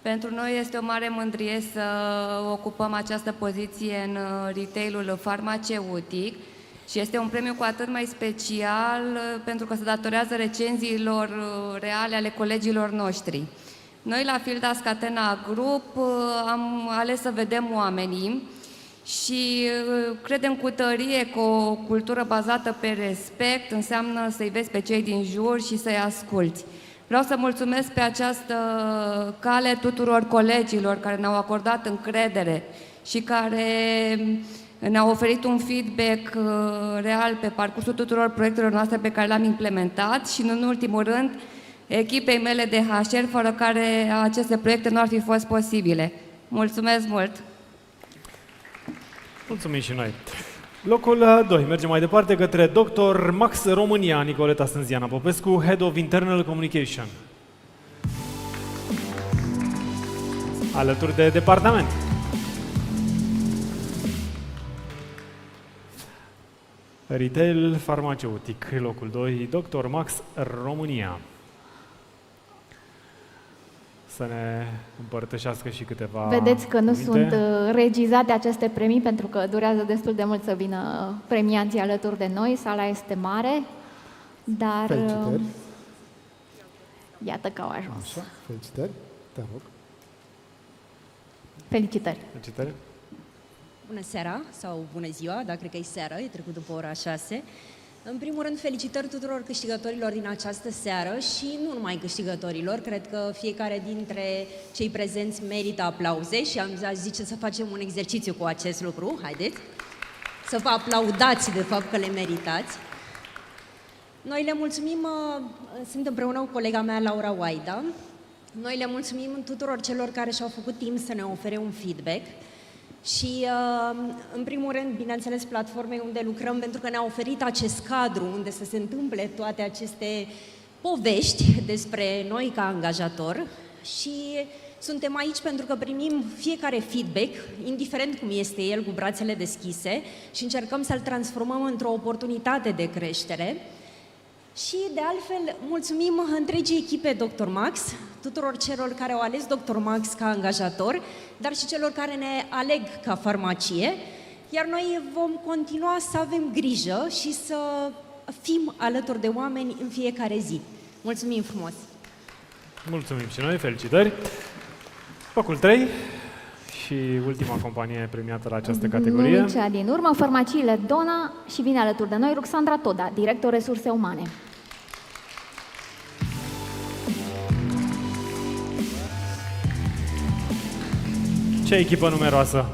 Pentru noi este o mare mândrie să ocupăm această poziție în retail-ul farmaceutic și este un premiu cu atât mai special pentru că se datorează recenziilor reale ale colegilor noștri. Noi la Fieldas Catena Group am ales să vedem oamenii și credem cu tărie că o cultură bazată pe respect înseamnă să-i vezi pe cei din jur și să-i asculți. Vreau să mulțumesc pe această cale tuturor colegilor care ne-au acordat încredere și care ne-au oferit un feedback real pe parcursul tuturor proiectelor noastre pe care le-am implementat și, în ultimul rând, echipei mele de HR, fără care aceste proiecte nu ar fi fost posibile. Mulțumesc mult! Mulțumim și noi! Locul 2. Mergem mai departe către Dr. Max România, Nicoleta Sânziana Popescu, Head of Internal Communication. Alături de departament. Retail farmaceutic, locul 2, Dr. Max România. Să ne împărtășească și câteva Vedeți că nu cuvinte. sunt regizate aceste premii, pentru că durează destul de mult să vină premianții alături de noi. Sala este mare, dar Felicitări. Iată că au ajuns. Așa, felicitări. Te rog. Felicitări! Felicitări. Bună seara, sau bună ziua, dar cred că e seară, e trecut după ora 6. În primul rând, felicitări tuturor câștigătorilor din această seară și nu numai câștigătorilor, cred că fiecare dintre cei prezenți merită aplauze și aș zice să facem un exercițiu cu acest lucru, haideți, să vă aplaudați de fapt că le meritați. Noi le mulțumim, sunt împreună cu colega mea Laura Waida, noi le mulțumim tuturor celor care și-au făcut timp să ne ofere un feedback. Și, în primul rând, bineînțeles, platformei unde lucrăm, pentru că ne-a oferit acest cadru unde să se întâmple toate aceste povești despre noi ca angajator și suntem aici pentru că primim fiecare feedback, indiferent cum este el, cu brațele deschise și încercăm să-l transformăm într-o oportunitate de creștere. Și, de altfel, mulțumim întregii echipe Dr. Max, tuturor celor care au ales Dr. Max ca angajator, dar și celor care ne aleg ca farmacie, iar noi vom continua să avem grijă și să fim alături de oameni în fiecare zi. Mulțumim frumos! Mulțumim și noi, felicitări! Locul 3 și ultima companie premiată la această categorie. Nu cea din urmă, farmaciile Dona, și vine alături de noi Ruxandra Toda, director resurse umane. Ce echipă numeroasă!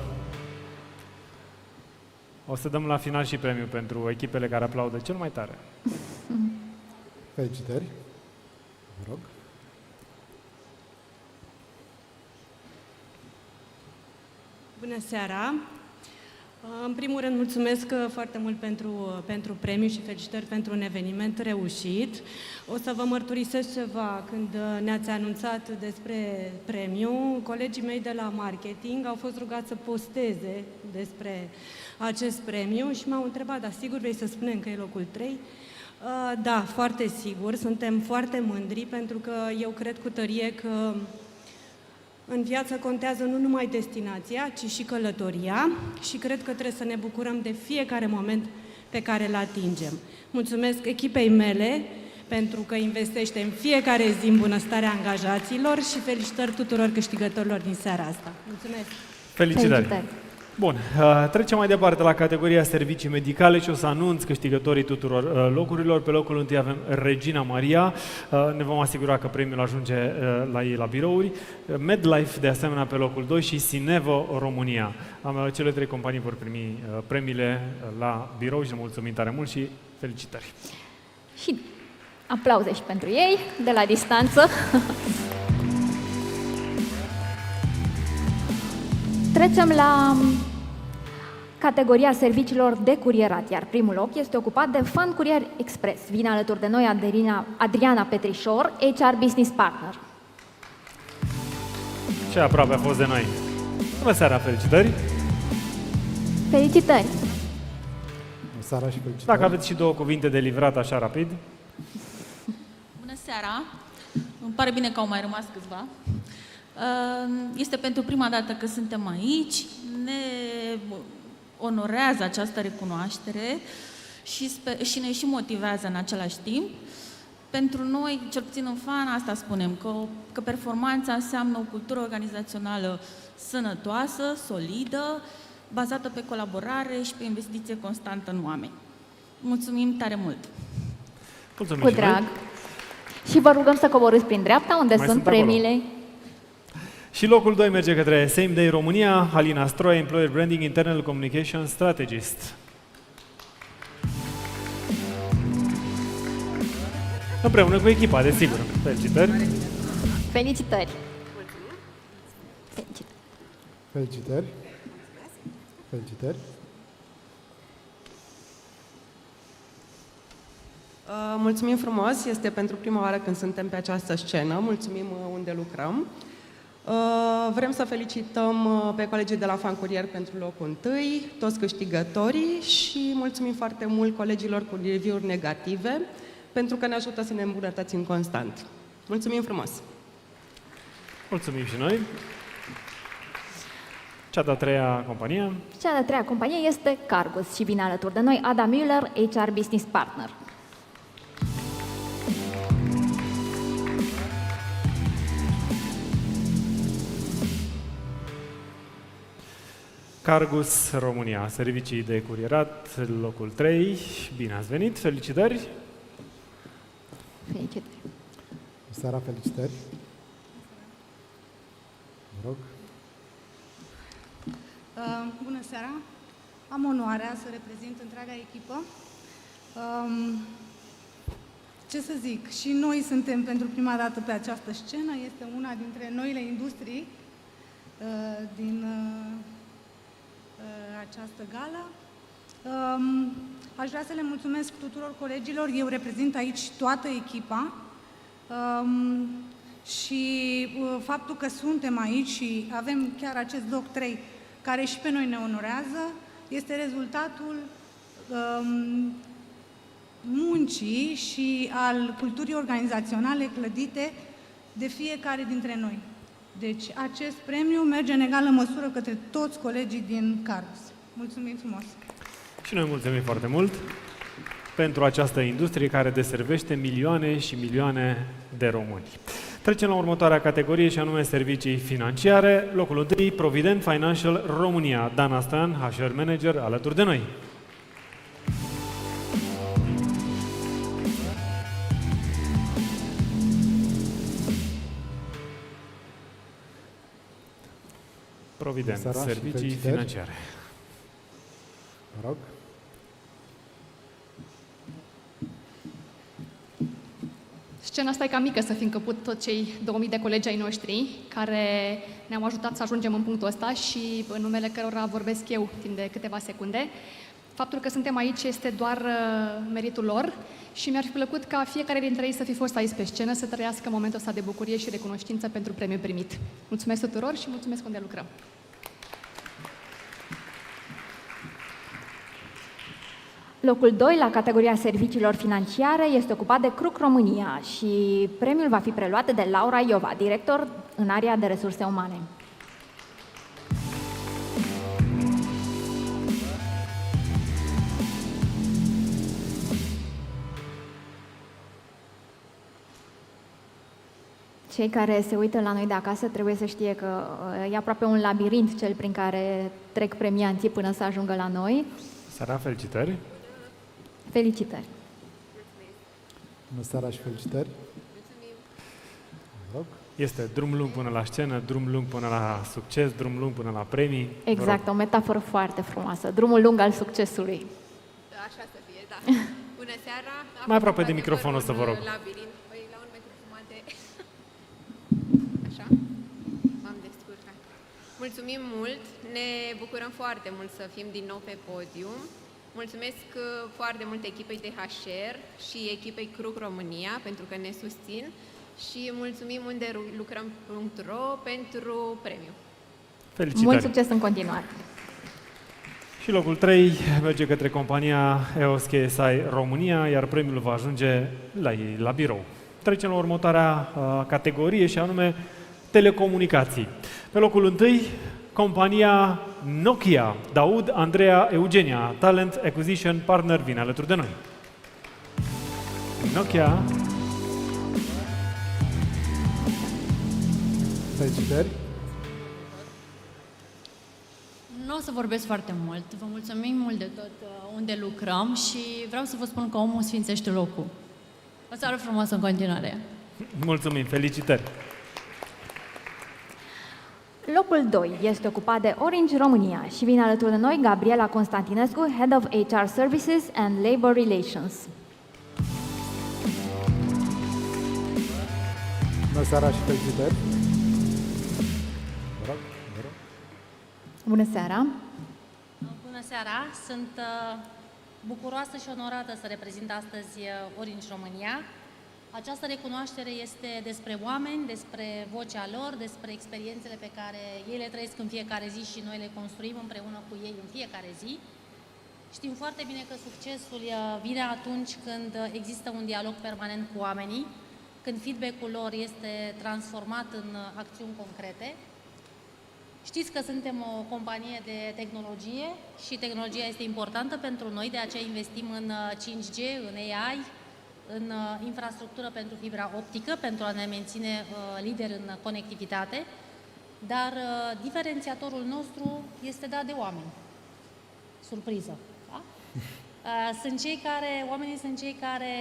O să dăm la final și premiu pentru echipele care aplaudă cel mai tare. Felicitări. Vă rog. Bună seara! În primul rând, mulțumesc foarte mult pentru premiu și felicitări pentru un eveniment reușit. O să vă mărturisesc ceva. Când ne-ați anunțat despre premiu, colegii mei de la marketing au fost rugați să posteze despre acest premiu și m-au întrebat, dar sigur vrei să spunem că e locul 3? Da, foarte sigur. Suntem foarte mândri pentru că eu cred cu tărie că în viață contează nu numai destinația, ci și călătoria și cred că trebuie să ne bucurăm de fiecare moment pe care îl atingem. Mulțumesc echipei mele pentru că investește în fiecare zi în bunăstarea angajaților și felicitări tuturor câștigătorilor din seara asta. Mulțumesc! Felicitări! Bun, trecem mai departe la categoria servicii medicale și o să anunț câștigătorii tuturor locurilor. Pe locul 1 avem Regina Maria, ne vom asigura că premiul ajunge la ei la birouri. MedLife, de asemenea, pe locul 2 și Sinevo România. Cele 3 companii vor primi premiile la birou și ne mulțumim tare mult și felicitări! Și aplauze și pentru ei, de la distanță. Trecem la categoria serviciilor de curierat, iar primul loc este ocupat de Fan Courier Express. Vine alături de noi Adriana Petrișor, HR Business Partner. Ce aproape a fost de noi. Bună seara, felicitări! Felicitări! Bună seara și felicitări! Dacă aveți și 2 cuvinte de livrat așa rapid. Bună seara! Îmi pare bine că au mai rămas câțiva. Este pentru prima dată că suntem aici, ne onorează această recunoaștere și ne și motivează în același timp. Pentru noi, cel puțin în FAN, asta spunem, că performanța înseamnă o cultură organizațională sănătoasă, solidă, bazată pe colaborare și pe investiție constantă în oameni. Mulțumim tare mult! Mulțumim cu drag! Și vă rugăm să coborâți prin dreapta, unde sunt premiile. Și locul 2 merge către Same Day România, Alina Stroia, Employer Branding Internal Communication Strategist. Împreună cu echipa, desigur. Felicitări! Felicitări! Felicitări! Felicitări! Mulțumim frumos, este pentru prima oară când suntem pe această scenă. Mulțumim unde lucrăm. Vrem să felicităm pe colegii de la Fan Curier pentru locul 1, toți câștigătorii și mulțumim foarte mult colegilor cu review-uri negative pentru că ne ajută să ne îmbunătățim constant. Mulțumim frumos! Mulțumim și noi! Cea de-a treia companie? Cea de-a treia companie este Cargus și vine alături de noi Ada Müller, HR Business Partner. Cargus România, servicii de curierat, locul 3. Bine ați venit, felicitări! Felicitări! Seara, felicitări! Vă rog. Bună seara! Am onoarea să reprezint întreaga echipă. Ce să zic, și noi suntem pentru prima dată pe această scenă. Este una dintre noile industrii din această gală. Aș vrea să le mulțumesc tuturor colegilor. Eu reprezint aici toată echipa și faptul că suntem aici și avem chiar acest loc 3, care și pe noi ne onorează, este rezultatul muncii și al culturii organizaționale clădite de fiecare dintre noi. Deci acest premiu merge în egală măsură către toți colegii din Cargus. Mulțumim frumos! Și noi mulțumim foarte mult pentru această industrie care deservește milioane și milioane de români. Trecem la următoarea categorie și anume servicii financiare. Locul 1, Provident Financial România, Dana Stan, HR Manager, alături de noi. Provident, servicii financiare. Vă rog. Scena asta e cam mică să fi încăput tot cei 2000 de colegi ai noștri care ne-au ajutat să ajungem în punctul ăsta și în numele cărora vorbesc eu timp de câteva secunde. Faptul că suntem aici este doar meritul lor și mi-ar fi plăcut ca fiecare dintre ei să fi fost aici pe scenă, să trăiască momentul ăsta de bucurie și recunoștință pentru premiul primit. Mulțumesc tuturor și mulțumesc unde lucrăm! Locul 2 la categoria serviciilor financiare este ocupat de Cruc România și premiul va fi preluat de Laura Iova, director în area de resurse umane. Cei care se uită la noi de acasă trebuie să știe că e aproape un labirint cel prin care trec premianții până să ajungă la noi. Seara, felicitări! Felicitări! Bună seara și felicitări! Vă rog. Este drum lung până la scenă, drum lung până la succes, drum lung până la premii. Exact, o metaforă foarte frumoasă. Drumul lung al succesului. Așa să fie, da. Bună seara! Mai aproape de microfon o să vă rog. Labirint. Păi, la 1 metru jumate. Așa? M-am descurcat. Mulțumim mult! Ne bucurăm foarte mult să fim din nou pe podium. Mulțumesc foarte mult echipei de HR și echipei Cruc România pentru că ne susțin și mulțumim Undelucram.Ro pentru premiu. Felicitări! Mult succes în continuare! Și locul 3 merge către compania EOS KSI România, iar premiul va ajunge la ei, la birou. Trecem la următoarea categorie și anume telecomunicații. Pe locul 1, compania Nokia, Daud Andreea Eugenia, Talent Acquisition Partner, vine alături de noi. Nokia. Felicitări! Nu o să vorbesc foarte mult. Vă mulțumim mult de tot unde lucrăm și vreau să vă spun că omul sfințește locul. O seară frumoasă în continuare! Mulțumim! Felicitări! Locul 2 este ocupat de Orange România și vine alături de noi Gabriela Constantinescu, Head of HR Services and Labor Relations. Bună seara și felicitări! Bună seara! Bună seara! Sunt bucuroasă și onorată să reprezint astăzi Orange România. Această recunoaștere este despre oameni, despre vocea lor, despre experiențele pe care ei le trăiesc în fiecare zi și noi le construim împreună cu ei în fiecare zi. Știm foarte bine că succesul vine atunci când există un dialog permanent cu oamenii, când feedback-ul lor este transformat în acțiuni concrete. Știți că suntem o companie de tehnologie și tehnologia este importantă pentru noi, de aceea investim în 5G, în AI, în infrastructură pentru fibra optică, pentru a ne menține lider în conectivitate, dar diferențiatorul nostru este dat de oameni. Surpriză! Da? Oamenii sunt cei care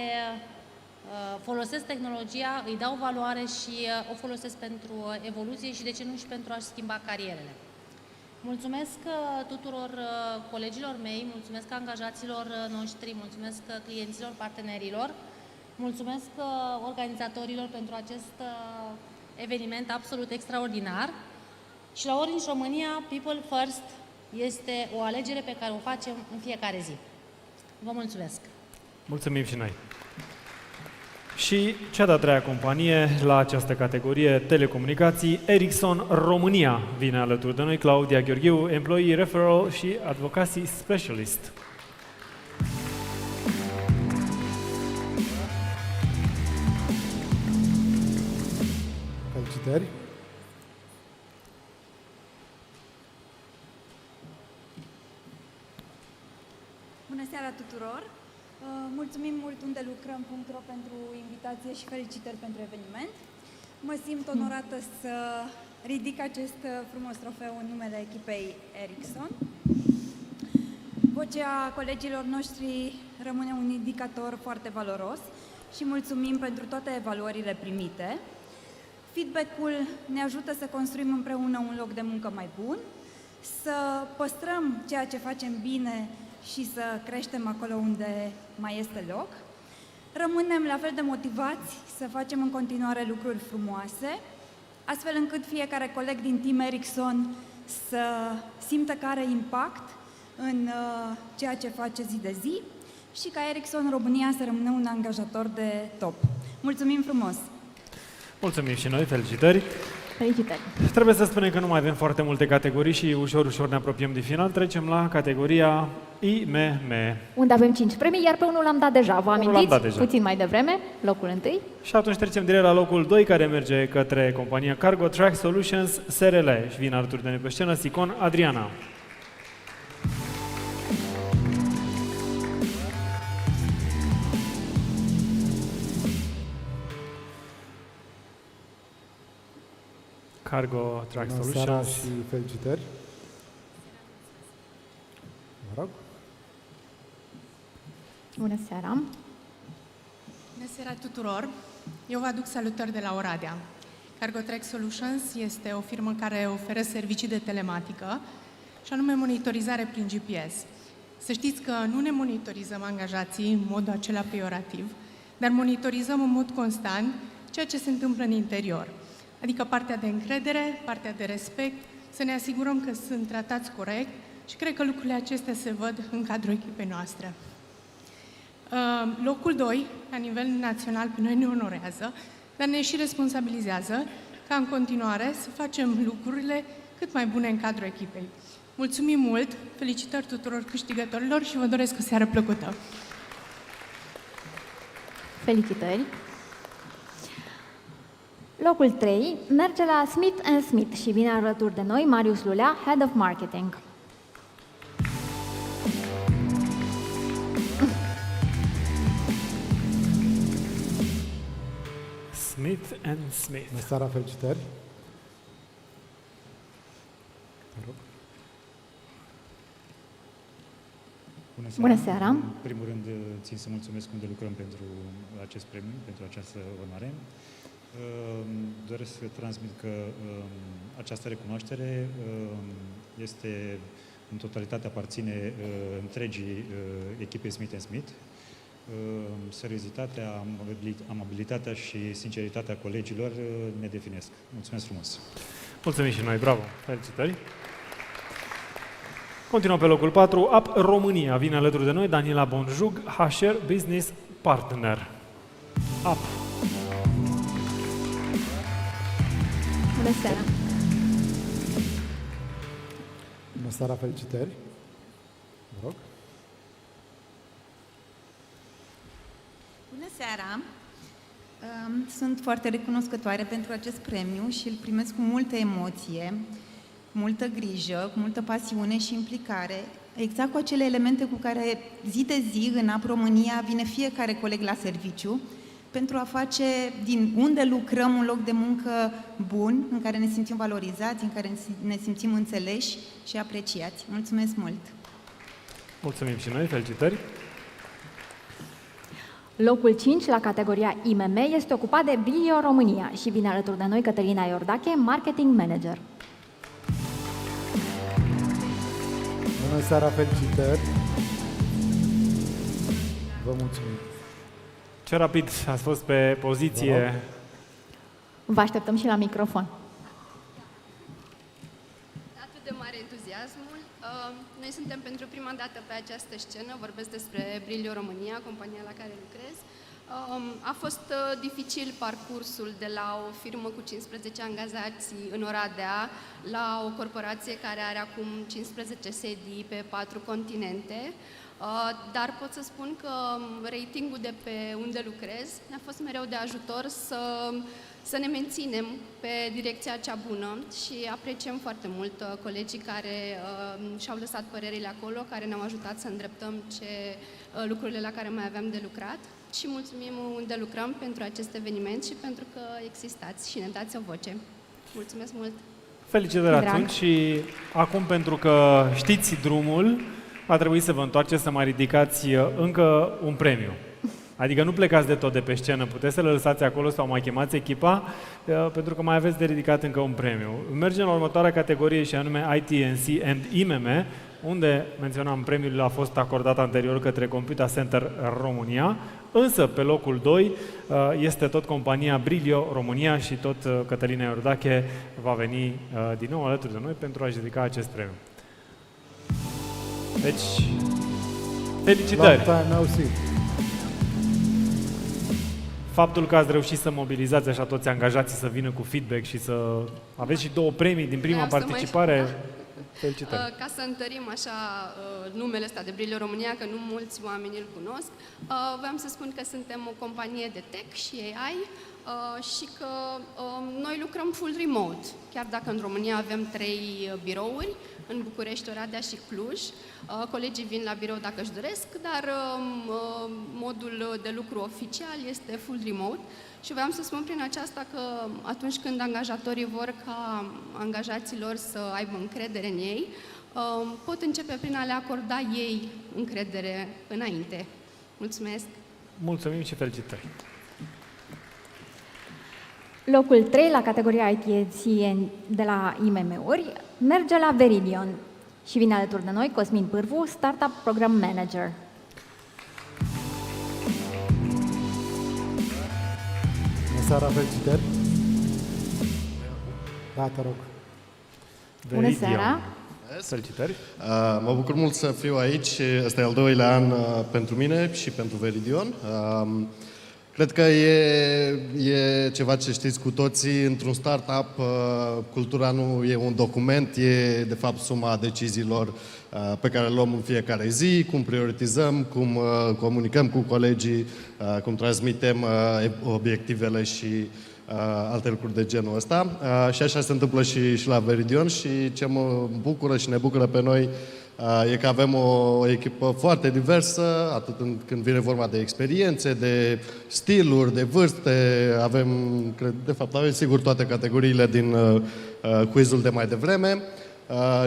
folosesc tehnologia, îi dau valoare și o folosesc pentru evoluție și, de ce nu, și pentru a-și schimba carierele. Mulțumesc tuturor colegilor mei, mulțumesc angajaților noștri, mulțumesc clienților, partenerilor, mulțumesc organizatorilor pentru acest eveniment absolut extraordinar. Și la Orange România, People First este o alegere pe care o facem în fiecare zi. Vă mulțumesc! Mulțumim și noi! Și cea de-a treia companie la această categorie, telecomunicații, Ericsson România, vine alături de noi, Claudia Gheorghiu, Employee Referral și Advocacy Specialist. Felicitări! Bună seara tuturor! Mulțumim mult Undelucram.Ro pentru invitație și felicitări pentru eveniment. Mă simt onorată să ridic acest frumos trofeu în numele echipei Ericsson. Vocea colegilor noștri rămâne un indicator foarte valoros și mulțumim pentru toate evaluările primite. Feedback-ul ne ajută să construim împreună un loc de muncă mai bun, să păstrăm ceea ce facem bine și să creștem acolo unde mai este loc. Rămânem la fel de motivați să facem în continuare lucruri frumoase, astfel încât fiecare coleg din Team Ericsson să simtă că are impact în ceea ce face zi de zi și ca Ericsson România să rămână un angajator de top. Mulțumim frumos! Mulțumim și noi, felicitări! Felicitări! Trebuie să spunem că nu mai avem foarte multe categorii și ușor ne apropiem de final. Trecem la categoria IMM. Unde avem 5 premii, iar pe unul l-am dat deja. Vă amintiți? Puțin mai devreme, locul 1. Și atunci trecem direct la locul 2, care merge către compania Cargo Track Solutions SRL. Și vine alături de noi pe scenă Sicon Adriana. Cargo Track Bună Solutions. seara și felicitări! Mă rog. Bună seara! Bună seara tuturor! Eu vă aduc salutări de la Oradea. Cargo Track Solutions este o firmă care oferă servicii de telematică și anume monitorizare prin GPS. Să știți că nu ne monitorizăm angajații în modul acela peiorativ, dar monitorizăm în mod constant ceea ce se întâmplă în interior. Adică partea de încredere, partea de respect, să ne asigurăm că sunt tratați corect și cred că lucrurile acestea se văd în cadrul echipei noastre. Locul 2, la nivel național, pe noi ne onorează, dar ne și responsabilizează ca în continuare să facem lucrurile cât mai bune în cadrul echipei. Mulțumim mult, felicitări tuturor câștigătorilor și vă doresc o seară plăcută! Felicitări! Locul 3 merge la Smith & Smith și vine alături de noi Marius Lulea, Head of Marketing. Smith & Smith. Bună seara, felicitări! Bună seara! În primul rând, țin să mulțumesc Undelucrăm pentru acest premiu, pentru această onoare. Doresc să transmit că această recunoaștere este în totalitate aparține întregii echipe Smith & Smith. Seriozitatea, amabilitatea și sinceritatea colegilor ne definesc. Mulțumesc frumos! Mulțumim și noi, bravo! Felicitări! Continuăm pe locul 4. Up România. Vine alături de noi Daniela Bonjug, HR Business Partner. Up. Bună seara! Bună seara, felicitări! Vă rog. Bună seara! Sunt foarte recunoscătoare pentru acest premiu și îl primesc cu multă emoție, multă grijă, cu multă pasiune și implicare, exact cu acele elemente cu care zi de zi în AP România vine fiecare coleg la serviciu pentru a face din unde lucrăm un loc de muncă bun, în care ne simțim valorizați, în care ne simțim înțeleși și apreciați. Mulțumesc mult! Mulțumim și noi, felicitări! Locul 5 la categoria IMM este ocupat de Brilio România și vine alături de noi Cătălina Iordache, Marketing Manager. Bună seara, felicitări! Vă mulțumim! Ce rapid ați fost pe poziție. Vă așteptăm și la microfon. Atât de mare entuziasmul. Noi suntem pentru prima dată pe această scenă, vorbesc despre Brilio România, compania la care lucrez. A fost dificil parcursul de la o firmă cu 15 angajați în Oradea la o corporație care are acum 15 sedii pe 4 continente. Dar pot să spun că ratingul de pe unde lucrez ne-a fost mereu de ajutor să ne menținem pe direcția cea bună și apreciem foarte mult colegii care și-au lăsat părerile acolo, care ne-au ajutat să îndreptăm lucrurile la care mai aveam de lucrat și mulțumim unde lucrăm pentru acest eveniment și pentru că existați și ne dați o voce. Mulțumesc mult! Felicitări atunci și acum, pentru că știți drumul, va trebui să vă întoarceți să mai ridicați încă un premiu. Adică nu plecați de tot de pe scenă, puteți să le lăsați acolo sau mai chemați echipa, pentru că mai aveți de ridicat încă un premiu. Mergem la următoarea categorie și anume IT&C and IMM, unde, menționam, premiul a fost acordat anterior către Computer Center România, însă pe locul 2 este tot compania Brilio România și tot Cătălina Iordache va veni din nou alături de noi pentru a-și ridica acest premiu. Deci, felicitări! Faptul că ați reușit să mobilizați așa toți angajații să vină cu feedback și să aveți și 2 premii din prima participare, felicitări! Ca să întărim așa numele ăsta de Brilio România, că nu mulți oameni îl cunosc, voiam să spun că suntem o companie de tech și AI și că noi lucrăm full remote, chiar dacă în România avem 3 birouri, în București, Oradea și Cluj. Colegii vin la birou dacă își doresc, dar modul de lucru oficial este full remote. Și vreau să spun prin aceasta că atunci când angajatorii vor ca angajaților să aibă încredere în ei, pot începe prin a le acorda ei încredere înainte. Mulțumesc! Mulțumim și felicitări! Locul 3 la categoria IT&C de la IMM-uri merge la Veridion și vine alături de noi Cosmin Pârvu, Startup Program Manager. Bună seara, felicitări! Da, te rog. Bună seara! Felicitări! Mă bucur mult să fiu aici. Ăsta e al 2-lea an pentru mine și pentru Veridion. Cred că e ceva ce știți cu toții. Într-un startup, cultura nu e un document, e de fapt suma deciziilor pe care le luăm în fiecare zi, cum prioritizăm, cum comunicăm cu colegii, cum transmitem obiectivele și alte lucruri de genul ăsta. Și așa se întâmplă și la Veridion și ce mă bucură și ne bucură pe noi e că avem o echipă foarte diversă, atât când vine vorba de experiențe, de stiluri, de vârste. De fapt, avem sigur toate categoriile din quizul de mai devreme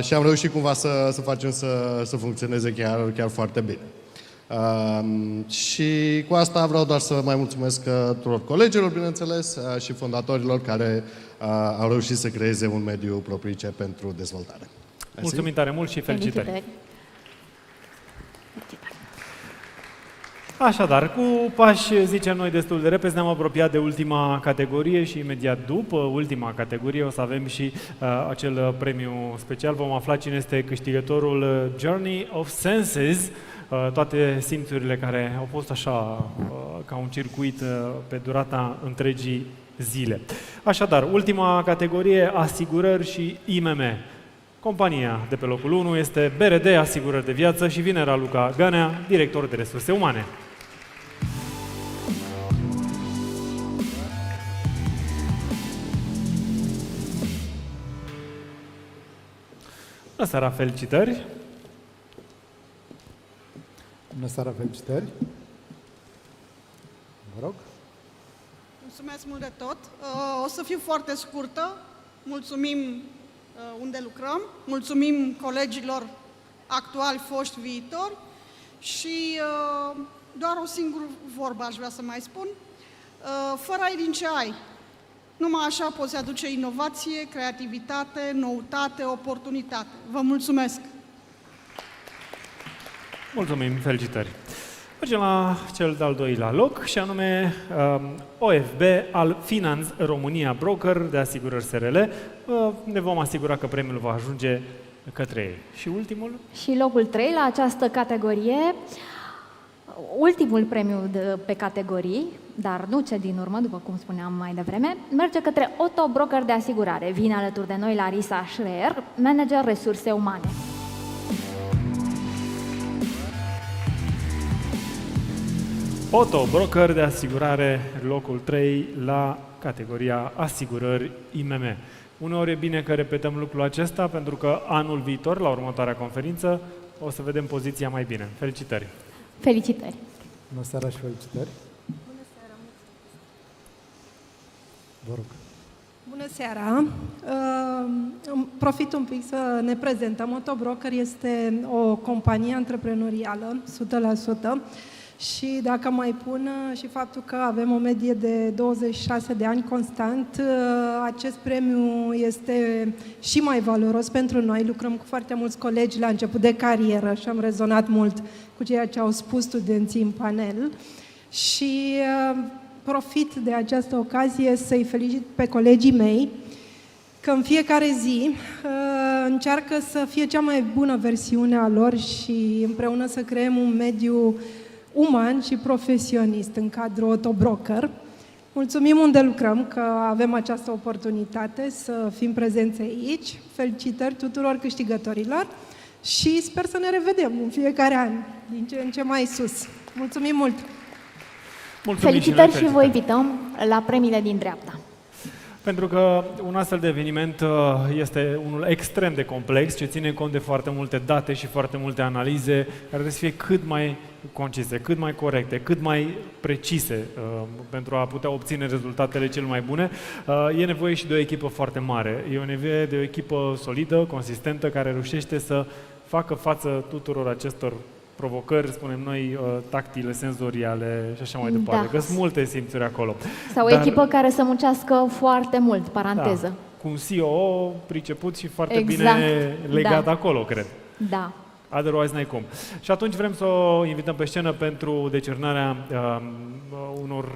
și am reușit cumva să facem să funcționeze chiar foarte bine. Și cu asta vreau doar să mai mulțumesc tuturor colegilor, bineînțeles, și fondatorilor care au reușit să creeze un mediu propice pentru dezvoltare. Mulțumim tare mult și felicitări! Așadar, cu pași, zicem noi, destul de repede, ne-am apropiat de ultima categorie și imediat după ultima categorie o să avem și acel premiu special. Vom afla cine este câștigătorul Journey of Senses, toate simțurile care au fost așa ca un circuit pe durata întregii zile. Așadar, ultima categorie, asigurări și IMM. Compania de pe locul 1 este BRD Asigurări de Viață și vine Raluca Ganea, director de resurse umane. Bună seara, felicitări! Bună seara, felicitări! Vă rog. Mulțumesc mult de tot. O să fiu foarte scurtă. Mulțumim unde lucrăm, mulțumim colegilor actuali, foști, viitori și doar o singură vorbă aș vrea să mai spun. Fără ai din ce ai. Numai așa poți aduce inovație, creativitate, noutate, oportunitate. Vă mulțumesc! Mulțumim, felicitări! Mergem la cel de-al doilea loc și anume OFB al Finanț România Broker de asigurări SRL. Ne vom asigura că premiul va ajunge către ei. Și ultimul? Și locul 3 la această categorie, ultimul premiu pe categorii, dar nu cel din urmă, după cum spuneam mai devreme, merge către Otto Broker de asigurare. Vine alături de noi Larisa Schreier, manager resurse umane. Otto Broker de asigurare, locul 3 la categoria asigurări IMM. Uneori e bine că repetăm lucrul acesta, pentru că anul viitor, la următoarea conferință, o să vedem poziția mai bine. Felicitări! Felicitări! Bună seara și felicitări! Bună seara! Vă rog! Bună seara! Profit un pic să ne prezentăm. Otto Broker este o companie antreprenorială, 100%. Și dacă mai pun și faptul că avem o medie de 26 de ani constant, acest premiu este și mai valoros pentru noi. Lucrăm cu foarte mulți colegi la început de carieră și am rezonat mult cu ceea ce au spus studenții în panel. Și profit de această ocazie să-i felicit pe colegii mei că în fiecare zi încearcă să fie cea mai bună versiune a lor și împreună să creăm un mediu uman și profesionist în cadrul Otto Broker. Mulțumim unde lucrăm că avem această oportunitate să fim prezenți aici. Felicitări tuturor câștigătorilor și sper să ne revedem în fiecare an, din ce în ce mai sus. Mulțumim mult! Mulțumim Felicitări și vă invităm la premiile din dreapta. Pentru că un astfel de eveniment este unul extrem de complex, ce ține cont de foarte multe date și foarte multe analize, care trebuie să fie cât mai concise, cât mai corecte, cât mai precise pentru a putea obține rezultatele cel mai bune. E nevoie și de o echipă foarte mare. E nevoie de o echipă solidă, consistentă, care reușește să facă față tuturor acestor provocări, spunem noi, tactile, senzoriale și așa mai departe. Că sunt multe simțuri acolo. Sau o echipă care să muncească foarte mult, paranteză. Da, cu un CEO priceput și foarte bine legat acolo, cred. Da. Otherwise n-ai cum. Și atunci vrem să o invităm pe scenă pentru decernarea unor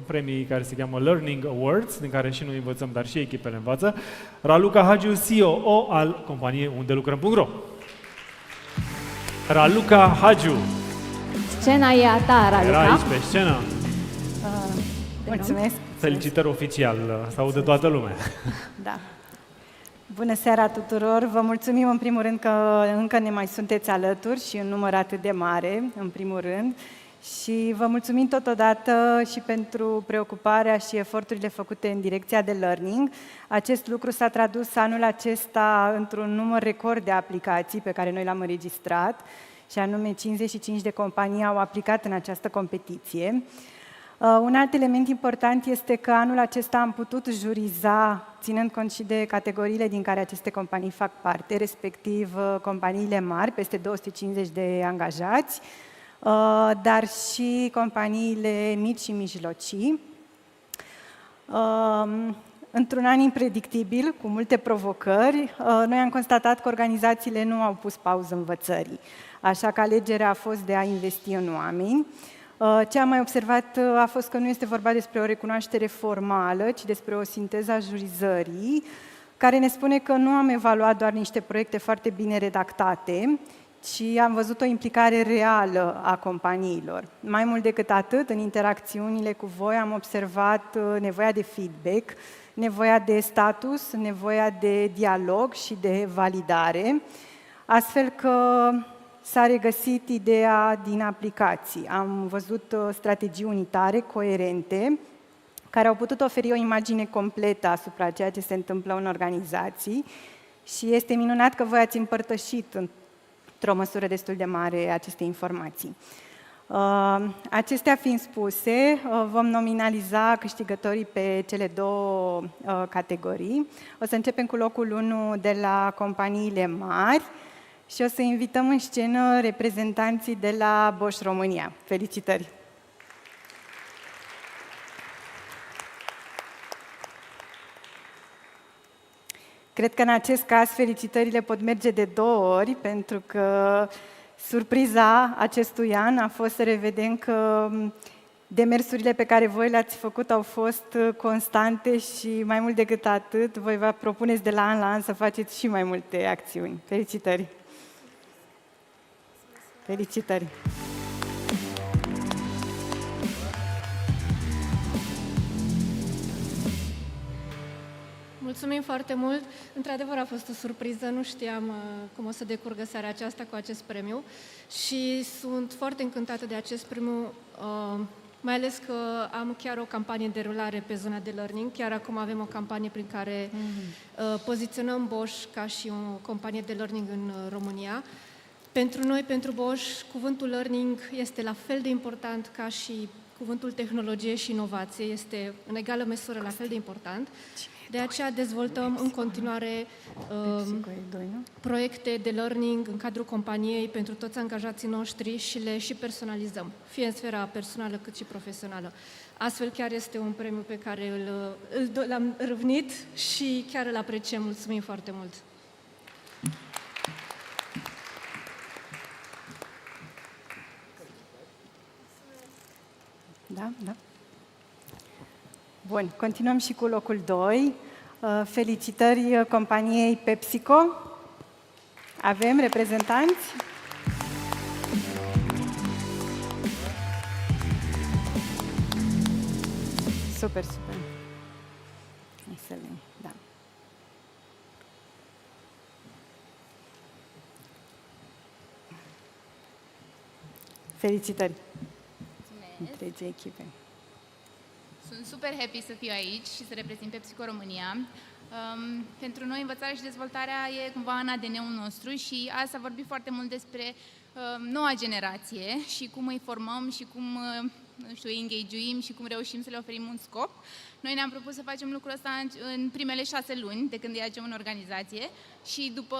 premii care se cheamă Learning Awards, din care și noi învățăm, dar și echipele învață. Raluca Hagiu, CEO al companiei Undelucram.Ro. Raluca Hagiu. Scena e a ta, Raluca. Era aici pe scenă. Mulțumesc. Felicitări oficial, să audă toată lumea. Da. Bună seara tuturor! Vă mulțumim în primul rând că încă ne mai sunteți alături și în număr atât de mare, în primul rând. Și vă mulțumim totodată și pentru preocuparea și eforturile făcute în direcția de learning. Acest lucru s-a tradus anul acesta într-un număr record de aplicații pe care noi l-am înregistrat, și anume 55 de companii au aplicat în această competiție. Un alt element important este că anul acesta am putut juriza, ținând cont și de categoriile din care aceste companii fac parte, respectiv companiile mari, peste 250 de angajați, dar și companiile mici și mijlocii. Într-un an impredictibil, cu multe provocări, noi am constatat că organizațiile nu au pus pauză învățării, așa că alegerea a fost de a investi în oameni. Ce am mai observat a fost că nu este vorba despre o recunoaștere formală, ci despre o sinteză a jurizării, care ne spune că nu am evaluat doar niște proiecte foarte bine redactate, ci am văzut o implicare reală a companiilor. Mai mult decât atât, în interacțiunile cu voi am observat nevoia de feedback, nevoia de status, nevoia de dialog și de validare, astfel că s-a regăsit ideea din aplicații. Am văzut strategii unitare, coerente, care au putut oferi o imagine completă asupra ceea ce se întâmplă în organizații și este minunat că voi ați împărtășit într-o măsură destul de mare aceste informații. Acestea fiind spuse, vom nominaliza câștigătorii pe cele două categorii. O să începem cu locul 1 de la companiile mari și o să invităm în scenă reprezentanții de la Bosch România. Felicitări! Cred că în acest caz felicitările pot merge de 2 ori, pentru că surpriza acestui an a fost să revedem că demersurile pe care voi le-ați făcut au fost constante și mai mult decât atât, voi vă propuneți de la an la an să faceți și mai multe acțiuni. Felicitări! Felicitări! Mulțumim foarte mult! Într-adevăr a fost o surpriză, nu știam cum o să decurgă seara aceasta cu acest premiu și sunt foarte încântată de acest premiu, mai ales că am chiar o campanie de derulare pe zona de learning. Chiar acum avem o campanie prin care poziționăm Bosch ca și o companie de learning în România. Pentru noi, pentru Bosch, cuvântul learning este la fel de important ca și cuvântul tehnologie și inovație, este în egală măsură la fel de important. De aceea dezvoltăm în continuare proiecte de learning în cadrul companiei pentru toți angajații noștri și le și personalizăm, fie în sfera personală cât și profesională. Astfel chiar este un premiu pe care l-am râvnit și chiar îl apreciem. Mulțumim foarte mult! Da, da. Bun, continuăm și cu locul 2. Felicitări companiei PepsiCo. Avem reprezentanți? Super, super. Excelent, da. Felicitări întregii echipe. Sunt super happy să fiu aici și să reprezint PepsiCo România. Pentru noi învățarea și dezvoltarea e cumva în ADN-ul nostru și azi s-a vorbit foarte mult despre noua generație și cum îi formăm și cum îi engage-uim și cum reușim să le oferim un scop. Noi ne-am propus să facem lucrul ăsta în primele 6 luni de când îi aducem în organizație și după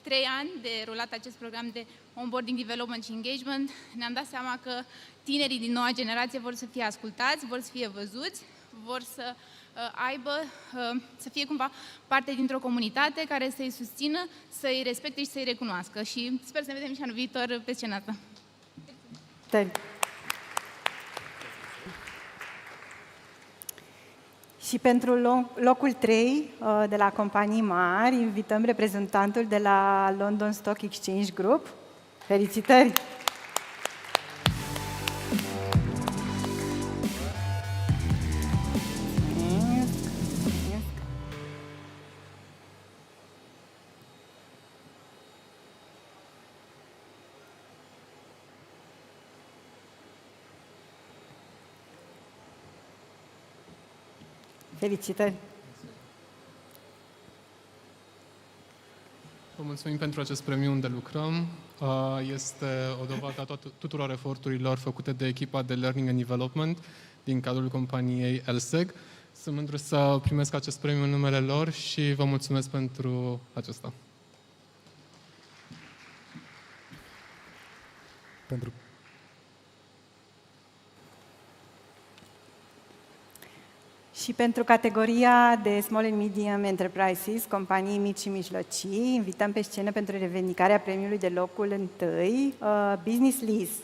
3 ani de rulat acest program de onboarding, development și engagement, ne-am dat seama că tinerii din noua generație vor să fie ascultați, vor să fie văzuți, vor să să fie cumva parte dintr-o comunitate care să-i susțină, să-i respecte și să-i recunoască. Și sper să ne vedem și anul viitor pe scena asta. Și pentru locul 3 de la companii mari, invităm reprezentantul de la London Stock Exchange Group. Felicitări! Felicitări! Vă mulțumim pentru acest premiu Undelucram. Este o dovadă a tuturor eforturilor făcute de echipa de Learning and Development din cadrul companiei ELSEG. Sunt mândru să primesc acest premiu în numele lor și vă mulțumesc pentru acesta. Și pentru categoria de Small and Medium Enterprises, companii mici și mijlocii, invităm pe scenă pentru revendicarea premiului de locul 1, Business Lease.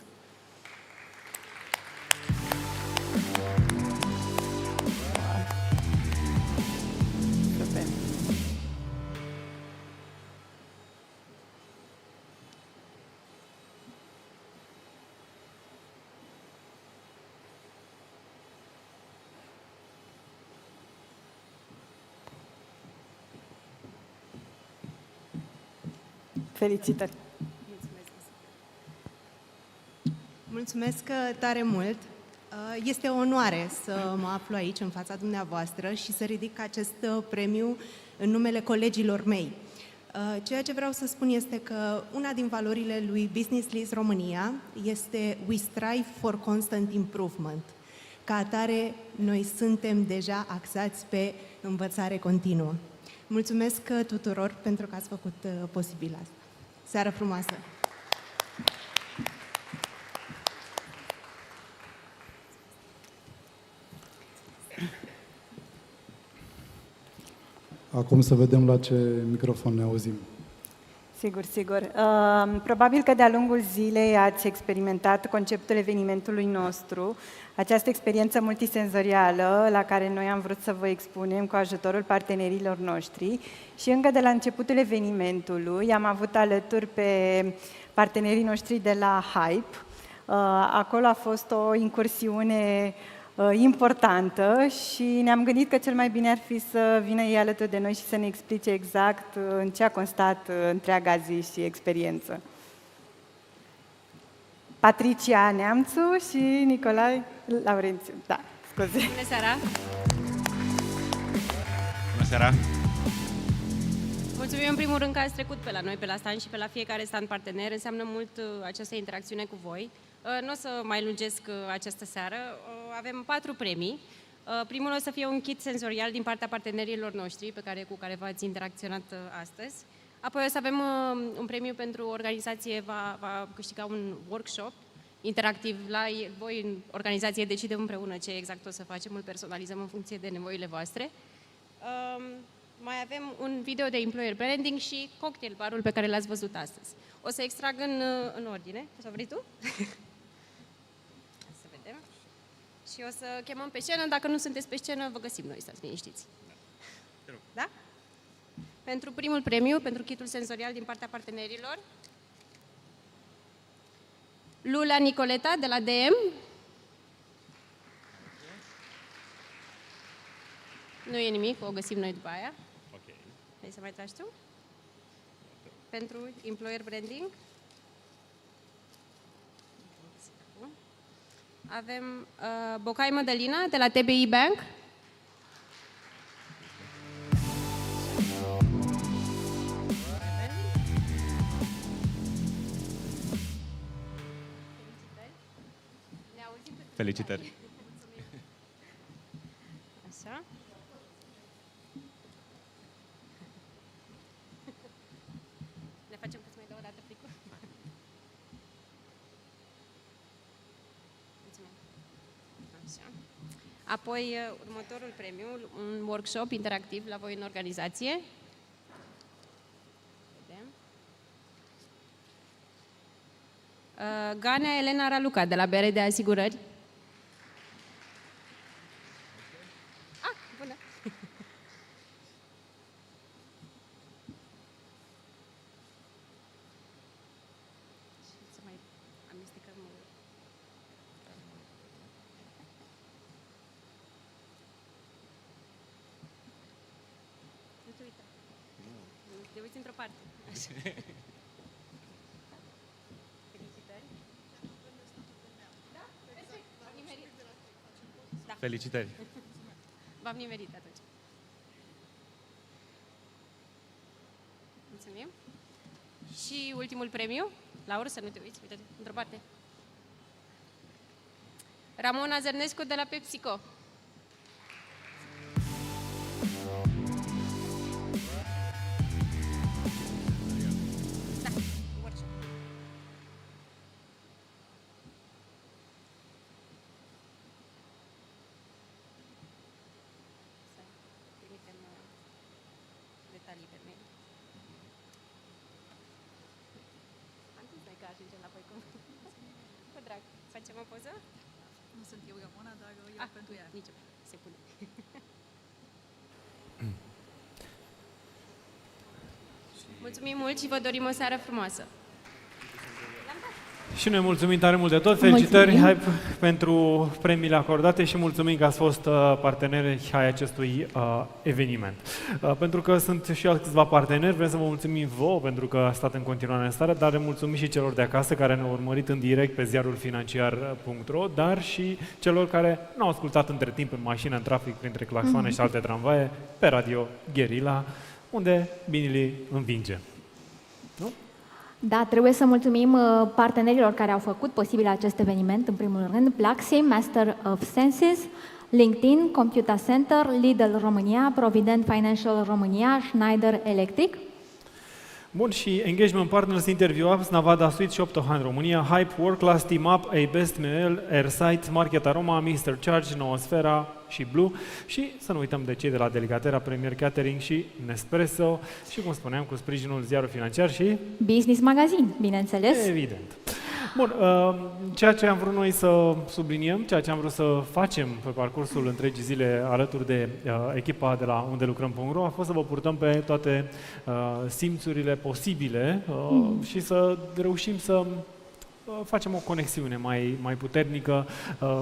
Felicitări! Mulțumesc tare mult! Este o onoare să mă aflu aici, în fața dumneavoastră, și să ridic acest premiu în numele colegilor mei. Ceea ce vreau să spun este că una din valorile lui Business Lease România este We strive for constant improvement. Ca atare, noi suntem deja axați pe învățare continuă. Mulțumesc tuturor pentru că ați făcut posibil asta. Seară frumoasă! Acum să vedem la ce microfon ne auzim. Sigur, sigur. Probabil că de-a lungul zilei ați experimentat conceptul evenimentului nostru, această experiență multisenzorială la care noi am vrut să vă expunem cu ajutorul partenerilor noștri și încă de la începutul evenimentului am avut alături pe partenerii noștri de la Hype. Acolo a fost o incursiune importantă și ne-am gândit că cel mai bine ar fi să vină ei alături de noi și să ne explice exact în ce a constat întreaga zi și experiență. Patricia Neamțu și Nicolae Laurențiu. Da, scuze. Bună seara! Bună seara! Mulțumim în primul rând că ați trecut pe la noi, pe la stand și pe la fiecare stand partener. Înseamnă mult această interacțiune cu voi. Nu o să mai lungesc această seară. Avem 4 premii. Primul o să fie un kit senzorial din partea partenerilor noștri cu care v-ați interacționat astăzi. Apoi o să avem un premiu pentru organizație, va câștiga un workshop interactiv. La voi în organizație decidem împreună ce exact o să facem, îl personalizăm în funcție de nevoile voastre. Mai avem un video de employer branding și cocktail barul pe care l-ați văzut astăzi. O să extrag în ordine. O să vrei tu? Să vedem. Și o să chemăm pe scenă. Dacă nu sunteți pe scenă, vă găsim noi, stați liniștiți. Da? Pentru primul premiu, pentru kitul senzorial din partea partenerilor, Lula Nicoleta de la DM. Nu e nimic, o găsim noi după aia. Ok. Vrei să mai tragi tu? Pentru employer branding. Avem Bocai Mădălina de la TBI Bank. Felicitări! Așa. Ne facem cât mai dă o dată plicul? Mulțumim! Așa. Apoi, următorul premiu, un workshop interactiv la voi în organizație. Vedem. Ganea Elena Raluca de la BR de Asigurări. Bună! Să mai amestecăm. Nu te uita. Te uiți într-o parte. Așa. Felicitări. V-am nimerit. Da. Felicitări! V-am nimerit atunci. Mulțumim. Și ultimul premiu. Laura, să nu te uiți, uite-te, într-o parte. Ramona Zărnescu de la PepsiCo. Da, workshop. ajungem înapoi cu... Cu drag. Facem o poză? Nu sunt eu Ramona, dar eu pentru ea. Nici se pune. Mulțumim mult și vă dorim o seară frumoasă. Și noi mulțumim tare mult de tot. Felicitări Hype pentru premiile acordate și mulțumim că ați fost parteneri ai acestui eveniment. Pentru că sunt și alți câțiva parteneri, vrem să vă mulțumim vouă pentru că ați stat în continuare în stare, dar le mulțumim și celor de acasă care ne-au urmărit în direct pe ziarul financiar.ro, dar și celor care n-au ascultat între timp în mașină, în trafic, printre claxoane și alte tramvaie, pe radio Guerilla, unde binele învinge. Nu? Da, trebuie să mulțumim partenerilor care au făcut posibil acest eveniment, în primul rând, Plaxi, Master of Senses, LinkedIn, Computer Center, Lidl România, Provident Financial România, Schneider Electric. Bun, și Engagement Partners, Interview Apps, Navada Suite, Shop2Hand România, Hype, Work Class, Team Up, A-Best, Mail, Airsite, Market Aroma, Mr. Charge, Noosfera și Blue. Și să nu uităm de cei de la Delicatera, Premier Catering și Nespresso și, cum spuneam, cu sprijinul Ziarul Financiar și... Business Magazine, bineînțeles. Evident. Bun, ceea ce am vrut noi să subliniem, ceea ce am vrut să facem pe parcursul întregii zile alături de echipa de la Undelucram.Ro a fost să vă purtăm pe toate simțurile posibile și să reușim să facem o conexiune mai puternică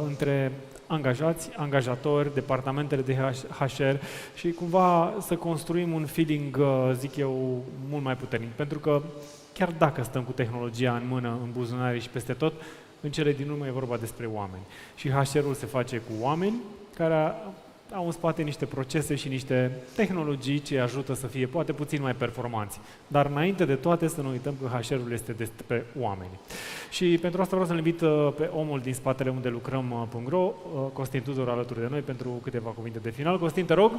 între angajați, angajatori, departamentele de HR și cumva să construim un feeling, zic eu, mult mai puternic. Pentru că chiar dacă stăm cu tehnologia în mână, în buzunare și peste tot, în cele din urmă e vorba despre oameni. Și HR-ul se face cu oameni care au în spate niște procese și niște tehnologii ce ajută să fie poate puțin mai performanți. Dar înainte de toate să nu uităm că HR-ul este despre oameni. Și pentru asta vreau să-l invit pe omul din spatele Undelucram.Ro, Costin Tudor, alături de noi pentru câteva cuvinte de final. Costin, te rog!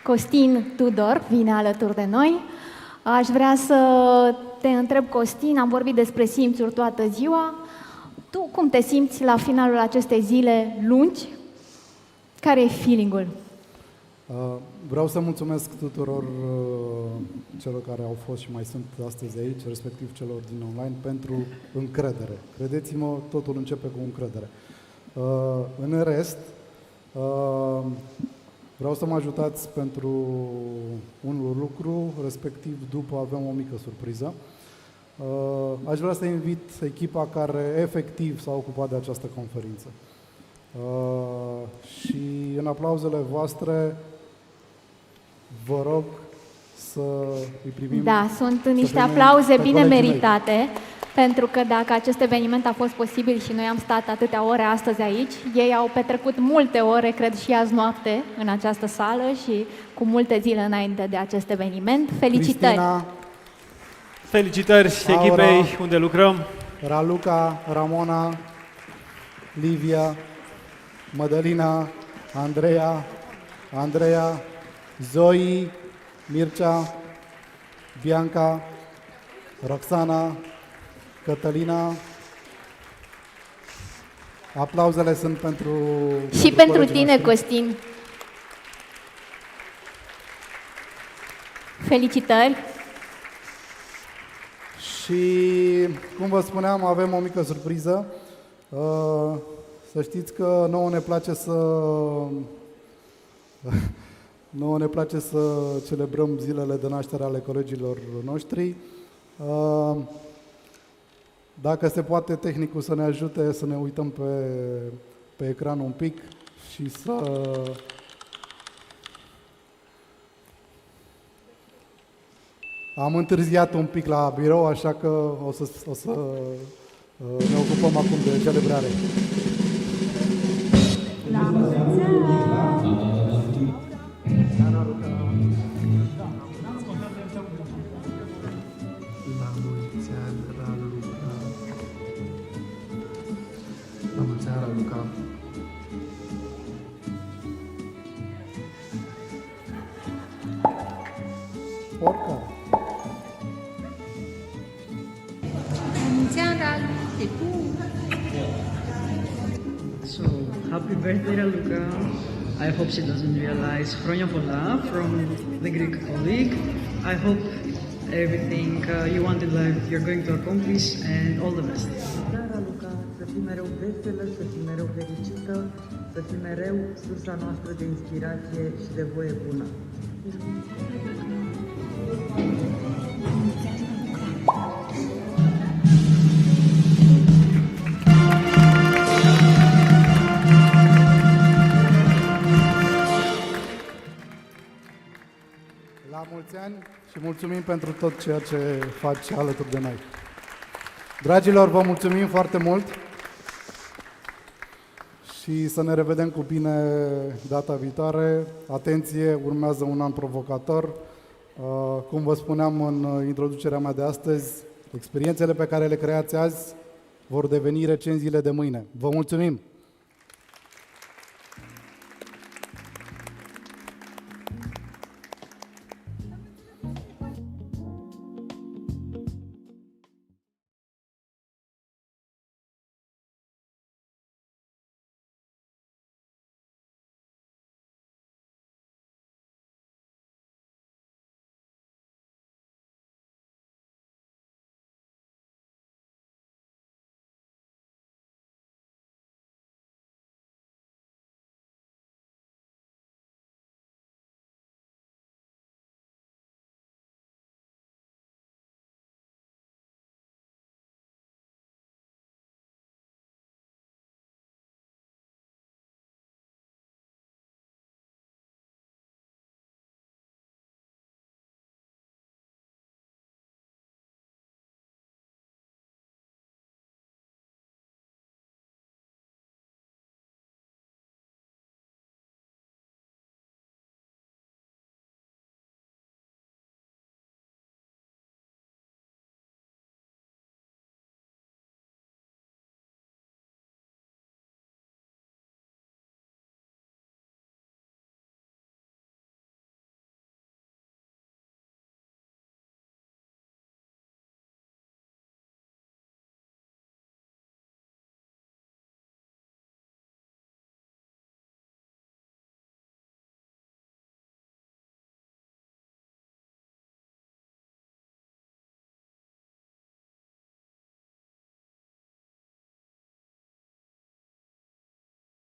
Costin Tudor vine alături de noi. Aș vrea să te întreb, Costin, am vorbit despre simțuri toată ziua. Tu cum te simți la finalul acestei zile lungi? Care e feeling-ul? Vreau să mulțumesc tuturor celor care au fost și mai sunt astăzi aici, respectiv celor din online, pentru încredere. Credeți-mă, totul începe cu încredere. În rest, vreau să mă ajutați pentru un lucru, respectiv după avem o mică surpriză. Aș vrea să invit echipa care efectiv s-a ocupat de această conferință. Și în aplauzele voastre vă rog să îi primim. Da, sunt niște aplauze bine meritate, pentru că dacă acest eveniment a fost posibil și noi am stat atâtea ore astăzi aici, ei au petrecut multe ore, cred și azi noapte, în această sală și cu multe zile înainte de acest eveniment. Felicitări! Cristina, felicitări Aura, echipei unde lucrăm! Raluca, Ramona, Livia, Mădălina, Andreea, Zoe, Mircea, Bianca, Roxana, Cătălina. Aplauzele sunt pentru... Și pentru tine, Costin. Felicitări! Și, cum vă spuneam, avem o mică surpriză. Să știți că nouă ne place să celebrăm zilele de naștere ale colegilor noștri. Dacă se poate, tehnicul să ne ajute să ne uităm pe ecran un pic și să... Am întârziat un pic la birou, așa că o să ne ocupăm acum de celebrare. La mulți ani, Raluca. Oricare. So, happy birthday, Raluca. I hope she doesn't realize Χρόνια πολλά from the Greek colleague. I hope everything you want in life you're going to accomplish, and all the best. Seara, Luca, să fii mereu veselă, să fii mereu fericită, să fii mereu sursa noastră de inspirație și de voie bună. La mulți ani și mulțumim pentru tot ceea ce faci alături de noi. Dragilor, vă mulțumim foarte mult și să ne revedem cu bine data viitoare. Atenție, urmează un an provocator. Cum vă spuneam în introducerea mea de astăzi, experiențele pe care le creați azi vor deveni recenziile de mâine. Vă mulțumim!